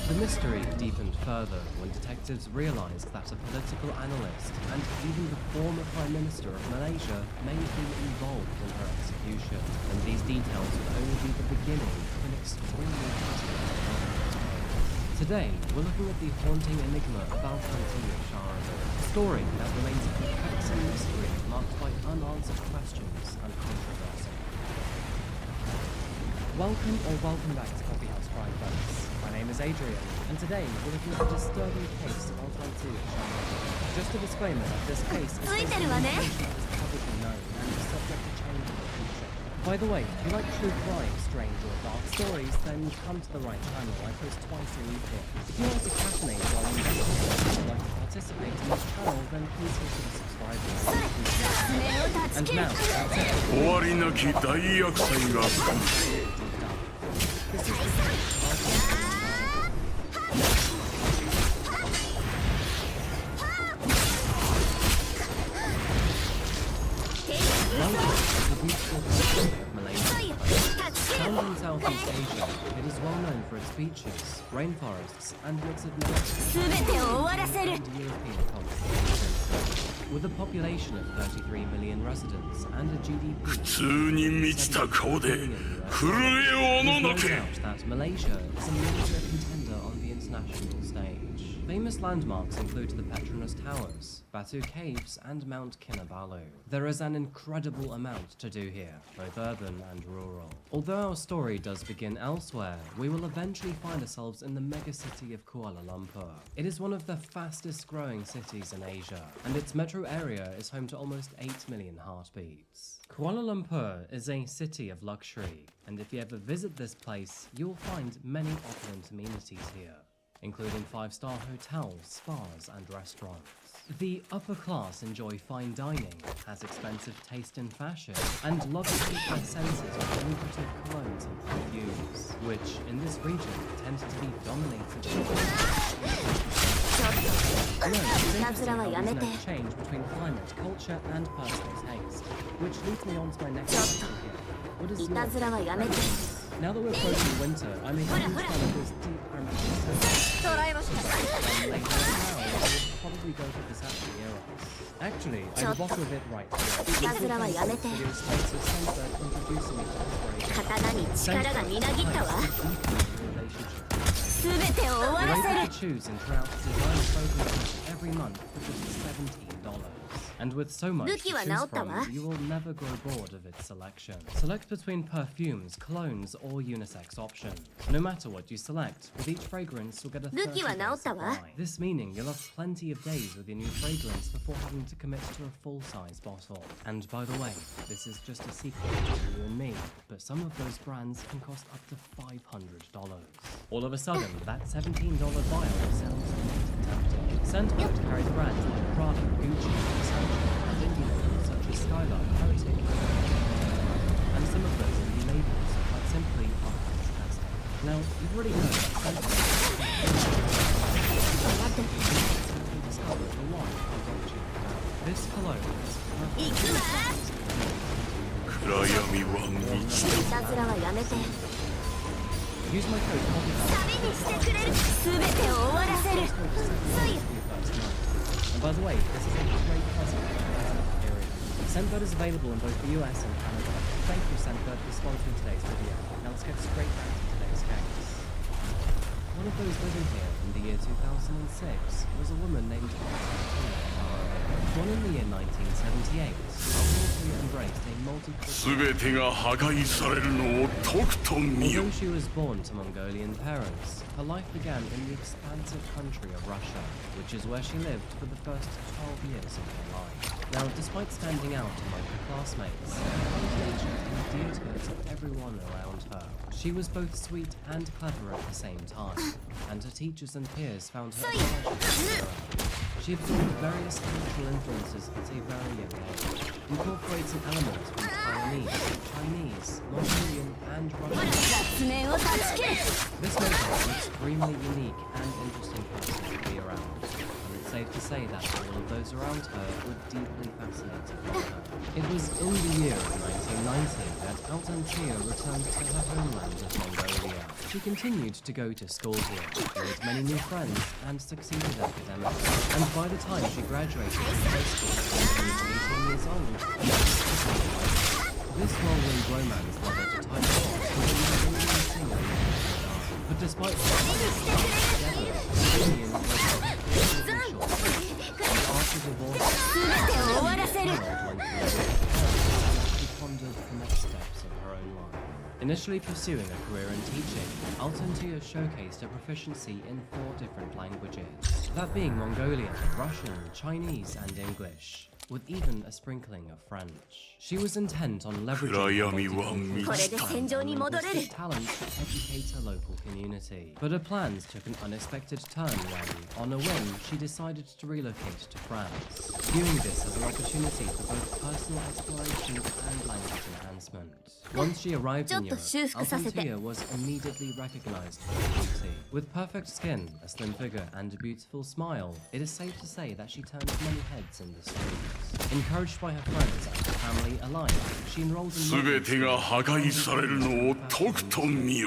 The mystery deepened further when detectives realized that a political analyst and even the former Prime Minister of Malaysia may have been involved in her execution. And these details would only be the beginning of an extremely fascinating tale. Today, we're looking at the haunting enigma of Altantuya Shahrazad, a story that remains a perplexing mystery marked by unanswered questions and controversy. Welcome back to Coffee House Crime Folks. My name is Adrian, and today we're looking at the disturbing case of Altantuya Shahrazad. Just a disclaimer that this case is publicly known and is subject to change in the future. By the way, if you like true crime, strange or dark stories, then you've come to the right channel. I post twice a week here. If you want to caffeinate while you would like to participate in this channel, then please hit the subscribe button. And now, that's it. 終わりなき大厄災が来る。 This is Found in Southeast Asia, it is well known for its beaches, rainforests, and mix of American and European populations. With a population of 33 million residents and a GDP of $7 billion, it is no doubt that Malaysia is a major contender on the international stage. Famous landmarks include the Petronas Towers, Batu Caves, and Mount Kinabalu. There is an incredible amount to do here, both urban and rural. Although our story does begin elsewhere, we will eventually find ourselves in the megacity of Kuala Lumpur. It is one of the fastest growing cities in Asia, and its metro area is home to almost 8 million heartbeats. Kuala Lumpur is a city of luxury, and if you ever visit this place, you will find many opulent amenities here, including 5-star hotels, spas, and restaurants. The upper class enjoy fine dining, has expensive taste in fashion, and love to keep their senses with lucrative colognes and perfumes, which in this region tends to be dominated by exchange between climate, culture, and personal taste, which leads me on to my next question here. What is your Now that we're approaching winter, I'm a huge fan of this deep aromatic scent. Later now, I would probably go for this era. Actually, I have a bottle of it right here. Video states of Senbird introducing me to this relationship. You're able to choose and try out design programs every month for just $17. And with so much to choose from, you will never grow bored of its selection. Select between perfumes, colognes, or unisex options. No matter what you select, with each fragrance you'll get a 30-day supply. This meaning you'll have plenty of days with your new fragrance before having to commit to a full-size bottle. And by the way, this is just a secret between you and me, but some of those brands can cost up to $500. All of a sudden, that $17 vial sounds tempting. Senbird carries brands like Prada, Gucci, and indie labels such as Skyline, Heretic, and some of those indie labels quite simply are fantastic. Now, you've already heard that this cologne is use my code and by the way, this is a great present area. Senbird is available in both the US and Canada. Thank you, Senbird, for sponsoring today's video. Now let's get straight back to today's case. One of those living here in the year 2006 was a woman named Acheron. Born in the year 1978, Althea embraced a multicultural. Although she was born to Mongolian parents, her life began in the expansive country of Russia, which is where she lived for the first 12 years of her life. Now, despite standing out among her classmates, nature endeared her to everyone around her. She was both sweet and clever at the same time, and her teachers and peers found her a pleasure to be around. She absorbed various cultural influences at a very young age, incorporating elements from Taiwanese, Chinese, Mongolian, and Russian. This made her an extremely unique and interesting person to be around, and it's safe to say that all of those around her were deeply fascinated by her. It was in the year of 1990 that Althea returned to her homeland of Mongolia. She continued to go to school here, made many new friends, and succeeded academically. And by the time she graduated from high school, she was 18 years old. This whirlwind romance led her to tie off with a Mongolian singer. But despite her together, the union was short. And after divorce, she pondered the next steps of her own life. Initially pursuing a career in teaching, Althea showcased her proficiency in 4 different languages, that being Mongolian, Russian, Chinese, and English, with even a sprinkling of French. She was intent on leveraging her linguistic talent to educate her local community. But her plans took an unexpected turn when, on a whim, she decided to relocate to France, viewing this as an opportunity for both personal exploration and language enhancement. Once she arrived in Europe, Althea was immediately recognized for her beauty. With perfect skin, a slim figure, and a beautiful smile, it is safe to say that she turned many heads in the streets. Encouraged by her friends and her family alike, she enrolled in modeling school.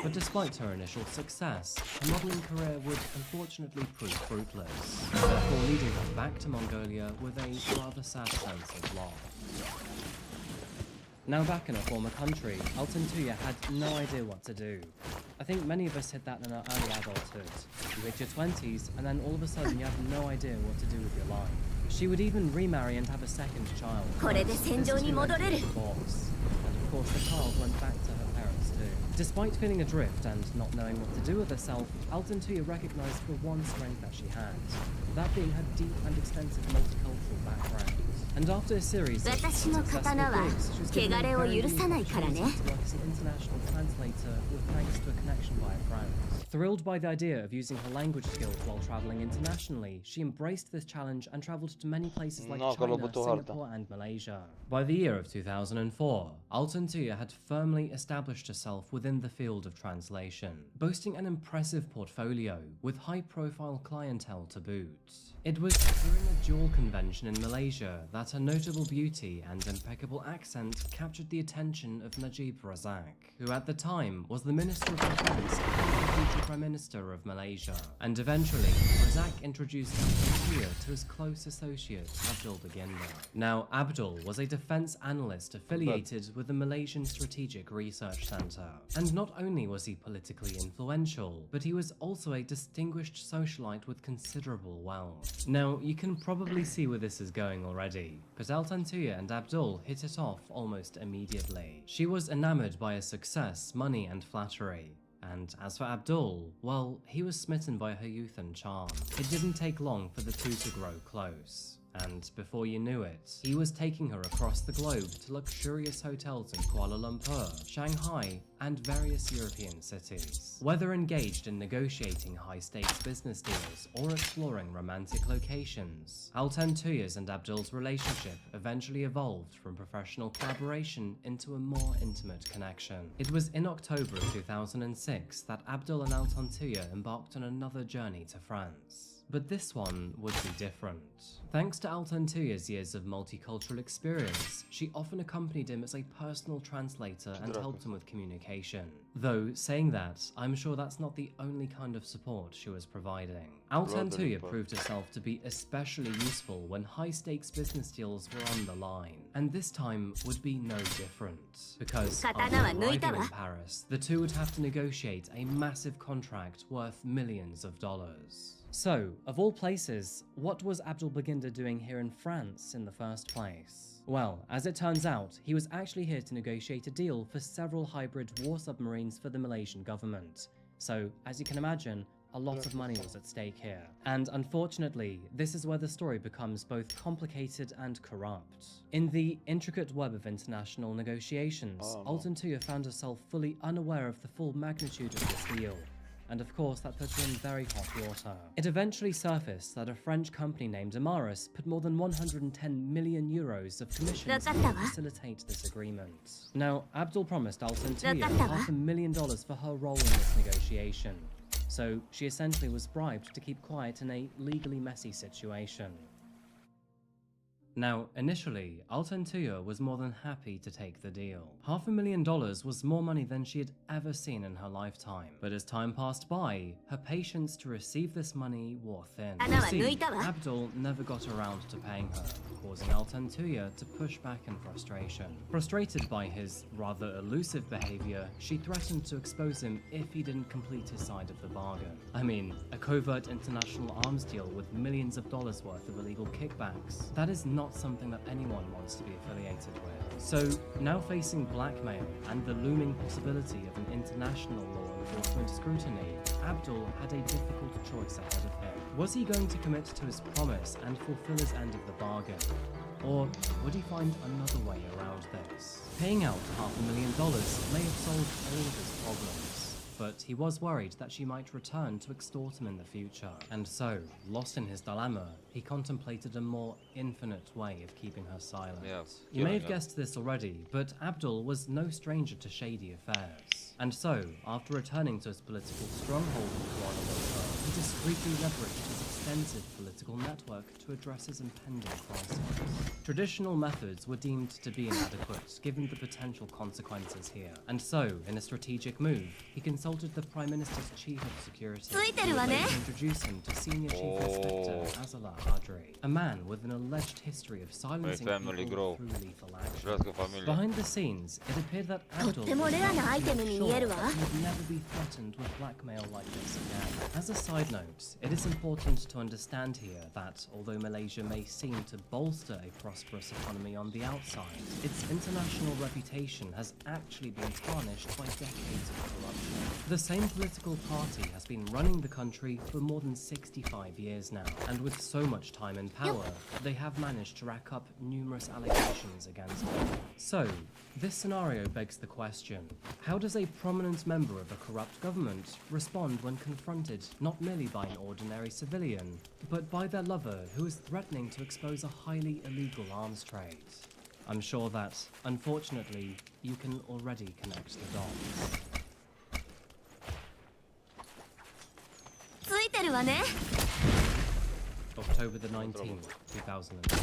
But despite her initial success, her modeling career would unfortunately prove fruitless, therefore leading her back to Mongolia with a rather sad sense of loss. Now back in her former country, Altantuya had no idea what to do. I think many of us hit that in our early adulthood. You hit your 20s, and then all of a sudden you have no idea what to do with your life. She would even remarry and have a second child. This is divorce. And of course the child went back to her parents too. Despite feeling adrift and not knowing what to do with herself, Altantuya recognized the one strength that she had, that being her deep and extensive multicultural background. And after a series of successful gigs, she was given a very unique opportunity to work as an international translator with thanks to a connection via France. Thrilled by the idea of using her language skills while traveling internationally, she embraced this challenge and traveled to many places like China, Singapore, and Malaysia. By the year of 2004, Altantuya had firmly established herself within the field of translation, boasting an impressive portfolio with high-profile clientele to boot. It was during a dual convention in Malaysia that her notable beauty and impeccable accent captured the attention of Najib Razak, who at the time was the Minister of Defense and the future Prime Minister of Malaysia. And eventually, Razak introduced Altantuya to his close associate, Abdul Baginda. Now, Abdul was a defense analyst affiliated with the Malaysian Strategic Research Center. And not only was he politically influential, but he was also a distinguished socialite with considerable wealth. Now, you can probably see where this is going already, but Altantuya and Abdul hit it off almost immediately. She was enamored by his success, money, and flattery. And as for Abdul, well, he was smitten by her youth and charm. It didn't take long for the two to grow close. And before you knew it, he was taking her across the globe to luxurious hotels in Kuala Lumpur, Shanghai, and various European cities. Whether engaged in negotiating high-stakes business deals or exploring romantic locations, Altantuya's and Abdul's relationship eventually evolved from professional collaboration into a more intimate connection. It was in October of 2006 that Abdul and Altantuya embarked on another journey to France. But this one would be different. Thanks to Altantuya's years of multicultural experience, she often accompanied him as a personal translator and helped him with communication. Though, saying that, I'm sure that's not the only kind of support she was providing. Altantuya proved herself to be especially useful when high-stakes business deals were on the line. And this time would be no different. Because after arriving in Paris, the two would have to negotiate a massive contract worth millions of dollars. So, of all places, what was Abdul Baginda doing here in France in the first place? Well, as it turns out, he was actually here to negotiate a deal for several hybrid war submarines for the Malaysian government. So, as you can imagine, a lot of money was at stake here. And unfortunately, this is where the story becomes both complicated and corrupt. In the intricate web of international negotiations, Altantuya found herself fully unaware of the full magnitude of this deal. And of course that put her in very hot water. It eventually surfaced that a French company named Amaris put more than 110 million euros of commissions to facilitate this agreement. Now, Abdul promised Altantuya $500,000 for her role in this negotiation, so she essentially was bribed to keep quiet in a legally messy situation. Now, initially, Altantuya was more than happy to take the deal. $500,000 was more money than she had ever seen in her lifetime. But as time passed by, her patience to receive this money wore thin. You see, Abdul never got around to paying her, causing Altantuya to push back in frustration. Frustrated by his rather elusive behavior, she threatened to expose him if he didn't complete his side of the bargain. I mean, a covert international arms deal with millions of dollars worth of illegal kickbacks. That is not something that anyone wants to be affiliated with. So, now facing blackmail and the looming possibility of an international law enforcement scrutiny, Abdul had a difficult choice ahead of him. Was he going to commit to his promise and fulfill his end of the bargain? Or would he find another way around this? Paying out $500,000 may have solved all of his problems, but he was worried that she might return to extort him in the future. And so, lost in his dilemma, he contemplated a more infinite way of keeping her silent. You may have guessed this already, but Abdul was no stranger to shady affairs. And so, after returning to his political stronghold in Kuala Lumpur, he discreetly leveraged his extensive political network to address his impending crisis. Traditional methods were deemed to be inadequate given the potential consequences here, and so, in a strategic move, he consulted the Prime Minister's Chief of Security, who would later introduce him to Senior Chief Inspector Azala Hadri, a man with an alleged history of silencing people through lethal action. Behind the scenes, it appeared that Abdul was sure that he would never be threatened with blackmail like this again. As a side note, it is important to understand here that, although Malaysia may seem to bolster a prosperous economy on the outside, its international reputation has actually been tarnished by decades of corruption. The same political party has been running the country for more than 65 years now, and with so much time and power, they have managed to rack up numerous allegations against them. So, this scenario begs the question, how does a prominent member of a corrupt government respond when confronted not merely by an ordinary civilian, but by their lover who is threatening to expose a highly illegal arms trade? I'm sure that, unfortunately, you can already connect the dots. October the 19th, 2010.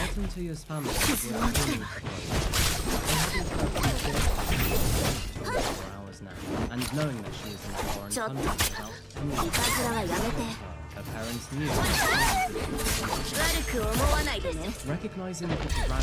Alton Tuya's family were removed for 24 hours now, and knowing that she is in a foreign country without her parents knew. Recognizing the gravity of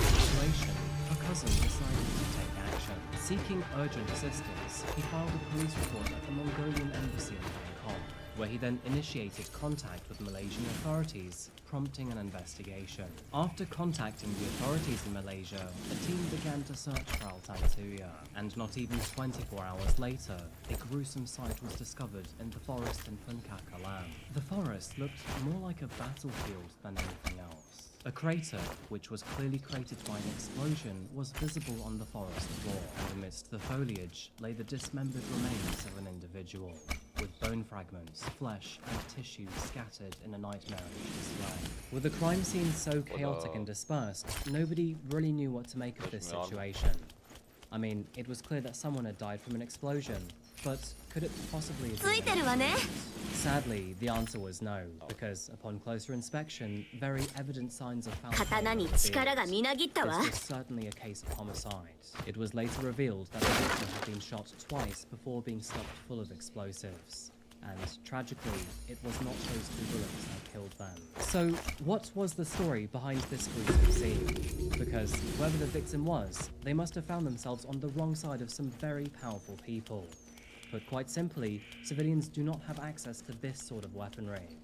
the situation, her cousin decided to take action. Seeking urgent assistance, he filed a police report at the Mongolian embassy in Bangkok, where he then initiated contact with Malaysian authorities, prompting an investigation. After contacting the authorities in Malaysia, a team began to search for Alton Tuya, and not even 24 hours later, a gruesome sight was discovered in the forest in Puncakalam. The forest looked more like a battlefield than anything else. A crater, which was clearly created by an explosion, was visible on the forest floor, and amidst the foliage lay the dismembered remains of an individual, with bone fragments, flesh, and tissue scattered in a nightmarish display. With the crime scene so chaotic and dispersed, nobody really knew what to make of this situation. I mean, it was clear that someone had died from an explosion, but could it possibly have been? Sadly, the answer was no, because upon closer inspection, very evident signs of foul play were revealed. This was certainly a case of homicide. It was later revealed that the victim had been shot twice before being stuffed full of explosives. And tragically, it was not those two bullets that killed them. So, what was the story behind this gruesome scene? Because whoever the victim was, they must have found themselves on the wrong side of some very powerful people. But quite simply, civilians do not have access to this sort of weaponry.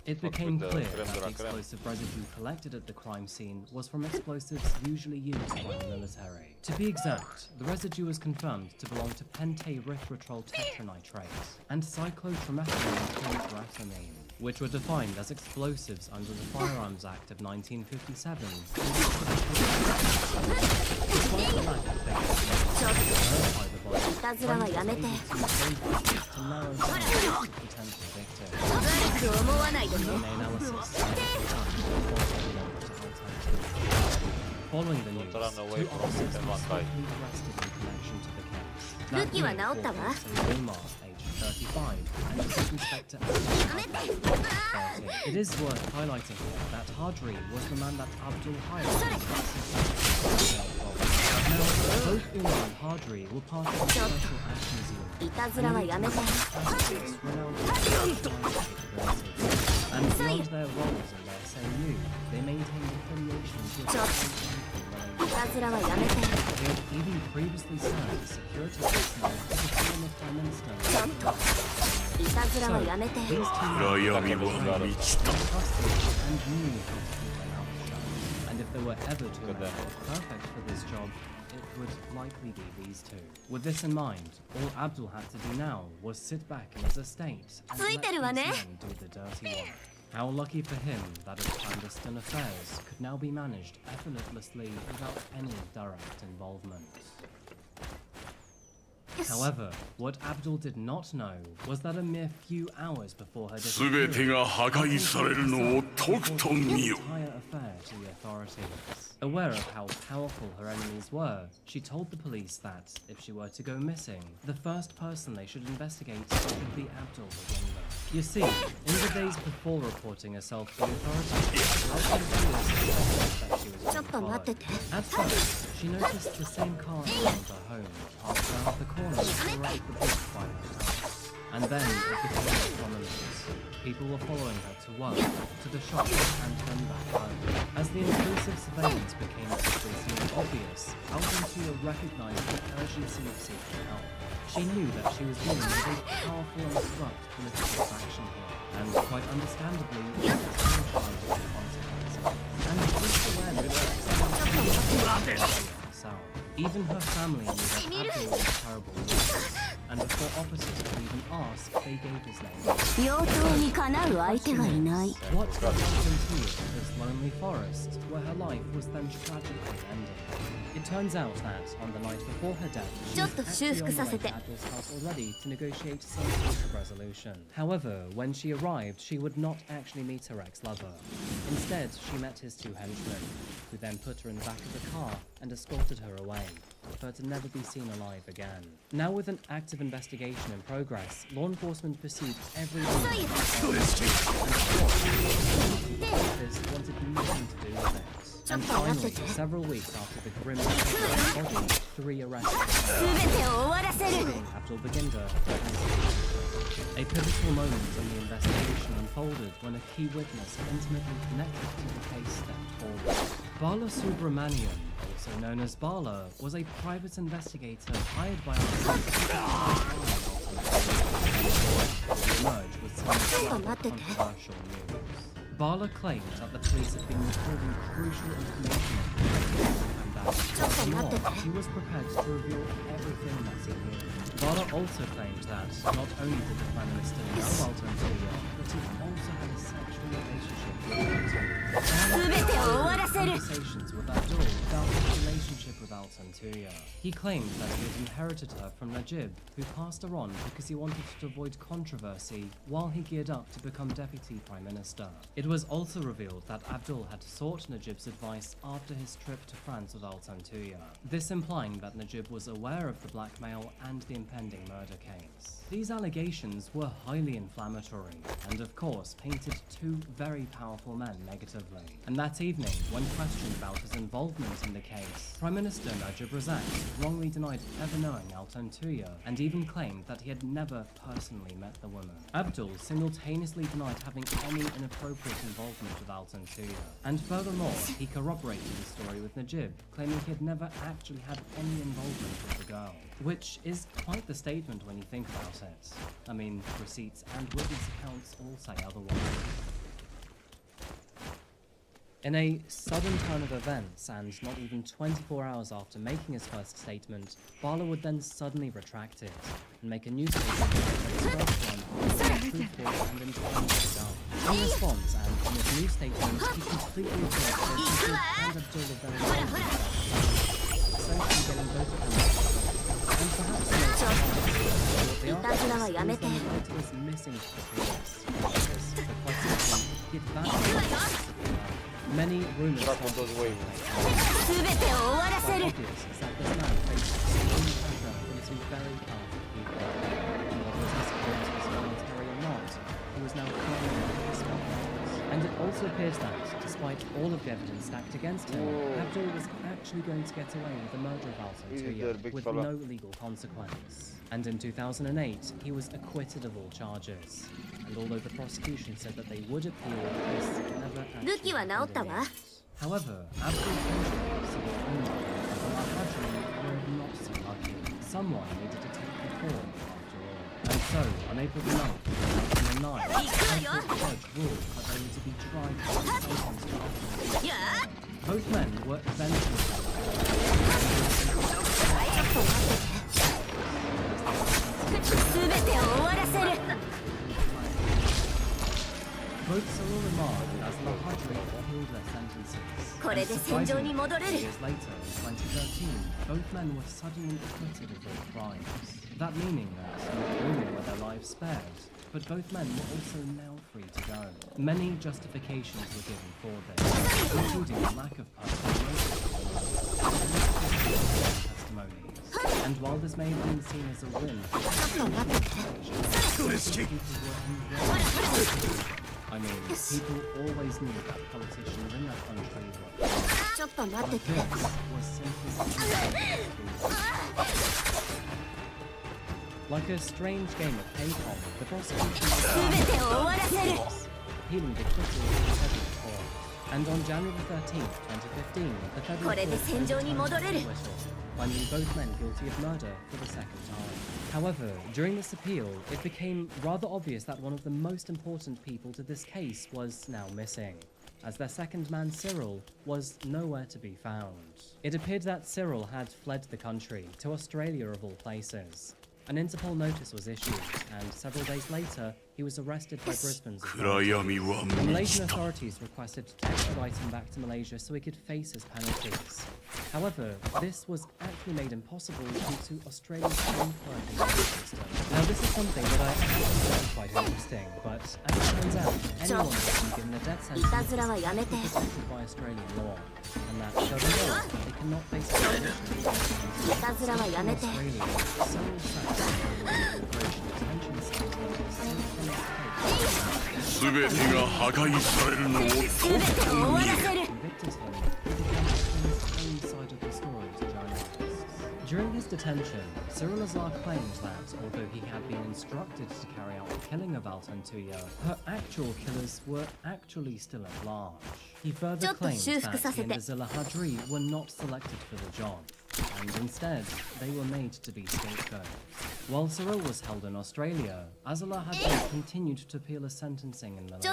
It became clear that the explosive residue collected at the crime scene was from explosives usually used by the military. To be exact, the residue was confirmed to belong to pentaerythritol tetranitrate and cyclotrimethylamine, which were defined as explosives under the Firearms Act of 1957. Despite the lack of data to verify the body, forensics agencies to narrow down the potential victims. DNA analysis following the news, 2 officers were swiftly arrested in connection to the case. That being Omar, aged 35, and Chief Inspector Acheron, 30. It is worth highlighting here that Hadri was the man that Abdul hired. Now, both Umar and Hadri were part of the Special Actions Unit, and beyond their roles in their SAU, they maintained affiliations with they had even previously served as security personnel for the former Prime Minister. So, these two men trusted and knew how to keep their mouths shut. And if there were ever two men perfect for this job, it would likely be these two. With this in mind, all Abdul had to do now was sit back in his estate and let these men do the dirty work. How lucky for him that his clandestine affairs could now be managed effortlessly without any direct involvement. However, what Abdul did not know was that a mere few hours before her disappearance, the entire affair to the authorities. Aware of how powerful her enemies were, she told the police that, if she were to go missing, the first person they should investigate would be Abdul Baginda. You see, in the days before reporting herself to the authorities, that she was being followed. At first, she noticed the same car around her home, passed around the corner right the brick by her house. And then it became prominent. People were following her to work, to the shop, and then back home. As the intrusive surveillance became increasingly obvious, Altantia recognized the urgency of seeking help. She knew that she was dealing with a powerful and corrupt political faction here, and quite understandably, it was terrified of the consequences. And this awareness herself. Even her family knew that Abdul was terrible leader, and before officers could even ask, they gave his name. What had happened to this lonely forest, where her life was then tragically ended? It turns out that, on the night before her death, she was actually on the way to Abdul's house already to negotiate some sort of resolution. However, when she arrived, she would not actually meet her ex-lover. Instead, she met his two henchmen, who then put her in the back of the car and escorted her away, for her to never be seen alive again. Now with an active investigation in progress, law enforcement pursued every angle, and of course, this wanted nothing to do with it. And finally, several weeks after the grim body, 3 arrests including Abdul Baginda. A pivotal moment in the investigation unfolded when a key witness intimately connected to the case stepped forward. Bala Subramanian, also known as Bala, was a private investigator hired by our emerged with some controversial news. Bala claimed that the police had been withholding crucial information and that, furthermore, he was prepared to reveal everything that he knew. Bala also claimed that not only did the Prime Minister know Altantia, but he also had a sexual relationship with Altantia. Conversations with Abdul about his relationship with Altantia. He claimed that he had inherited her from Najib, who passed her on because he wanted to avoid controversy while he geared up to become Deputy Prime Minister. It was also revealed that Abdul had sought Najib's advice after his trip to France with Altantia, this implying that Najib was aware of the blackmail and the impending murder case. These allegations were highly inflammatory, and of course painted 2 very powerful men negatively. And that evening, when questioned about his involvement in the case, Prime Minister Najib Razak wrongly denied ever knowing Altantia, and even claimed that he had never personally met the woman. Abdul simultaneously denied having any inappropriate involvement with Altantia, and furthermore, he corroborated the story with Najib, claiming he had never actually had any involvement with the girl. Which is quite the statement when you think about it. I mean, receipts and witness accounts all say otherwise. In a sudden turn of events, and not even 24 hours after making his first statement, Bala would then suddenly retract it, and make a new statement that his first one was truthful and intentionally done. In response, and in his new statement, he completely reversed both Najib and Abdul the very essentially getting both of them and perhaps most the artist was then referred to as missing because, for quite simply, he had vanished. Many rumors have been obvious is that this man faced extreme pressure from some very powerful people. And whether his disappearance was voluntary or not, he was now firmly in the spotlight. And it also appears that, despite all of the evidence stacked against him, Abdul was actually going to get away with the murder of Altantia with no legal consequence. And in 2008, he was acquitted of all charges. And although the prosecution said that they would appeal, this never actually happened. However, Abdul's henchmen, Sidi Umar and Acheron, were not so lucky. Someone needed to take the fall, after all. And so, on April 9th, 2009, the High Court judge ruled that they were to be tried and sentenced to Altantia. Both men were eventually both Sarur Umar and Asla Hajri appealed their sentences. And surprisingly, 4 years later, in 2013, both men were suddenly acquitted of their crimes. That meaning that not only were their lives spared, but both men were also now free to go. Many justifications were given for this, including a lack of personal motive. And while this may have been seen as a win, I mean, people always knew that politicians in that country were. But this was simply like a strange game of ping-pong, the prosecution was appealing the acquittal of the federal court. And on January 13th, 2015, the federal court overturned the acquittal, finding both men guilty of murder for the second time. However, during this appeal, it became rather obvious that one of the most important people to this case was now missing, as their second man, Cyril, was nowhere to be found. It appeared that Cyril had fled the country, to Australia of all places. An Interpol notice was issued, and several days later, he was arrested by Brisbane's authorities. The Malaysian authorities requested to extradite him back to Malaysia so he could face his penalties. However, this was actually made impossible due to Australia's own system. Now, this is something that I actually find quite interesting, but as it turns out, anyone who been given a death sentence is protected by Australian law, and that doesn't mean they cannot face extradition in Australia. Several sets of immigration detention centers 全てが破壊されるのをとっくに During his detention, Cyril Azar claimed that, although he had been instructed to carry out the killing of Altantuya, her actual killers were actually still at large. He further claimed that he and Azila Hadri were not selected for the job, and instead, they were made to be scapegoats. While Cyril was held in Australia, Azila Hadri continued to appeal a sentencing in Malaysia,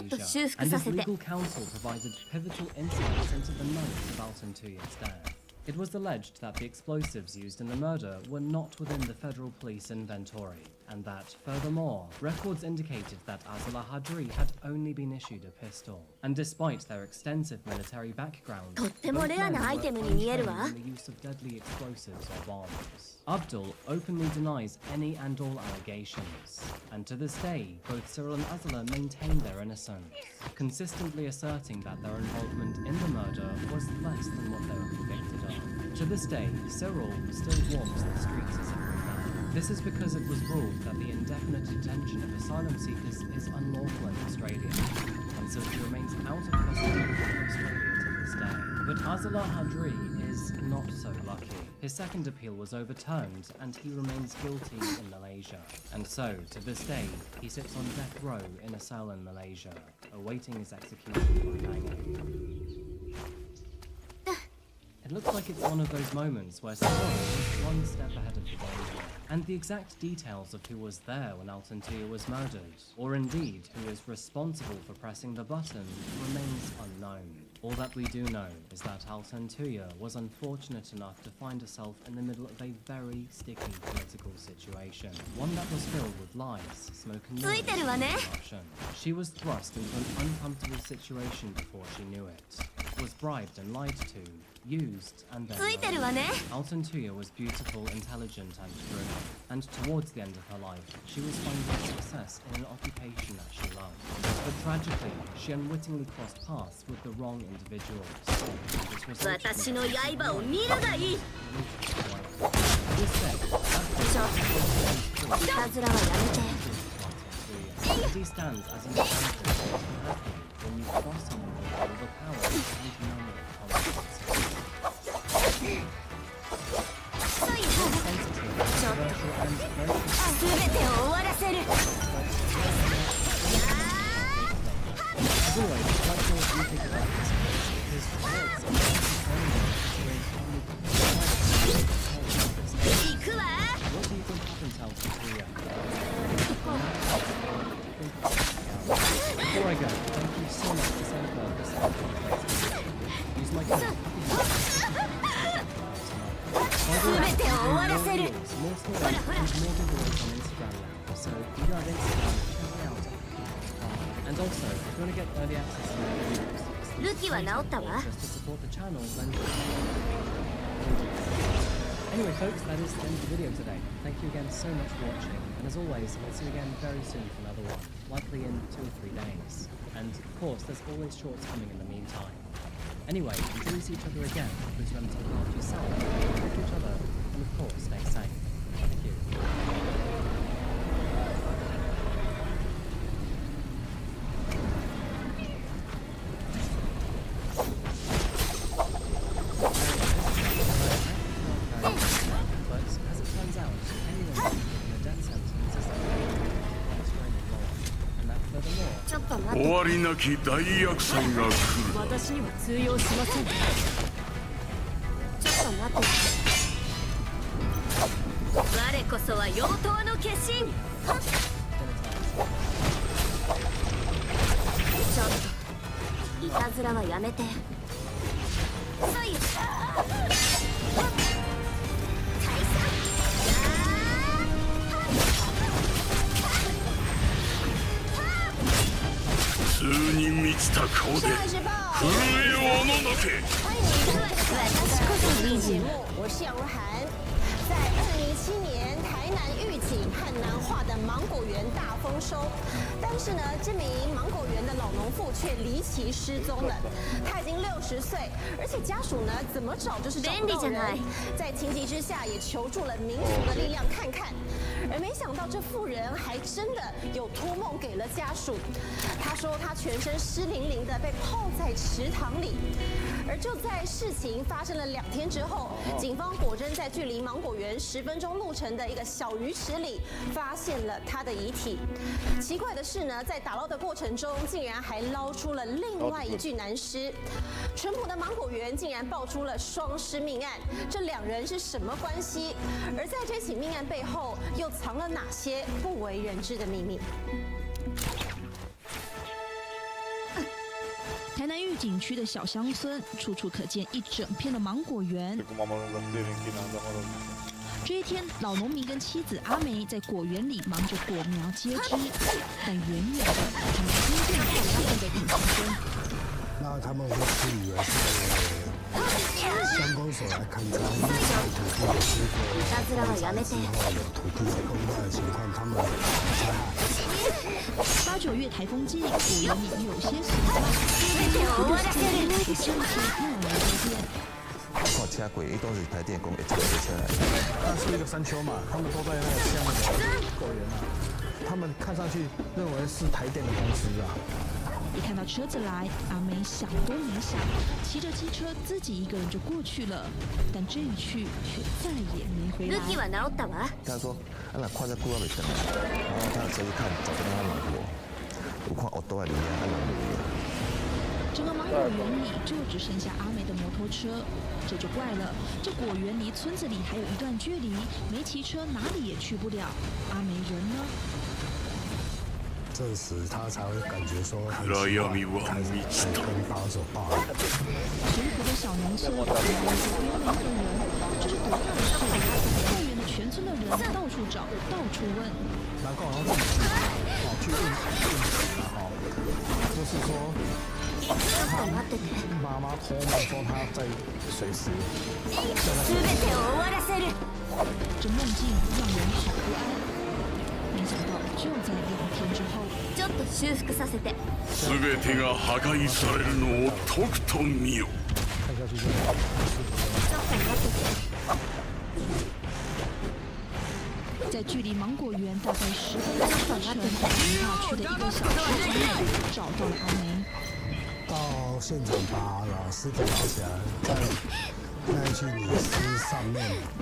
and his legal counsel provided pivotal insights into the night of Altantuya's death. It was alleged that the explosives used in the murder were not within the federal police inventory, and that, furthermore, records indicated that Azila Hadri had only been issued a pistol. And despite their extensive military background, both men were untrained in the use of deadly explosives or bombs. Abdul openly denies any and all allegations, and to this day, both Cyril and Azila maintain their innocence, consistently asserting that their involvement in the murder was less than what they were convicted of. To this day, Cyril still walks the streets as a free man. This is because it was ruled that the indefinite detention of asylum seekers is unlawful in Australia, and so he remains out of custody in Australia to this day. But Azila Hadri is not so lucky. His second appeal was overturned, and he remains guilty in Malaysia. And so, to this day, he sits on death row in a cell in Malaysia, awaiting his execution by hanging. It looks like it's one of those moments where Cyril is one step ahead of the danger, and the exact details of who was there when Altantuya was murdered, or indeed who is responsible for pressing the button, remains unknown. All that we do know is that Altantuya was unfortunate enough to find herself in the middle of a very sticky political situation, one that was filled with lies, smoke and noise, and corruption. She was thrust into an uncomfortable situation before she knew it, was bribed and lied to, used, and then murdered. Altantuya was beautiful, intelligent, and driven, and towards the end of her life, she was finding success in an occupation that she loved. But tragically, she unwittingly crossed paths with the wrong individuals. He stands as an example of what can happen when you cross someone with overpower and number of consequences. As always, I'd like to know what you think about this case, because words are what do you think happened to Altantuya? Before I go, thank you so much for sending out this episode. Use my code. More stories and more giveaways on Instagram now, so if you go on Instagram, check me out. And also, if you want to get early access to my videos, just to support the channel, then anyway folks, that is the end of the video today. Thank you again so much for watching, and as always, I'll see you again very soon for another one, likely in 2 or 3 days. And of course, there's always shorts coming in the meantime. Anyway, until we see each other again, please remember to look after yourself, look after each other, and of course, stay safe. 終わりなき大厄災が来る。私には通用しません。ちょっと待って。我こそは妖刀の化身。ちょっといたずらはやめて。そい。普通に満ちた顔で震えをおののけ。私こそリージン。我是杨若涵。在2007年，台南玉井和南化的芒果园大丰收，但是呢，这名芒果园的老农妇却离奇失踪了。他已经60岁，而且家属呢怎么找就是找不到人。在情急之下，也求助了民俗的力量看看，而没想到这妇人还真的有托梦给了家属。他说他全身湿淋淋的被泡在池塘里，而就在事情发生了2天之后，警方果真在距离芒果园10分钟路程的一个小鱼池里发现了他的遗体。奇怪的是呢，在打捞的过程中，竟然还捞出了另外一具男尸。淳朴的芒果园竟然爆出了双尸命案，这2人是什么关系？而在这起命案背后，又藏了哪些不为人知的秘密？台南玉井区的小乡村，处处可见一整片的芒果园。这一天，老农民跟妻子阿梅在果园里忙着果苗接枝，但远远的，他们听见了他们的引擎声。那他们会以为是乡公所来勘察土地的师傅，勘察之后有土地的公开的情况，他们才8、9月台风季，果园里有些损坏，一个是这天又来接电。看车过，伊都是台电工会车车来。那是一个山丘嘛，他们都在那个下面的果园啊，他们看上去认为是台电的公司啊。一看到车子来，阿梅想都没想，骑着机车自己一个人就过去了。但这一去却再也没回来。他说：“啊，那看这久啊未回来。”然后他的车一看，找不到他老婆，有看奥多在里面，他老婆。整个芒果园里就只剩下阿梅的摩托车，这就怪了。这果园离村子里还有一段距离，没骑车哪里也去不了。阿梅人呢？这时他才会感觉说很奇怪，开始跟扒手抱了。淳朴的小农村，原来是丢了一个人，这是多大的事？后园的全村的人到处找，到处问。难怪好像去问就是说，妈妈托梦说她在随时。这梦境让人好不安。没想到就在2天之后，ちょっと修復させて。全てが破壊されるのをとくと見よ。在距离芒果园大概10分钟车程，文化区的一个小池塘里找到了阿梅。到现场把老师给捞起来，在那一具女尸上面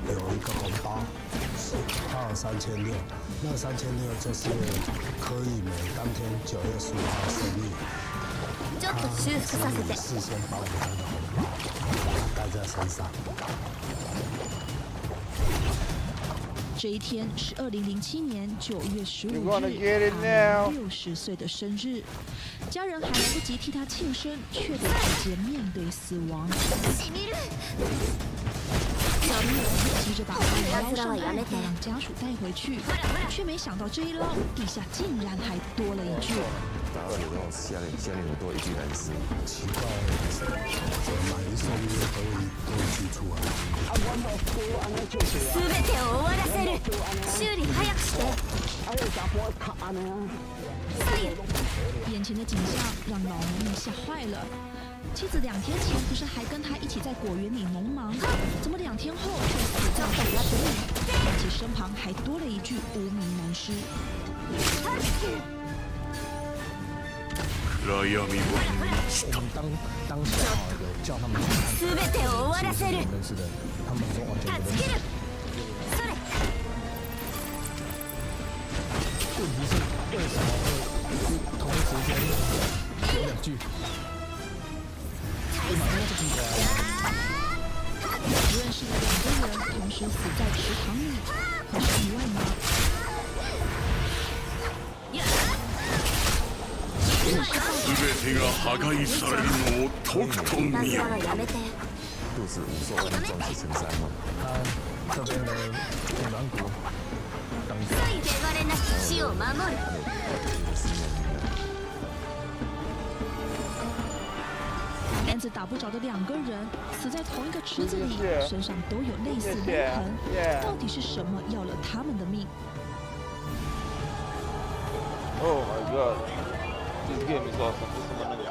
有一个红包，花了3600，那3600就是柯以梅当天9月15号生日，他师母事先包给他的红包，他带在身上。这一天是2007年9月15日，阿梅60岁的生日，家人还来不及替他庆生，却得直接面对死亡。小女儿急着把阿梅捞上岸，要让家属带回去，却没想到这一捞，地下竟然还多了一具。打2年后，下面有多一具男尸，奇怪，怎么买一送一都一具出来？全てを終わらせる。修理早くして。眼前的景象让老农们吓坏了。妻子2天前不是还跟他一起在果园里农忙，怎么2天后却死在水里，而且身旁还多了一具无名男尸。暗闇は満ちた。当下有叫他们去看认识的，他们说完全不认识。问题是为什么会同一时间可是意外吗？全てが破壊されるのをとくと見よ。肚子无受万撞死成山吗？他这边的肩膀骨挡住。汚れなき死を守る。杆子打不着的2个人死在同一个池子里，身上都有类似勒痕，到底是什么要了他们的命？ Oh my god. This game is awesome. This is one of the